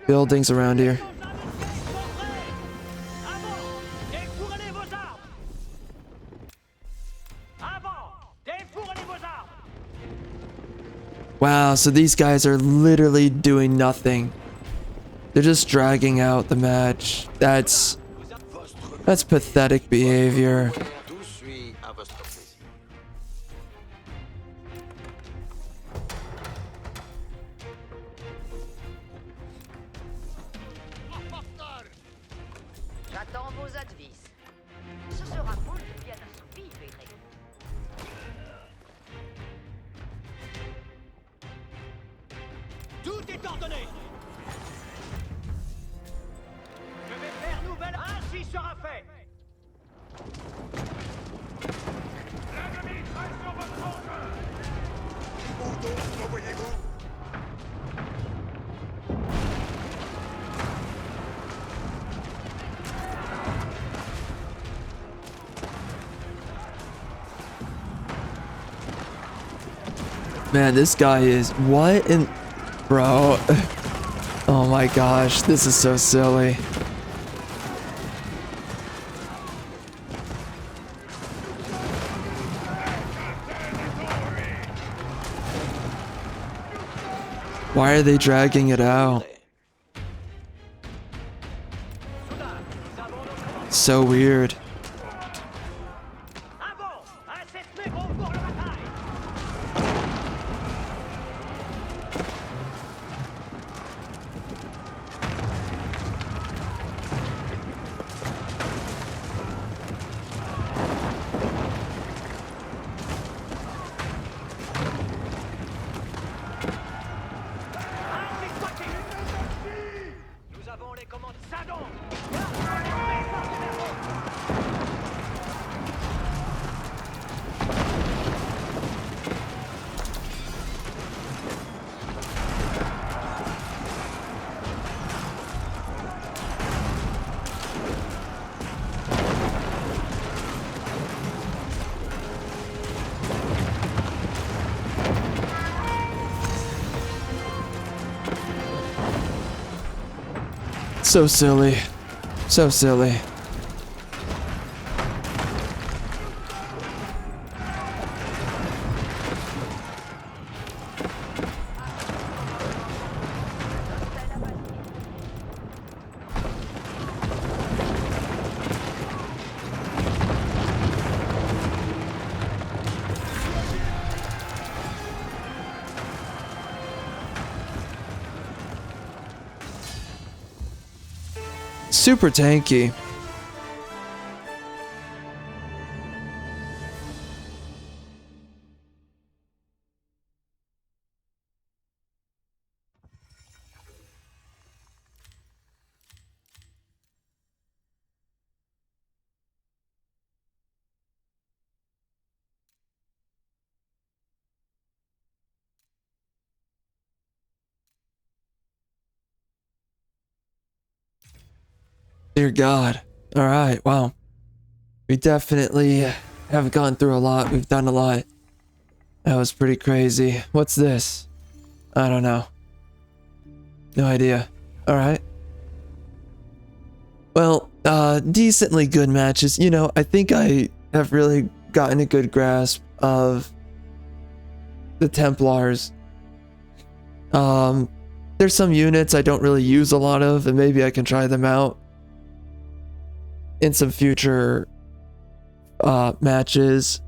buildings around here. Avant, défourrez vos armes. Avant, défourrez vos armes. Wow, so these guys are literally doing nothing. They're just dragging out the match. That's pathetic behavior. tout suit à votre plaisir. J'attends vos advices. Ce sera pour le bien assoupi, verrez. Tout est ordonné. Je vais faire nouvelle. Ainsi sera fait. L'ennemi trace sur votre engin. Où donc m'envoyez-vous? Man, this guy is what in bro. Oh my gosh, this is so silly. Why are they dragging it out? So weird. Avant! À cette maison pour la bataille! Nous avons les commandes Sadon! So silly. So silly. Super tanky. Dear God. All right. Wow. We definitely have gone through a lot. We've done a lot. That was pretty crazy. What's this? I don't know. No idea. All right. Well, decently good matches. You know, I think I have really gotten a good grasp of the Templars. There's some units I don't really use a lot of, and maybe I can try them out in some future matches.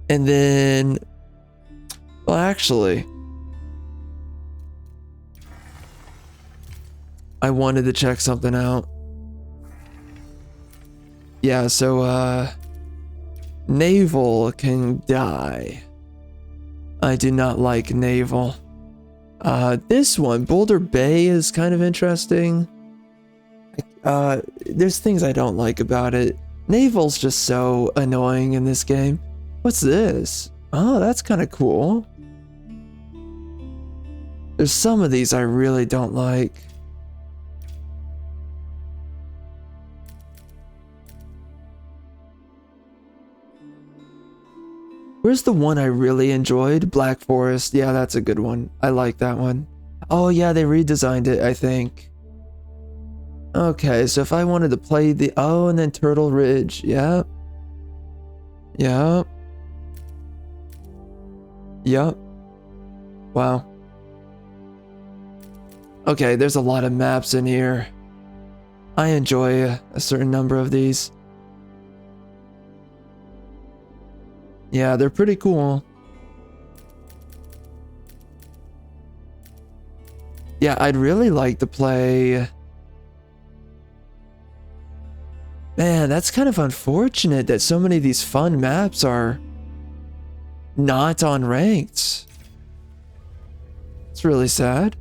And then, well, actually, I wanted to check something out. Yeah, so Naval can die. I do not like Naval. This one, Boulder Bay, is kind of interesting. There's things I don't like about it. Naval's just so annoying in this game. What's this? Oh, that's kind of cool. There's some of these I really don't like. Where's the one I really enjoyed? Black Forest. Yeah, that's a good one. I like that one. Oh yeah, they redesigned it, I think. Okay, so if I wanted to play the... Oh, and then Turtle Ridge. Yeah. Yeah. Yep. Wow. Okay, there's a lot of maps in here. I enjoy a certain number of these. Yeah, they're pretty cool. Yeah, I'd really like to play... Man, that's kind of unfortunate that so many of these fun maps are not on ranked. It's really sad.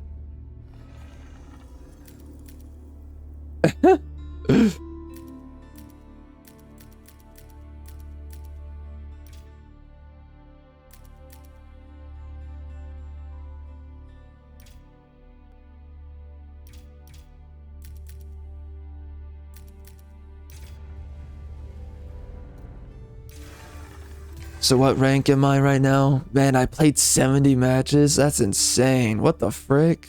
So what rank am I right now? Man, I played 70 matches. That's insane. What the frick?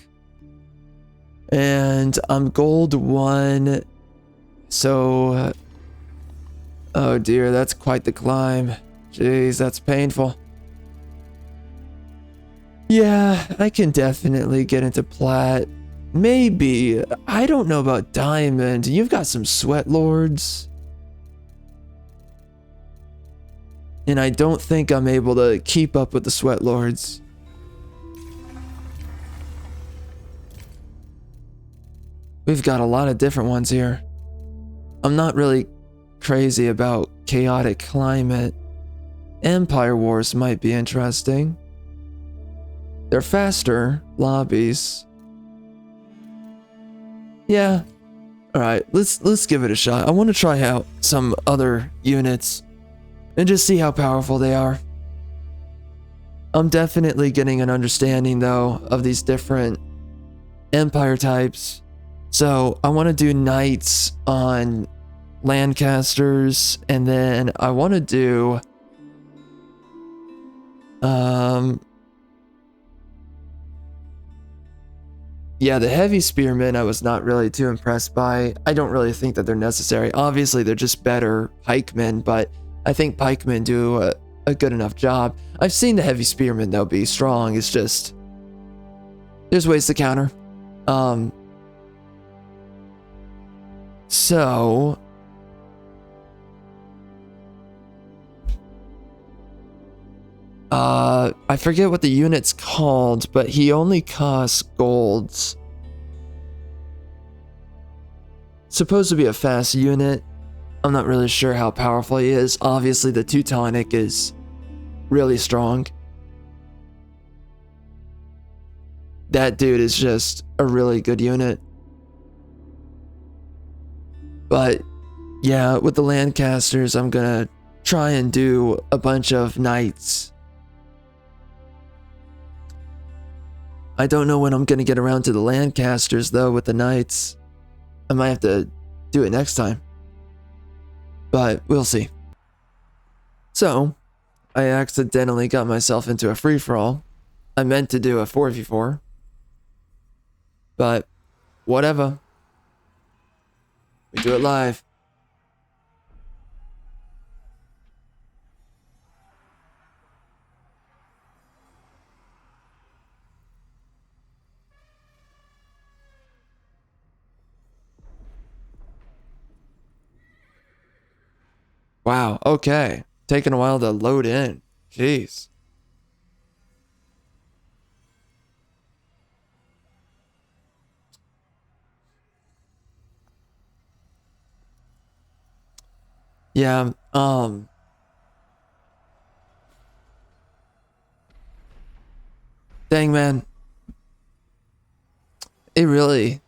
And I'm gold 1. So, oh dear, that's quite the climb. Jeez, that's painful. Yeah, I can definitely get into plat. Maybe. I don't know about diamond. You've got some sweat lords. And I don't think I'm able to keep up with the sweat lords. We've got a lot of different ones here. I'm not really crazy about chaotic climate. Empire Wars might be interesting. They're faster lobbies. Yeah. Alright, let's give it a shot. I want to try out some other units and just see how powerful they are. I'm definitely getting an understanding though of these different empire types. So I want to do knights on Lancasters, and then I want to do yeah, the heavy spearmen I was not really too impressed by. I don't really think that they're necessary. Obviously they're just better pikemen, but I think pikemen do a good enough job. I've seen the heavy spearmen though be strong. It's just there's ways to counter. So I forget what the unit's called, but he only costs golds. Supposed to be a fast unit. I'm not really sure how powerful he is. Obviously the Teutonic is really strong. That dude is just a really good unit. But yeah, with the Lancasters, I'm gonna try and do a bunch of knights. I don't know when I'm gonna get around to the Lancasters though with the knights. I might have to do it next time. But we'll see. So, I accidentally got myself into a free-for-all. I meant to do a 4v4. But, whatever. We do it live. Wow, okay. Taking a while to load in. Jeez. Yeah, dang man. It really...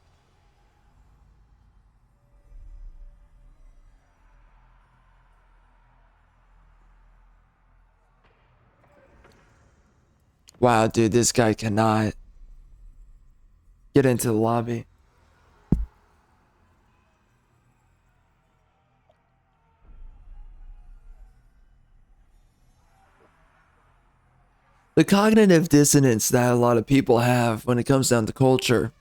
Wow, dude, this guy cannot get into the lobby. The cognitive dissonance that a lot of people have when it comes down to culture,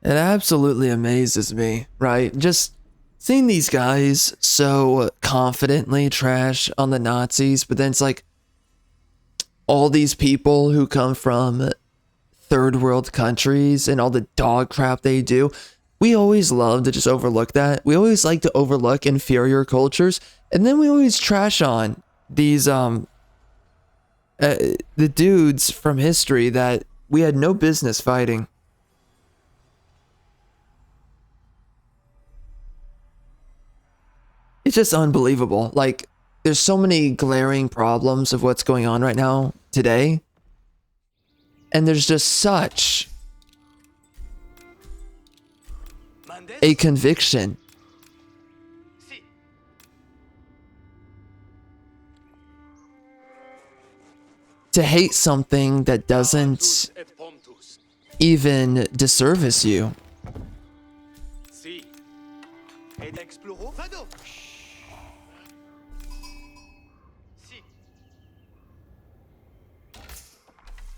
it absolutely amazes me, right? Just seeing these guys so confidently trash on the Nazis, but then it's like, all these people who come from third world countries and all the dog crap they do, we always love to just overlook that. We always like to overlook inferior cultures, and then we always trash on these the dudes from history that we had no business fighting. It's just unbelievable. Like, there's so many glaring problems of what's going on right now today. And there's just such a conviction to hate something that doesn't even disservice you.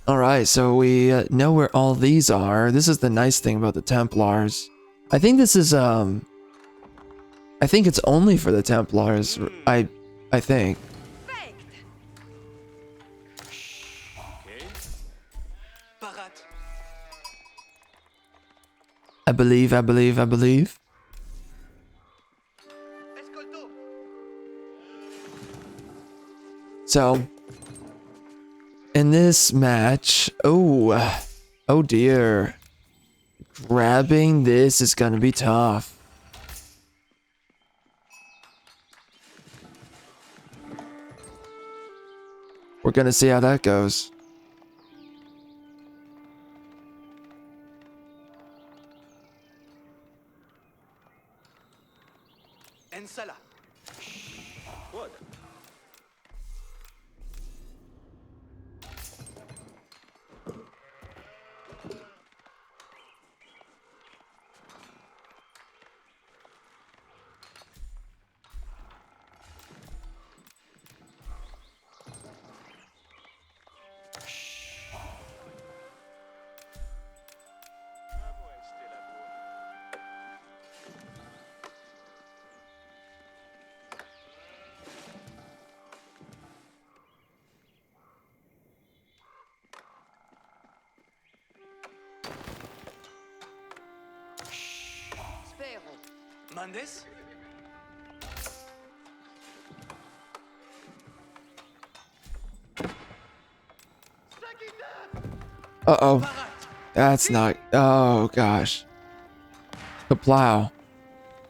Alright, so we know where all these are. This is the nice thing about the Templars. I think this is, I think it's only for the Templars. I think. I believe. So, in this match, oh dear. Grabbing this is gonna be tough. We're gonna see how that goes. Ensala. Wood. Mandes? Uh-oh. That's not... Oh, gosh. The plow.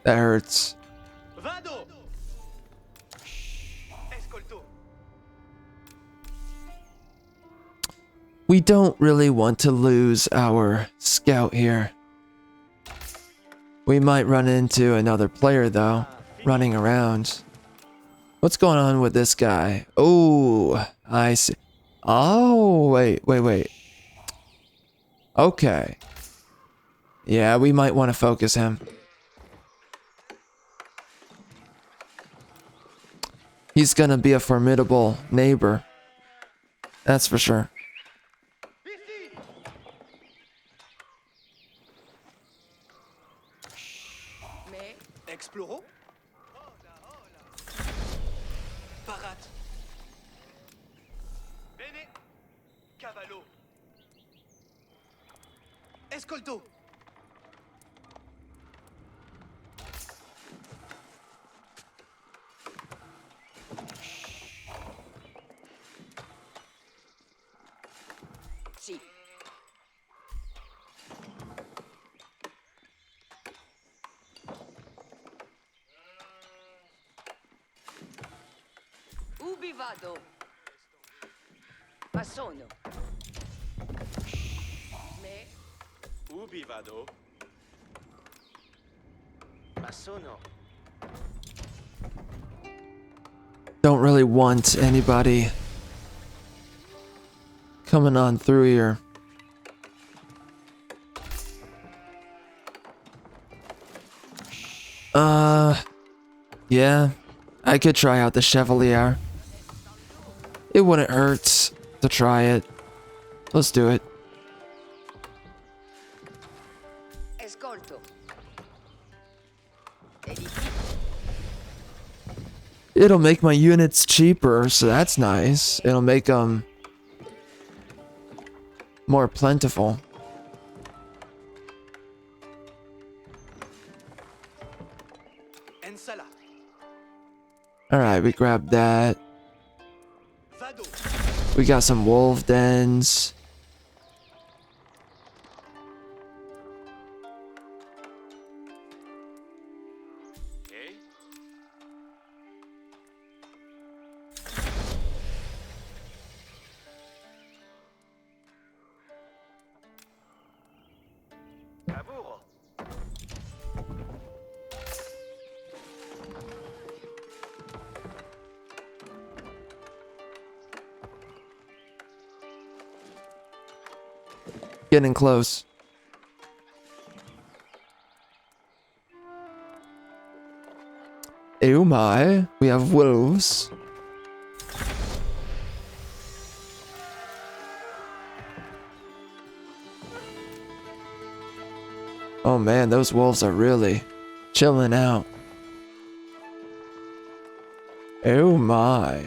That hurts. Vado. Escolto. We don't really want to lose our scout here. We might run into another player, though, running around. What's going on with this guy? Oh, I see. Oh, wait. Okay. Yeah, we might want to focus him. He's gonna be a formidable neighbor. That's for sure. Exploro. Parat. Bene. Cavallo. Escolto. Si. Ubi vado? Ma sono. Me? Ubi vado? Ma sono. Don't really want anybody coming on through here. Yeah, I could try out the Chevalier. It wouldn't hurt to try it. Let's do it. Escolto. It'll make my units cheaper, so that's nice. It'll make them more plentiful. Ensala. Alright, we grabbed that. Vado. We got some wolf dens. Okay. Lavoro. Getting close. Oh my, we have wolves. Oh man, those wolves are really chilling out. Oh my.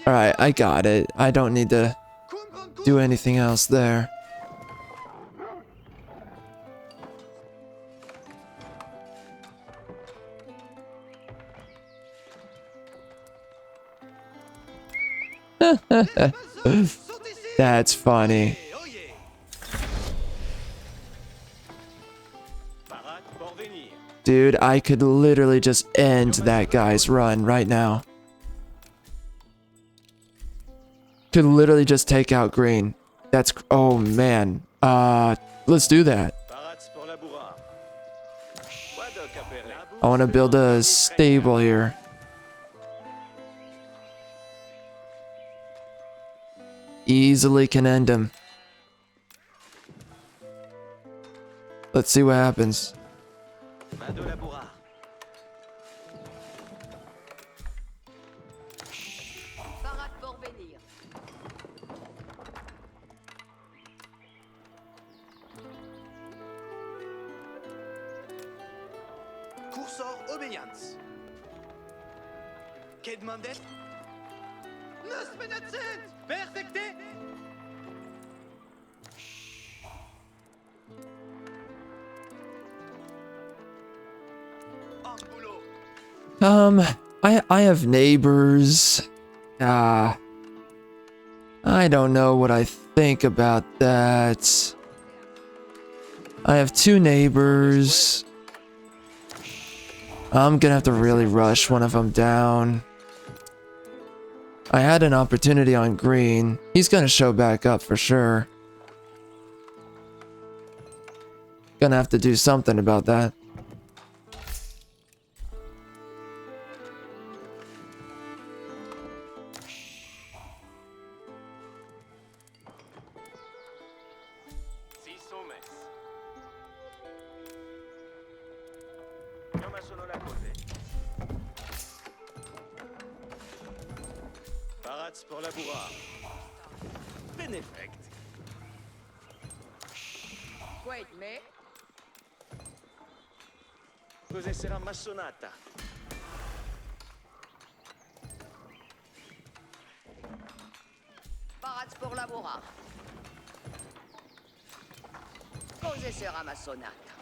Alright, I got it. I don't need to do anything else there. That's funny. Dude, I could literally just end that guy's run right now. Could literally just take out green. That's... oh man. Let's do that. I want to build a stable here. Easily can end him. Let's see what happens. Cursor obedience. Che demandet? Nos menacent! Perfecte! I have neighbors. I don't know what I think about that. I have 2 neighbors. I'm gonna have to really rush one of them down. I had an opportunity on green. He's gonna show back up for sure. Gonna have to do something about that. pour laboureur. Beneffect. Wait, me? Cos'è sarà massonata? Parats pour laborar. Cos'è sarà massonata?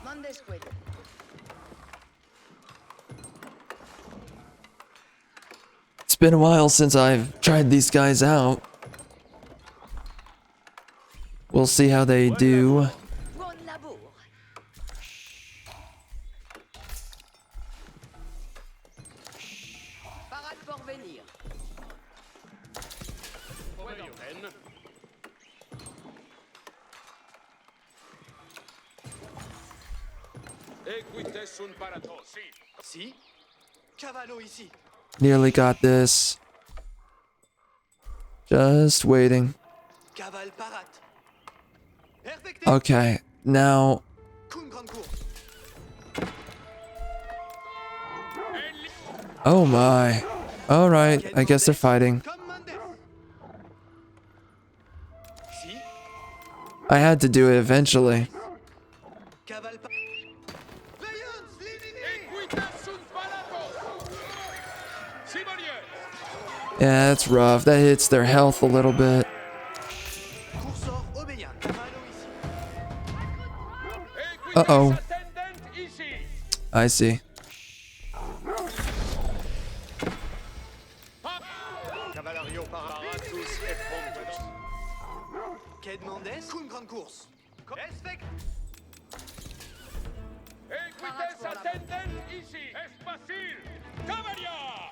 Mandesquid. It's been a while since I've tried these guys out. We'll see how they do. Bon labour. Parade pour venir. Equite sun parato, sì. Si? Cavallo ici. Nearly got this. Just waiting. Caval parat. Perfecte. Okay, now... Kun grand cours. Oh my. Alright, I guess they're fighting. Commandes. Si? I had to do it eventually. Caval parat. Veillance limini. Equite sun parato. Simonier. Yeah, that's rough. That hits their health a little bit. Cursor obéant. Cavallo ici. Uh-oh. Attendant ici. I see. Cavalario paratus et promptus. Que demandes? Kun grand course. Respect. Equites attendant ici. Es facile. Cavalier.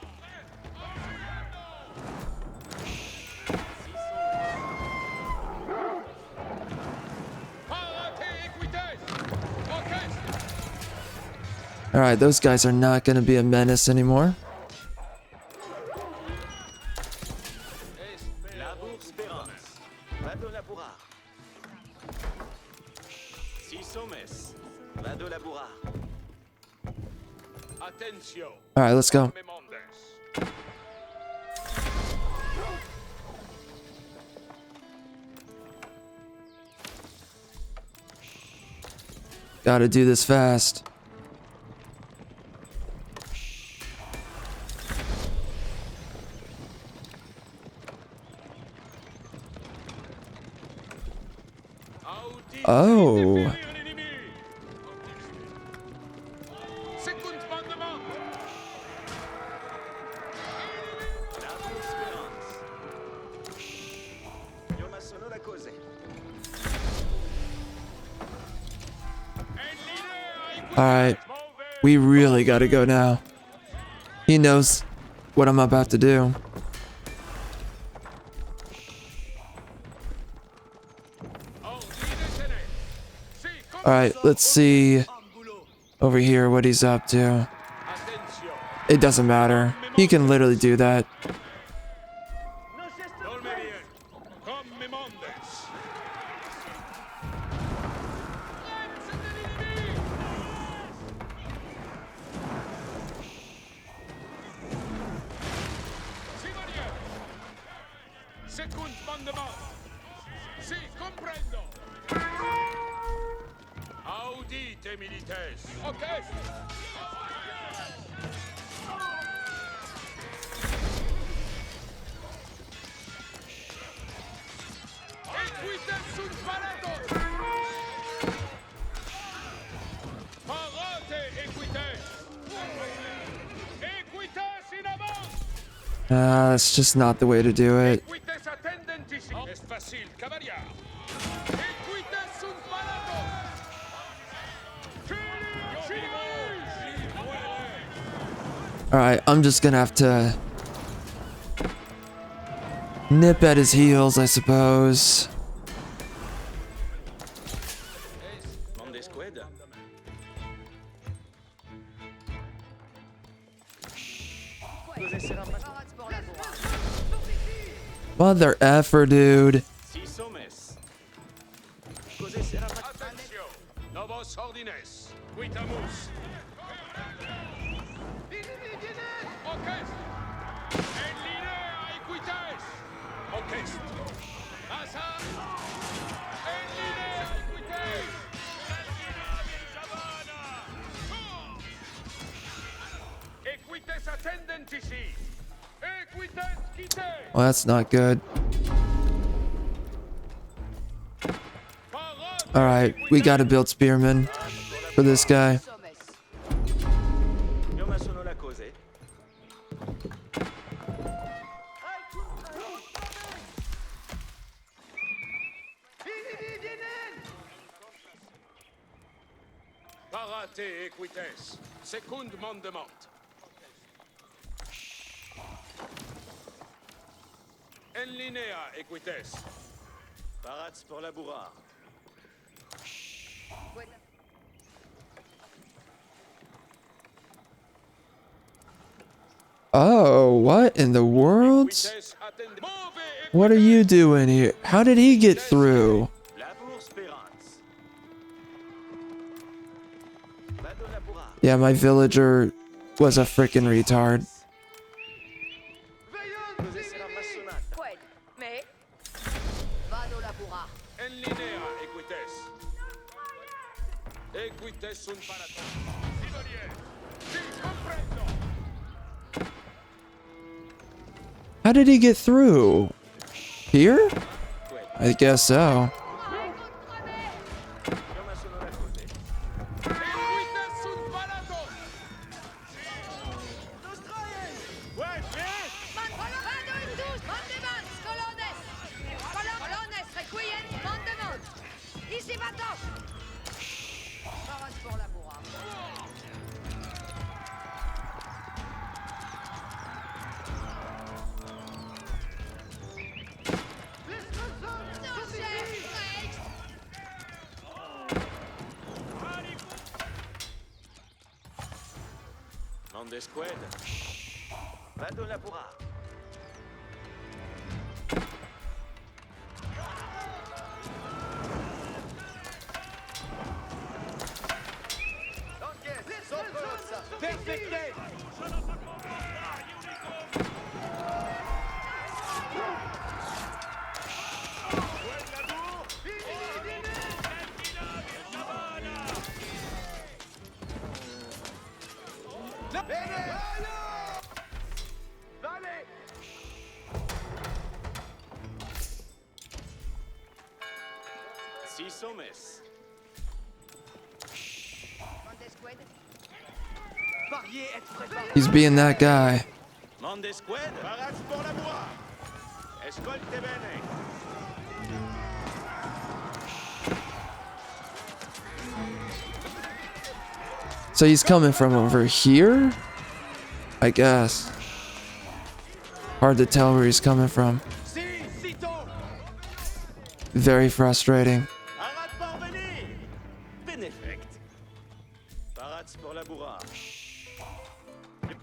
Parate equites. Orchestre. Alright, those guys are not gonna be a menace anymore. Labour spérance. Vado labourar. Si sommes. Vado labourar. Attention. Alright, let's go. Memon. Gotta do this fast. Oh. Alright. We really gotta go now. He knows what I'm about to do. Alright, let's see over here what he's up to. It doesn't matter. He can literally do that. Audite, milites. Okay. Equites sunt parados. Parate equites. Equites in avance. That's just not the way to do it. Equites attendentissimi. Est facile, cavalier. Equites sunt parados. Alright, I'm just gonna have to nip at his heels, I suppose. Mother effer, dude. Attention, novos ordines, quitamus. Orchestre. En linea equites. Orchestre. Massa. En linea equites. Equites attendentici. Equites quite. Well, that's not good. Alright, we gotta build spearmen for this guy. Parate equites, secund mandement. En linea equites. Parats pour la bourrard. Oh, what in the world? What are you doing here? How did he get through? Yeah, my villager was a freaking retard. How did he get through? Here? I guess so. Esquad. Vado la bourrard. Perfecte. Ici Sommes. Mondesqued. Pariez, êtes préparés. He's being that guy. Mondesqued. Parats pour la bois. Escolte bene. So he's coming from over here? I guess. Hard to tell where he's coming from. Si, sitôt. Very frustrating. Arrête parvenir. Beneffect. Parats pour la bourra.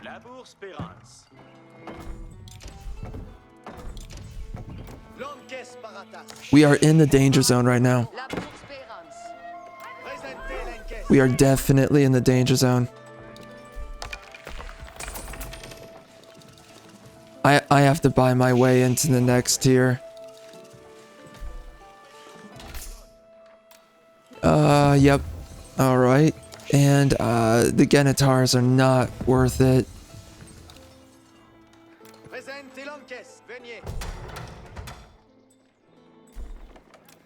Labour Spérance. Lonques paratas. We are in the danger zone right now. Labour Spérance. Presente lenques. We are definitely in the danger zone. I have to buy my way into the next tier. Yep. Alright. And, the Genitars are not worth it. Presente lonques. Veniez.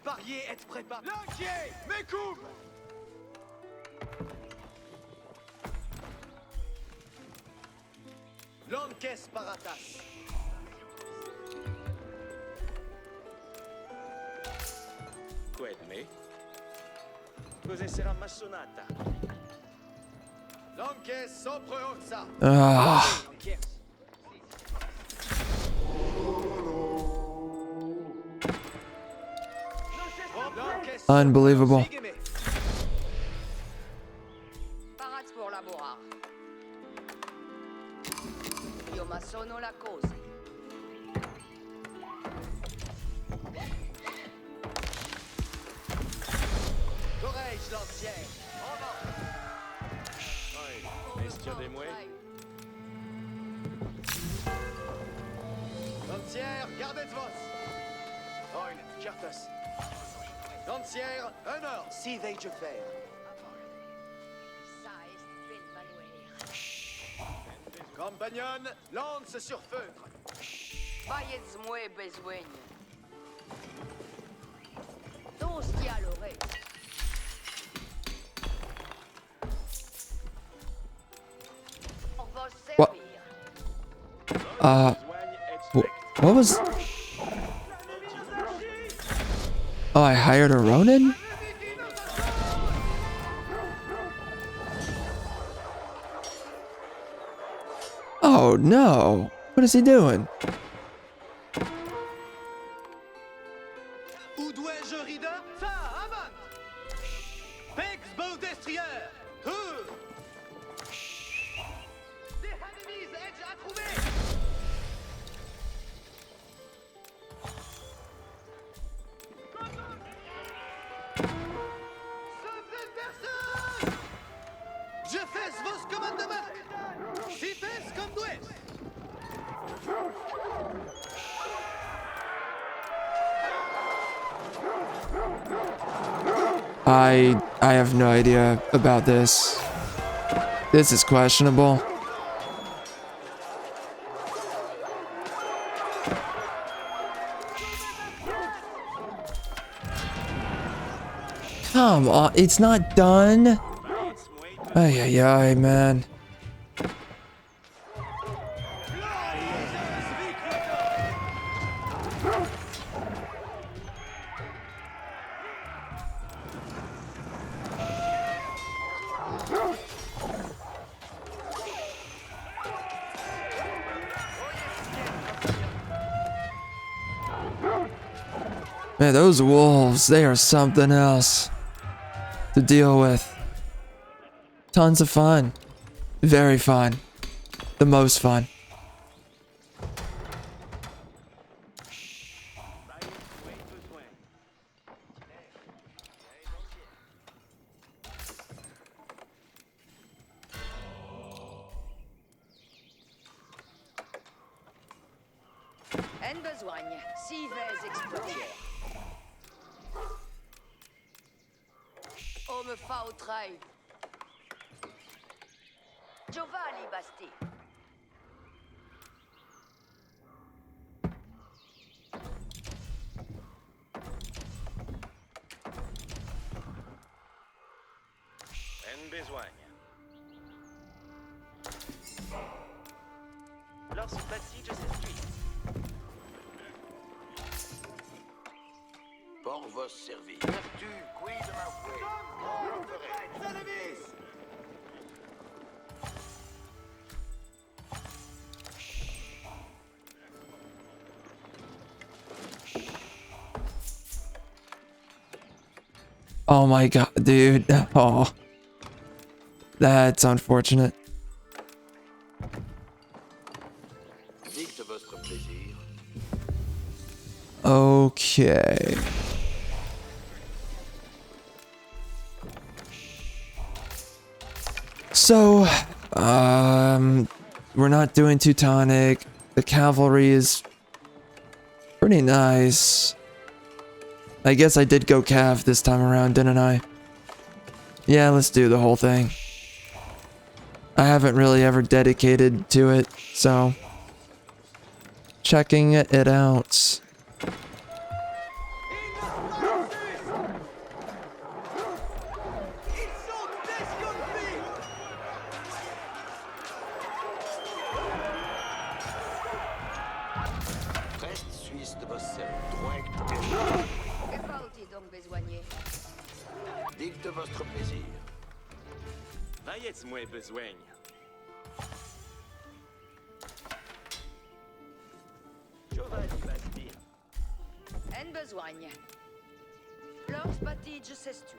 Pariez, êtes préparés. Lanquier, mes coups. Lonques paratas. Qued me. Cos'è sarà massonata? Lonques sopra oxa. Ah, Lonques. unbelievable. Sígueme. Parats pour laborar. Io ma sono la cosa. Corrige l'ancien. En avant. Bestia des mouets. Lancière, gardez vos. Oin, cartas. Lancière, honneur, si veille je faire. Ça est bel manuel. Compagnon, lance sur feutre. Vayez moué besoin. Dos dialore. On va What? servir. What was... Oh, I hired a Ronin? Oh, no. What is he doing? Où dois-je rider? Ça, avant! Pex beau destrieur! Des enemies edge à trouver! Sauve personne! Je fais vos commandements! Si fais comme doué! I have no idea about this. This is questionable. Come on, it's not done. Ay, ay, ay, man. Man, those wolves, they are something else to deal with. Tons of fun. Very fun. The most fun. En besoigne. Si vais explorer. On me fa au trail. Giovanni Basti. une besogne. Lorsque bâti, je sais. Pour vos services. Vertu, quid de ma fouet. On le ferait. Oh my god, dude. Oh. That's unfortunate. Dicte votre plaisir. Okay. So, we're not doing Teutonic. The cavalry is pretty nice. I guess I did go Cav this time around, didn't I? Yeah, let's do the whole thing. I haven't really ever dedicated to it, so checking it out. Reste suisse de vos services. Droit. Que faut-il donc besoigner? Dicte votre plaisir. Vayez-moi besogne. Giovanni Basti. En besoigne. Lors bâtije s'estui.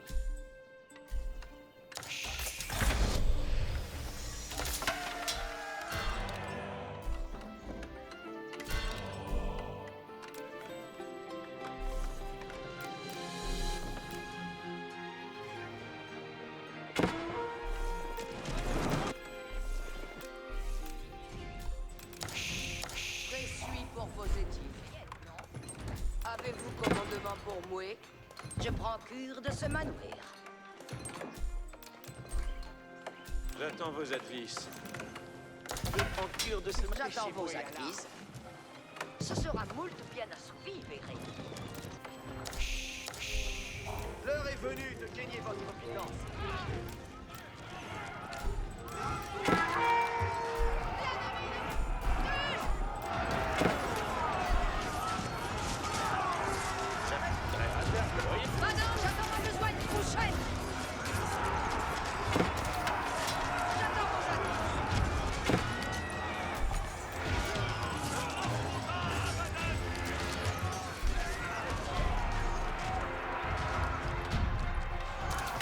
Suis pour vos étifs. Avez-vous commandement pour moi? Je prends cure de ce manoir. J'attends vos advices. Je prends cure de ce J'attends vos advices. Ce sera moult bien assouvi, verrez. L'heure est venue de gagner votre confiance. Maintenant, j'attends ma besoin de prochaine. J'attends vos advices.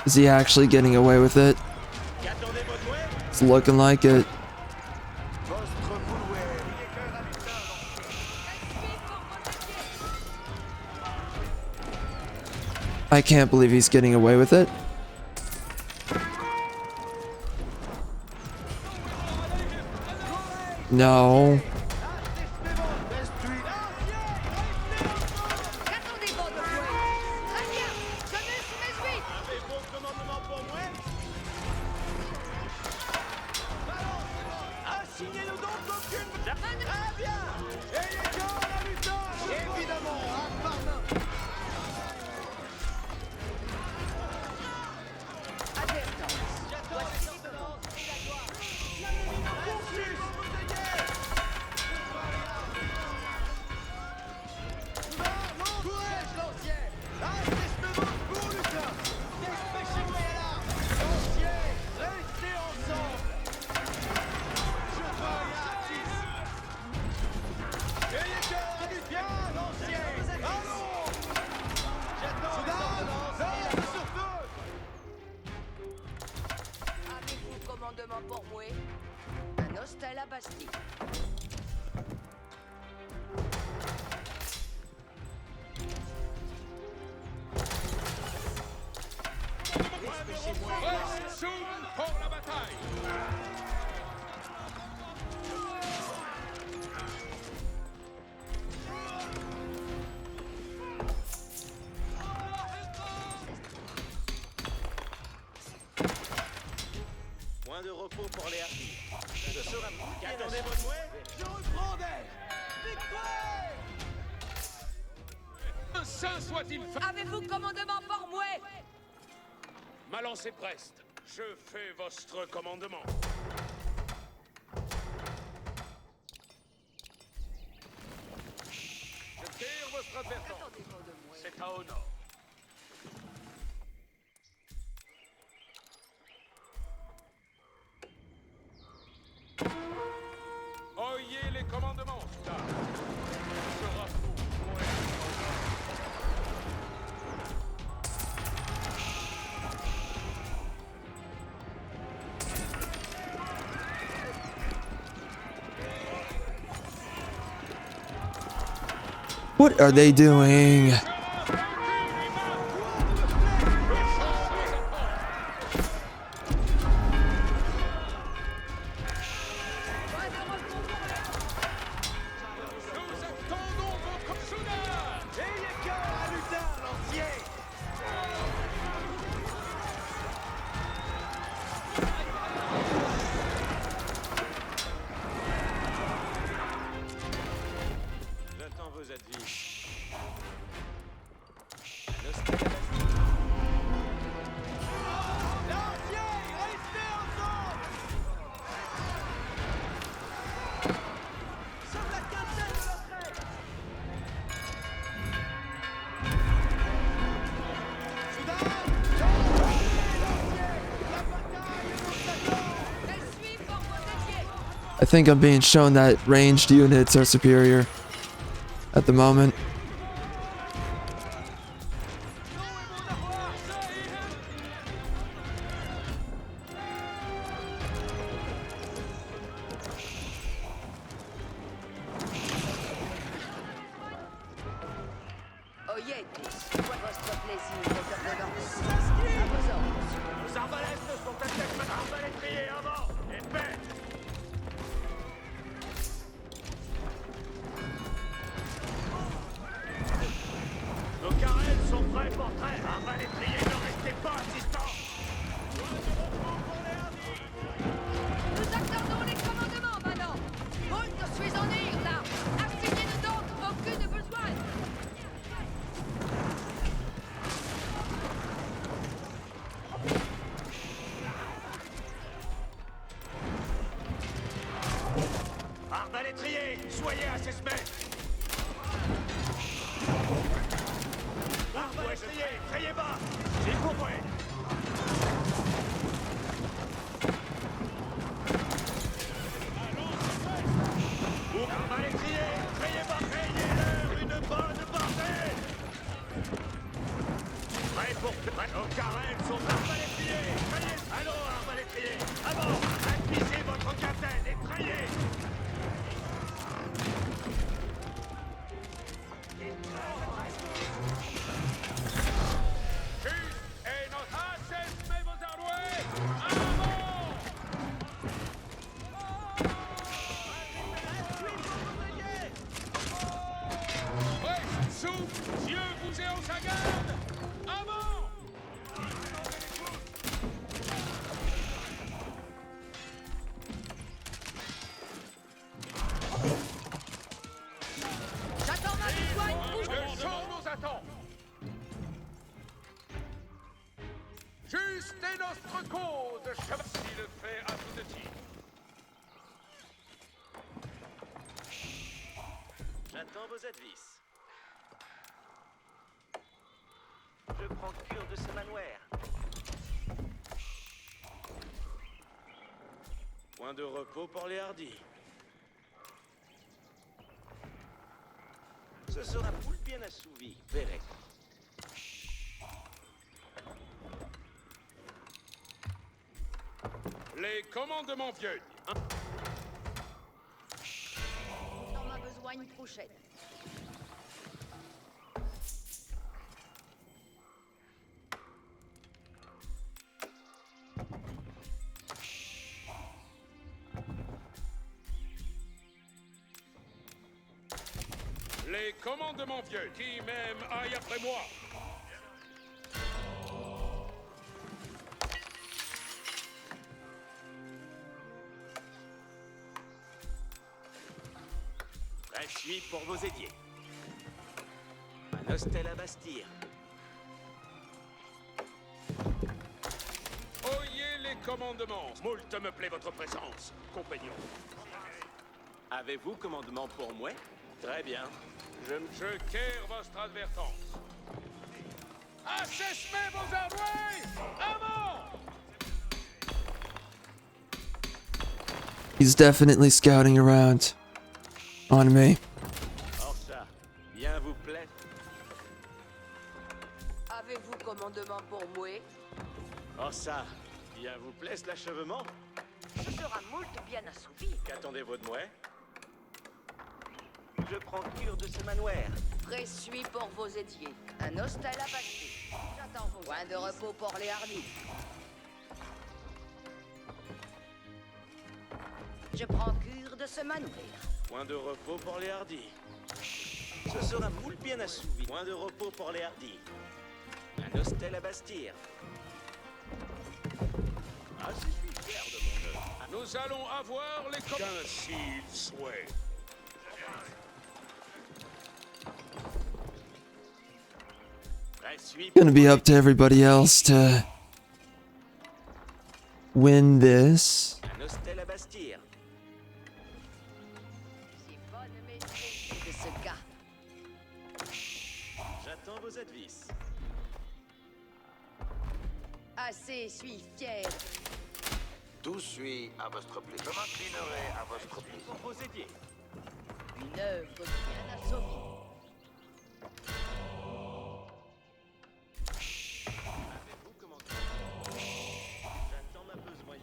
Is he actually getting away with it? It's looking like it. I can't believe he's getting away with it. No. Qu'attendez-vous de moi? Très bien, je mets sous mes huit. Avez-vous commandement pour moi? Assignez-nous donc aucune... Très bien. Ayez corps à la lutte. Évidemment, un par main. Advertance. Voici les commandes. Avez-vous commandement pour moi? Un hostel à Bastille. pour la bataille. Point de repos pour les harpies. Ce sera vous qui attendez votre mouet. Je reprendrai. Victoire! Saint soit-il fait. Avez-vous commandement pour moi? Ma lance est preste. Je fais votre commandement. Je tire votre advertence. C'est à honneur. Oyez les commandements, Star. Ce sera pour mon What are they doing? Nous attendons votre soudage. Ayez cœur à lutter, lancier. J'attends vos advices. Lancier, restez ensemble. Sur la quinzaine de la traite. Je suis pour vos alliés. I think I'm being shown that ranged units are superior at the moment. Oyez tous, pour votre plaisir, les ordonnances. À vos ordres. Nos arbalètes sont attaquées. Arbalétriers avant. Épée. Nos carrels sont prêts pour trait. Arbalétriers, ne restez pas assistants. Nous attendons les commandements maintenant. Paul, je suis en ire là. Affinez-le donc, aucune besoin. Arbalétriers, soyez à ses mètres. Arbalétriers, frayez bas. S'il vous plaît. Arbalétriers, frayez bas. Frayez-leur une bonne bordée. Prêts pour... Nos carrels sont arbalétriers. Frayez. Allons, arbalétriers. Avant, accusez votre capitaine et frayez. Et notre assesse, mais vos ardouets. Avant. Ouais, sous, Dieu vous est en sa garde. Avant. J'attends ma besoin. Le champ nous attend. Juste est notre cause, chevalier. Si le fait à tout de suite. J'attends vos advices. Je prends cure de ce manoir. Point de repos pour les hardis. Ce sera poule bien assouvi, verrez. Les commandements vieux. On a besoin une prochaine. Les commandements vieux, qui même aille après moi. Je suis pour vos édiers. Un hostel à bâtir. Oyez commandements. Moult me plaît votre présence, compagnon. Avez-vous commandement pour moi? Très bien. Je quitte votre advertence. Assessez vos armées! Avant! He's definitely scouting around on me. Or ça, bien vous plaît. Avez-vous commandement pour moi? Or ça, bien vous plaît l'achèvement? Ce sera moult bien assouvi. Qu'attendez-vous de moi? Je prends cure de ce manoir. Présuis pour vos édiers. Un hostel à bâtir. J'attends vos point de repos pour les hardis. Je prends cure de ce manoir. Point de repos pour les hardis. Ce sera moule bien assouvi. Point de repos pour les hardis. Un hostel à bastir. Ah, je suis fier de mon œuvre. Nous allons avoir les qu'ainsi il souhaite. Présuis Gonna be up to everybody else to win this. un hostel à bastir. C'est bonne maîtrise de ce gars. J'attends vos advices. Assez, suis fier. Tout suit à votre plaisir. Je m'inclinerai à votre plaisir. Pour vos édiers. Une œuvre bien assommée. Avez-vous commandement? J'attends ma besoin.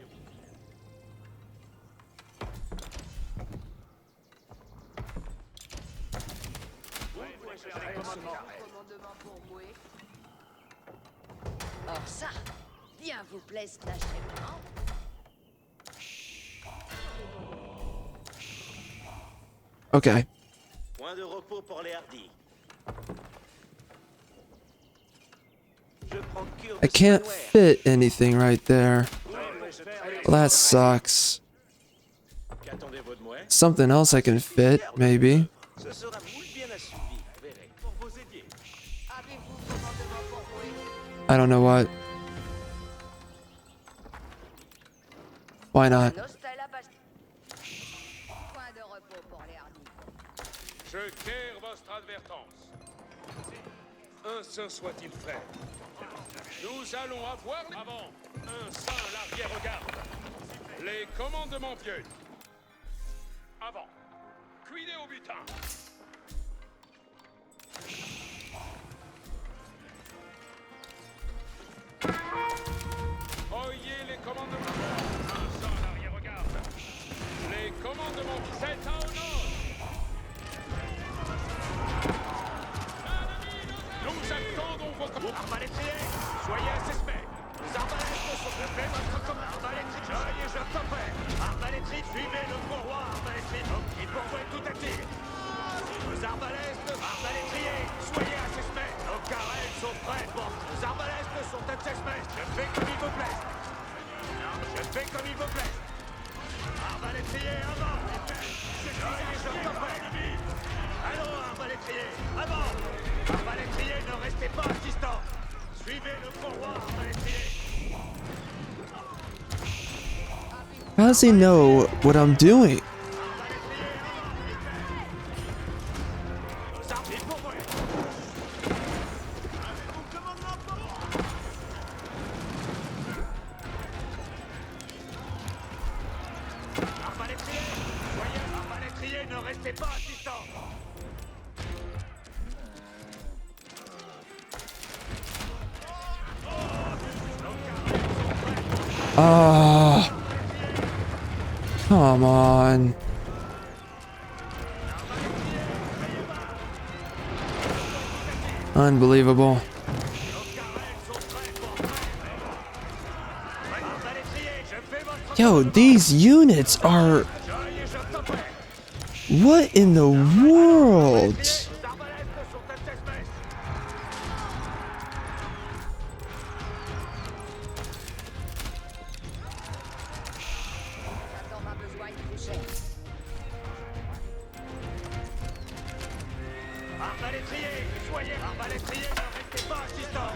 Commandement pour moi. Or ça, bien vous plaise l'achèvement. Okay. Point de repos pour les hardis. Je prends cure I de ce can't manoir. fit anything right there. Well, that sucks. Qu'attendez-vous de moi? Something else I can fit, maybe. Ce sera moule bien assouvi. Verrez. Pour vos édiers. Avez-vous commandement pour moi? I don't know what. Why not? Un hostel à bâtir. Point de repos pour les hardis. Je quitte votre advertence. Ainsi soit-il fait. Nous allons avoir les... Avant, un saint l'arrière-garde. Les commandements vieux. Avant. Cuidez au butin. Oyez les commandements. Un saint l'arrière-garde. Les commandements, c'est un honneur. Nous attendons vos commandes. Arbalétriers, soyez insuspects. Les arbalètes sont prêts, votre commande. Arbalétriers, soyez je t'en prie. Arbalétriers, suivez le roi. Arbalétriers, il pourvoit tout attire. Les arbalétriers, soyez insuspects. Nos carrels sont prêts. Bon, les arbalètes sont insuspects. Je fais comme il vous plaît. Je fais comme il vous plaît. Arbalétriers, avant. Soyez je t'en prie. Allons, arbalétriers, avant. Arbalétriers, ne restez pas assistants. Suivez le roi, arbalétriers. How does he know what I'm doing? Nos armes, il pourvoit. Avez-vous commandement pour moi? Arbalétriers, soyez arbalétriers, ne restez pas assistants. Ah, come on. Unbelievable. Yo, these units are... What in the world? J'attends ma besoin de coucher. Arbalétriers, soyez arbalétriers, ne restez pas assistants.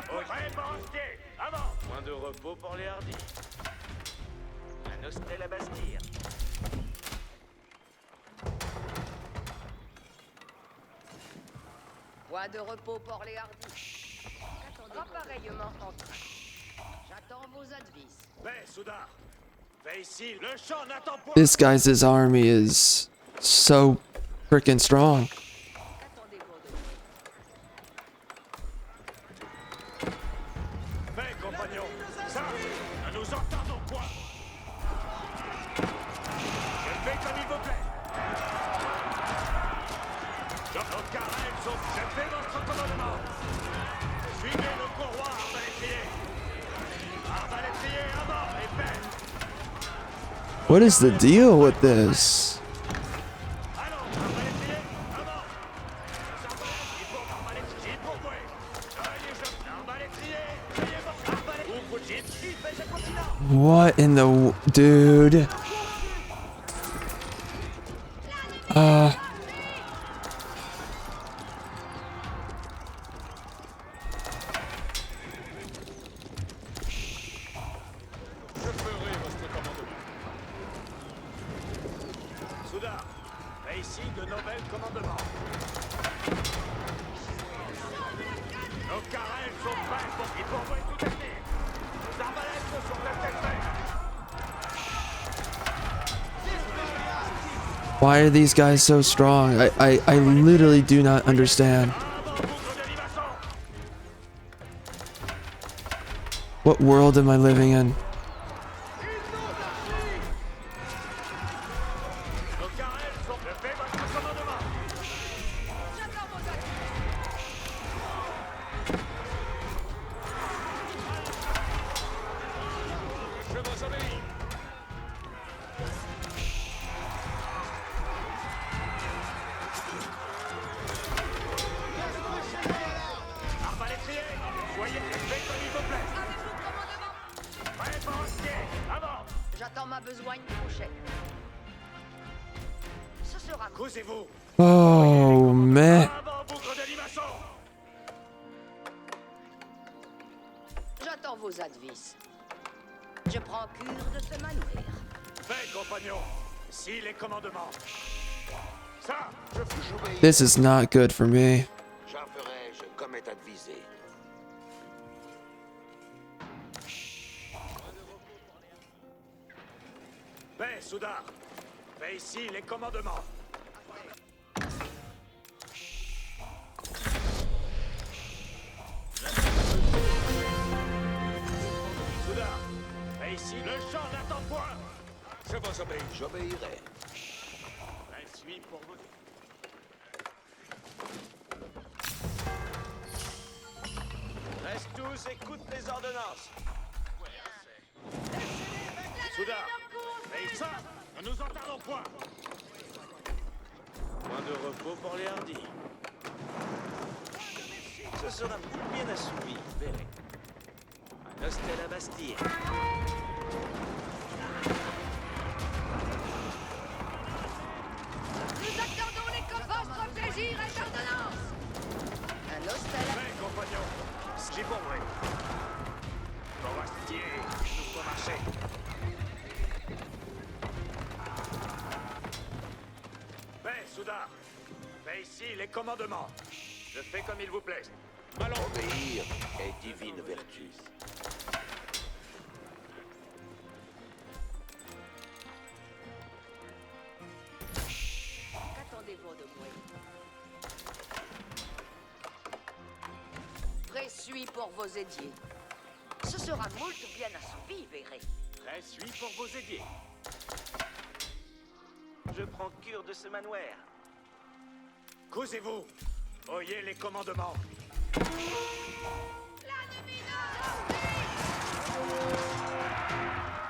Prêt, balancier. Avant. Point de repos pour les hardis. Un hostel à Bastille. Point de repos pour les hardis. Appareillement en train. J'attends vos advices. Paix, Soudard. Fais ici. Le champ n'attend point. This guy's army is so freaking strong. Qu'attendez-vous de moi? Paix, compagnon. Ça, ne nous entendons point. Je fais comme il vous plaît. Nos carrés sont... Je fais votre commandement. Suivez le courroie, arbalétrier. Arbalétrier, avant et paix. What is the deal with this? Allons, arbalétrier, avant. Il faut arbalétrier pour moi. Soyez jeunes. Arbalétrier, soyez votre arbalétrier. Ouvre jeep, il fait ce continent. What in the dude? Soudard, fais ici de nouvelles commandements. Nos carrels sont prêts pour qu'ils pourvoient tout à fait. Nos arbalètes sont à tête faite. Why are these guys so strong? I literally do not understand. What world am I living in? Nos carrels sont prêts. Fais votre commandement. J'attends vos advices. Je vous obéis. Arbalétrier, soyez faits comme il vous plaît. Avez-vous commandement? Prêt, balancier, avant. J'attends ma besogne prochaine. Ce sera Causez-vous. Oh man. Avant, bougre de limaçon. J'attends vos advices. Je prends cure de ce manoir. Fait, compagnon. Si les commandements. Ça, je fous. This is not good for me. J'en ferai-je comme est advisé. Paix, Soudard. Fais ici les commandements. Soudard, fais ici le champ n'attend point. Je vous obéis. J'obéirai. Je suis pour vous. Reste tous, écoute les ordonnances. Soudard, fais ça, ne nous entendons point. Point de repos pour les hardis. Ce sera bien assouvi, verrez. Un hostel à Bastille. Nous attendons les coffres, votre plaisir et ordonnance. Un hostel à... Fais, compagnon, j'ai pour vrai. Forestier, nous faut marcher. Paix, Soudard. Fais ici les commandements. Je fais comme il vous plaît. Allons. Obéir est divine vertu. Qu'attendez-vous de moi? Présuis pour vos édiers. Ce sera moult bien assouvi, verrez. Très suis pour vos aider. Je prends cure de ce manoir. Causez-vous. Oyez les commandements.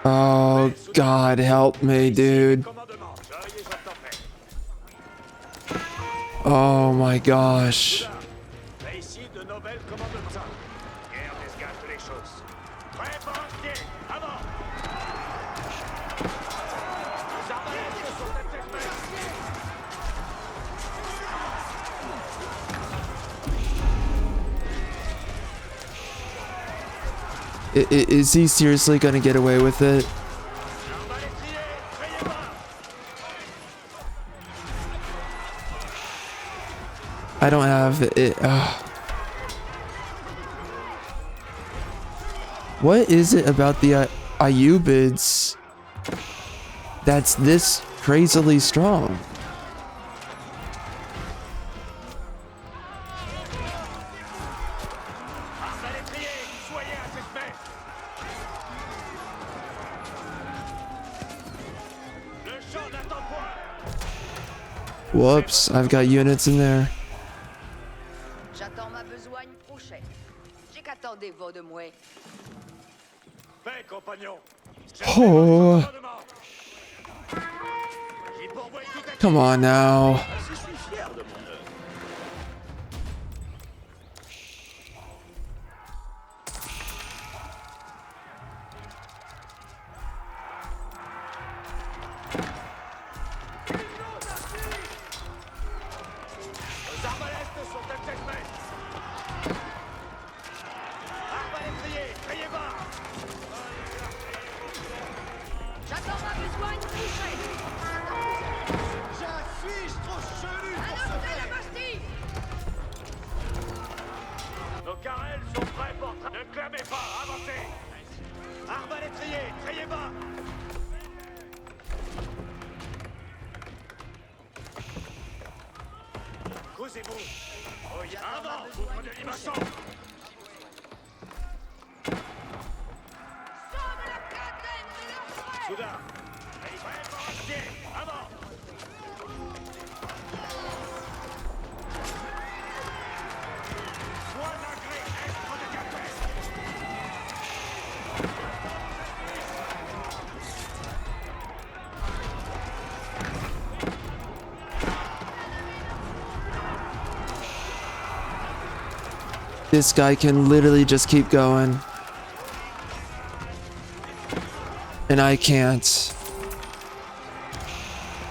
Oh God, help me, dude. Commandements. Soyez j'entends fait. Oh my gosh. Fais ici de nouvelles commandements. Guerre désgage les choses. Prêt, balancier, avant. Les arbalètes sont à tête faite. Is he seriously gonna get away with it? I don't have it. What is it about the Ayubids that's this crazily strong? Whoops, I've got units in there. J'attends ma besogne prochaine. J'ai qu'attendez-vous de moi? Fais, compagnon. Oh, J'y pourvois tout à come on now. Je suis fier de mon œuvre. Les arbalètes sont à 16 mètres. Arbalétrier, criez bas. J'attends ma besogne prochaine. Suis-je trop chelu pour Un homme de la Bastille. Nos carrels sont prêts pour... Ne clamez pas, avancez. Arbalétrier, criez bas. Causez-vous. Oh, y a avant, ouvre de limaçon. Somme la quinzaine de leurs frères. Soudain. Prêt pour acheter. Avant. Sois d'agré, être de café. This guy can literally just keep going. And I can't.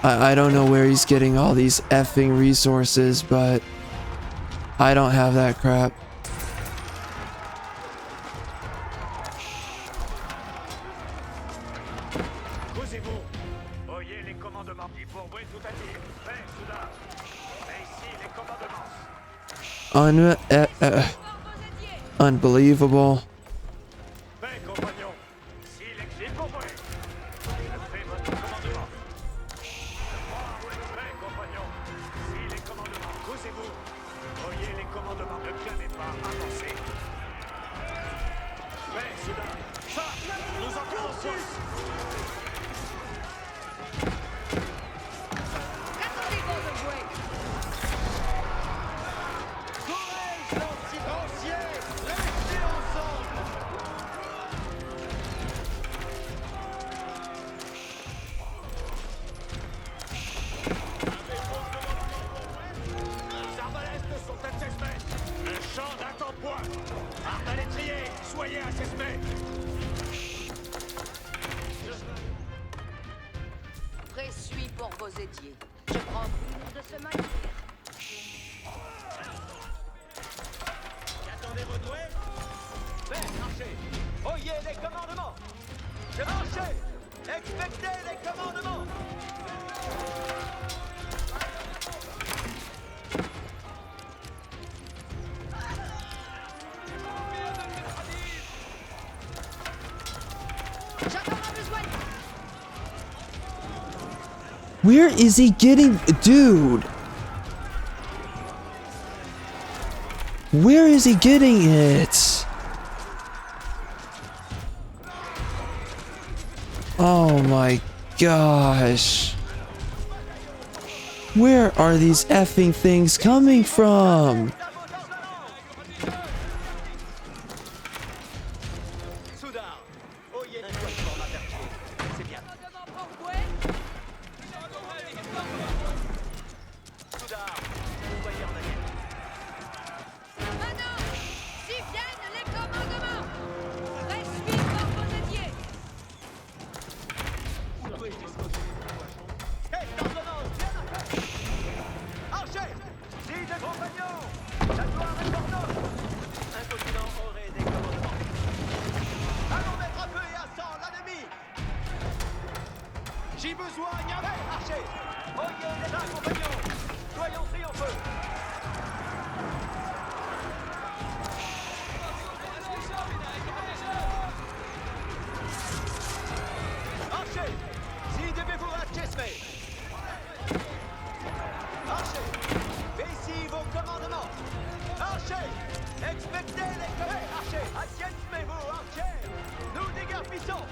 I don't know where he's getting all these effing resources, but I don't have that crap. Causez-vous. Oyez les commandements. Il pourvoit tout à dire. Fait, soudain. Et ici, les commandements. Unbelievable. Fait, compagnon. Si l'exil pourvoit. Fais votre commandement. Fait, compagnon. Si les commandements. Causez-vous. Oyez les commandements. Ne clamez pas. Avancez. Fait, soudain. Ça, nous en commençons. Qu'attendez-vous de moi? Les arbalètes sont à 16 mètres. Le champ n'attend point. Arbalétrier, soyez à 16 mètres. Présuis pour vos édiers. Je prends cure de ce manœuvre. Attendez vos doués. Faites, marchez. Oyez les commandements. C'est marché. Expectez les commandements. J'attends ma besogne. Where is he getting... Dude! Where is he getting it? Oh my gosh. Where are these effing things coming from? Soudain. Oyez les commandements avertis. C'est bien. Commandement pour moi? Soudain. Vous voyez en arrière. Maintenant, si viennent les commandements. Présuis pour vos édiers. Cette ordonnance bien après. Archer. Dis de compagnons. besoigne un archer. Oyez les compagnons. Soyons triompheux. Archer, si devez-vous achetez. Archer, ici vos commandements. Archer, expectez les commandements. Archer, achetez-vous, Archer. Nous dégarpissons.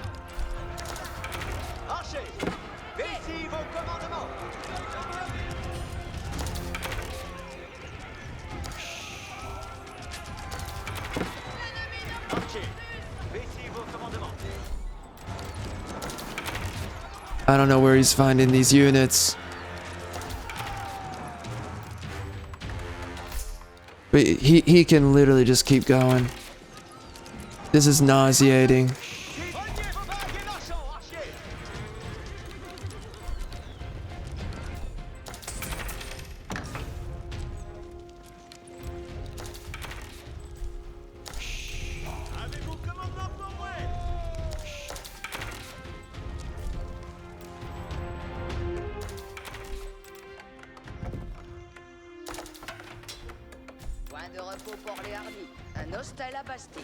Archer, ici vos commandements. Archer, ici vos commandements. I don't know where he's finding these units. But he can literally just keep going. This is nauseating. Avez-vous commandement pour moi? Point de repos pour les hardis. Un hostel à Bastille.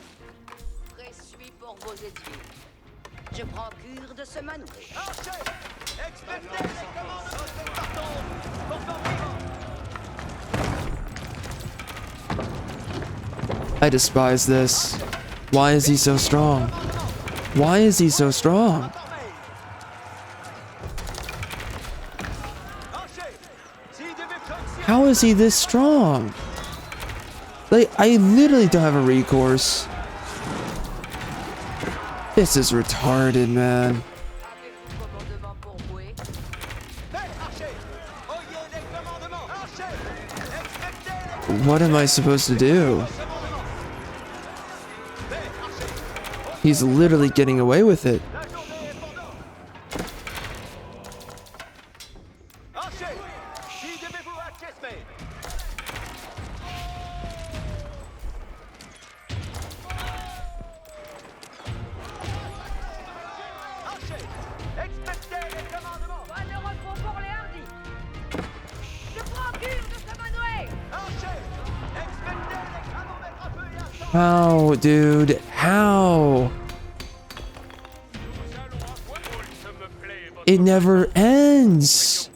Présuis pour vos édifices. Je prends cure de ce manoué. Archer, expectez les commandements. Partons, portons vivant. I despise this. Why is he so strong? Why is he so strong? Archer, si devez comme How is he this strong? Like, I literally don't have a recourse. This is retarded, man. Avez-vous commandement pour bouer? Archer, oyez les commandements. Archer, expectez les What am I supposed to do? He's literally getting away with it. La journée est pendant. Archer, si devez-vous achetez. Archer, expectez les commandements. Point de repos pour les hardis. Je prends cure de ce manoué. Archer, expectez les chronomètres un peu et attends. How, dude? How? It never ends.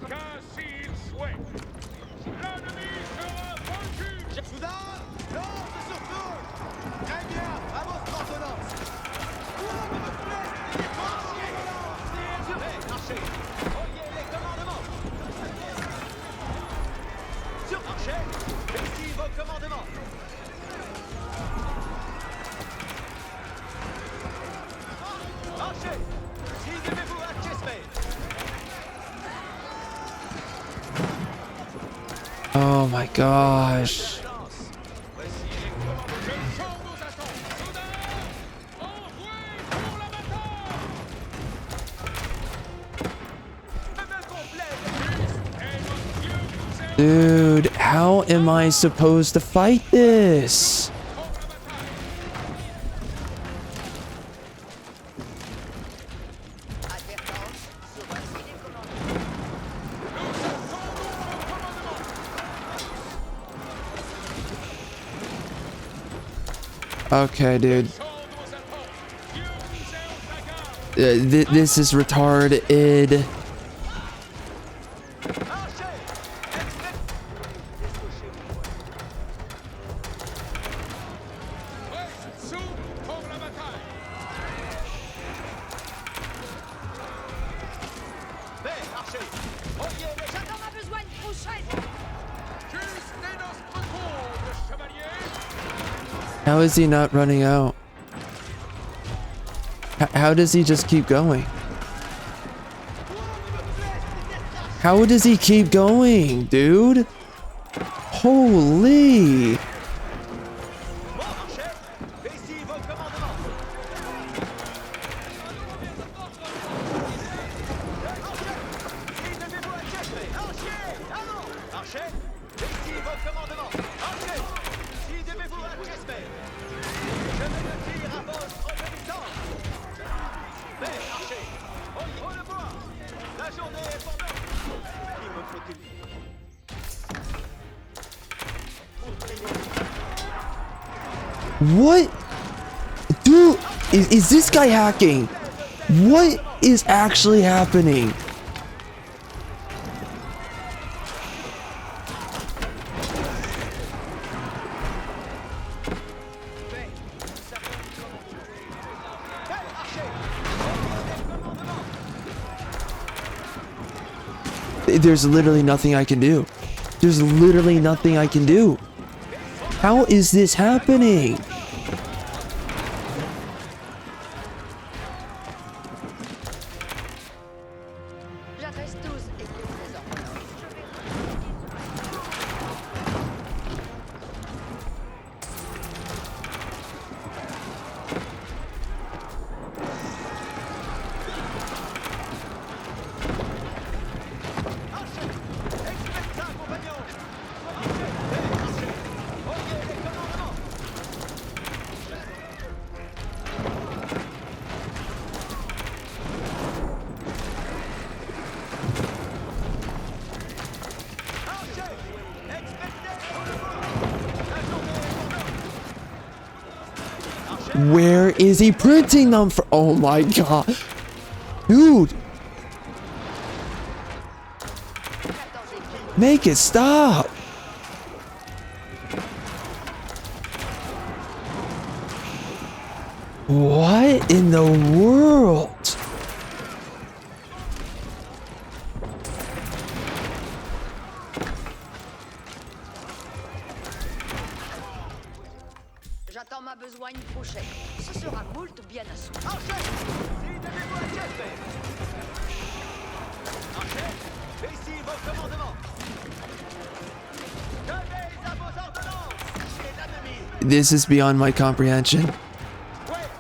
Qu'ainsi il souhaite. L'ennemi sera vaincu. Soudain, lance surtout. Très bien, à votre ordonnance. Archer, oyez les commandements. Sur Archer, ici vos commandements. Archer, si devez-vous achetez. Oh my gosh. Dude, how am I supposed to fight this? Advertance, voici les commandements. Okay, dude. This is retarded. J'attends ma besogne prochaine. How is he not running out? How does he just keep going? How does he keep going, dude? Holy! What? Dude, is this guy hacking? What is actually happening? There's literally nothing I can do. There's literally nothing I can do. How is this happening? J'adresse tous et toutes les ordonnances. Where is he printing them for? Oh my god. Dude. Make it stop. What in the world? J'attends ma besogne prochaine. Ce sera moult bien assoupli. Ici vos commandements. Donnez à vos ordonnances. Chez l'ennemi. This is beyond my comprehension.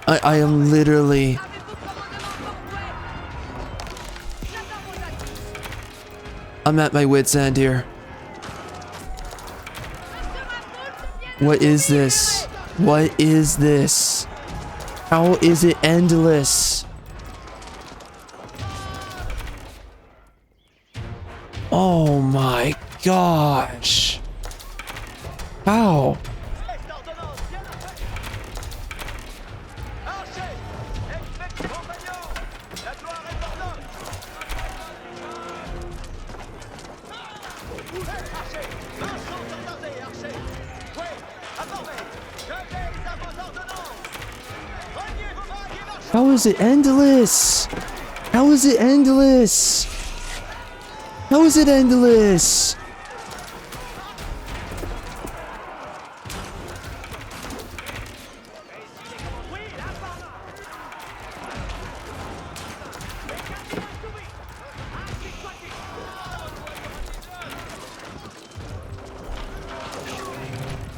I am literally... Avez-vous commandement pour J'attends vos avis. I'm at my wit's end here. What is this? What is this? How is it endless? Oh my gosh. How? How is it endless? How is it endless? How is it endless?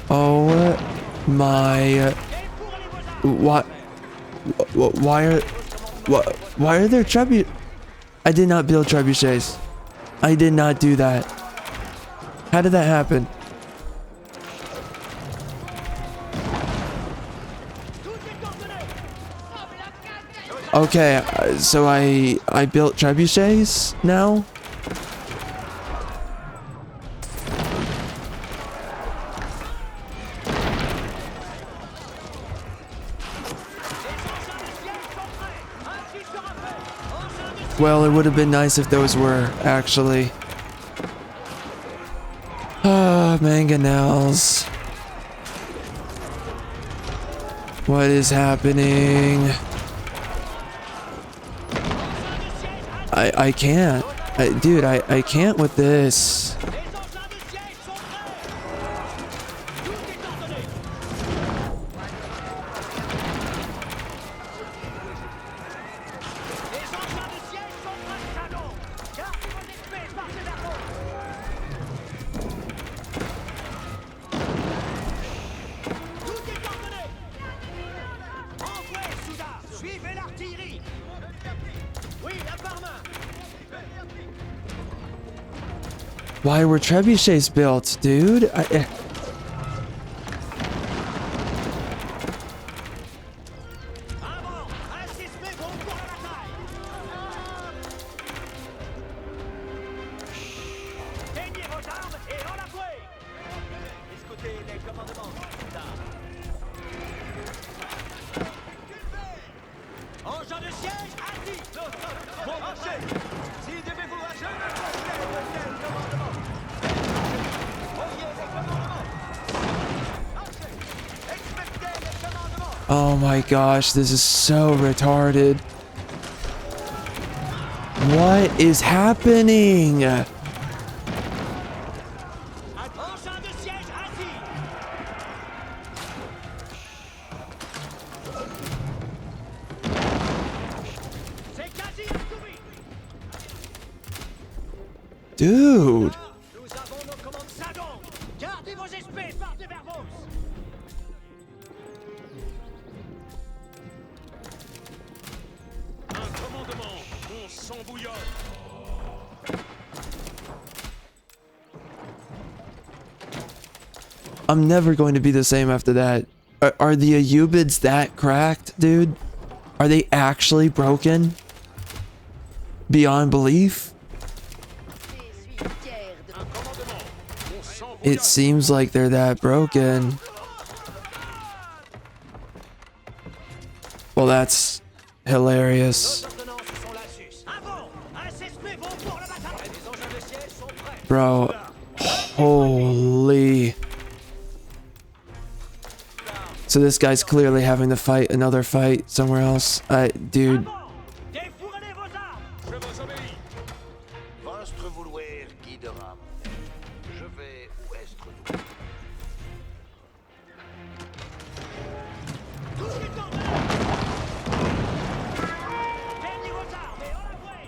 Oh my... What? Why are there trebuchet? I did not build trebuchets. I did not do that. How did that happen? Okay, so I built trebuchets now? Well, it would have been nice if those were actually... mangonels. What is happening? I can't. Dude, I can't with this. Why were trebuchets built, dude? Oh my gosh, this is so retarded. What is happening? Engin de siège ainsi. C'est quasi assouvi. Dude. Nous avons nos commandes Sadon. Gardez vos esprits, partez vers Vos. Un commandement, mon sang bouillonne. I'm never going to be the same after that. Are the Ayubids that cracked, dude? Are they actually broken? Beyond belief? Je suis fier de Un commandement, mon sang It seems like they're that broken. Well, that's hilarious. Nos ordonnances sont là, sus. Avant, un CSP vont pour la bataille. Les engins de siège sont prêts. Bro, holy. So this guy's clearly having to fight another fight somewhere else. Dude. Défourrez vos armes. Je vous obéis. Vostre vouloir guidera mon aile. Je vais où est nous. Tout ce qui tombe. Gagnez vos armes et on la voie.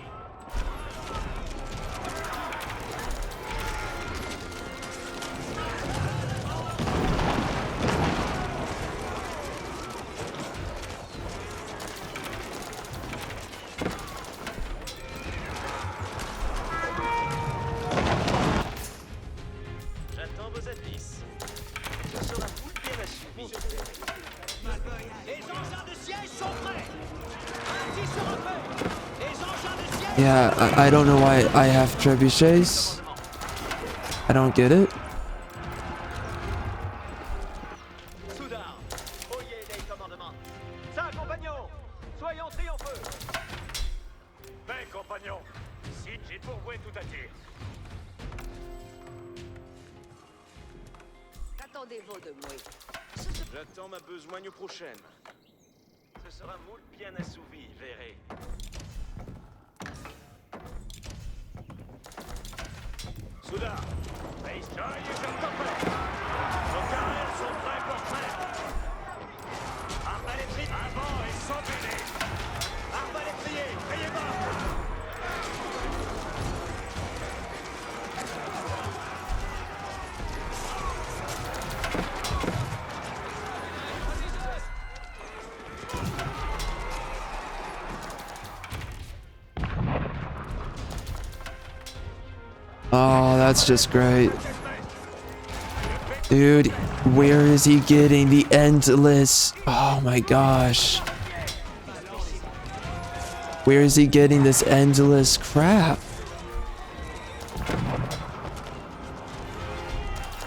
J'attends vos avis. Ce sera tout bien assouvi. Les engins de siège sont prêts. Ainsi se refait. Les engins de siège. Yeah, I don't know why I have trebuchets. I don't get it. Soudain, oyez les commandements. Ça, compagnons, soyons triompheux. Ben, compagnon, ici, j'ai pourvoué tout à dire. Qu'attendez-vous de moi? J'attends ma besogne prochaine. Ce sera moult bien assouvi, verrez. Soudain, face joy, je t'offre. Nos carrels sont prêts pour traître. Arbalétriers, avant et sans délai. Arbalétriers, veillez bas. Oh, that's just great. Dude, where is he getting the endless? Oh my gosh. Where is he getting this endless crap?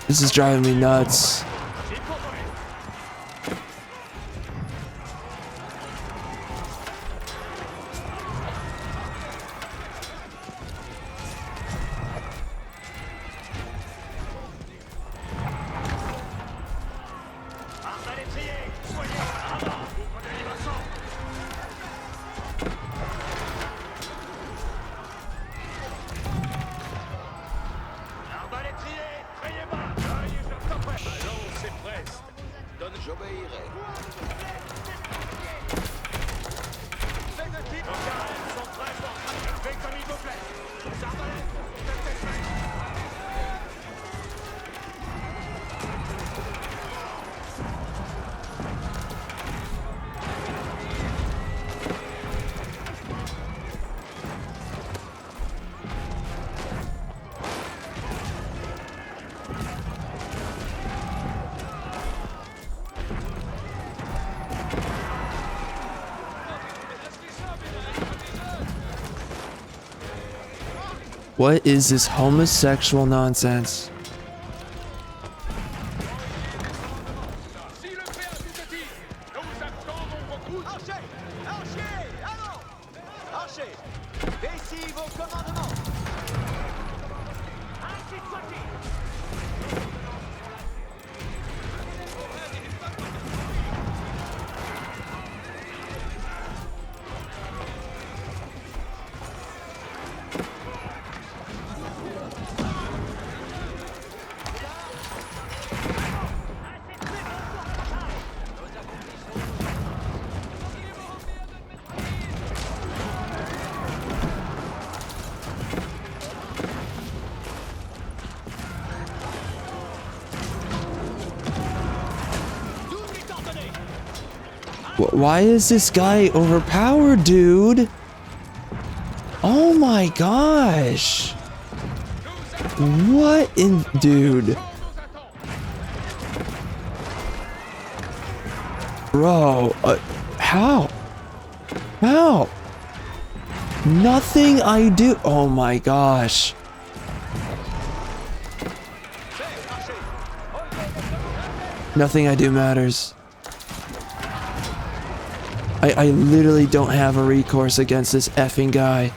This is driving me nuts. Arbalétriers, soyez avant. Ouvre de l'immersion. Arbalétriers, veillez bas. Joy, je t'offre. Allons, c'est preste. Donne, J'obéirai. fais de titre. Nos carrels sont prêts pour traîner. Fais comme il vous plaît. Les arbalètes sont prêtes. What is this homosexual nonsense? Si le fait à tout dire, nous attendons vos coups. Archers, archers, avant. Archers, ici vos commandements. Ainsi soit-il. Why is this guy overpowered, dude? Oh my gosh. What in... Dude. Bro, how? How? Nothing I do... Oh my gosh. Nothing I do matters. I literally don't have a recourse against this effing guy.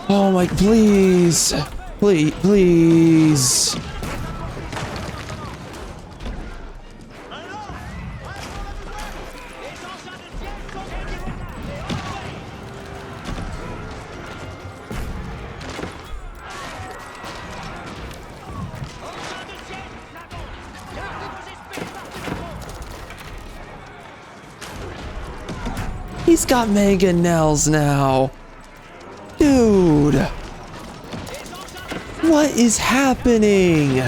Oh my, please, please. He's got mangonels now. Dude. What is happening?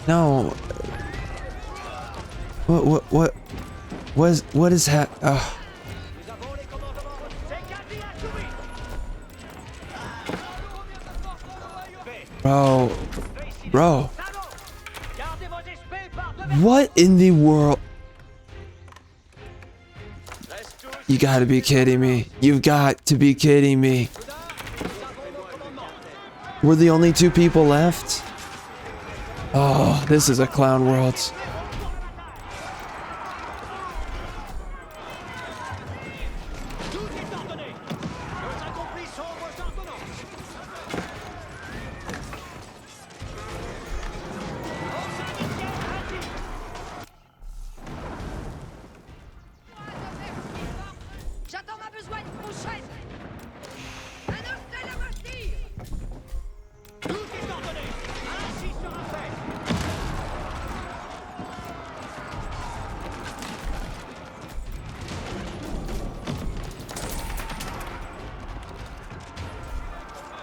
No. What is Bro. What in the world? You gotta be kidding me. You've got to be kidding me. We're the only two people left? Oh, this is a clown world. Tout est ordonné. Nos accomplis sont vos ordonnances. J'attends ma besogne prochaine. Un hostel à bâtir. Tout est ordonné. Ainsi sera fait.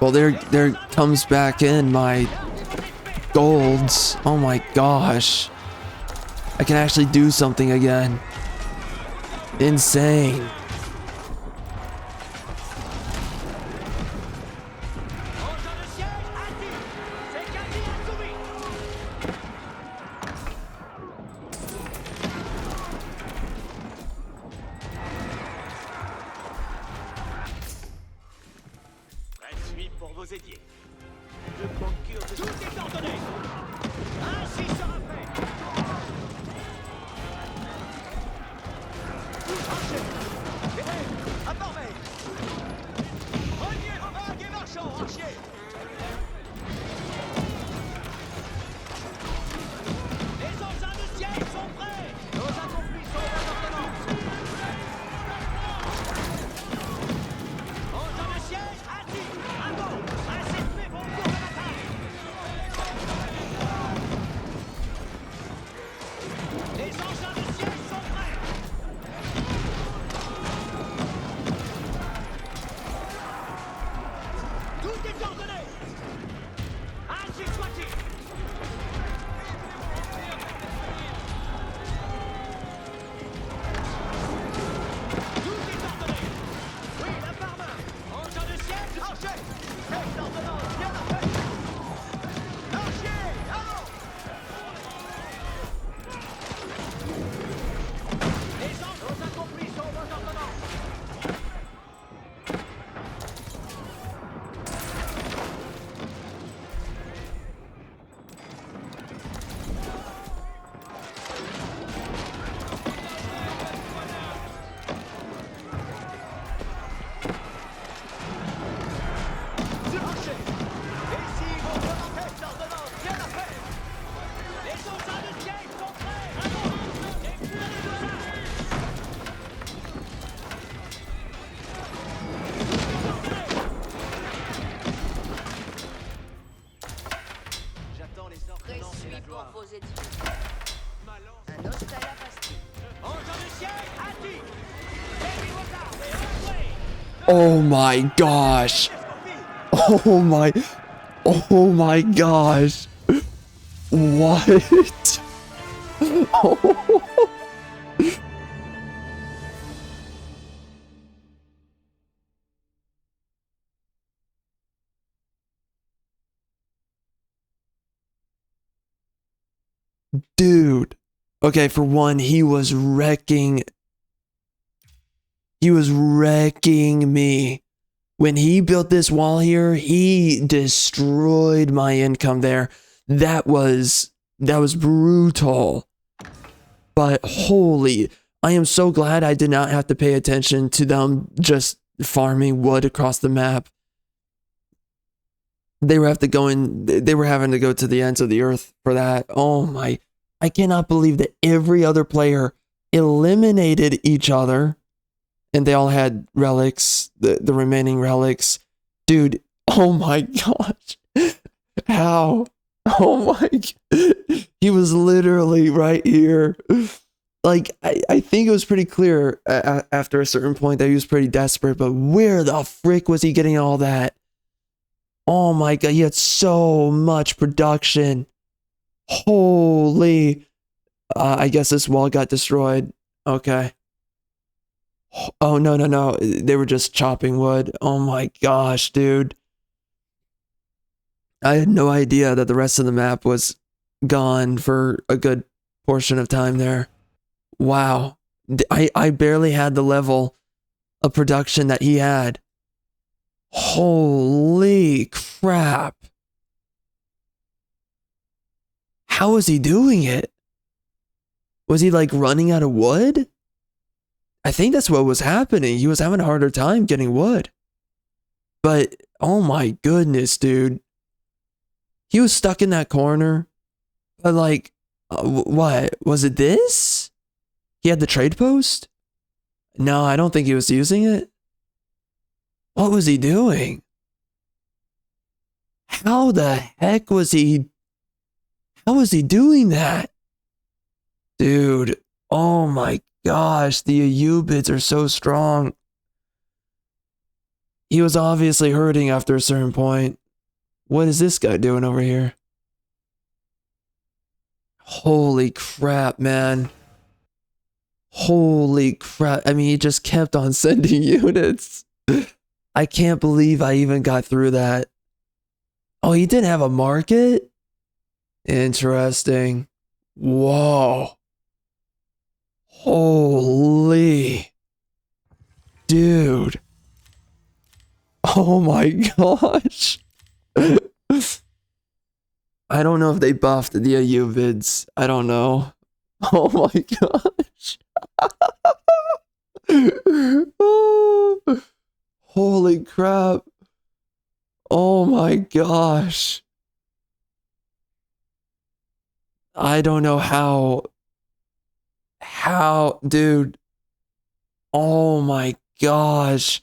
Well, there comes back in my golds. Oh my gosh. I can actually do something again. Insane. Engin de siège actif. C'est quasi insoumis. Prête suite pour vos ailiers. Je procure de... Tout est ordonné. Ainsi sera fait. À merveille. Reliez vos vagues et marchons, archers. Les engins de siège sont prêts. Nos accomplis sont vos ordonnances. Engins de siège actifs. À bord. Assistez vos cours de bataille. Les engins de siège sont prêts. Tout est ordonné. Ainsi soit-il. Tout est ordonné. Oui, la par main. Engin de siège, archer. Cette ordonnance, bien la fête. Archer, avant. Les engins accomplis sont vos ordonnances. Archer. Et si vos volontés d'ordonnance, bien la fête. Les engins de siège sont prêts. Avant. Et plus de ça. J'attends les ordonnances et la Présuis pour gloire. vos édifices. Un hostel à bâtir. Engin de siège, actif. Levez vos armes et entrez. Oh my gosh. Oh my. Oh my gosh. What? Dude. Okay, for one, he was wrecking me. When he built this wall here, he destroyed my income there. That was brutal. But holy, I am so glad I did not have to pay attention to them just farming wood across the map. They were having to go to the ends of the earth for that. Oh my, I cannot believe that every other player eliminated each other. And they all had relics, the remaining relics. Dude, oh my gosh. How? Oh my. He was literally right here. Like, I think it was pretty clear after a certain point that he was pretty desperate, but where the frick was he getting all that? Oh my god, he had so much production. Holy. I guess this wall got destroyed. Okay. Oh, no. They were just chopping wood. Oh my gosh, dude. I had no idea that the rest of the map was gone for a good portion of time there. Wow. I barely had the level of production that he had. Holy crap. How was he doing it? Was he like running out of wood? I think that's what was happening. He was having a harder time getting wood. But oh my goodness, dude. He was stuck in that corner. But like, what? Was it this? He had the trade post? No, I don't think he was using it. What was he doing? How the heck was he? How was he doing that? Dude, oh my gosh, the AU bids are so strong. He was obviously hurting after a certain point. What is this guy doing over here? Holy crap, man. Holy crap. I mean, he just kept on sending units. I can't believe I even got through that. Oh, he didn't have a market? Interesting. Whoa. Holy. Dude. Oh my gosh. I don't know if they buffed the AU vids. I don't know. Oh my gosh. Oh, holy crap. Oh my gosh. I don't know how, dude. Oh my gosh.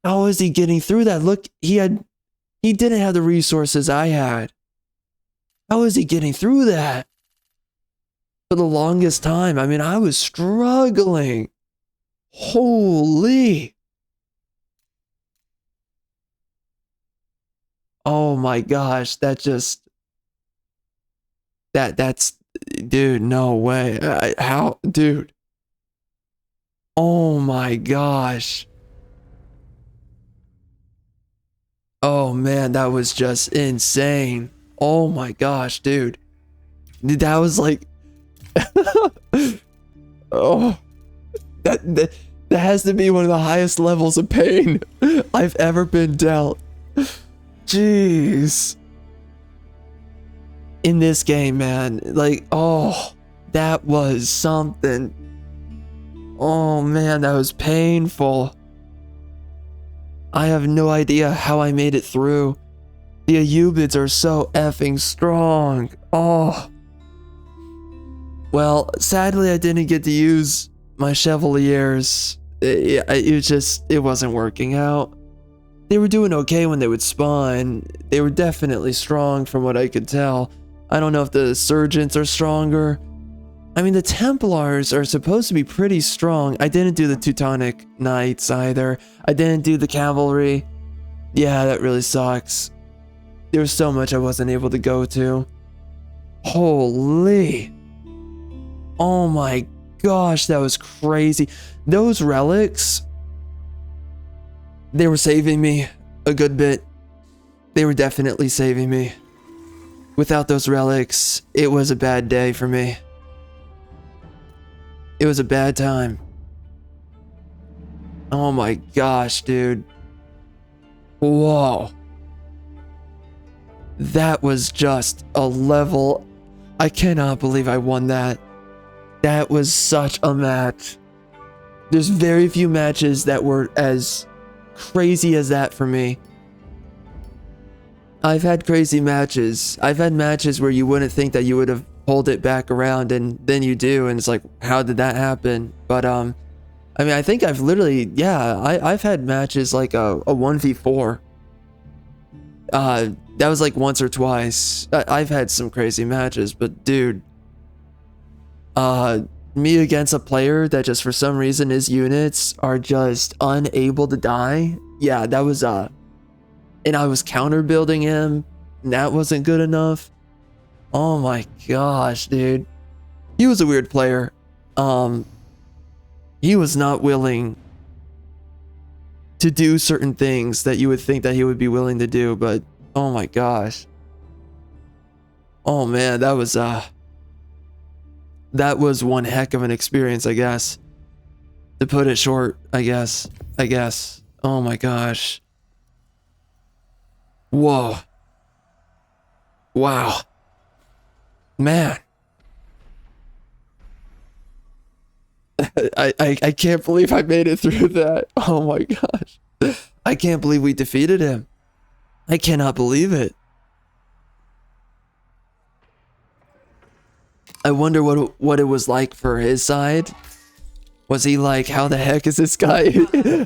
How is he getting through that? Look, he didn't have the resources I had. How is he getting through that? For the longest time. I mean, I was struggling. Holy. Oh my gosh, that's, dude, no way. How, dude. Oh my gosh. Oh man, that was just insane. Oh my gosh, dude. That was like, oh, that has to be one of the highest levels of pain I've ever been dealt. Jeez. In this game, man, like, oh, that was something. Oh man, that was painful. I have no idea how I made it through. The AU bids are so effing strong. Oh. Well, sadly I didn't get to use my Chevaliers. It wasn't working out. They were doing okay when they would spawn. They were definitely strong from what I could tell. I don't know if the Surgeons are stronger. I mean, the Templars are supposed to be pretty strong. I didn't do the Teutonic Knights either. I didn't do the Cavalry. Yeah, that really sucks. There was so much I wasn't able to go to. Holy. Oh my gosh, that was crazy. Those relics, they were saving me a good bit. They were definitely saving me. Without those relics, it was a bad day for me. It was a bad time. Oh my gosh, dude. Whoa. That was just a level. I cannot believe I won that. That was such a match. There's very few matches that were as crazy as that for me. I've had crazy matches. I've had matches where you wouldn't think that you would have pulled it back around, and then you do, and it's like, how did that happen? But I mean, I think I've literally, yeah, I've had matches like a 1v4. That was like once or twice. I've had some crazy matches, but dude, me against a player that just for some reason his units are just unable to die. Yeah, that was and I was counter building him, and that wasn't good enough. Oh my gosh, dude. He was a weird player. He was not willing to do certain things that you would think that he would be willing to do, but oh my gosh. Oh man, that was one heck of an experience, I guess. To put it short, I guess. Oh my gosh. Whoa. Wow. Man. I can't believe I made it through that. Oh my gosh. I can't believe we defeated him. I cannot believe it. I wonder what it was like for his side. Was he like, how the heck is this guy?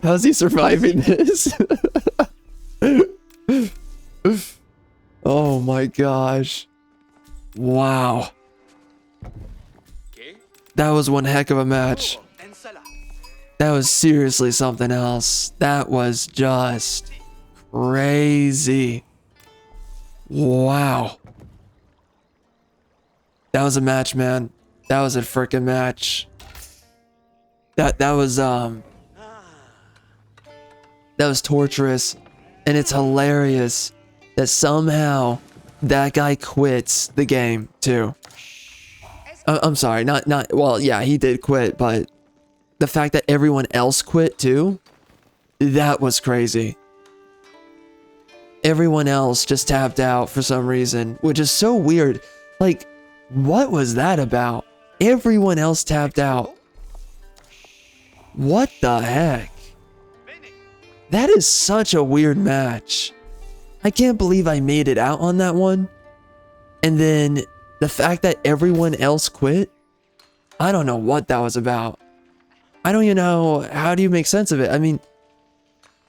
How's he surviving this? Oh my gosh. Wow. That was one heck of a match. That was seriously something else. That was just crazy. Wow. That was a match, man. That was a freaking match. That was torturous, and it's hilarious that somehow that guy quits the game too. I'm sorry, not well, yeah, he did quit, but the fact that everyone else quit too, that was crazy. Everyone else just tapped out for some reason, which is so weird. Like, what was that about? Everyone else tapped out. What the heck? That is such a weird match. I can't believe I made it out on that one. And then the fact that everyone else quit, I don't know what that was about. I don't even know, how do you make sense of it? I mean,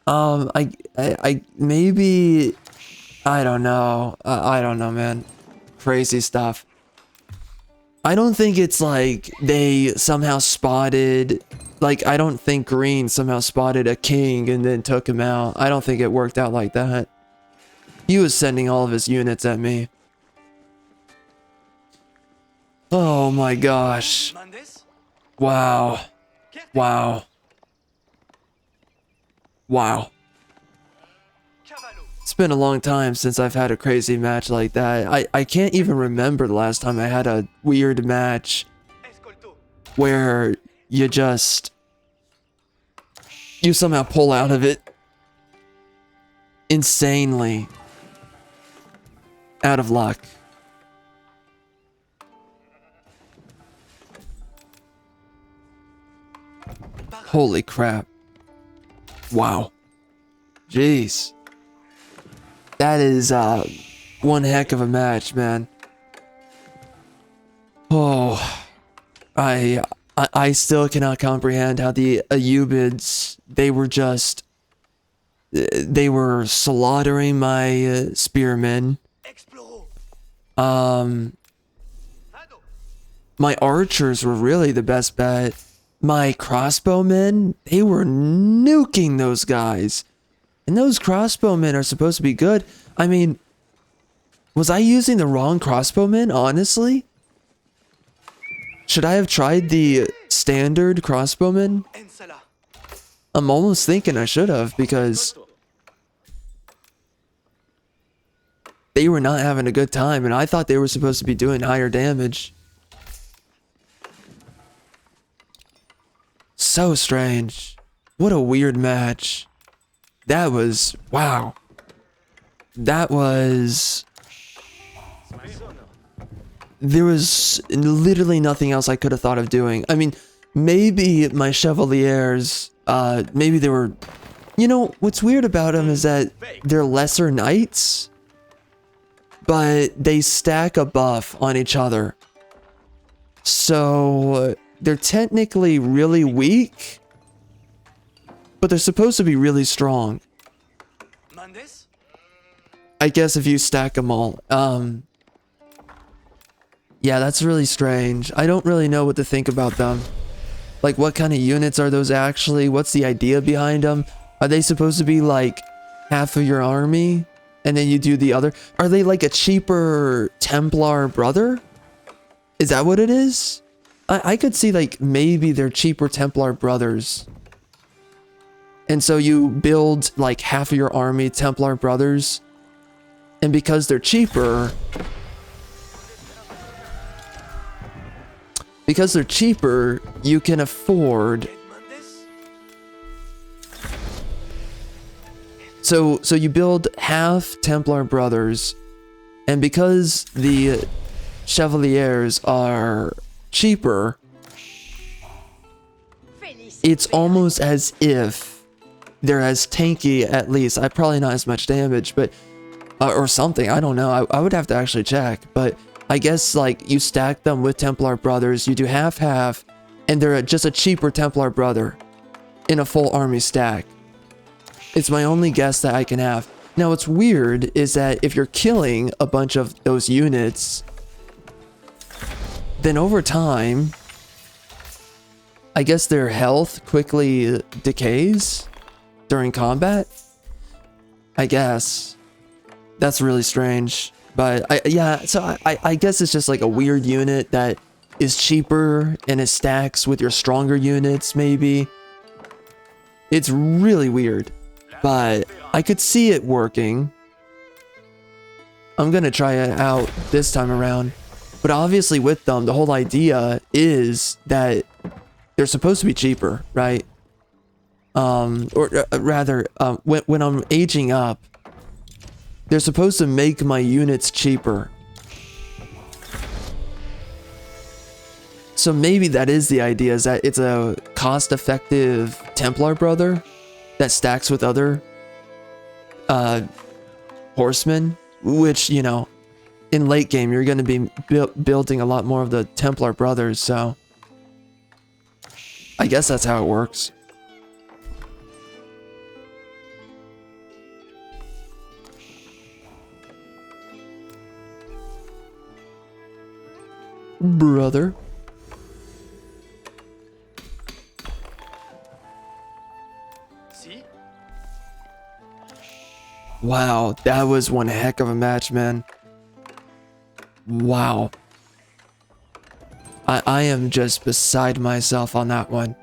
I maybe, I don't know. I don't know, man. Crazy stuff. I don't think it's like they somehow spotted, like, I don't think Green somehow spotted a king and then took him out. I don't think it worked out like that. He was sending all of his units at me. Oh my gosh. Wow. Wow. Wow. It's been a long time since I've had a crazy match like that. I can't even remember the last time I had a weird match where you somehow pull out of it insanely out of luck. Holy crap. Wow. Jeez. That is one heck of a match, man. Oh, I still cannot comprehend how the Ayyubids, they were slaughtering my spearmen. My archers were really the best bet. My crossbowmen, they were nuking those guys. And those crossbowmen are supposed to be good. I mean, was I using the wrong crossbowmen, honestly? Should I have tried the standard crossbowmen? I'm almost thinking I should have, because they were not having a good time, and I thought they were supposed to be doing higher damage. So strange. What a weird match. That was, wow. That was... There was literally nothing else I could have thought of doing. I mean, maybe my Chevaliers, maybe they were... You know, what's weird about them is that they're lesser knights, but they stack a buff on each other. So, they're technically really weak, but they're supposed to be really strong. I guess if you stack them all. Yeah, that's really strange. I don't really know what to think about them. Like, what kind of units are those actually? What's the idea behind them? Are they supposed to be like half of your army? And then you do the other? Are they like a cheaper Templar brother? Is that what it is? I could see like maybe they're cheaper Templar brothers. And so you build like half of your army Templar brothers. And because they're cheaper... Because they're cheaper, you can So you build half Templar brothers, and because the Chevaliers are cheaper, it's almost as if they're as tanky, at least. I probably not as much damage, but or something. I don't know. I would have to actually check, but I guess like you stack them with Templar brothers, you do half, and they're just a cheaper Templar brother in a full army stack. It's my only guess that I can have. Now, what's weird is that if you're killing a bunch of those units, then over time, I guess their health quickly decays during combat. I guess. That's really strange. But I guess it's just like a weird unit that is cheaper and it stacks with your stronger units, maybe. It's really weird, but I could see it working. I'm gonna try it out this time around. But obviously with them, the whole idea is that they're supposed to be cheaper, right? When I'm aging up, they're supposed to make my units cheaper. So maybe that is the idea, is that it's a cost-effective Templar brother that stacks with other horsemen, which, you know, in late game, you're going to be building a lot more of the Templar brothers, so I guess that's how it works. Brother. Wow, that was one heck of a match, man. Wow. I am just beside myself on that one.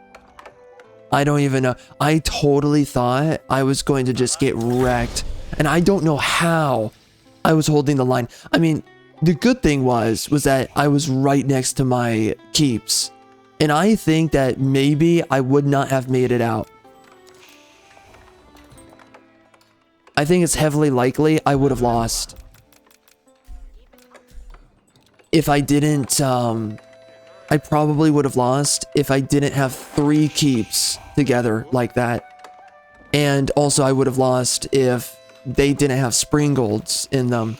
I don't even know. I totally thought I was going to just get wrecked. And I don't know how I was holding the line. I mean, the good thing was that I was right next to my keeps. And I think that maybe I would not have made it out. I think it's heavily likely I would have lost. If I didn't, I probably would have lost if I didn't have 3 keeps together like that. And also I would have lost if they didn't have Springolds in them.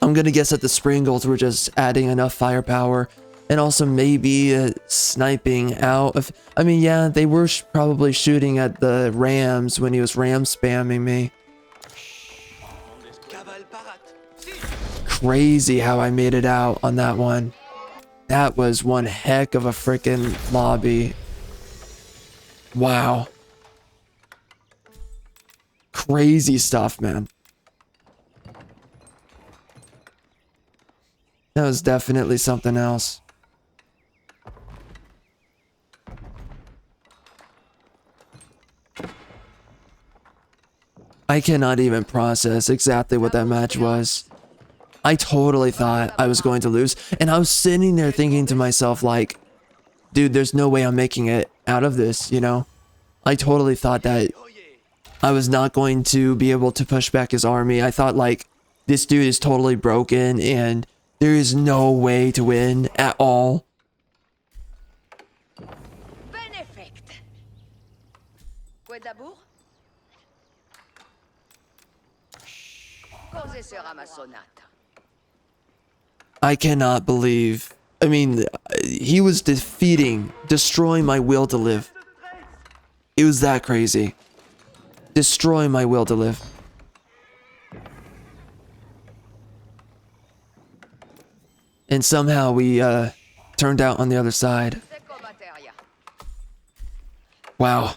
I'm gonna guess that the Springolds were just adding enough firepower, and also maybe sniping out of... I mean, yeah, they were probably shooting at the rams when he was ram spamming me. Crazy how I made it out on that one. That was one heck of a freaking lobby. Wow. Crazy stuff, man. That was definitely something else. I cannot even process exactly what that match was. I totally thought I was going to lose. And I was sitting there thinking to myself, like, dude, there's no way I'm making it out of this, you know? I totally thought that I was not going to be able to push back his army. I thought, like, this dude is totally broken and there is no way to win at all. Benefect. Quoi d'abord? Cos'è sera ma sonata? I cannot believe. I mean, he was destroying my will to live. It was that crazy. Destroying my will to live. And somehow we turned out on the other side. Wow.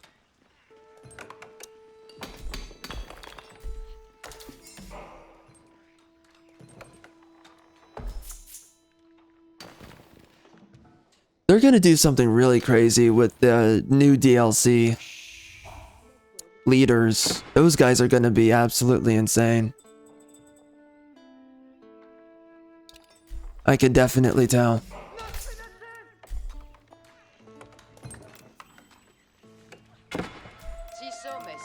They're gonna do something really crazy with the new DLC. Leaders. Those guys are gonna be absolutely insane. I can definitely tell. Si somes.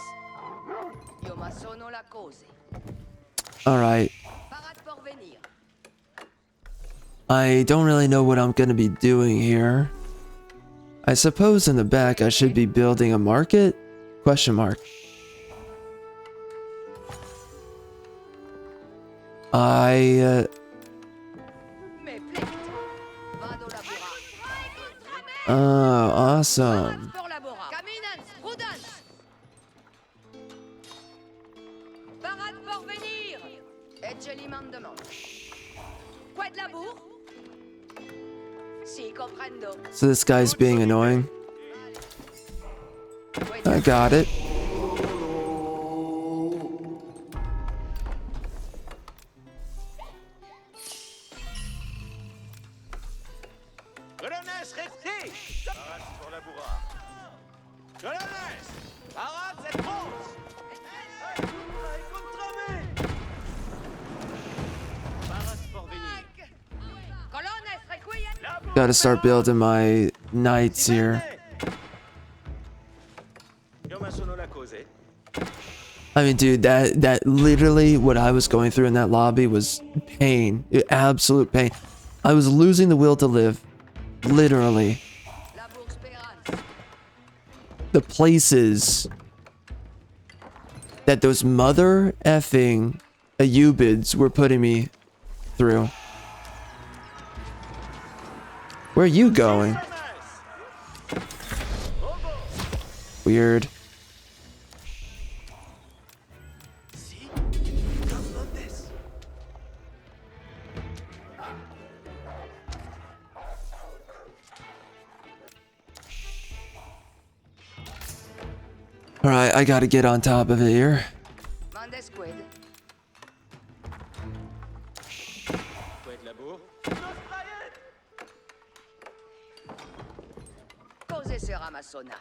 Io ma sono la cose. All right. Parade pour venir. I don't really know what I'm going to be doing here. I suppose in the back I should be building a market? Question mark. Me plicht. Vado labora. Oh, awesome. Pour labora. Caminans, prudence. Parade pour venir. Et joli mandement. Quoi de labour? Si, comprendo. So this guy's being annoying. I got it. Colonnes, restez! Parade pour la bourra. Colonnes! Parade, cette France! Parade pour venir. Colonnes, requiem. Gotta start building my knights here. Io ma sono la cose. I mean, dude, that literally what I was going through in that lobby was pain. Absolute pain. I was losing the will to live. Literally. Labour spérance. The places that those mother effing Ayubids were putting me through. Where are you going? Weird. Alright, I gotta get on top of it here. Mande squid. Quoi de labour? Cose sera ma sonate.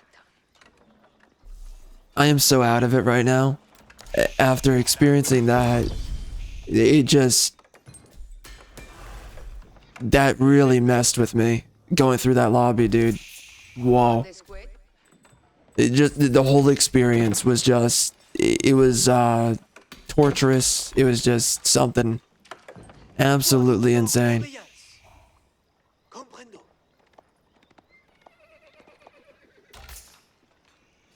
I am so out of it right now. After experiencing that, it just... that really messed with me. Going through that lobby, dude. Whoa. Mande squid. It just, the whole experience was just... it was, torturous. It was just something absolutely insane. Comprendo.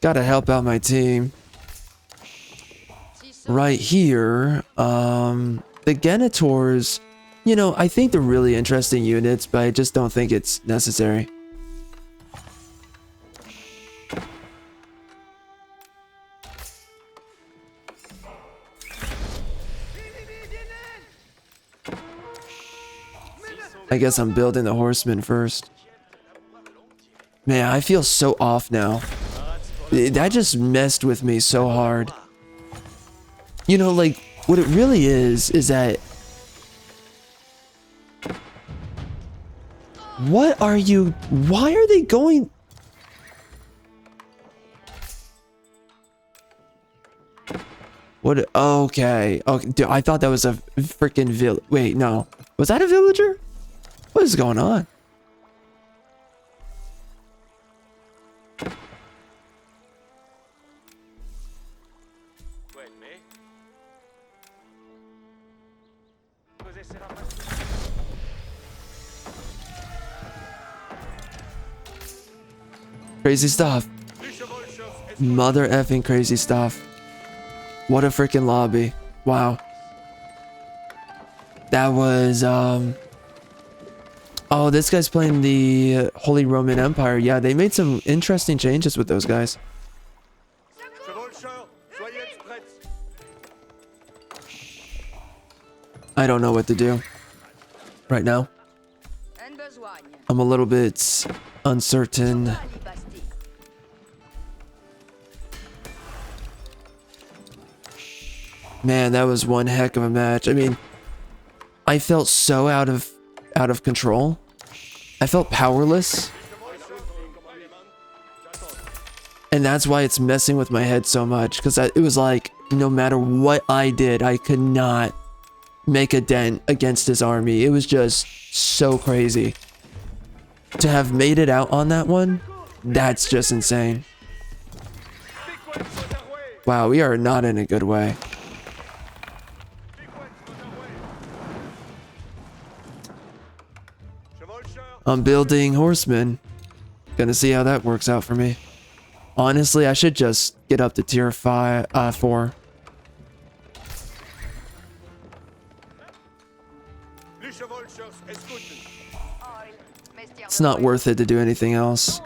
Gotta help out my team. Right here, the Genitors, you know, I think they're really interesting units, but I just don't think it's necessary. I guess I'm building the horsemen first. Man, I feel so off now. That just messed with me so hard. You know, like, what it really is that... what are you... why are they going... what... okay. Okay, dude, I thought that was a freaking vill... wait, no. Was that a villager? What is going on? Quoi de mai? Cose sera ma Crazy stuff. Mother effing crazy stuff. What a freaking lobby. Wow. That was, oh, this guy's playing the Holy Roman Empire. Yeah, they made some interesting changes with those guys. Chevaucheur, soyez prêts. I don't know what to do right now. En besogne. I'm a little bit uncertain. Ali Basti. Man, that was one heck of a match. I mean, I felt so out of control. I felt powerless. And that's why it's messing with my head so much, because it was like, no matter what I did, I could not make a dent against his army. It was just so crazy. To have made it out on that one, that's just insane. Wow, we are not in a good way. I'm building horsemen. Gonna see how that works out for me. Honestly, I should just get up to tier 4. It's not worth it to do anything else.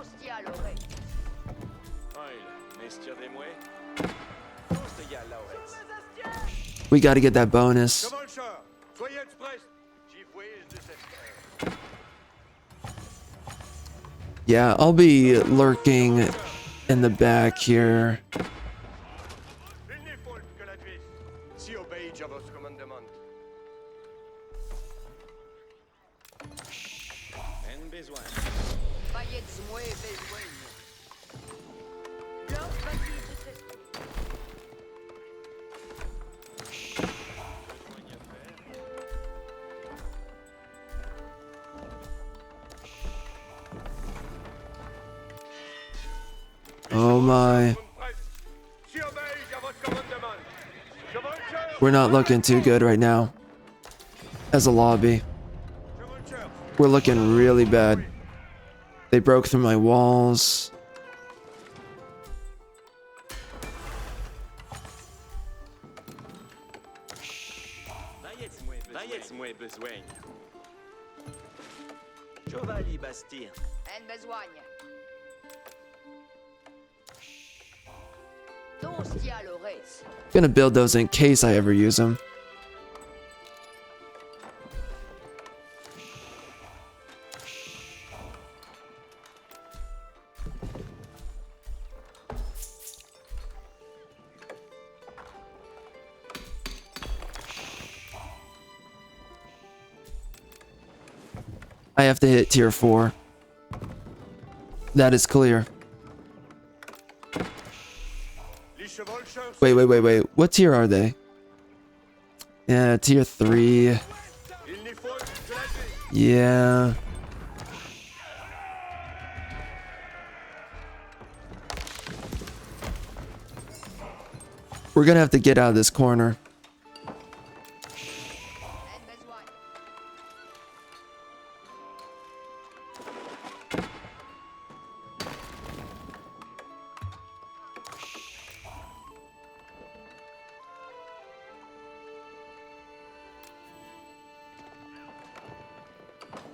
We got to get that bonus. Yeah, I'll be lurking in the back here. Oh my. We're not looking too good right now. As a lobby. We're looking really bad. They broke through my walls. Gonna build those in case I ever use them. I have to hit tier 4. That is clear. Wait. What tier are they? Yeah, tier 3. Yeah. We're gonna have to get out of this corner.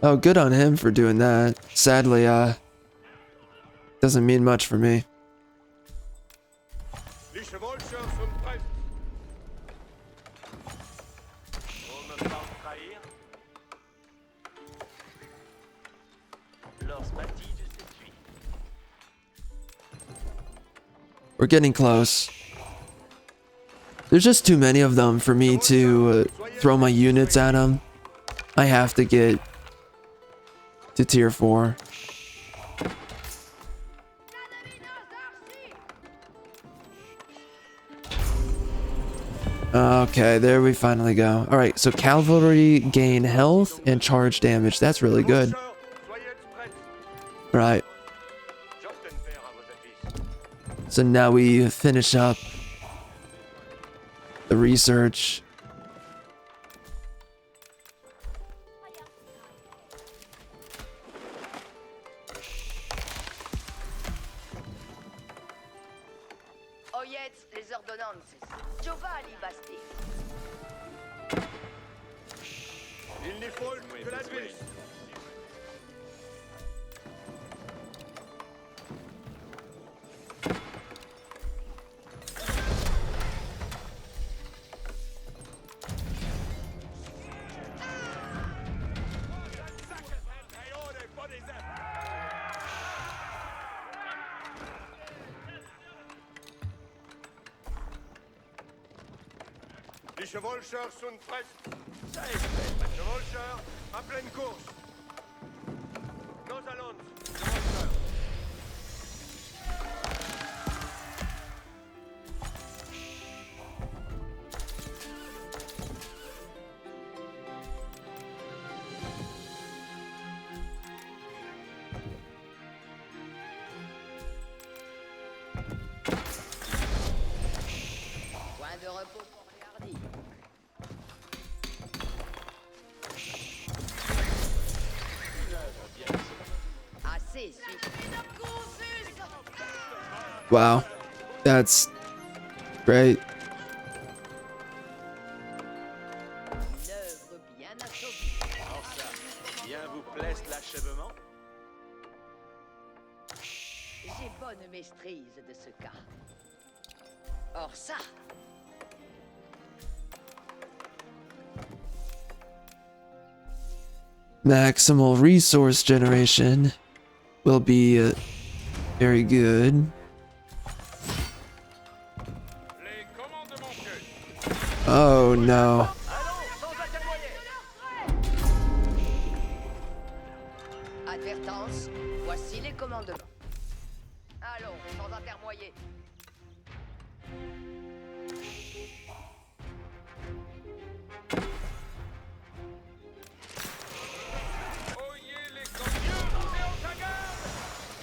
Oh, good on him for doing that. Sadly, doesn't mean much for me. We're getting close. There's just too many of them for me to throw my units at them. I have to get to tier 4. Okay, there we finally go. Alright, so cavalry gain health and charge damage. That's really good. Right. So now we finish up the research. Les chevolcheurs sont prêts. Ça est fait. Chevolcheurs, à pleine course. Nos allons, chevolcheurs. de repos pour les hardis. Assez, suis. Wow. That's great. Une œuvre bien achevée. Alors ça, bien vous plaise l'achèvement? J'ai bonne maîtrise de ce cas. Or ça, Maximal resource generation will be very good. Les commandements que... Oh no. Allons, sans atermoyer. advertance, voici les commandements. Allons, sans intermoyer. Oyez les camions et en ta garde!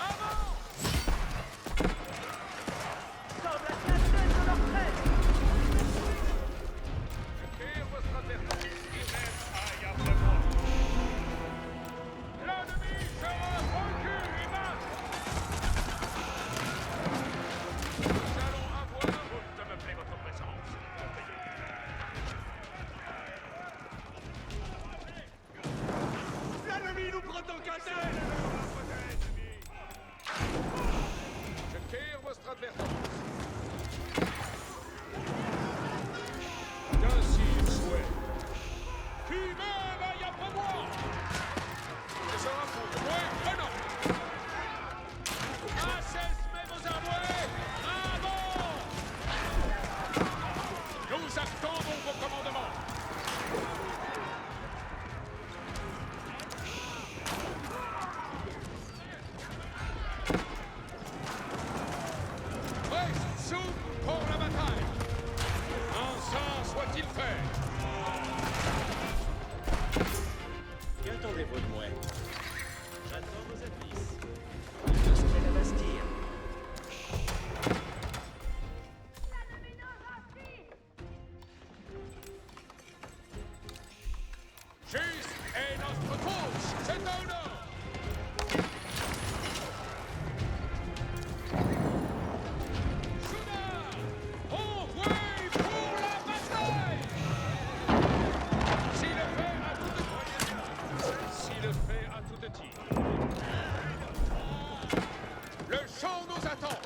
Avant! Semble à la tête de leur tête. Et votre advertence, il même aille après moi. L'ennemi sera vaincu, Iman! Nous allons avoir route de me plaît votre présence, compagnon. L'ennemi nous prend en catène! Je tire votre advertance. Qu'ainsi il souhaite. Qui même aille après moi! Ce sera pour moi un an! Assèsmez vos armoires! Avant! Nous attendons vos commandements! Reste sous pour la bataille! Ainsi soit-il fait! Qu'attendez-vous de moi? J'attends vos advices. Je serai la Bastille. Juste est notre course! C'est un honneur! Soudain! Envoyez pour la bataille! Si le fait à toute tire. Le champ nous attend!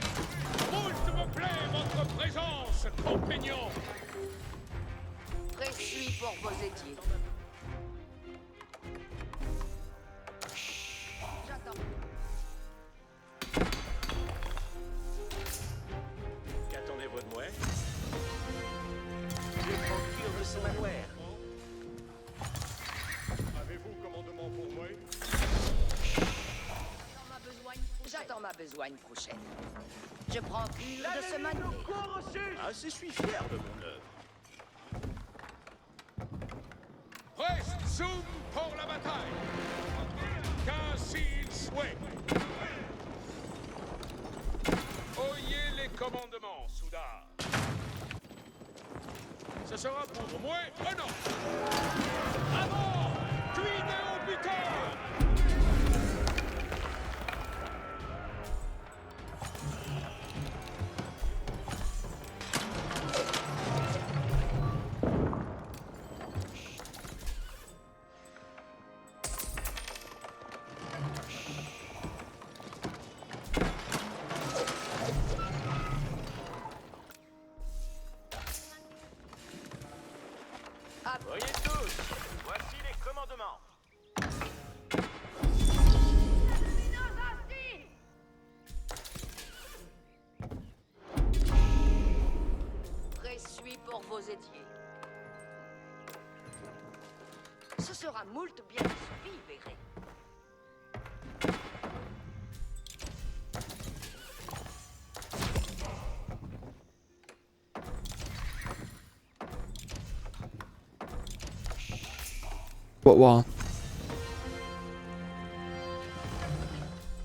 Moult me plaît votre présence, compagnons! Précis pour vos étiers. J'attends. Qu'attendez-vous de moi? Je prends cure de ce manoir. Avez-vous commandement pour moi? J'attends ma besogne prochaine. Je prends cure de ce manoir. Assez suis fier de mon œuvre. Reste zoom pour la bataille! Qu'ainsi il souhaite! Oyez les commandements, Souda! Ce sera pour moi un an! Avant! Cuinez au buteur! Voyez tous, voici les commandements. Précis pour vos étiers. Ce sera moult bien suffi, verrez. What wall?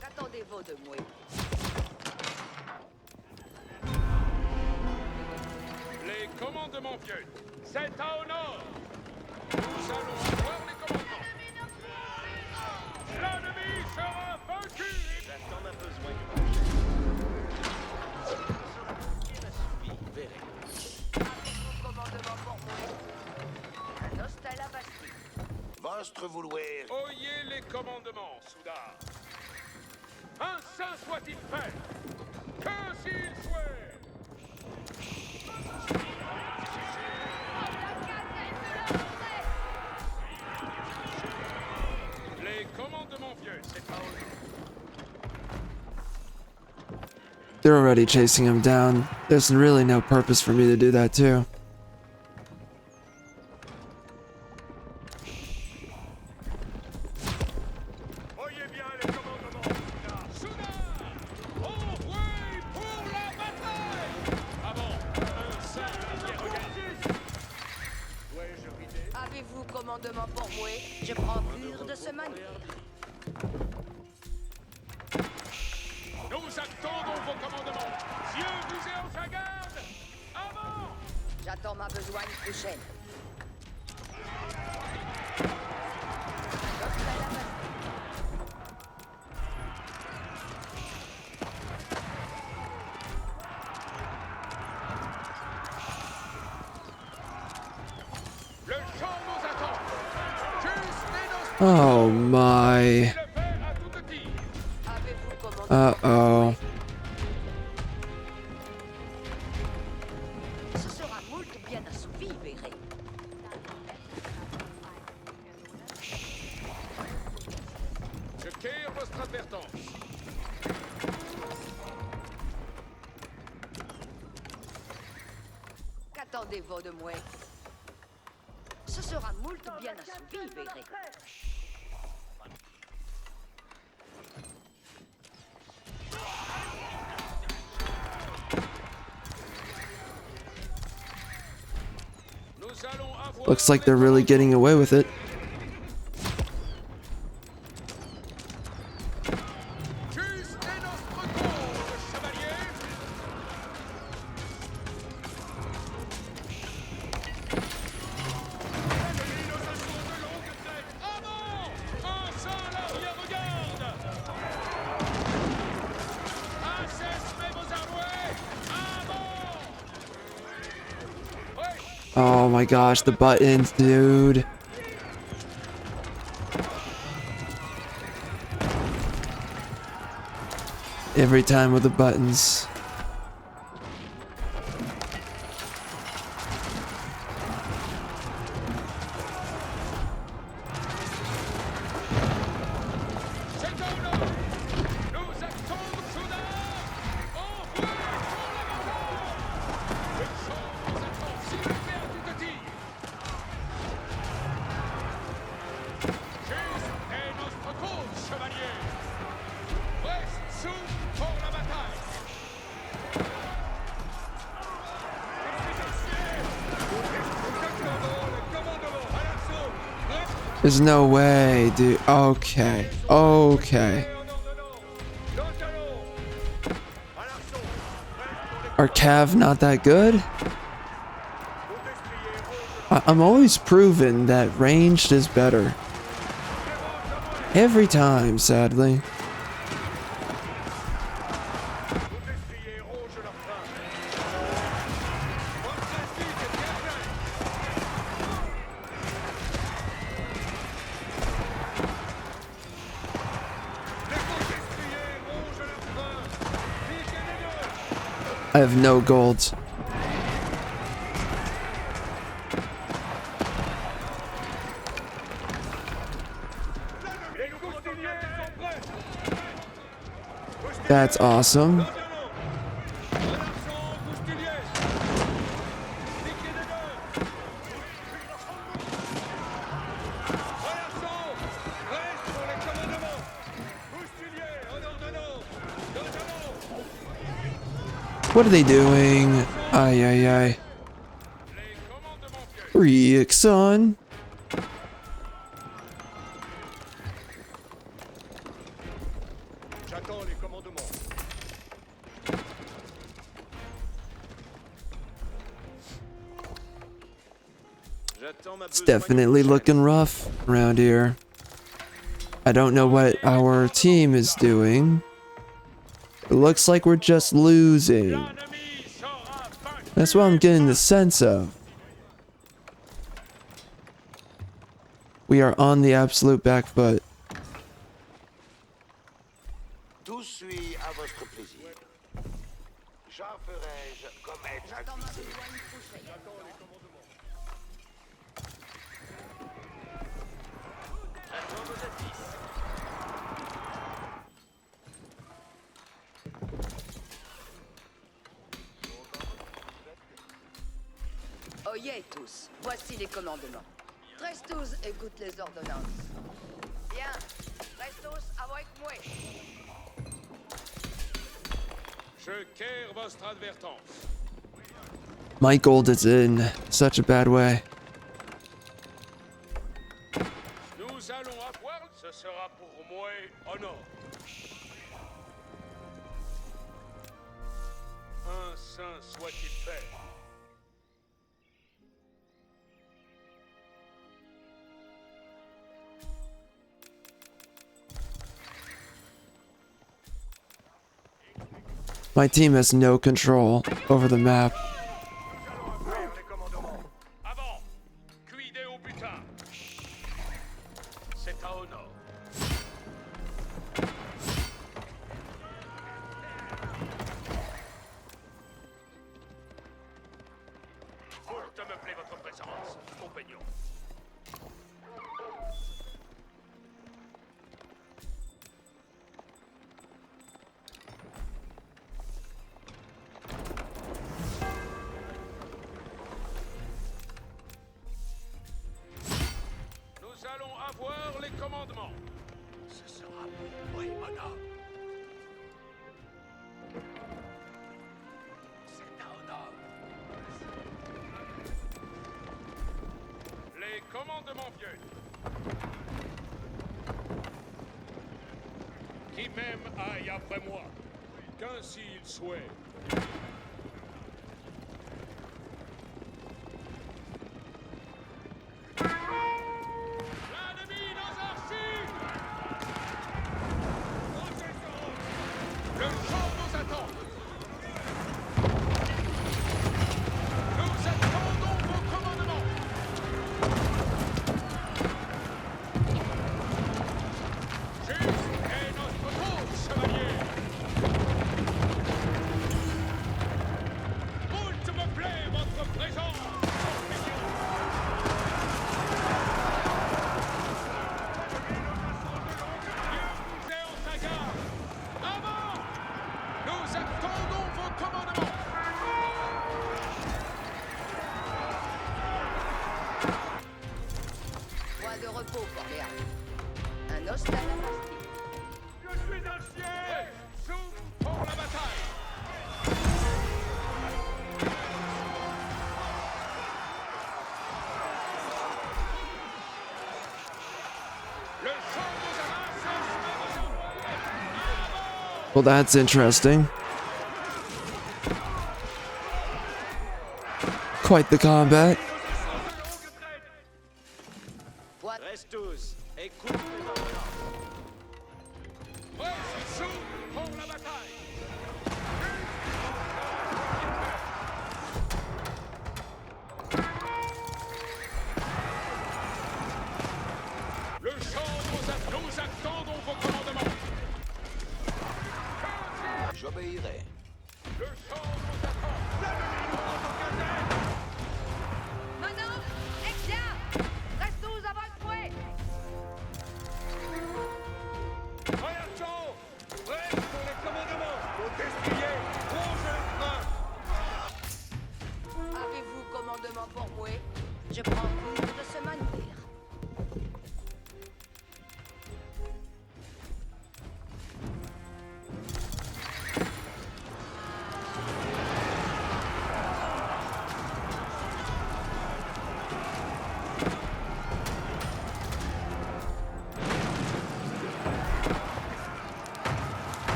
Qu'attendez-vous de moi? Les commandements vieux. C'est à au nord. Nous allons avoir les commandements. L'ennemi sera vaincu. J'attends un besoin du prochain. Avez-vous commandement pour moi? Un hostile à Bastille. Vostre vouloir. Oyez les commandements, Soudard. Un saint soit-il fait. Que s'il souhaite. Les commandements vieux, c'est pas au They're already chasing him down. There's really no purpose for me to do that too. Oyez bien les commandements, Soudard. Envoyez pour la bataille. Avant, un saint qui regarde. Ouais, je ridais. Avez-vous commandement pour moi? Je prends cure de ce manière. Nous attendons vos commandements. Dieu vous est en sa garde. Avant. J'attends ma besogne prochaine. Un hostile à Bastille. Le champ nous attend. Juste et Oh my. le fait à toute tire. Avez-vous commandement? Uh-oh. Ce sera moult bien assouvi, verrez. Je quitte votre advertance. Qu'attendez-vous de moi? Ce sera moult bien assouvi, verrez. Nous allons avoir Looks like they're really getting away with it. juste et notre cause, chevalier. L'ennemi nous assaut de longue traite. Avant. Un saint l'arrière-garde. Assècez vos armées. Avant. Oui. Oh my gosh, the buttons, dude. Every time with the buttons. C'est au nord. Nous attendons Soudard. Envoyez pour la bataille. Le champ nous attend. Si le fait à toute tire. Juste est notre cause, chevalier. Reste sous pour la bataille. Nous attendons le commandement à l'assaut. There's no way, dude. Okay. Okay. Are Cav not that good? I'm always proven that ranged is better. Every time, sadly. I have no golds. That's awesome. What are they doing? Ay, ay, ay. Rick, son. J'attends les commandements. It's definitely looking rough around here. I don't know what our team is doing. It looks like we're just losing. That's what I'm getting the sense of. We are on the absolute back foot. Tout suit à votre plaisir. J'en ferai-je comme être avisé. Oyez tous, voici les commandements. Trestos écoute les ordonnances. Bien, Trestos avec moi. Je quière votre advertance. My gold is in such a bad way. Nous allons avoir, ce sera pour moi honneur. Un saint soit-il fait. My team has no control over the map. Les commandements. Avant, cuidez au butin. C'est à honneur. Faut te me plaît votre présence, compagnon. Nous allons avoir les commandements. Ce sera pour moi, honneur. C'est un honneur. Les commandements viennent. Qui même aille après moi, qu'ainsi il souhaite. L'ennemi dans un signe! Le champ nous attend! Nous attendons vos commandements! Juste est notre cause, chevalier! Moult me plaît votre présence! Nous attendons vos commandements. Point de repos pour les armes. Un hostel à plastique. Je suis un chien. Soupe pour la bataille. Le champ nous avance. Well, that's interesting. Quite the combat. Restos, écoute les ordonnances. Ouais, soupe pour la bataille. Le champ nous attendons vos commandements. J'obéirai. Le champ nous attend. Maintenant, Exia! Trestos avec moi. Voyons, prêt pour les commandements. Au destrier, rongez le frein. Avez-vous commandement pour moi? Je prends cours de ce manœuvre.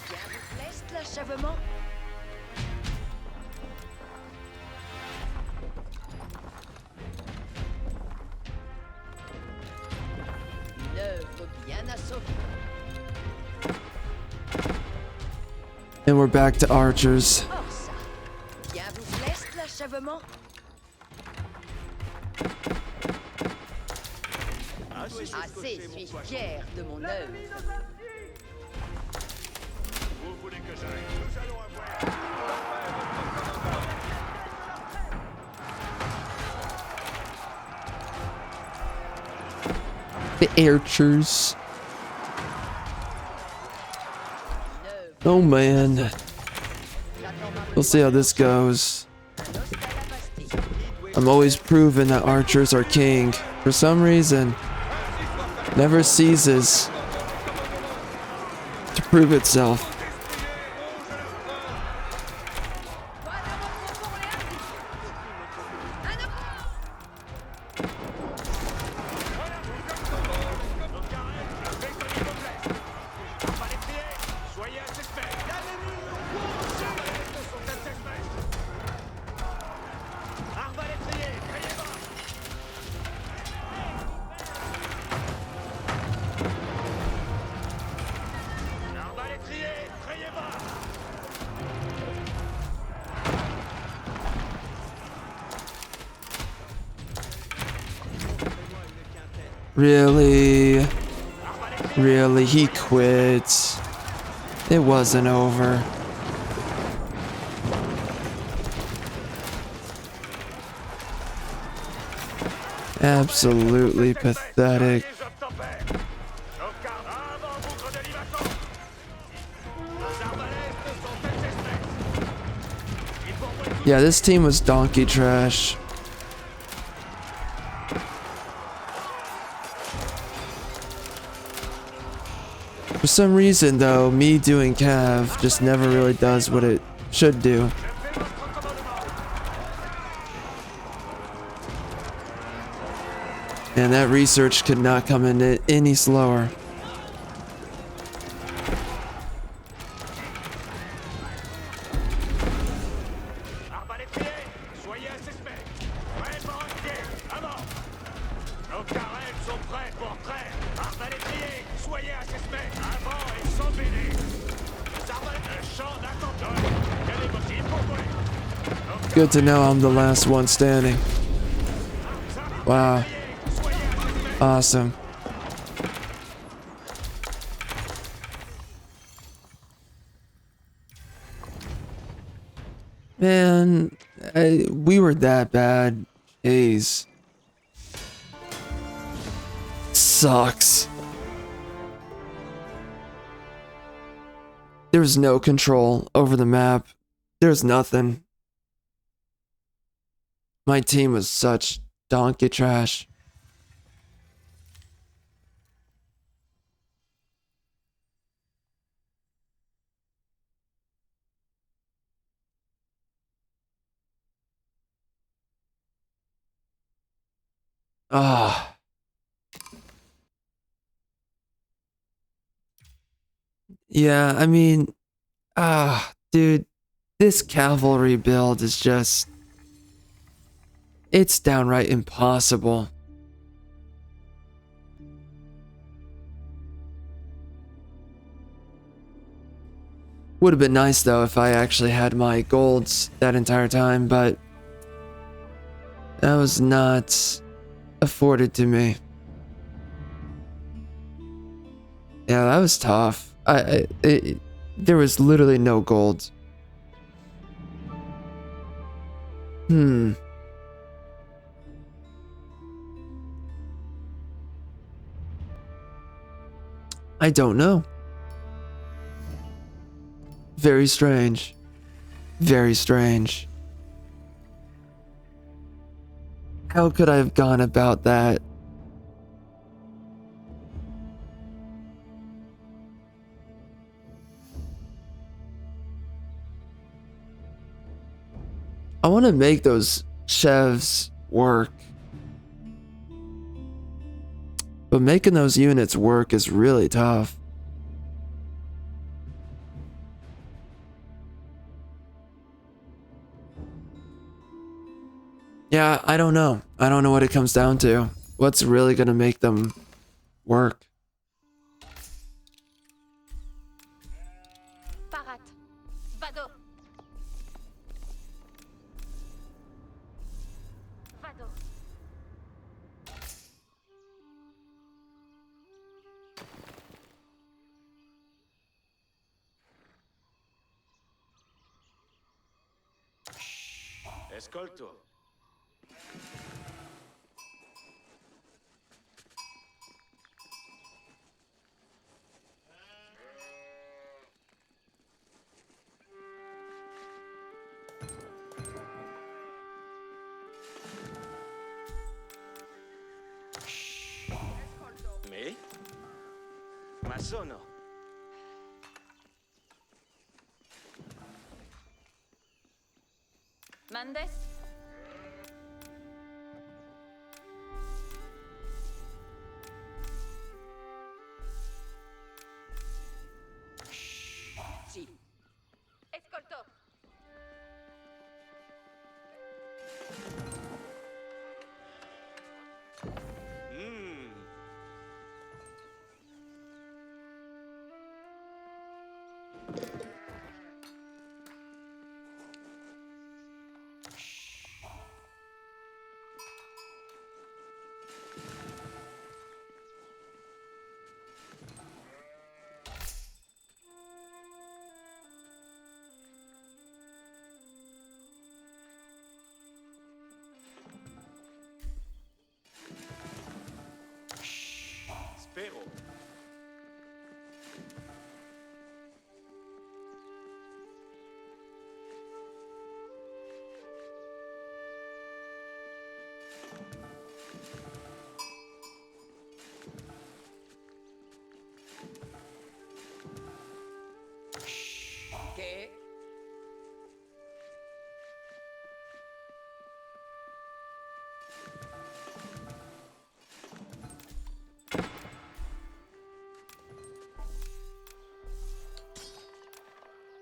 Bien vous plaît, cet achèvement? And we're back to archers. Oh, ça. Bien vous plaît, l'achèvement? Assez, suis fier de mon œuvre. Vous voulez que j'aille? Nous allons avoir... The archers. Oh man. We'll see how this goes. I'm always proving that archers are king. For some reason, never ceases to prove itself. Really? Really? He quit. It wasn't over. Absolutely pathetic. Yeah, this team was donkey trash. For some reason, though, me doing Cav just never really does what it should do. And that research could not come in any slower. Good to know I'm the last one standing. Wow. Awesome. Man, we were that bad. Jeez. Sucks. There's no control over the map. There's nothing. My team was such donkey trash. Ah. Yeah, I mean, dude, this cavalry build is just... It's downright impossible. Would have been nice though if I actually had my golds that entire time, but that was not afforded to me. Yeah, that was tough. There was literally no gold. I don't know. Very strange. Very strange. How could I have gone about that? I want to make those chevs work. But making those units work is really tough. Yeah, I don't know. I don't know what it comes down to. What's really gonna make them work? Parat. vado. Escolto. Me? Ma sono. Mendes? Sì. Ascolto. Mmm. Spero. Che?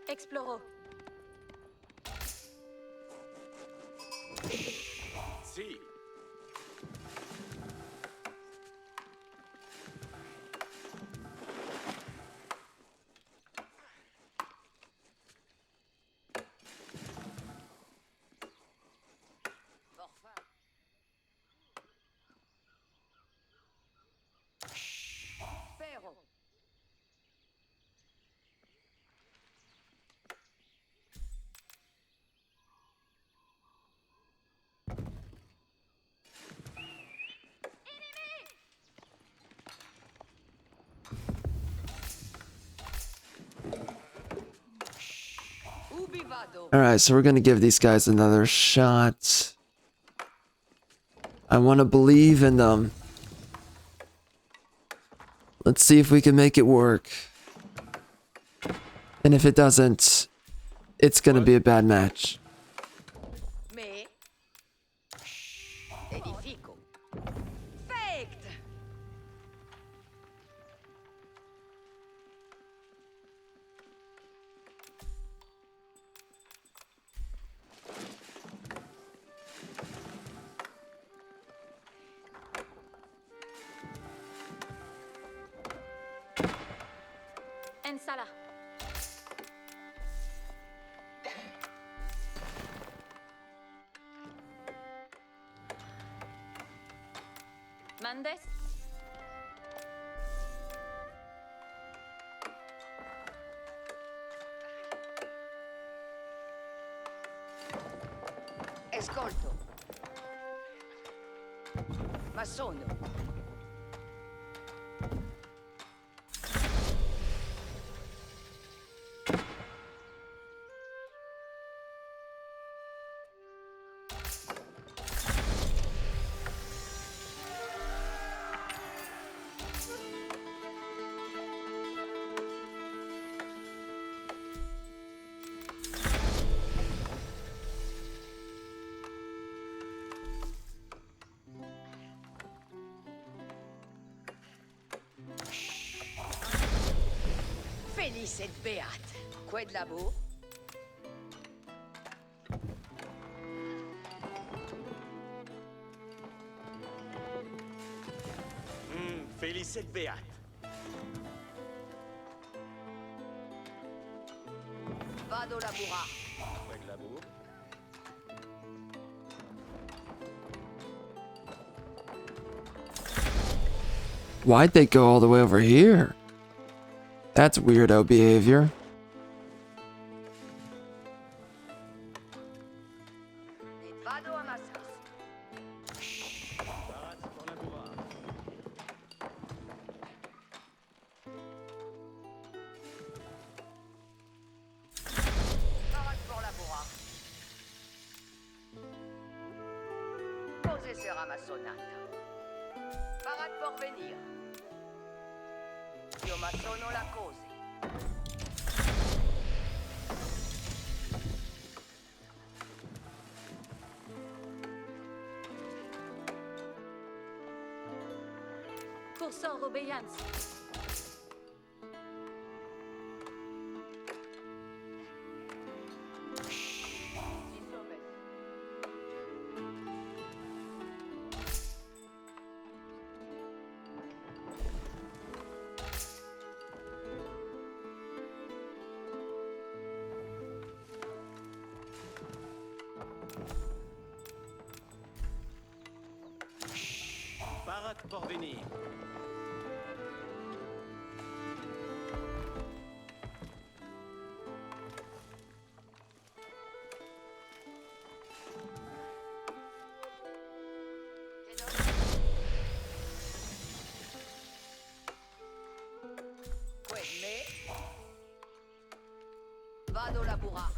Exploro. Sì. Forfait. Spero. Ubi vado? Alright, so we're gonna give these guys another shot. I want to believe in them. Let's see if we can make it work. And if it doesn't, it's gonna be a bad match. Me? Edifico. Faked! Ensala. Mendes? Ascolto. Ma sono. Felice et beate. Quoi de l'amour? Felice Beat. Vado labura. Avec l'amour. Why'd they go all the way over here? That's weirdo behavior. Et vado a ma sauce. Parade pour la bourra. Posez sera ma sonata. Parade pour venir. Io ma sono la cose. Cursor obéissance. Parade pour venir. Quelle vado la bourra.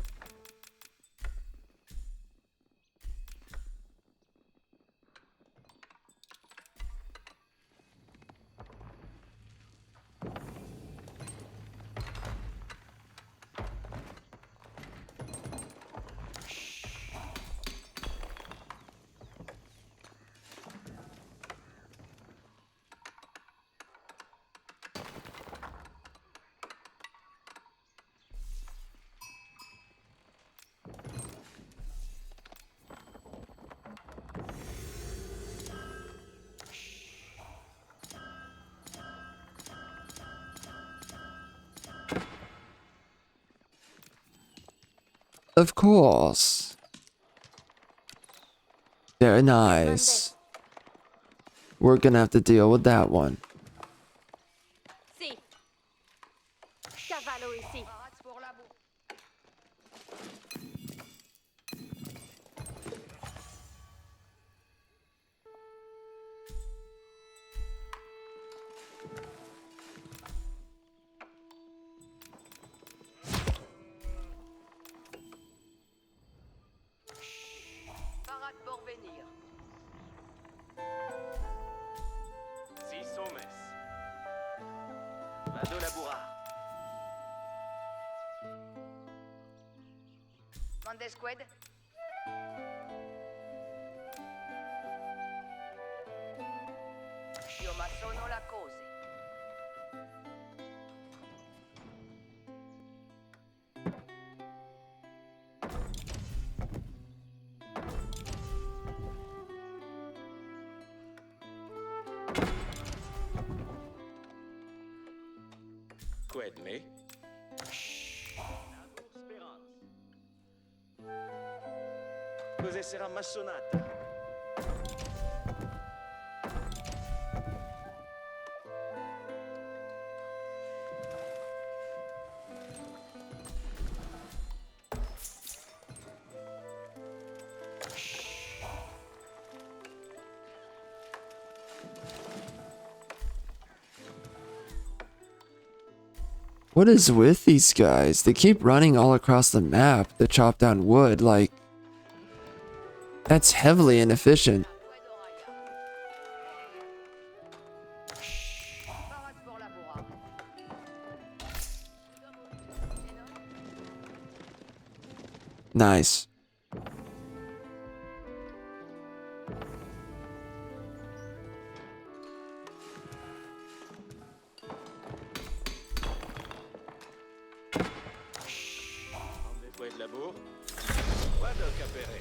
Of course. Very nice. We're gonna have to deal with that one. Si. Cavallo ici. Parade pour la bourra. Parade pour venir. Si sommes. Vado la bourra. Mande squad. Io ma sono la cose. Qued me. Cos'è sarà ma sonata? What is with these guys? They keep running all across the map to chop down wood, like... That's heavily inefficient. Parade pour la bourra. Nice. Qued la bourra. Vado capere.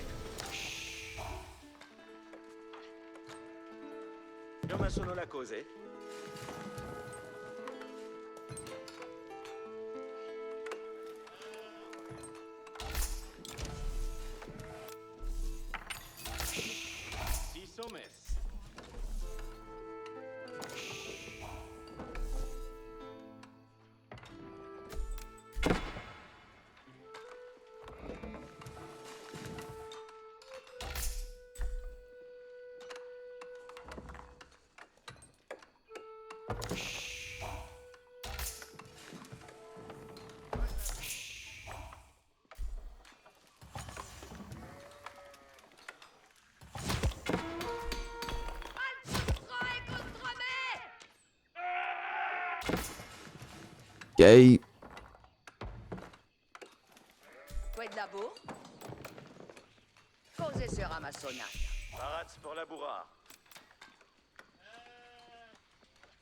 Io ma sono la cose. Si sommes. gate. Quoi de la bourre? Causez sera ma sonate. Parats pour la bourrare.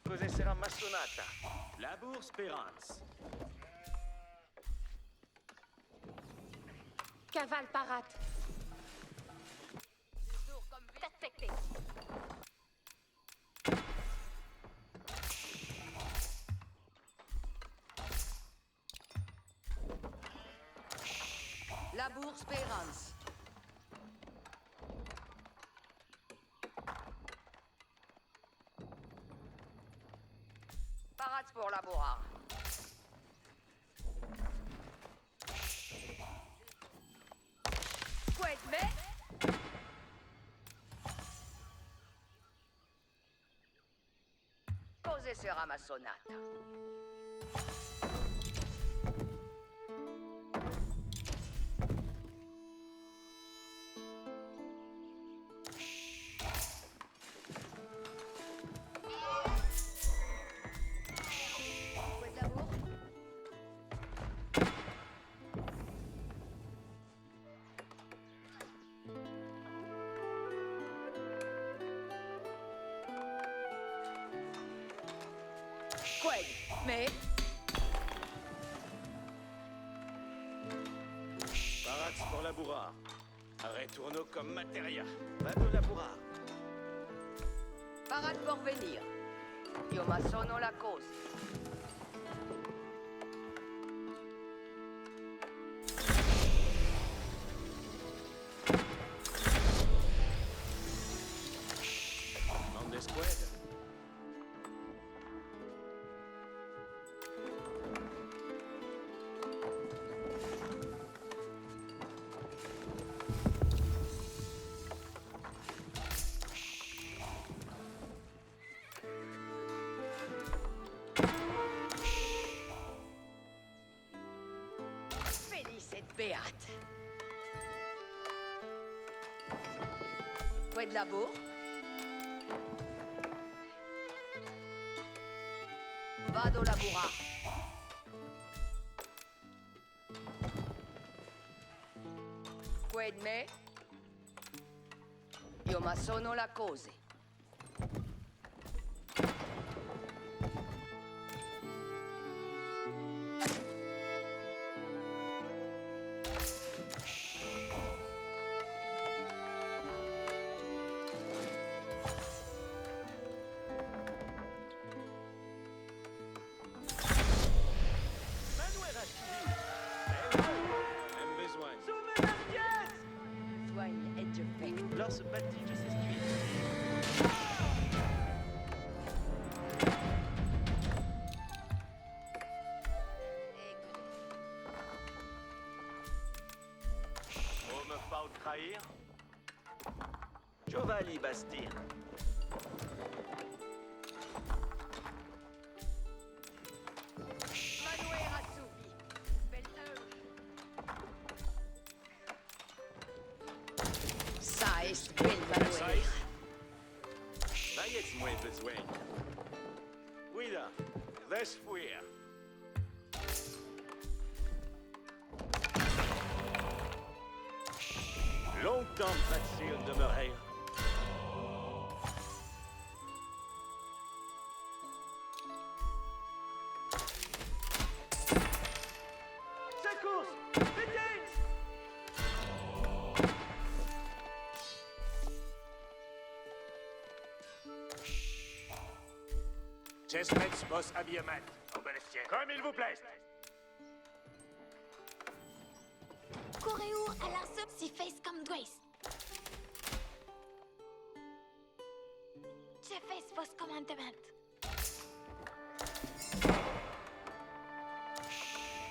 Cos'è sarà massonata? La bourse Spérance. Cavale parate. Respecté. La bourse Pérance. Parade pour la bourrare. Quoi de mais? Causez sera ma sonate. Quoi de l'amour? Quoi de mais? Parats pour la bourrare. Retourneau comme materia. Va de la bourrare. Parade pour venir. Io ma sono la cause. Bande d'escouade. Félicite Béate. Quoi de la bourre? Vado la bourra. Quoi de me? Io ma sono la cose. Manuel a suivi. Eh ouais, même besoin. Soumet la pièce. Soigne et je fais. Lors ce bâti, je sais ce qu'il est. Pour me pas trahir. Giovanni Bastir. Manuel a subi. Belle Ça est belle Manuel. Da jetzt moins besoin. Cuida, laisse fuir. Longtemps facile demeurer. Secours! Vite! Chestnuts boss habillement. Obélestien. Comme il vous plaise. Correu à la sub si face comme Grace. Je fais vos commandements.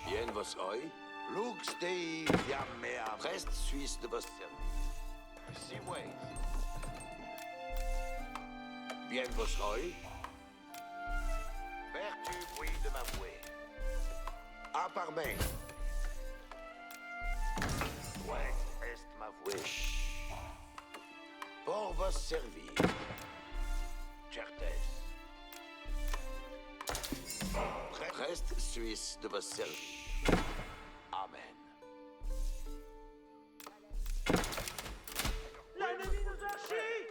Bien vos oi. Lux dei fiammea prest suisse de vos service. Si ways. Bien vos oi. Vertu bruit de ma fouet. A par main. Ouais, est ma fouet. Pour vos servir. Certes. Prêt Reste suisse de vos services. Amen. L'ennemi nous a chi!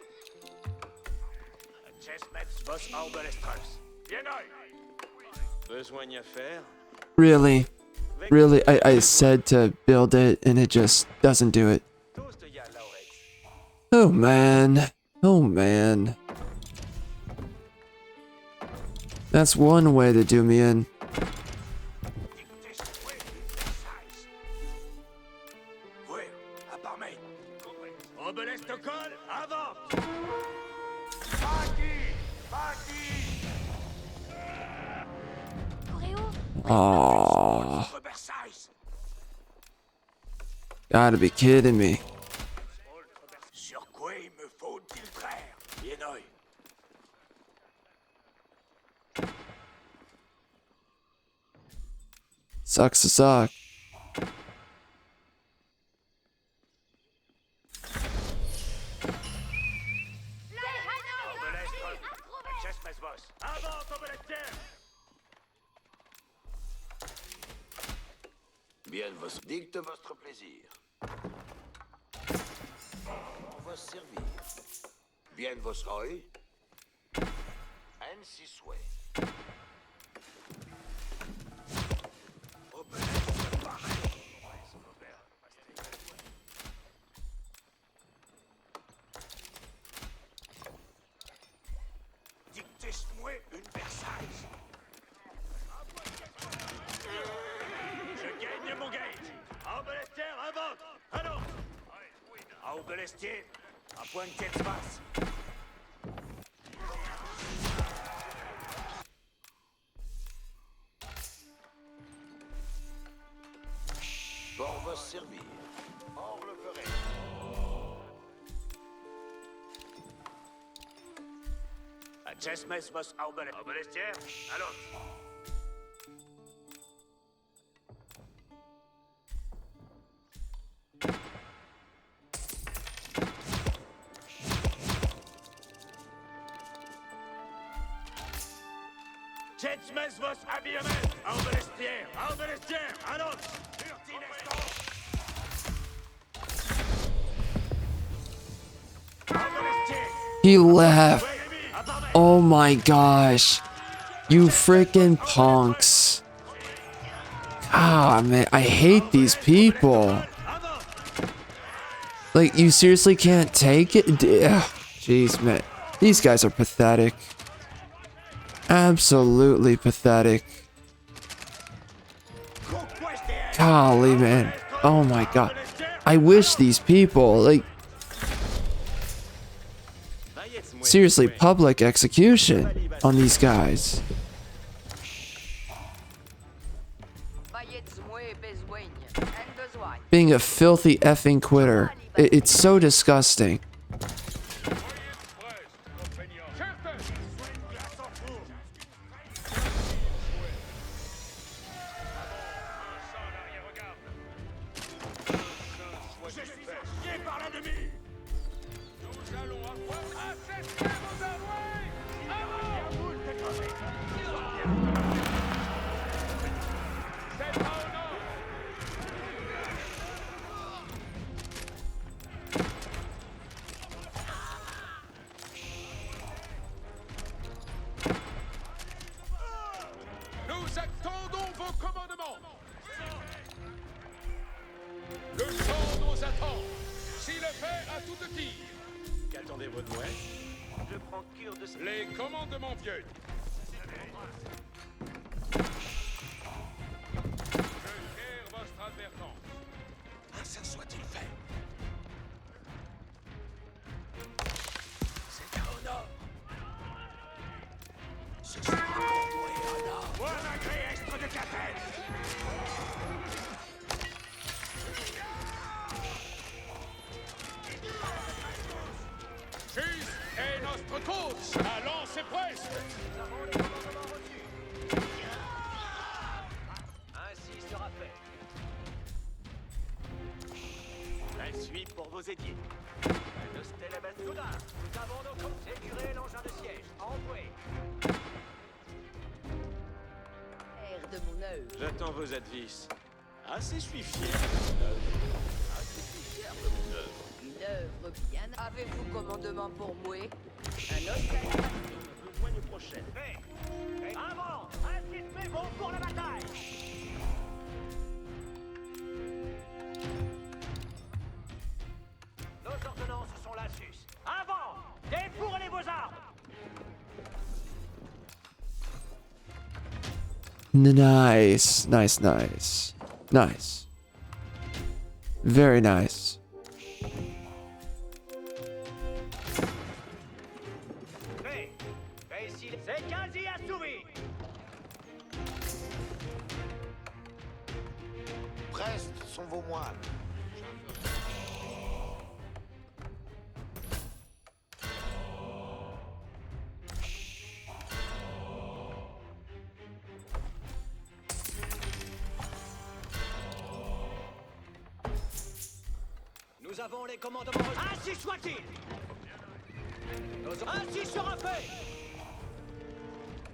Chessmets vos Arbelestrals. Bien besoin à faire. Really? Really? I said to build it and it just doesn't do it. Oh man. Oh man. That's one way to do me in. Obelestocol, avant! Aww. Gotta be kidding me. Sur quoi il me faut-il traire? Bien oeil. Sucks to suck. Chessmets vos. Avant, Obelestier! Bien vos dicte votre plaisir. Vos servir. Bien vos œil. Ainsi souhait. Dictez-moi une Versailles. Je gagne mon gage. Arbelestier, avant! Allons! Arbelestier, à point de tête basse. Pour vos servir. Or le ferait. Chessmets vos Arbelestier, allons! Chessmets vos habillement! Arbelestier! Arbelestier! Allons! He left. Oh my gosh. You freaking punks. Ah, man, I hate these people. Like, you seriously can't take it? Jeez, man. These guys are pathetic. Absolutely pathetic. Golly, man. Oh my god. I wish these people, like... Seriously, public execution on these guys. Being a filthy effing quitter. It's so disgusting. Les commandements vieux. Je quière votre advertence. Ainsi soit-il fait. C'est un honneur. Ce sera pour toi et honneur. Moi, malgré estre de capelle. Juste est notre coach. Allons, c'est presque. Ainsi sera fait. La suite pour vos édiers. Le Stella Souda. Nous avons nos comptes. Sécurez l'engin de siège. Envoyez. de mon œuvre. J'attends vos advices. Assez je suis fier de mon œuvre. Assez je suis fier de mon œuvre. Une œuvre bien. Avez-vous commandement pour mouer? Un hôtel. Le mois prochaine. Fait. Avant. Ainsi fait bon pour la bataille. Nos ordonnances sont là, sus. Avant. Des fours et les beaux-arts. Nice, nice, nice, nice. Very nice. Fait. Fait ici. C'est quasi assouvi. Prestes sont vos moines. Nous avons les commandements. Ainsi soit-il. Ainsi sera fait.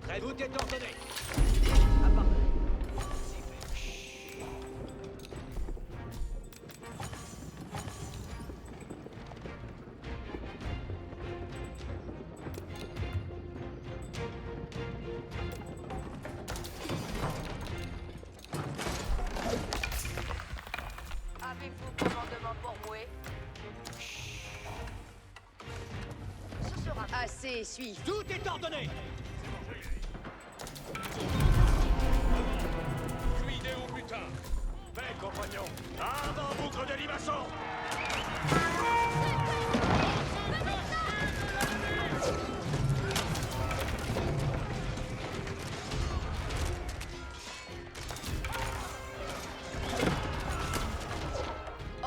Très tout est ordonné. À part- Avez-vous commandement pour mouer? Ce sera assez, suis. Tout est ordonné. Cuidez au butin. Fait, compagnon. Avant, bougre de limaçon.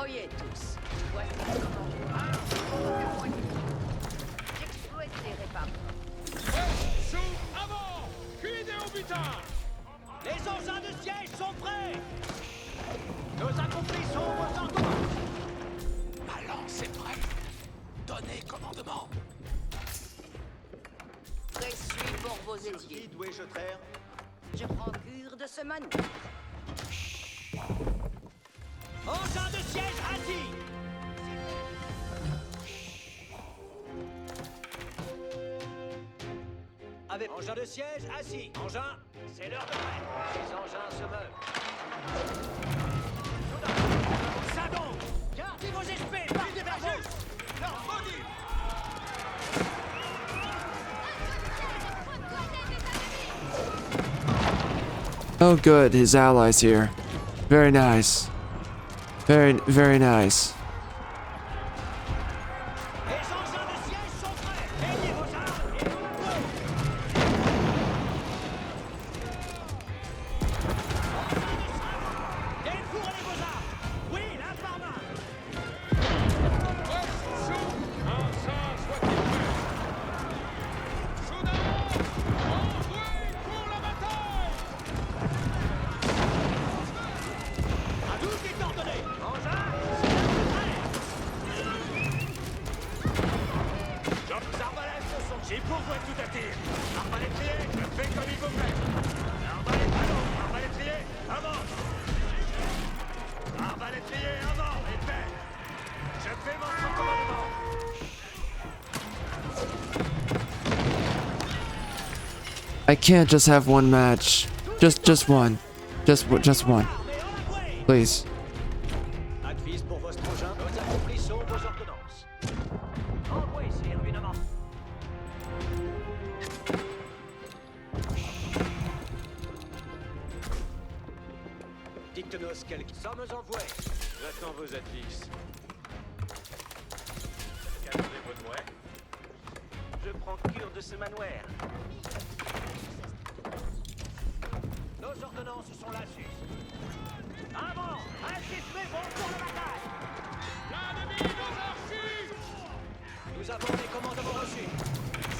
Oyez tous. Voici le commandement. J'exploite les réparateurs. Avant. Cuidez au butin. Les engins de siège sont prêts. Nos accomplissons vos ordonnances. Ma lance est prête. Donnez commandement. Précis pour vos étiers. D'où ai-je traire? Je prends cure de ce manœuvre. Engins de siège assis. Avec engins de siège assis. Engins, c'est l'heure de prêt. Les engins se meuvent. Ça donc. Gardez vos épées. Partez vers vous. Leur maudit. Oh, good. His allies here. Very nice. Very, very nice. Les engins de siège sont prêts. Ayez vos armes et vos bateaux. Des fours et des beaux-arts. Oui, l'un par main. Un sang soit-il fait. Soudain. Envoyez pour la bataille. Tout est ordonné. Engins, J'obs arbalètes sont. J'y pourvois tout à tir. Arbalétrier, je fais comme il faut faire. Arbalétrier, avance. Arbalétrier, avant, épais. Je fais mon commandement. I can't just have one match. Just one. Just one. mais en avouez. Please. Advise pour vos engins. Nos accomplissons vos ordonnances. Envoyez, sire, évidemment. Dicte-nous quelques sommes envoyés. J'attends vos advices. Qu'attendez vos doigts? Je prends cure de ce manoir. Nos ordonnances sont là, sus. Avant, ainsi fait bon pour la bataille. L'ennemi nos archers! Nous avons les commandements reçus.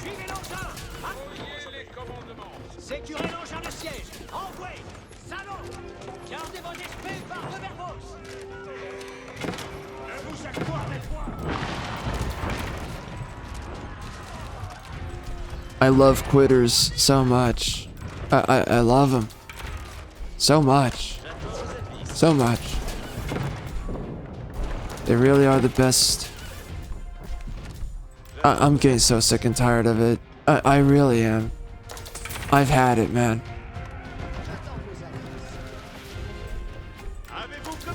Suivez l'engin. Voyez les commandements. Sécurez l'engin de siège. Envoyez. Salon. Gardez vos esprits par de verbos. Ne vous accoirez point. I love quitters so much. I love them. So much. So much. They really are the best. I'm getting so sick and tired of it. I really am. I've had it, man.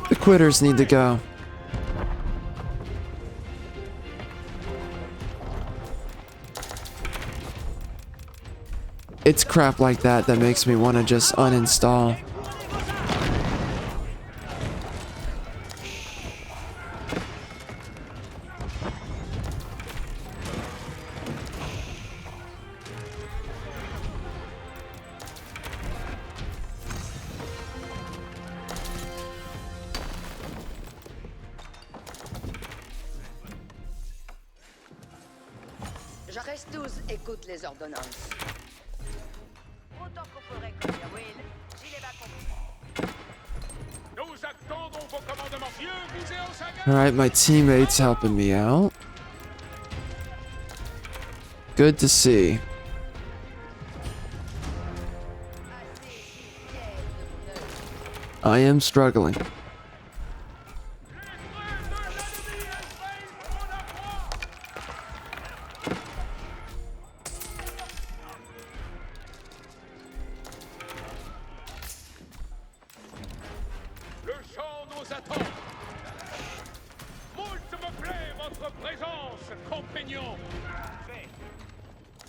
The quitters need to go. It's crap like that that makes me want to just uninstall. Je reste 12, écoute les ordonnances. Autant qu'on ferait comme dire Will, j'y les bats compris. Nous attendons vos commandements. Vieux, visez au saga. Alright, my teammates helping me out. Good to see. I am struggling. Le champ nous attend. Moult me plaît votre présence, compagnons.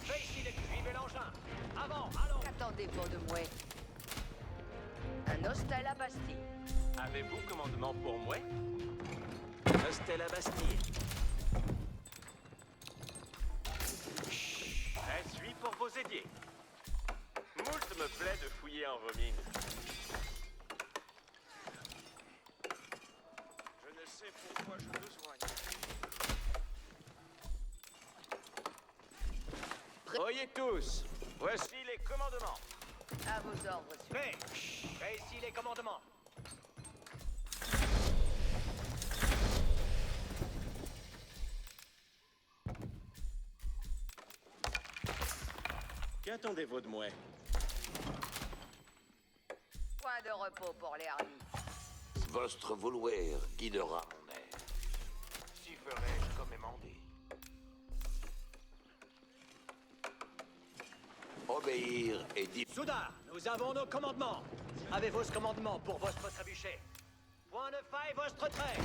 Fais ici les suivez l'engin. Avant, allons. Qu'attendez-vous de moi? Un hostel à Bastille. Avez-vous commandement pour moi? Hostel à Bastille. Je suis pour vos aidiers. Moult me plaît de fouiller en vos mines. Je ne sais pourquoi je vous soigne. Voyez tous, voici les commandements. À vos ordres, Fais ici les commandements. Qu'attendez-vous de moi? point de repos pour les hardis. Votre vouloir guidera mon air. Si ferai-je comme émandé. Obéir et dire. Soudain, nous avons nos commandements. Avez-vous ce commandement pour votre trébuchet? Point de faille, votre trait.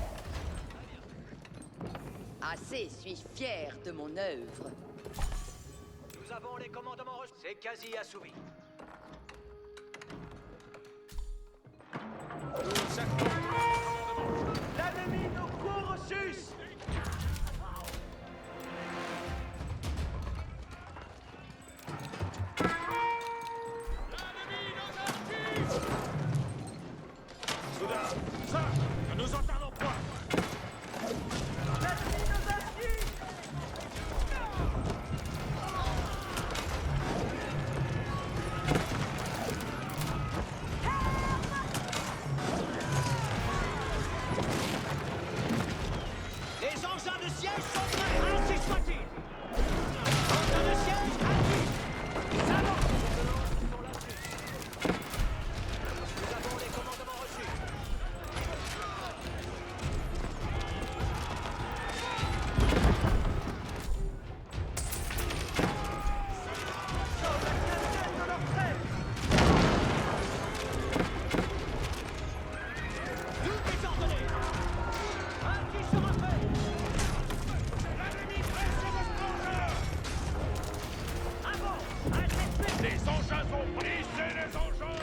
Assez, suis fier de mon œuvre. Nous avons les commandements reçus. C'est quasi assouvi. L'ennemi nous court au sus. Ça, ne nous entendons pas. Les engins de siège sont prêts, ainsi soit-il. Engins de siège actifs. Ça va. Nous avons les commandements reçus. Nous désordonnés. Ainsi sera fait. L'ennemi presse sur votre engin. Avant, interceptez. Les engins sont pris, c'est les engins.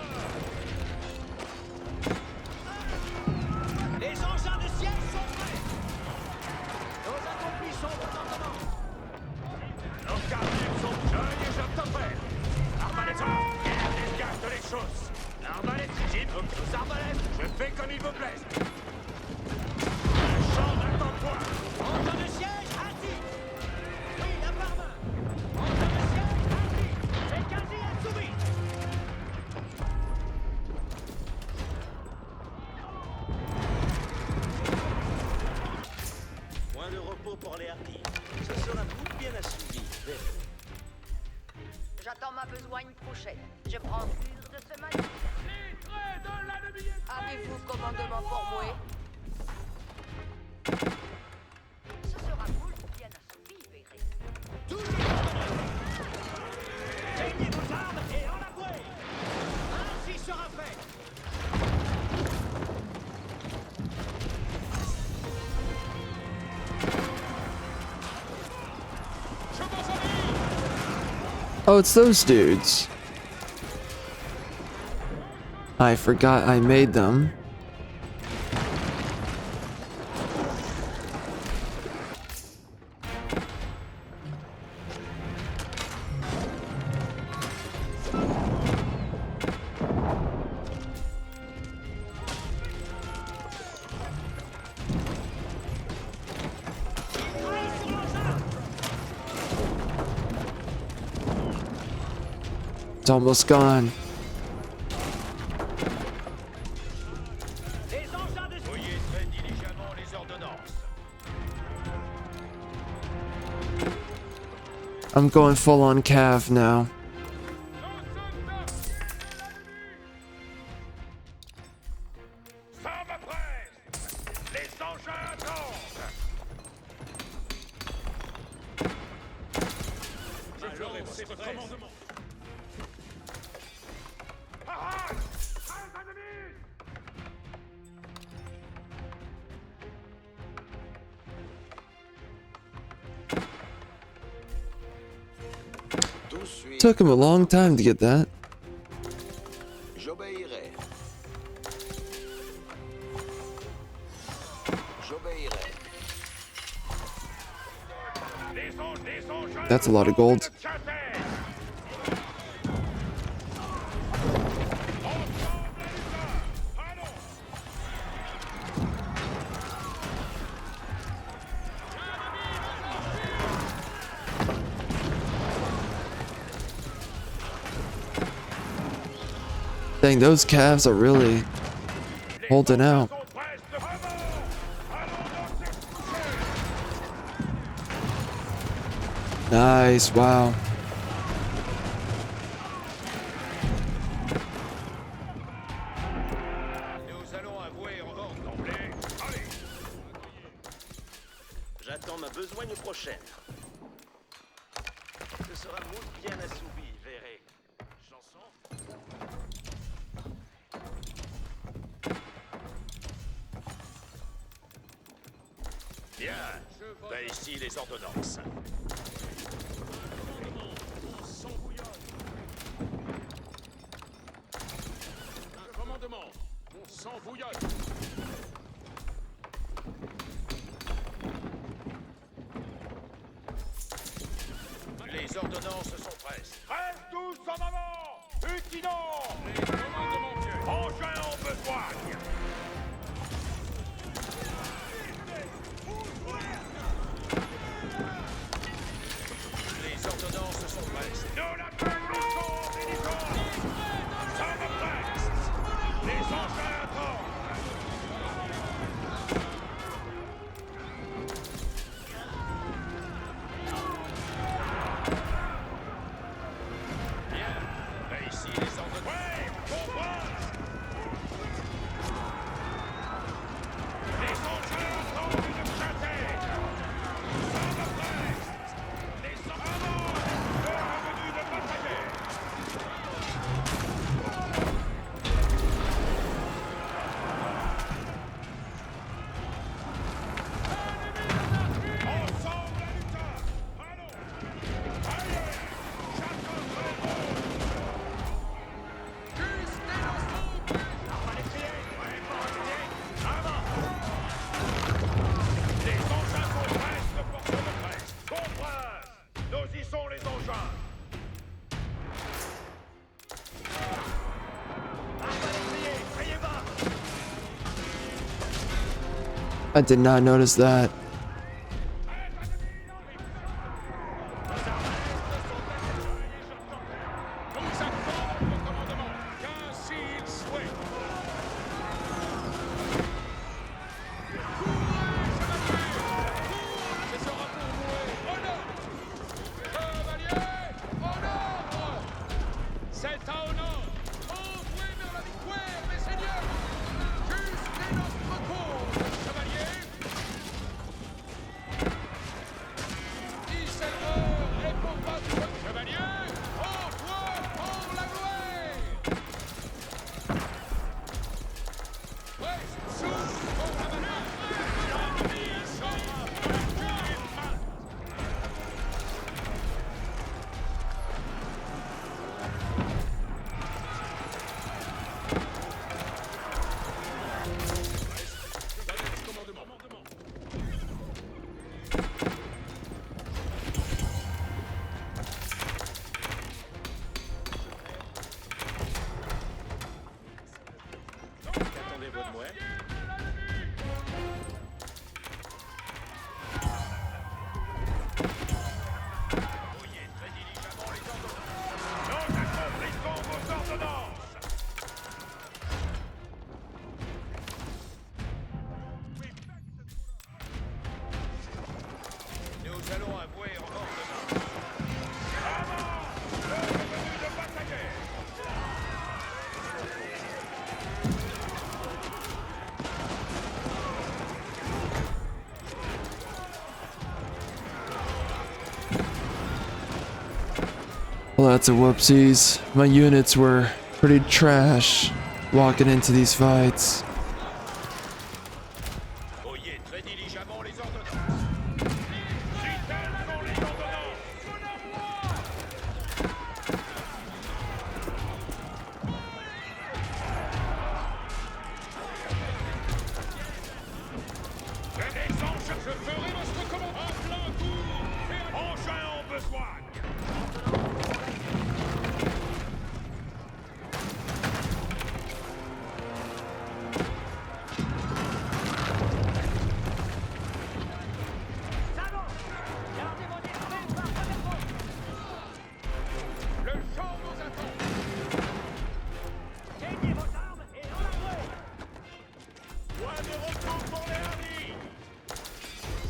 Les engins de siège sont prêts. Nos accomplissons vos commandements. Nos carabines sont jeunes et j'obtempère. Arbalète, garde les choses. L'arbalète, j'ai donc nos arbalètes. Je fais comme il vous plaise. Un champ n'attend point. Engins de siège actifs. Oui, la par main. Engins de siège actifs. C'est quasi assouvi. Point de repos pour les hardis. Ce sera tout bien assouvi. J'attends ma besogne prochaine. Je prends cure de ce manœuvre. Avez-vous commandement pour moi? Ce sera cool, bien assoupi, verrez. Peignez vos armes et en avouez. Ainsi sera fait. Oh, it's those dudes. I forgot I made them. It's almost gone. Les engins de Voyez très diligemment les ordonnances. I'm going full on Cav now. Ça me presse. Les engins attendent. Alors, c'est votre commandement. Tout suit. Took him a long time to get that. J'obéirai. J'obéirai. Les engins That's a lot of gold. chanter. Dang, those calves are really holding out. Nice, wow. Nous allons avouer en ordre d'emblée. Allez. J'attends ma besogne prochaine. Ce sera moule bien assouvi, verrez. Chanson. Bien. Ben ici les ordonnances. Un commandement. On s'embouillonne. Les ordonnances sont prêtes. Reste tous en avant. Utinons. Les commandements. Engins en besogne. Les ordonnances sont prêtes. Nous la permettons, bénissons. Ça me presse. Les engins attendent. Bien. Ben ici, les ordonnances. Ouais, qu'on passe. Les engins attendent une châtaigne. Ça me presse. Les ordonnances. Le revenu de passager. Ensemble à l'Utah. Allons. Allez. Chacun son rôle. Arbalétrier. Ouais, arbalétrier. Avant. Les engins sont prêts de force de presse. Compresse. Nous y sont les engins. Arbalétrier, ayez bas. I did not notice that. Nous attendons le commandement, qu'ainsi il souhaite. Ce sera pour vous. Au nord. Cavalier, au nord. C'est à au nord. Envoyez vers la victoire, Well, that's a whoopsies. My units were pretty trash walking into these fights. Voyez très diligemment les ordonnances. Citadins sont les ordonnances. Venez sans chercher, je ferai votre commande. En plein cours. Engins en besoin. Le champ nous attend. Gagnez vos armes et en avant. Point de repos pour les amis.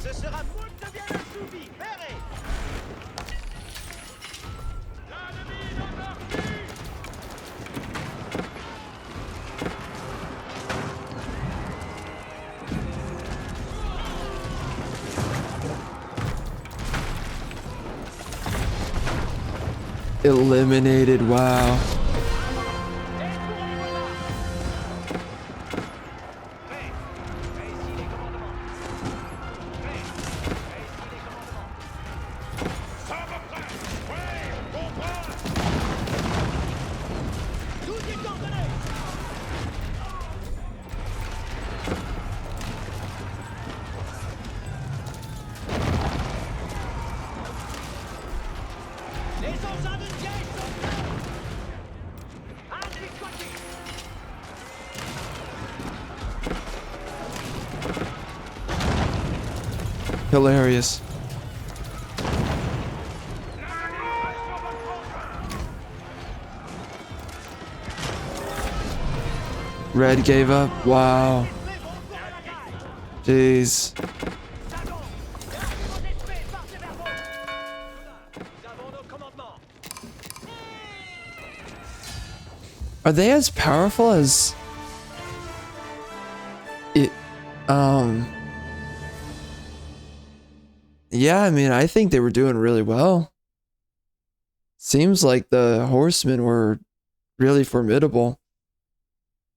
Ce sera muito bien assouvi. Verrez. L'ennemi est parti. Eliminated, wow. Ça va prêt. Ouais, on comprend. Tout est ordonné. Les engins de siège sont prêts. Adéquatés. Hilarious. Red gave up. Wow. Jeez. Nous avons nos commandements. Are they as powerful as it? Yeah, I mean, I think they were doing really well. Seems like the horsemen were really formidable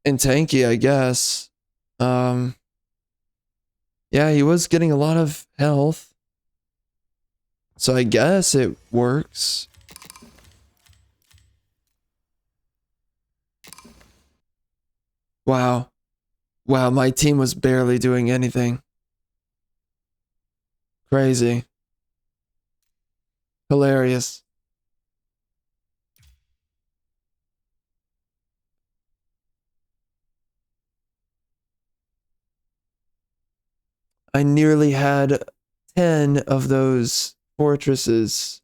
and tanky, I guess. Yeah, he was getting a lot of health, so I guess it works. Wow. Wow, my team was barely doing anything. Crazy. Hilarious. I nearly had 10 of those fortresses.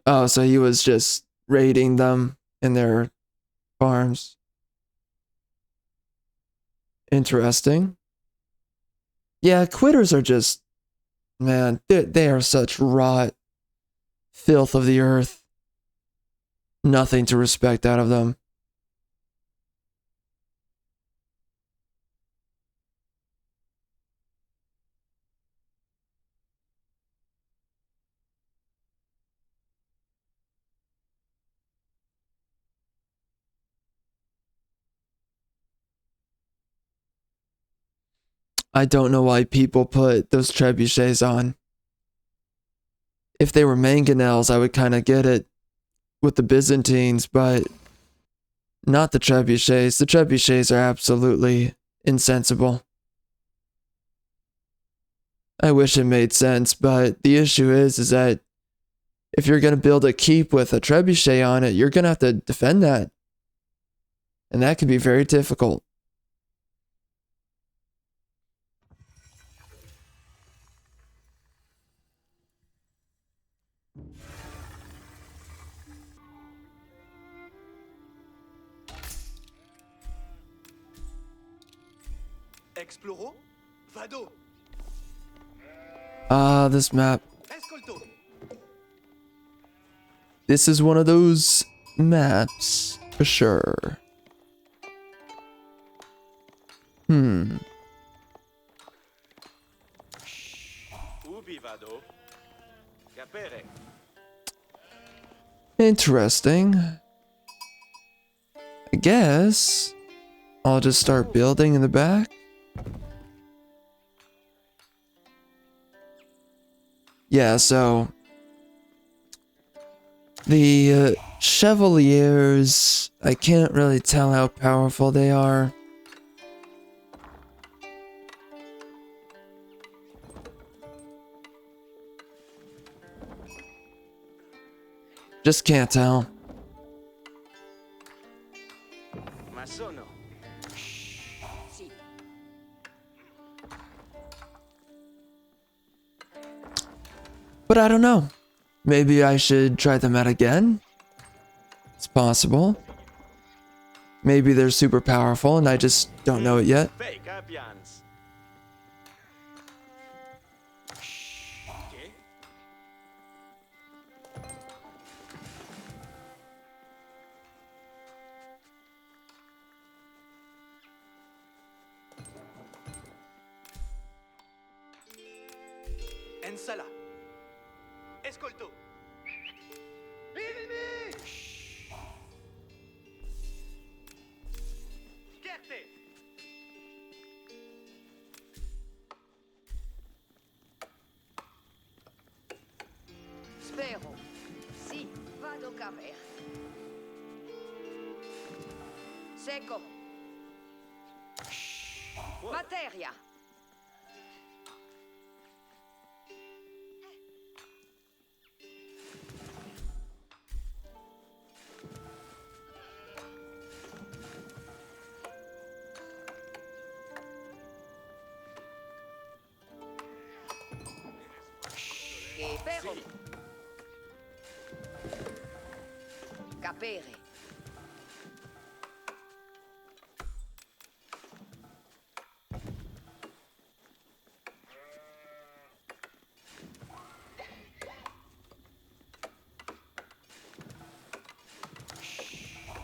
Oh, so he was just raiding them in their farms. Interesting. Yeah, quitters are just, man, they are such rot, filth of the earth. Nothing to respect out of them. I don't know why people put those trebuchets on. If they were mangonels, I would kind of get it with the Byzantines, but not the trebuchets. The trebuchets are absolutely insensible. I wish it made sense, but the issue is that if you're going to build a keep with a trebuchet on it, you're going to have to defend that. And that can be very difficult. Exploro. Vado. Ah, this map. Escolto. This is one of those maps, for sure. vado. Capere. Interesting. I guess I'll just start building in the back. Yeah, so the Chevaliers, I can't really tell how powerful they are. Just can't tell. Ma sono. Si. But I don't know. Maybe I should try them out again? It's possible. Maybe they're super powerful and I just don't know it yet. Fake capians. Okay. Ensala. Escolto. Chierte. Spero. Si, vado caver. Seco. Materia. Che pero. Capere.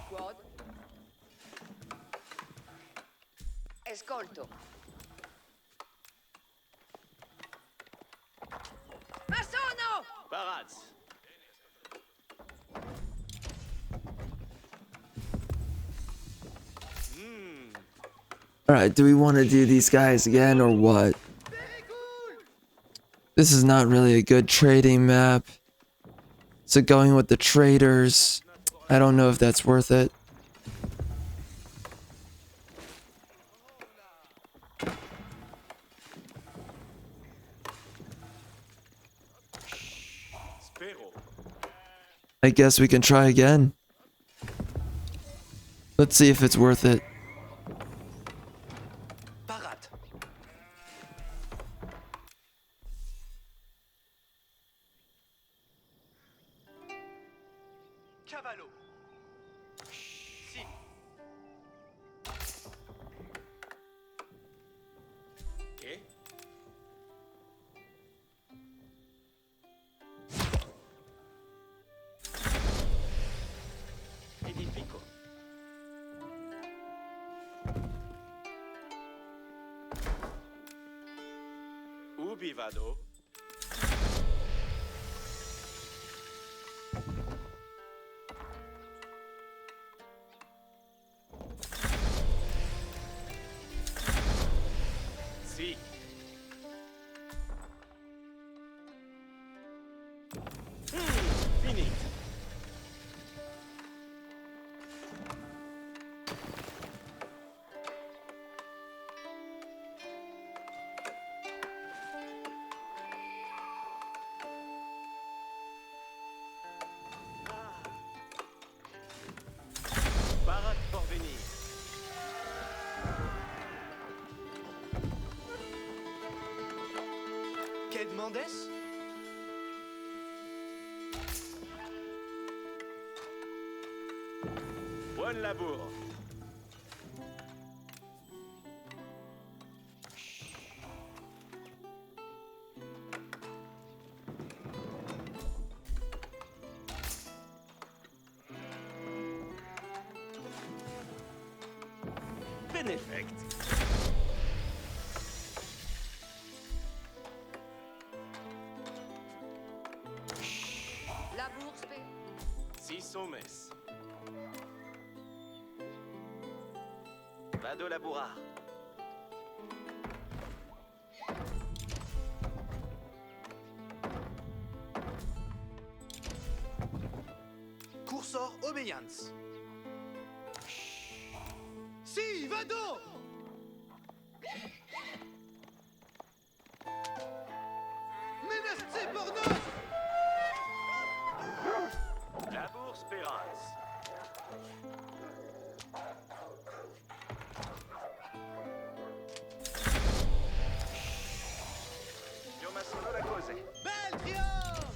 Quad. Escolto. Ma sono! Parades. Alright, do we want to do these guys again or what? This is not really a good trading map. So going with the traders, I don't know if that's worth it. Spero. I guess we can try again. Let's see if it's worth it. Parade. Cavallo. Si. Okay. Edifico. Ubi vado? Si. Finito. Parade pour venir. Que demandes? Buon lavoro. Beneffect. Somes. Vado laborar. Cursor obedience. Si, vado! Menacé por nos! Labour Spérance. Io ma sono le cose. Bel triomphe!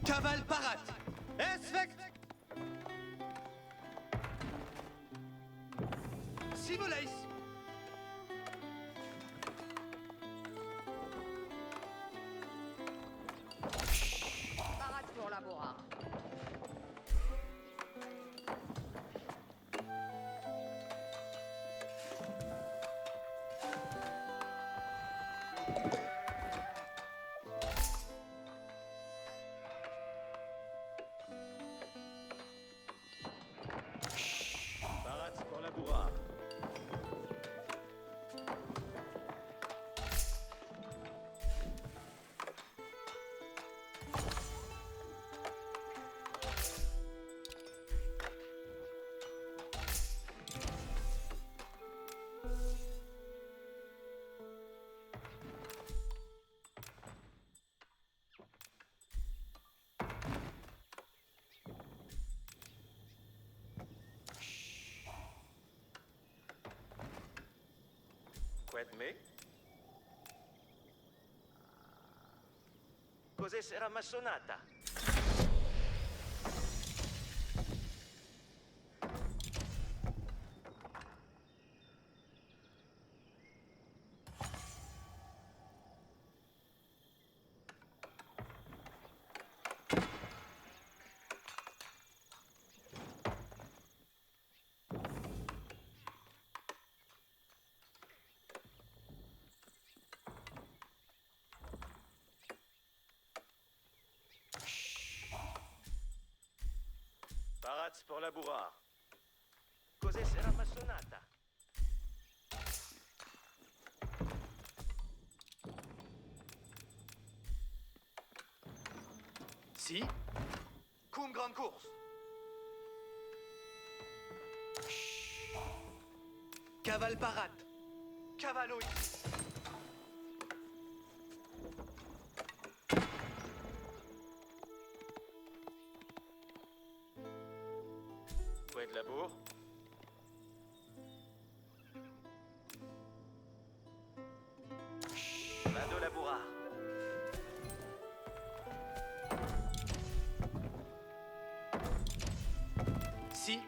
Caval parat! Esfect! Simulace! Parade pour Labora. Barats pour laborar. Qued me? Cos'è sarà massonata? Barats pour laborar. Cos'è sarà massonata? Si. Cum grande course. Caval parat. Cavaloï. Qued labour? Vado laborar. Si.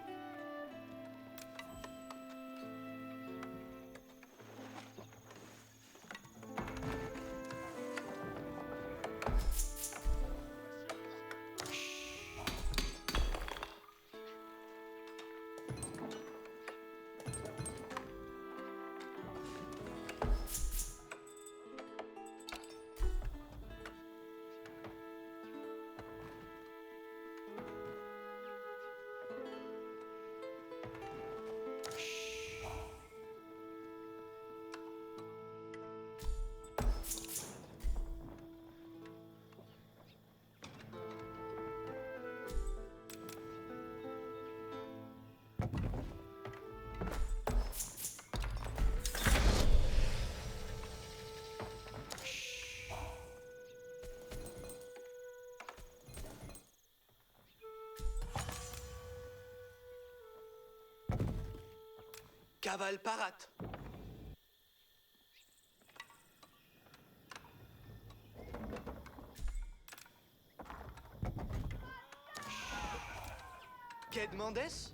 Caval parat. Qued Mendes?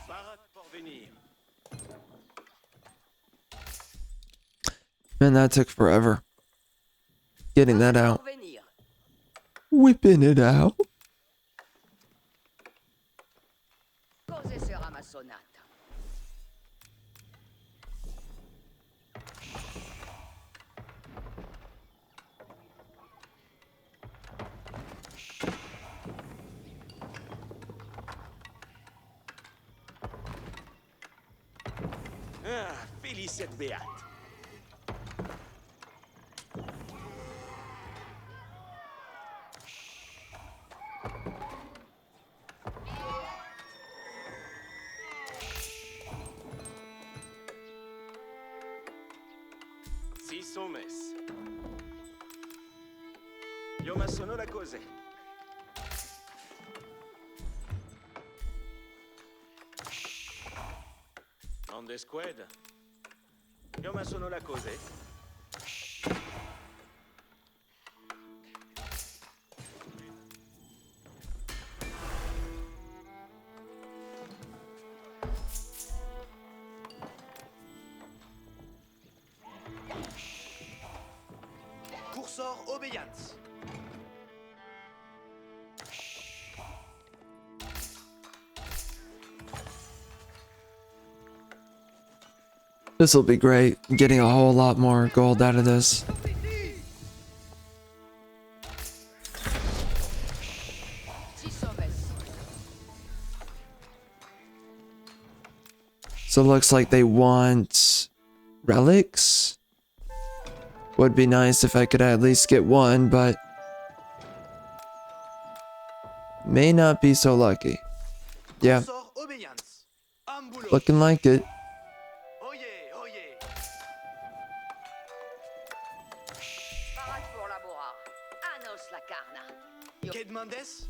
Barat pour venir. Man, that took forever. Getting that out. Pour venir. whipping it out. Cos'è sera ma sonata? Ah, Félicette Béate. Si sommes. Io ma sono la cose. On the squad. Io ma sono la cose. Cursor obéissance. This will be great. Getting a whole lot more gold out of this. Si sommes. So it looks like they want relics. Would be nice if I could at least get one, but may not be so lucky. Yeah, Cursor obéissance. Un boulot. looking like it. Oyez, oyez. Parade pour laborar. Anos la carna. Que demandes?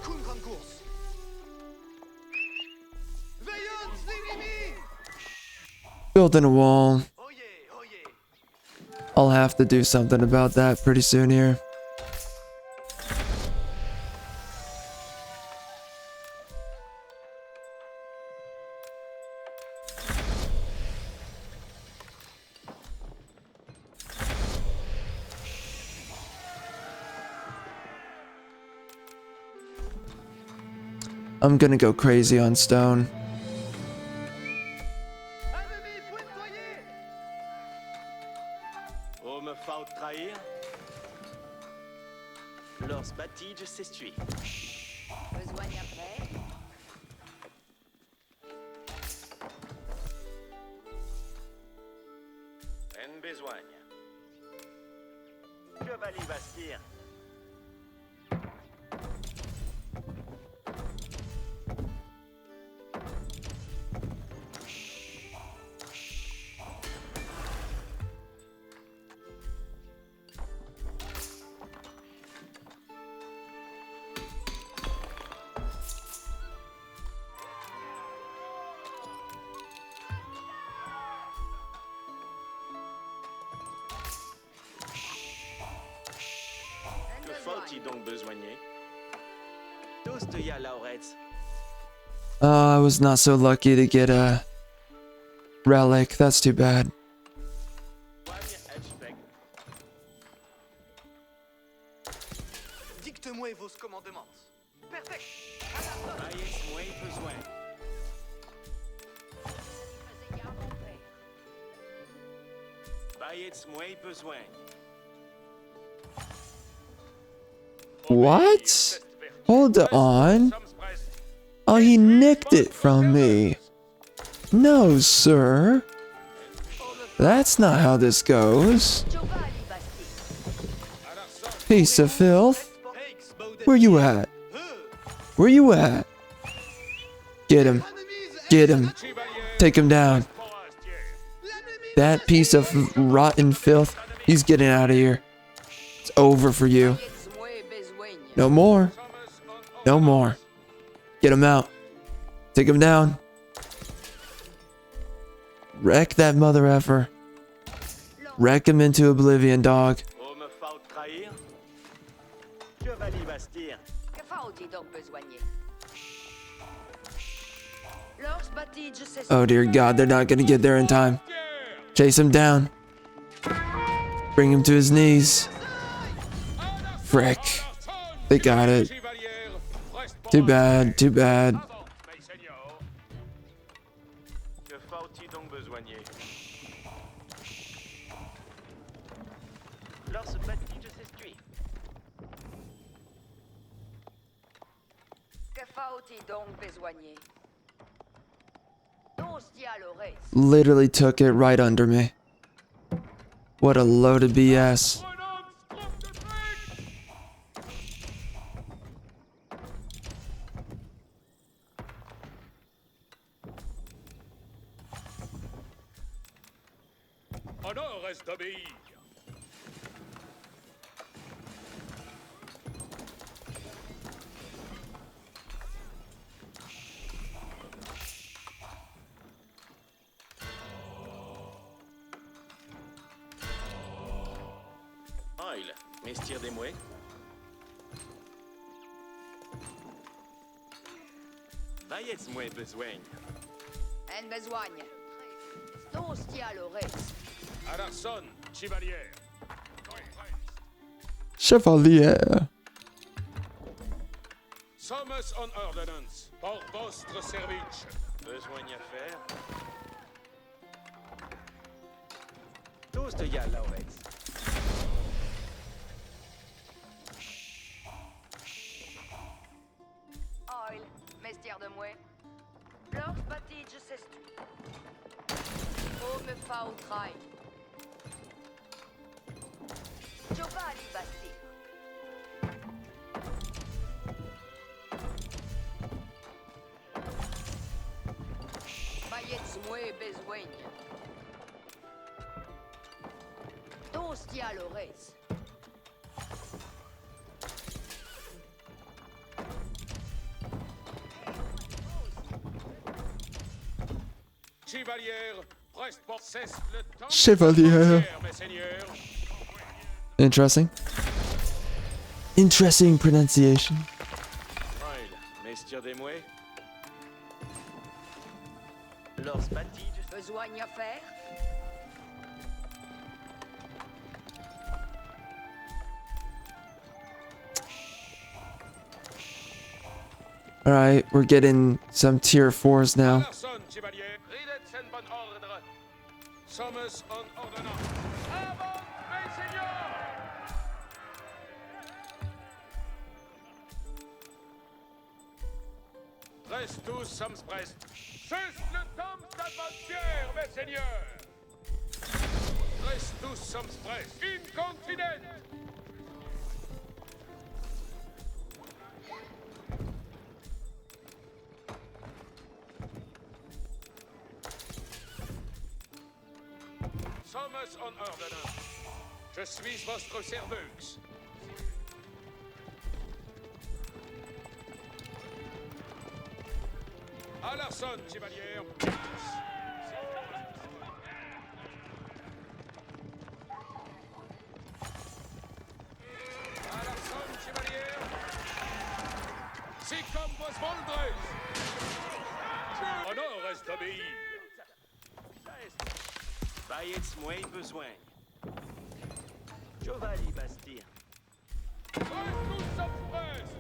Qu'une grande course. Veillance l'ennemi. Building a wall. Oyez, oyez. I'll have to do something about that pretty soon here. I'm gonna go crazy on stone. Ennemi pointoyé. Oh, me faut trahir. Lors batige s'essuie. Besogne après. En besogne. Que vali bastir. Que faut-il donc besoigner? Tous te y a Laurets. I was not so lucky to get a relic. That's too bad. Soigne Edgepeg. Dicte-moi vos commandements. Perfect. Maïs, moi besoin. Faisais garde mon père. Baïs, moi besoin. What? Hold on. Oh, he nicked it from me. No, sir. That's not how this goes. Giovanni Basti. Piece of filth. Where you at? Where you at? Get him. Get him. Take him down. That piece of rotten filth. He's getting out of here. It's over for you. It's moi besogne. No more. No more. Get him out. Take him down. Wreck that mother effer. Wreck him into oblivion, dog. Oh, me faut trahir. Que vali bastir. Que faut-il donc besoigner? Lors Oh dear God, they're not gonna get there in time. Chase him down. Bring him to his knees. Frick. They got it. Too bad, too bad. Que faut-il donc besoigner? Lorsque bâti s'estuie. Que faut-il donc besoigner? Literally took it right under me. What a load of BS. Honneur reste d'obéir. Oil, mestier des mouets. Vaillez moins besoin. En besogne. Tostia lores. Alarson, chevalier. Chevalier. Sommes en ordonnance. Pour votre service. Besoin à faire. Tous de ya Laurez. Oil, mestier de mouet. Lors bâti s'estu. Oh, me fa au trail. Giovanni Basti. Maillets mouet besoigne. Tostia lores. Chevalier, preste pour cesse le temps. Chevalier. Mes seigneurs. Interesting. Interesting pronunciation. Oil, mestier des mouets. Lorsque bâti Besoigne à faire. Alright, we're getting some tier 4s now. Alarson, chevalier. Ridet en bon ordre. Sommes en ordonnance. Avant, mes seigneurs. Reste tous, sommes prest. Cesse le temps d'avant-hier, mes seigneurs. Reste tous, sommes prest. Inconfident. Sommes en ordonnance. Je suis votre serveuse. Alarson, chevalier. Alarson, chevalier. C'est comme vos voldres. Honneur reste d'obéir. Vaillez moins besoin. Giovanni Basti. Reste tous sommes prest.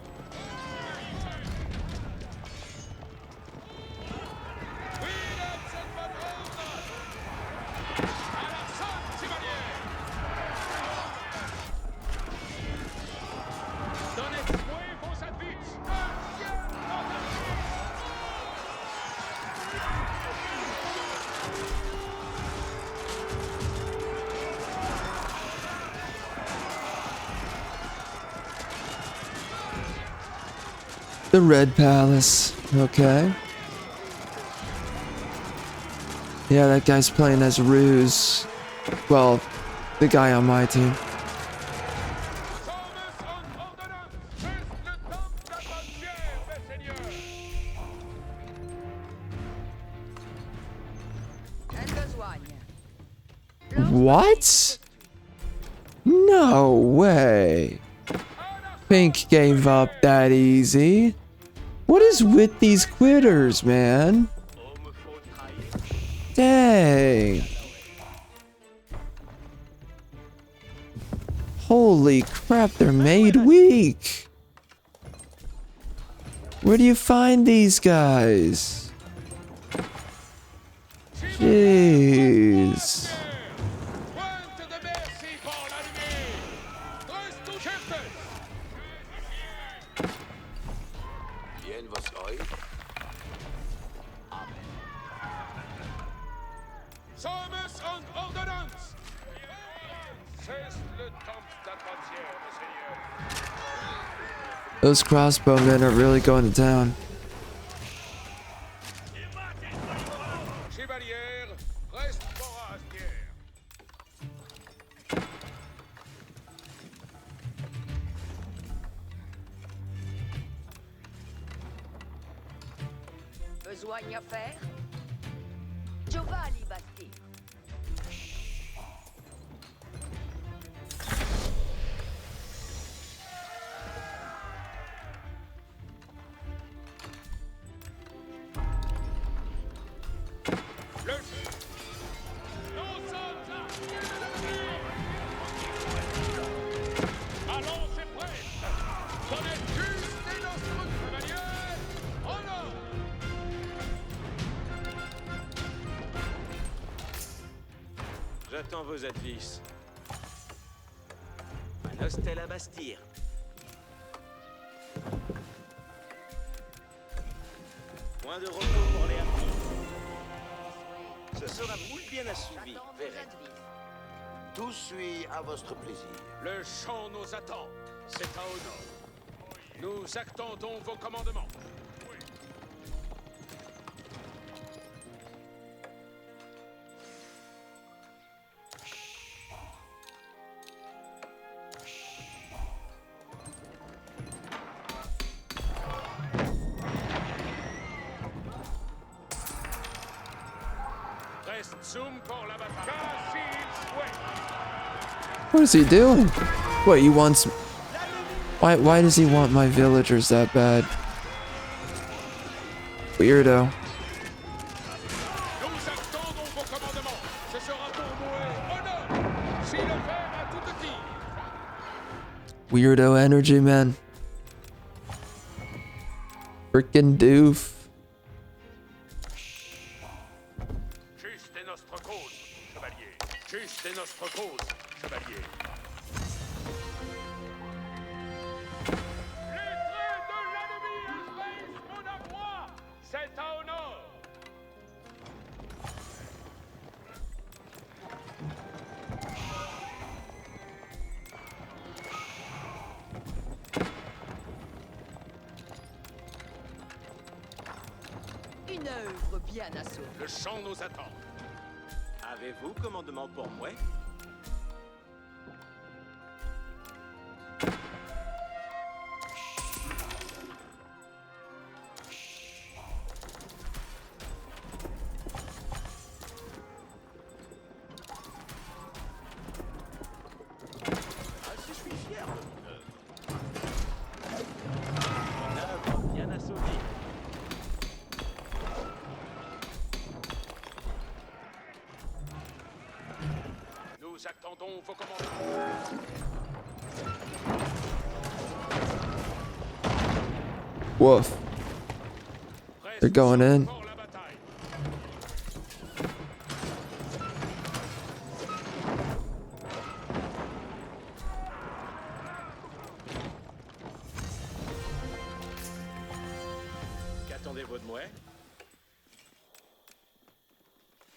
The Red Palace. Okay. Yeah, that guy's playing as Ruse. Well, the guy on my team. What? No way. Pink gave up that easy. What is with these quitters, man? Oh, me Dang. Holy crap, they're made weak. Where do you find these guys? Jeez. Pointe de merci pour la nuit. Reste Schiffes. Bien was euch? Sommes und Ordonnanz. C'est le temps d'attention, Seigneur. Those crossbowmen are really going to town. Chevalier, reste forestière. Besogne à faire? Giovanni Basti. Allons, c'est prêt. Sonnez juste les nostres chevaliers. En ordre. J'attends vos advices. Un hostel à Bastille. Point de repos pour les harpies. Ce sera moule bien assouvi, J'attends vos verrez. advices. Tout suit à votre plaisir. Le champ nous attend. C'est à honneur. Nous attendons vos commandements. Reste zoom pour la bataille. Car s'il souhaite. What is he doing? What, he wants... Why does he want my villagers that bad? Weirdo. Nous attendons vos commandements. Ce sera pour nous honneur. Si le fer à toute tire. Weirdo energy, man. Frickin' doof. Juste est notre cause, chevalier. Juste est notre cause, chevalier. Les traits de l'ennemi espèce monacois, c'est à honneur. Une œuvre bien assaut. Le champ nous attend. Avez-vous commandement pour moi? Ah, si je suis fier de mon œuvre bien assouvie. Nous attendons vos commandements. Woof. They're going in. Pour la bataille. Qu'attendez-vous de moi?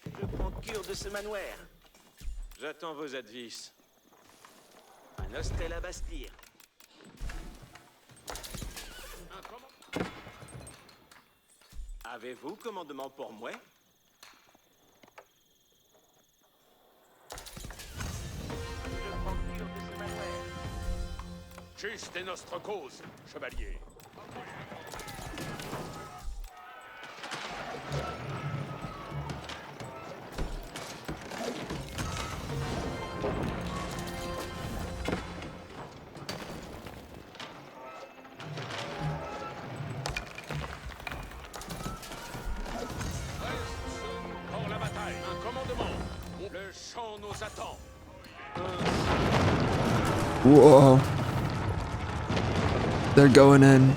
Je prends cure de ce manoir. J'attends vos advices. Un hostel à Bastille. Avez-vous commandement pour moi? Je prends cure de ce manoir. Juste est notre cause, chevalier. Reste zoom pour la bataille. champ nous attend. Whoa. They're going in.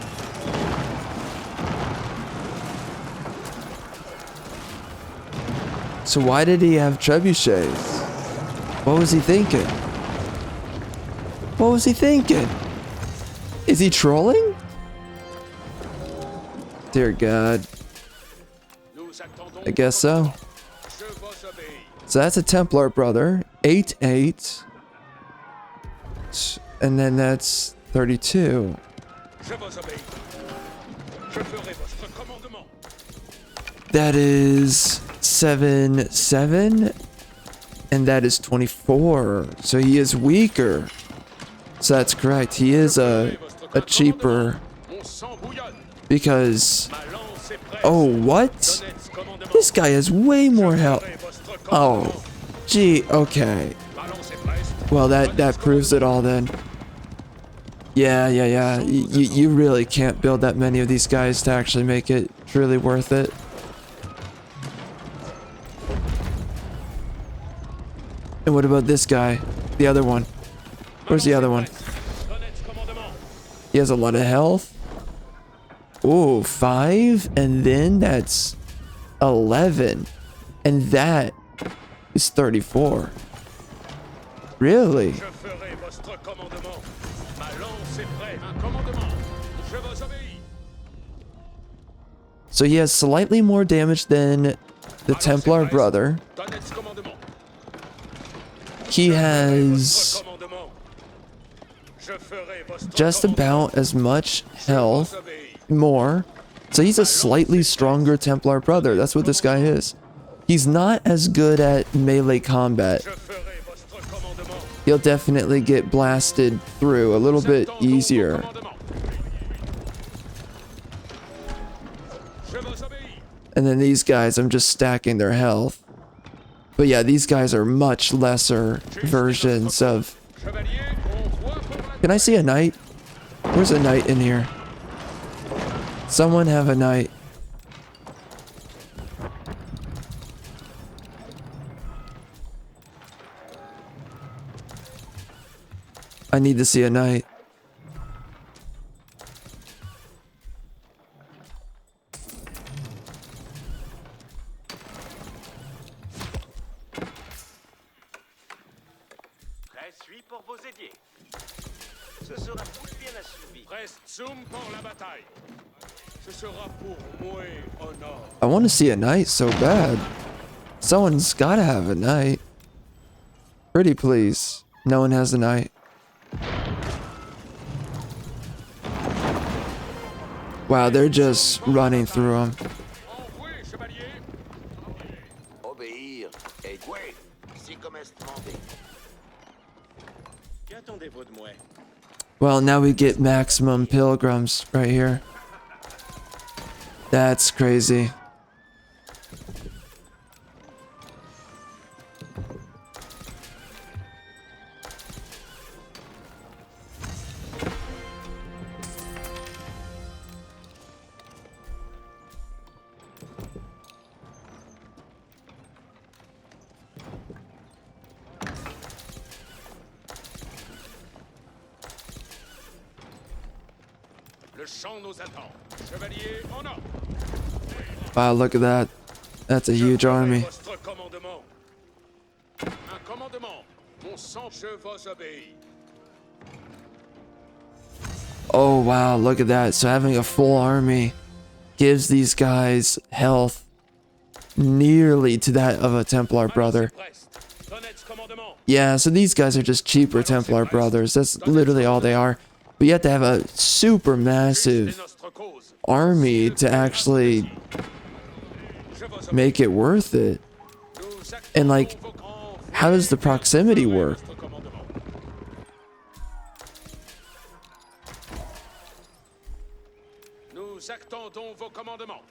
So why did he have trebuchets? What was he thinking? What was he thinking? Is he trolling? Dear God. I guess so. So that's a Templar brother. 8-8. And then that's 32. That is 7-7. And that is 24. So he is weaker. So that's correct. He is a cheaper. Because... Oh, what? This guy has way more health. Oh, gee, okay. Well, that proves it all then. Yeah. You really can't build that many of these guys to actually make it truly worth it. And what about this guy? The other one. Where's the other one? He has a lot of health. Ooh, 5, and then that's 11, and that is 34. Really? So he has slightly more damage than the Templar brother. He has just about as much health. More. So he's a slightly stronger Templar brother. That's what this guy is. He's not as good at melee combat. He'll definitely get blasted through a little bit easier. And then these guys, I'm just stacking their health. But yeah, these guys are much lesser versions of... Can I see a knight? Where's a knight in here? Someone have a knight. I need to see a knight. Suis pour vos ailiers. Ce sera plus bien assuvi. Reste zoom pour la bataille. Ce sera pour moi honneur. I want to see a knight so bad. Someone's gotta have a knight. Pretty please. No one has a knight. Wow, they're just running through them. Obéir et jouer, si comme est demandé. Qu'attendez-vous de moi? Well, now we get maximum pilgrims right here. That's crazy. Le champ nous attend. Chevalier en ordre. Wow, look at that. That's a huge army. Votre commandement. Un commandement. Mon sang, je vous obéis. Oh wow, look at that. So having a full army gives these guys health nearly to that of a Templar brother. Yeah, so these guys are just cheaper Templar brothers. That's literally all they are. But you have to have a super massive army to actually make it worth it. And like, how does the proximity work? Nous attendons vos commandements.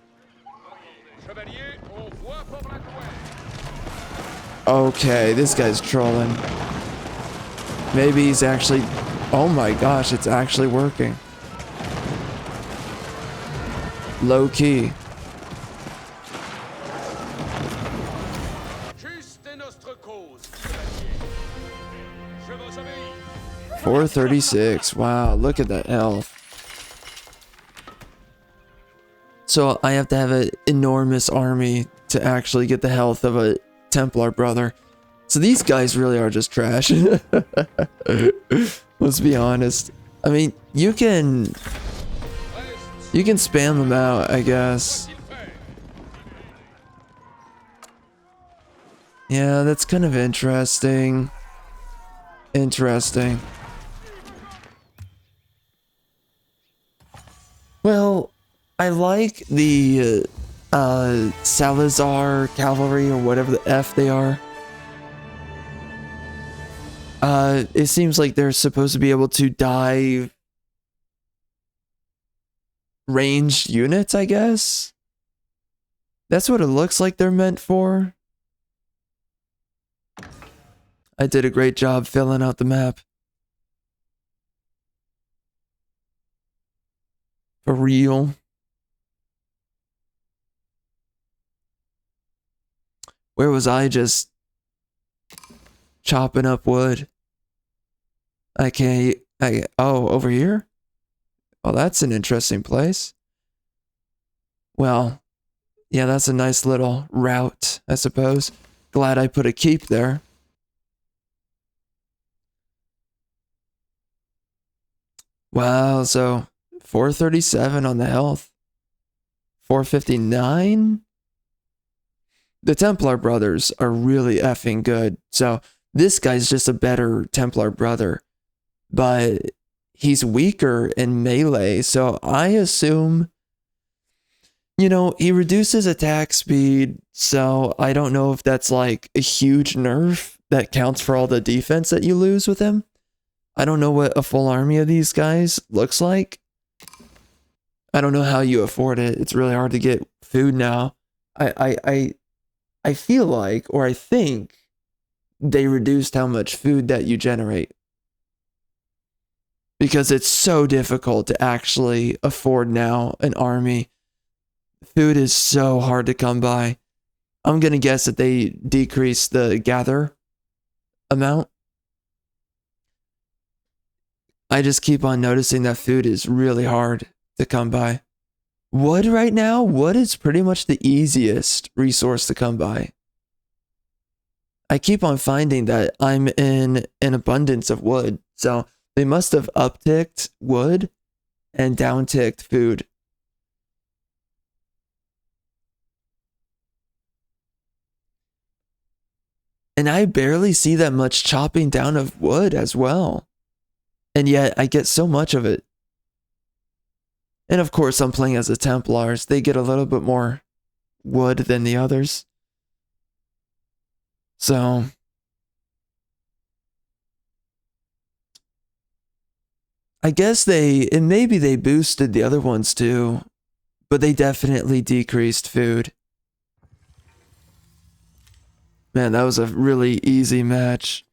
Chevalier, on voit pour la couette. Okay, this guy's trolling. Maybe he's actually... Oh my gosh, it's actually working. Low key. Juste est notre cause. chose, chevalier. Je vous obéis. 436. Wow, look at that health. So I have to have an enormous army to actually get the health of a Templar brother. So these guys really are just trash. Let's be honest. I mean, you can spam them out, I guess. Yeah, that's kind of interesting. Interesting. Well, I like the Salazar cavalry or whatever the F they are. It seems like they're supposed to be able to dive ranged units, I guess. That's what it looks like they're meant for. I did a great job filling out the map. For real. Where was I just chopping up wood? Oh, over here? Oh, that's an interesting place. Well, yeah, that's a nice little route, I suppose. Glad I put a keep there. Wow, so 437 on the health. 459? The Templar brothers are really effing good. So this guy's just a better Templar brother. But he's weaker in melee. So I assume, you know, he reduces attack speed. So I don't know if that's like a huge nerf that counts for all the defense that you lose with him. I don't know what a full army of these guys looks like. I don't know how you afford it. It's really hard to get food now. I feel like, or I think, they reduced how much food that you generate. Because it's so difficult to actually afford now an army. Food is so hard to come by. I'm going to guess that they decreased the gather amount. I just keep on noticing that food is really hard to come by. Wood right now, wood is pretty much the easiest resource to come by. I keep on finding that I'm in an abundance of wood, so they must have upticked wood and downticked food. And I barely see that much chopping down of wood as well. And yet I get so much of it. And of course I'm playing as the Templars. They get a little bit more wood than the others. So I guess maybe they boosted the other ones too, but they definitely decreased food. Man, that was a really easy match.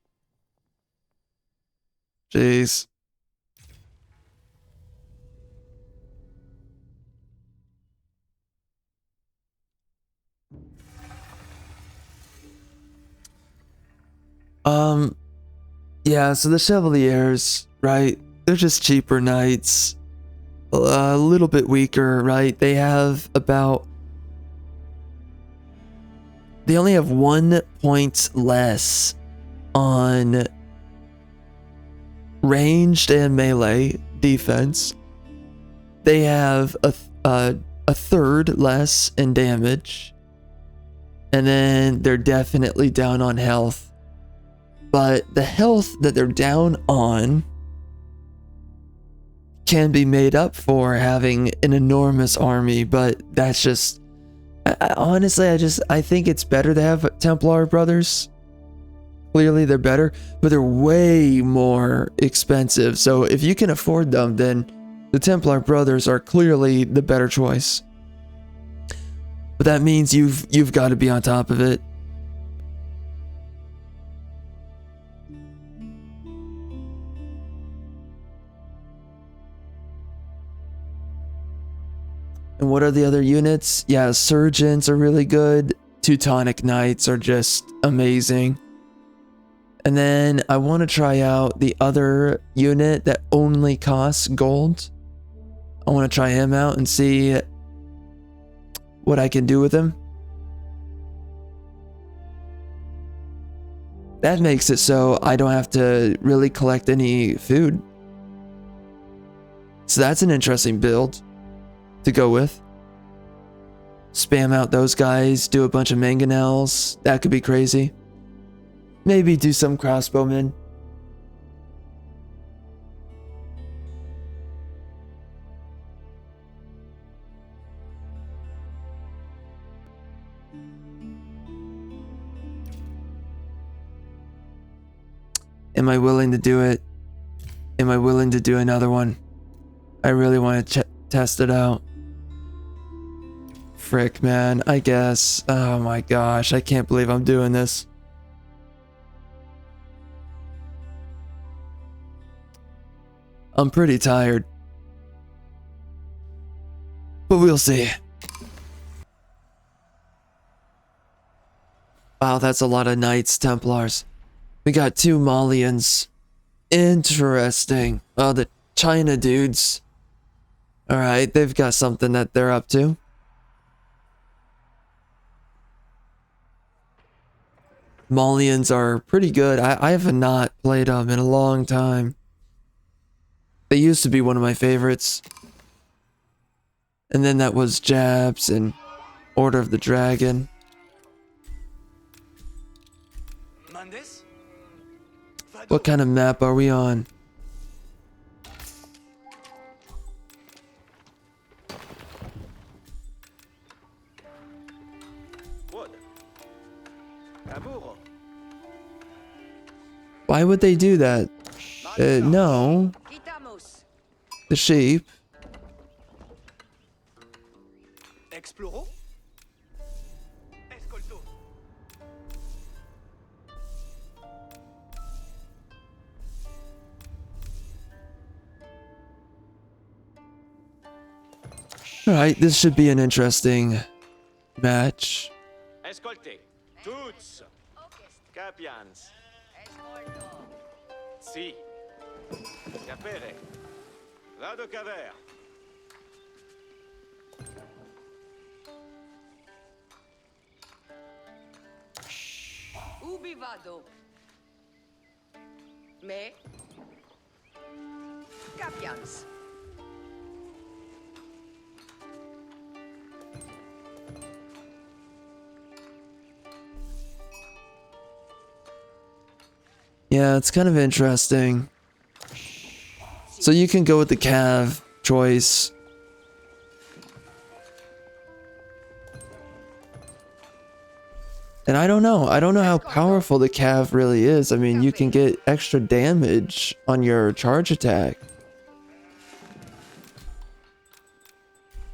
Jeez. Yeah, so the Chevaliers, right? They're just cheaper knights. A little bit weaker, right? They only have 1 point less on ranged and melee defense. They have a third less in damage. And then they're definitely down on health. But the health that they're down on can be made up for having an enormous army, but that's just... honestly, I think it's better to have Templar brothers. Clearly they're better, but they're way more expensive. So if you can afford them, then the Templar brothers are clearly the better choice. But that means you've got to be on top of it. And what are the other units? Yeah, Surgeons are really good. Teutonic Knights are just amazing. And then I want to try out the other unit that only costs gold. I want to try him out and see what I can do with him. That makes it so I don't have to really collect any food. So that's an interesting build to go with. Spam out those guys, do a bunch of mangonels. That could be crazy. Maybe do some crossbowmen. Am I willing to do it? Am I willing to do another one? I really want to test it out. Frick, man, I guess. Oh my gosh, I can't believe I'm doing this. I'm pretty tired. But we'll see. Wow, that's a lot of Knights Templars. We got 2 Malians. Interesting. Oh, the China dudes. Alright, they've got something that they're up to. Malians are pretty good. I have not played them in a long time. They used to be one of my favorites. And then that was Jabs and Order of the Dragon. What kind of map are we on? Why would they do that? No. The sheep. Exploro? Escolto. Alright, this should be an interesting match. Escolte. Tuts. Capians. Si. Capere. Vado caver. Ubi vado? Me? Capians. Yeah, it's kind of interesting. So you can go with the Cav choice. And I don't know how powerful the Cav really is. I mean, you can get extra damage on your charge attack.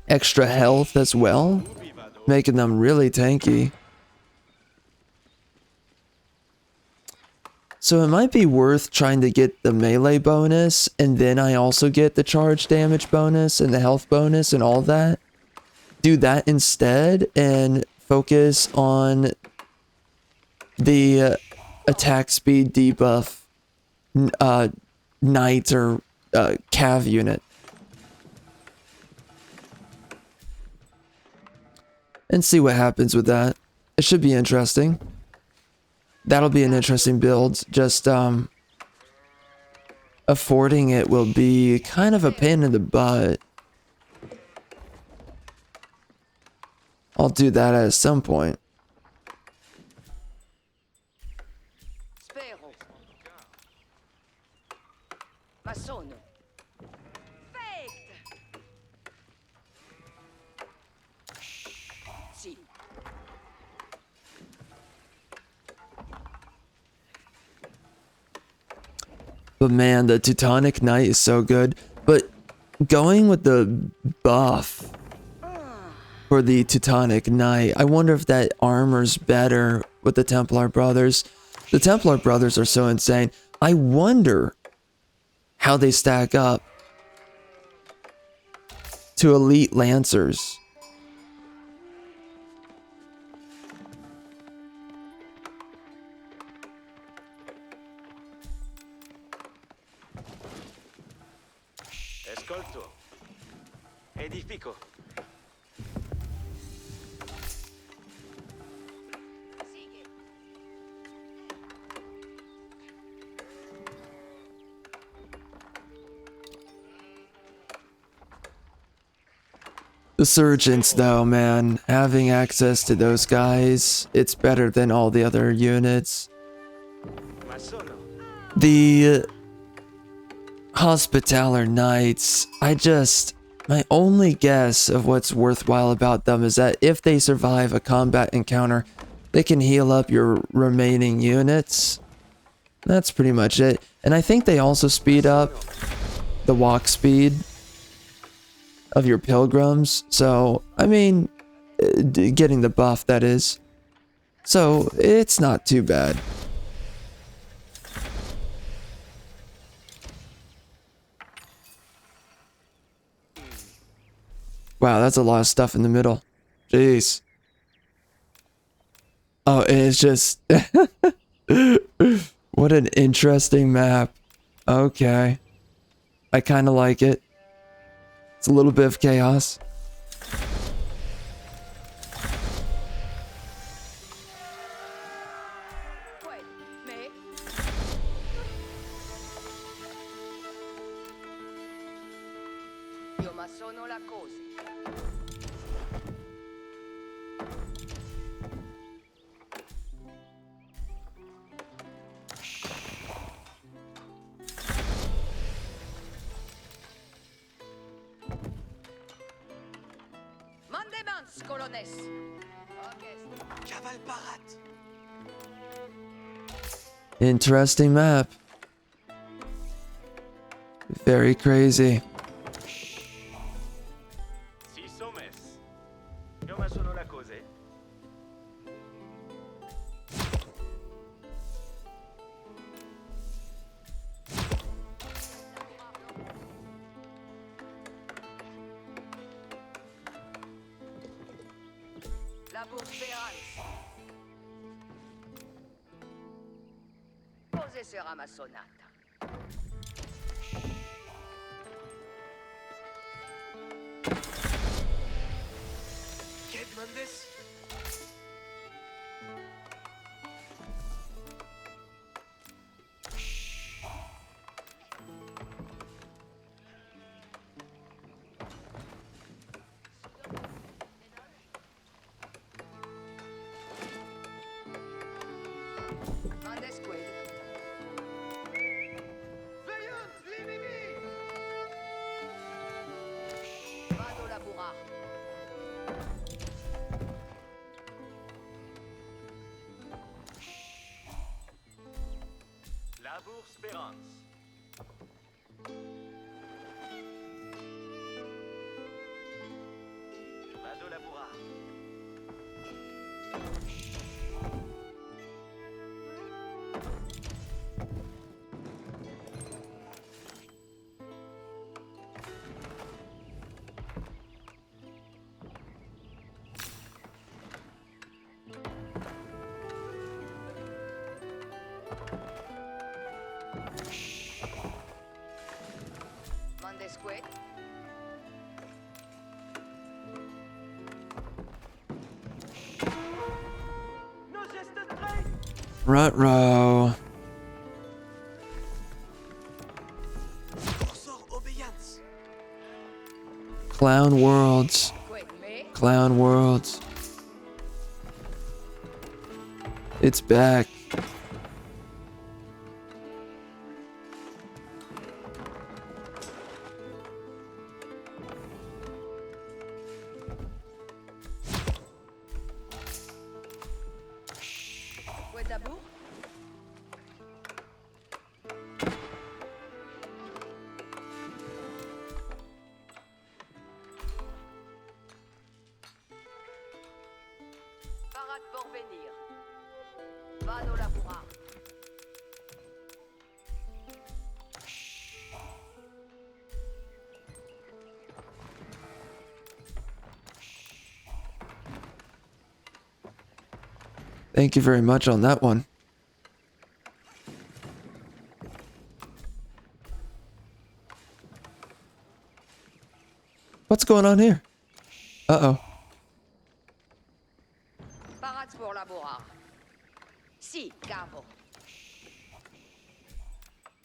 Extra health as well, making them really tanky. So it might be worth trying to get the melee bonus, and then I also get the charge damage bonus and the health bonus and all that. Do that instead and focus on the attack speed debuff knight or cav unit. And see what happens with that. It should be interesting. That'll be an interesting build. Just affording it will be kind of a pain in the butt. I'll do that at some point. Spero. Ma sono. Fate. Si. But man, the Teutonic Knight is so good. But going with the buff for the Teutonic Knight, I wonder if that armor's better with the Templar brothers. The Templar brothers are so insane. I wonder how they stack up to elite Lancers. Ascolto. Edifico. Sigue. The surgeons, though, man, having access to those guys, it's better than all the other units. Ma sono. The Hospitaller Knights, my only guess of what's worthwhile about them is that if they survive a combat encounter, they can heal up your remaining units. That's pretty much it. And I think they also speed up the walk speed of your pilgrims. So, I mean, getting the buff, that is. So, it's not too bad. Wow, that's a lot of stuff in the middle. Jeez. Oh, and it's just... What an interesting map. Okay. I kind of like it. It's a little bit of chaos. Wait, mais... Io ma sono la cosa. Mandemans, colones. Cavalparat. Interesting map. Very crazy. Si somes. Io ma sono la cose. La Bourse-Pérance. Posez sera ma sonata. Qued mandes? Mandes quid. Vado laborar. La Bourse-Pérance. Vado laborar. Mandes quid. Ruh-roh. Clown Worlds. Quid, mais... Clown Worlds. It's back. Quid d'abord? Parade pour venir. Vado laborar. Thank you very much on that one. What's going on here? Uh-oh. Parats pour laborar. Si, capo.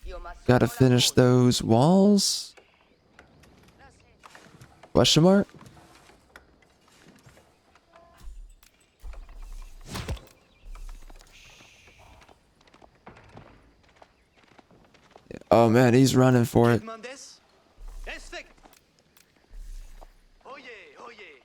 Io ma Gotta sono la finish cosa. those walls? Question mark? Oh man, he's running for it. Mendes? Respect. Oye, oye.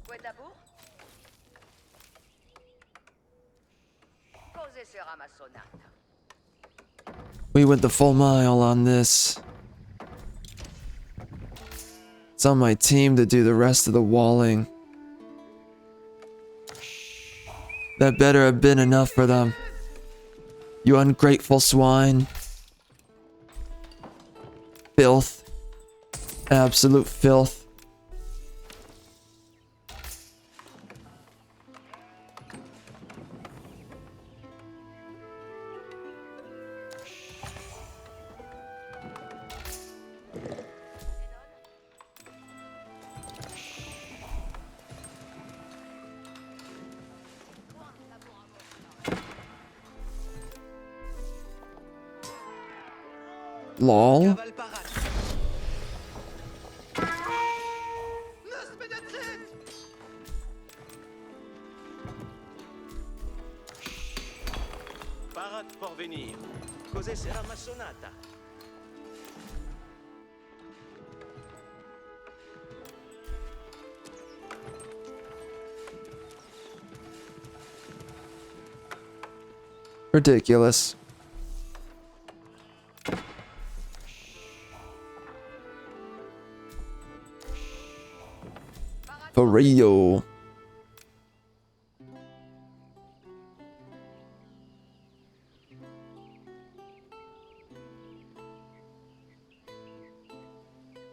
Quoi d'abord? Cos'è sera ma sonata? We went the full mile on this. It's on my team to do the rest of the walling. That better have been enough for them. You ungrateful swine. Filth. Absolute filth. Lol. Cavale parade. Nos penetrez! Parade pour venir. Cos'è sera ma sonata? Ridiculous. For real.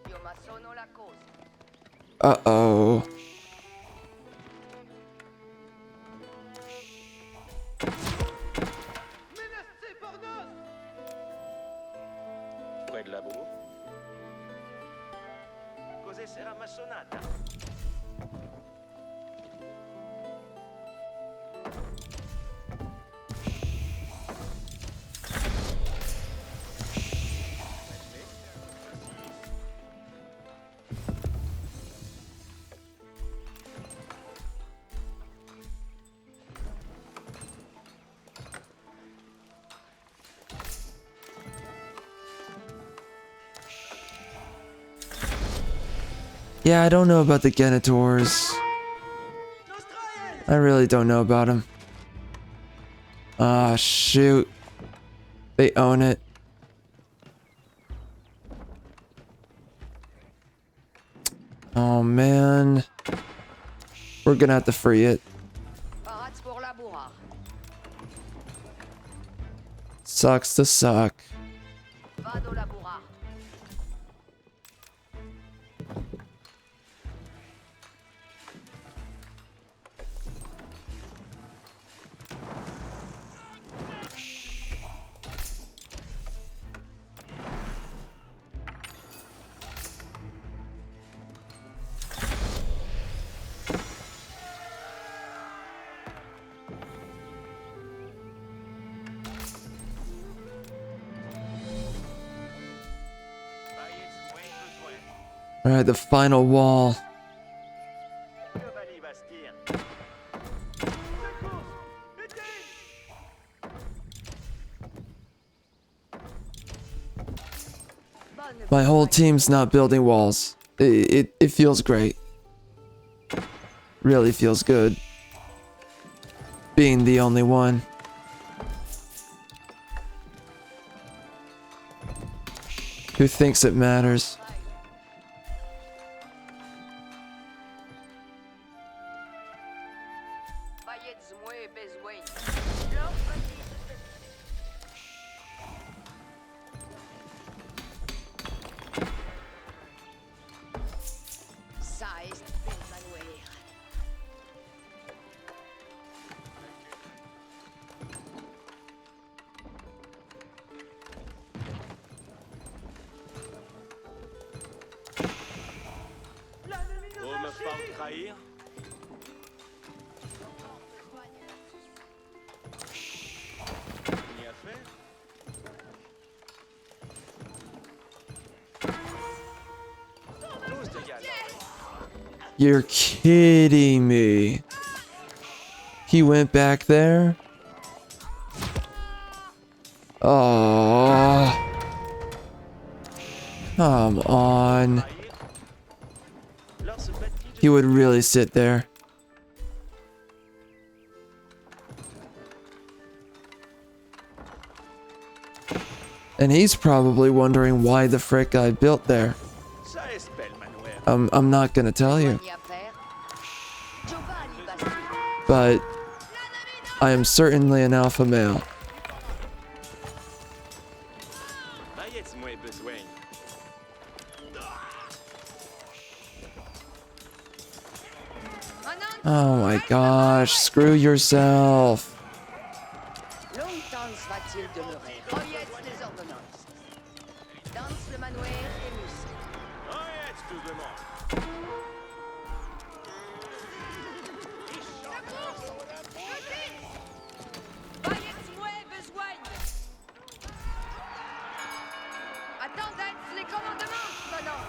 Io ma sono la cosa. Uh-oh. Menacez pour nos! Près de la bourre. Cos'è sera ma sonata? Yeah, I don't know about the Genitors. I really don't know about them. Ah, shoot. They own it. Oh, man. We're gonna have to free it. Parats pour laborar. Sucks to suck. Vado laborar. Alright, the final wall. Cavalier Bastien. My whole team's not building walls. It feels great. Really feels good. Being the only one. Who thinks it matters? Bayez-moi besoin. Ça est bel manuel. pas me trahir? On y a fait? Tous de gaz. You're kidding me. He went back there? Oh. Come on. Lors se battit He would really sit there. And he's probably wondering why the frick I built there. ça espelle, Manuel. I'm not gonna tell you. Soignez à faire. Giovanni Basti. But I am certainly an alpha male. Vayez-moi besoin. Oh my gosh, screw yourself. Longtemps va-t-il demeurer? Oyez les ordonnances. Danse le manoir et muscle. Arrête, tout le monde. Vayez-moi besoin. Attendez les commandements, maintenant.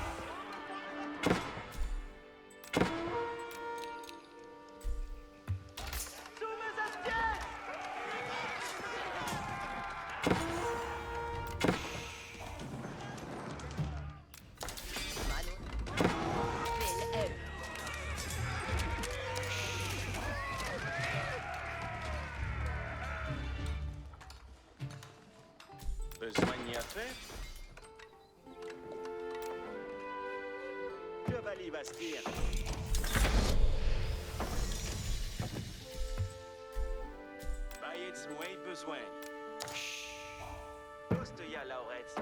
Besoin n'y a fait? Que va l'y bastir? Vayez-moi besoin. Tous de ya, Laurette.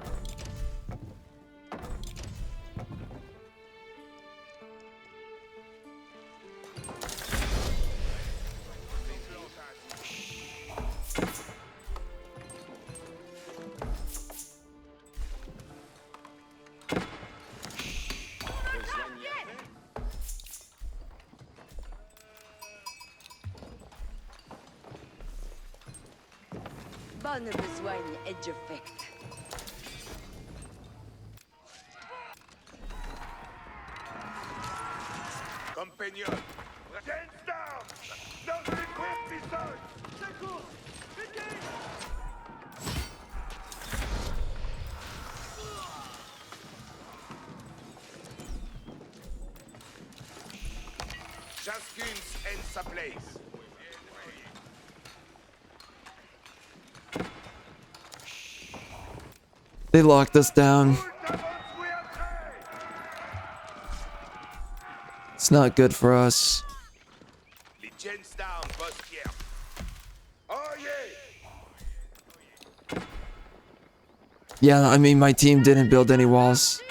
Besoin n'y a fait? Bonne besogne est je faite. Compagnon. Gents down! Don't request me, son! Chacune en sa place. They locked us down. It's not good for us. Les gents down, Boskier. Oh yeah! Yeah, I mean, my team didn't build any walls.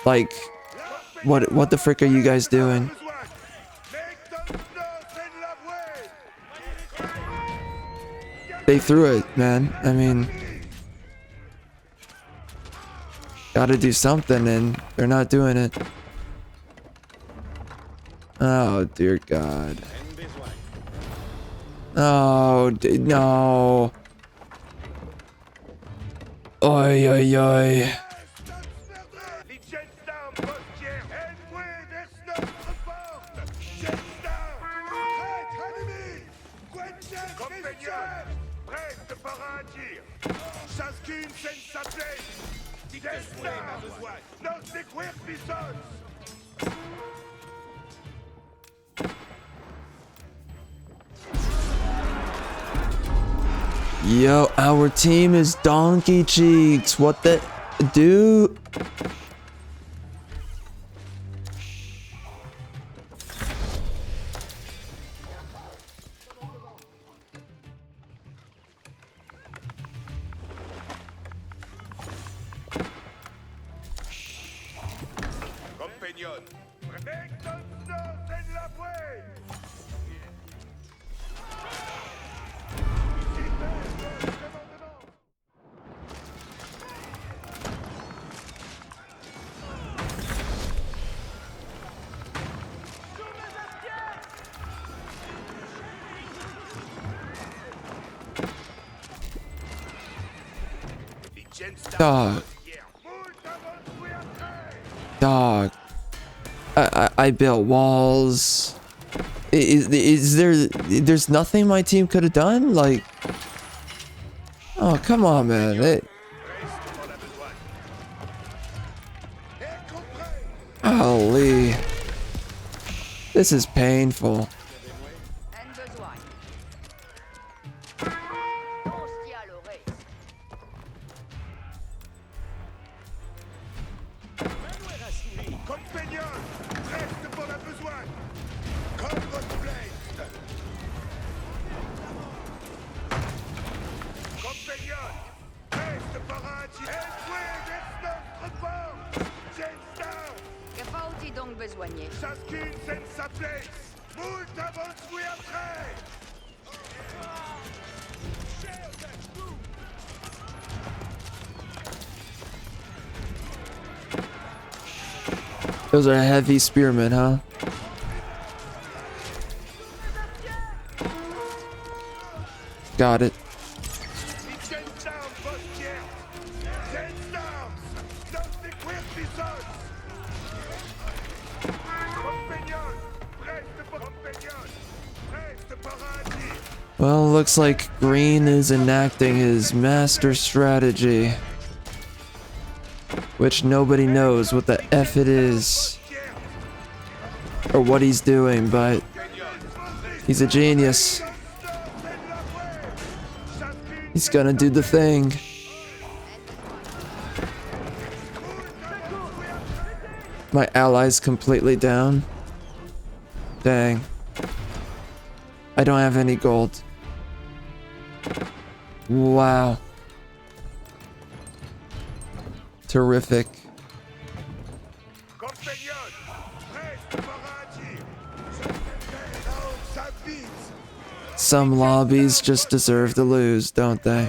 Like, what the frick are you guys doing? They threw it, man. I mean, gotta do something, and they're not doing it. Oh, dear God. Oh, no. Oi, oi, oi. Les gents down, Boskier. Aide-moi vers notre porte. Gents down! Prête, ennemi! Compagnon! Prête pour agir. Chacune scène sa place. Gents down! Nos equipmisons! Yo, our team is donkey cheeks. What the dude? Compagnon. Mettons-nous en la voie. Dog. Dog. I built walls. Is there's nothing my team could have done? Like, oh, come on, man. Holy. This is painful. Those are heavy spearmen, huh? Got it. Well, looks like Green is enacting his master strategy. Which nobody knows what the F it is. Or what he's doing, but he's a genius. He's gonna do the thing. My ally's completely down. Dang. I don't have any gold. Wow. Terrific. Some lobbies just deserve to lose, don't they?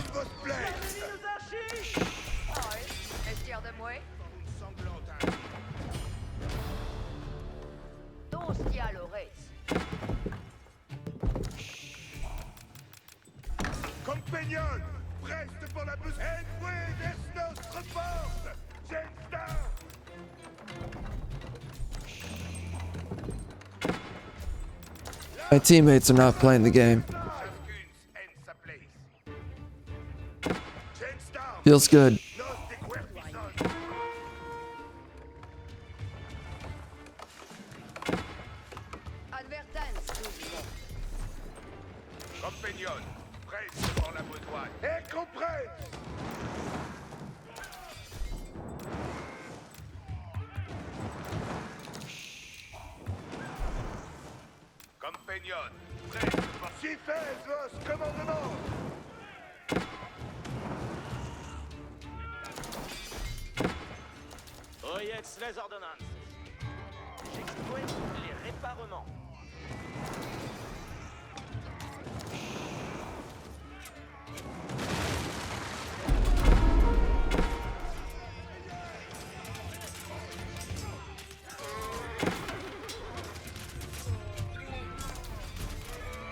My teammates are not playing the game. Feels good. Les ordonnances. J'exploite les réparements.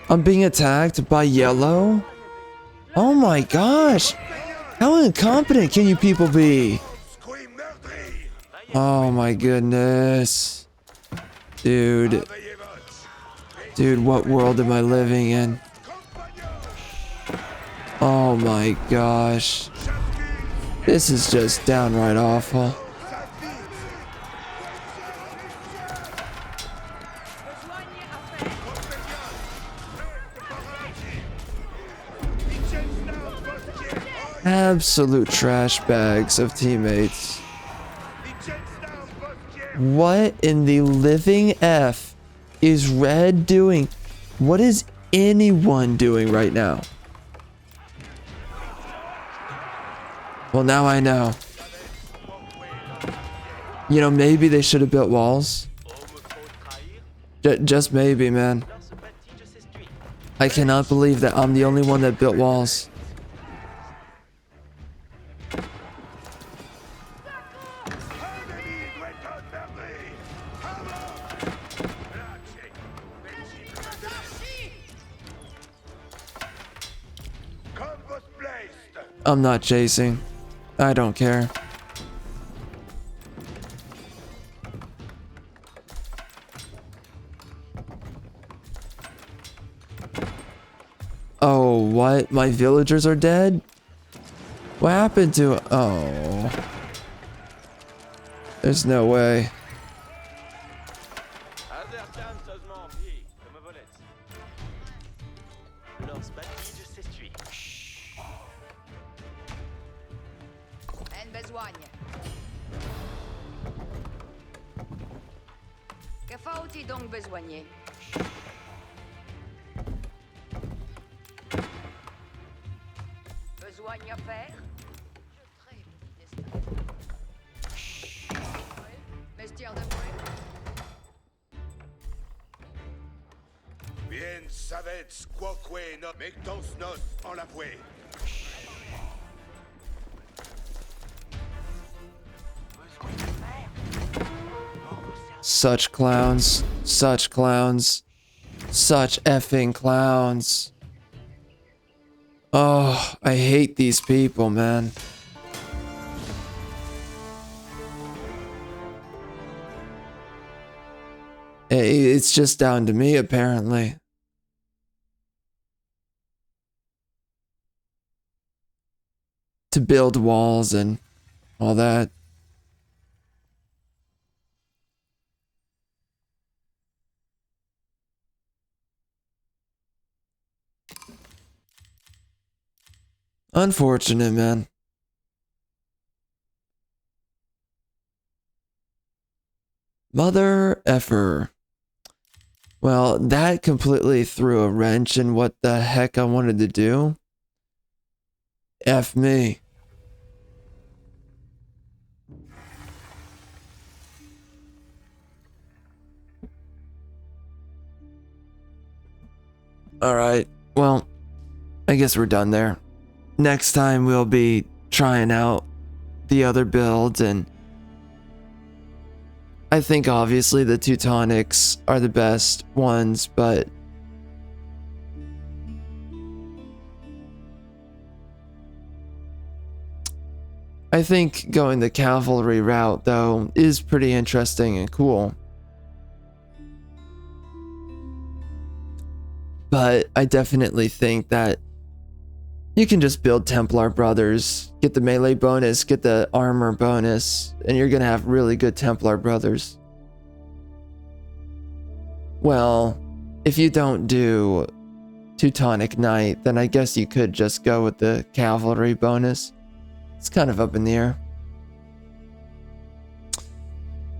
I'm being attacked by yellow? Oh my gosh! How incompetent can you people be? Oh my goodness. Dude. Dude, what world am I living in? Oh my gosh. This is just downright awful. Absolute trash bags of teammates. What in the living F is Red doing? What is anyone doing right now? Well, now I know. You know, maybe they should have built walls. Just maybe, man. I cannot believe that I'm the only one that built walls. I'm not chasing. I don't care. Oh, what? My villagers are dead? What happened to... Oh. There's no way. En besogne. Que faut-il donc besoigner? Besoigne à faire? Je crée petit destin. Mestière de bruit. Bien savets quoque no mectons nos en la vouée. Such clowns. Such clowns. Such effing clowns. Oh, I hate these people, man. It's just down to me, apparently. To build walls and all that. Unfortunate, man. Mother effer. Well, that completely threw a wrench in what the heck I wanted to do. F me. Alright, well, I guess we're done there. Next time we'll be trying out the other builds, and I think obviously the Teutonics are the best ones, but I think going the cavalry route though is pretty interesting and cool. But I definitely think that you can just build Templar brothers, get the melee bonus, get the armor bonus, and you're gonna have really good Templar brothers. Well, if you don't do Teutonic Knight, then I guess you could just go with the cavalry bonus. It's kind of up in the air.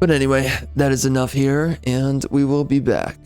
But anyway, that is enough here, and we will be back.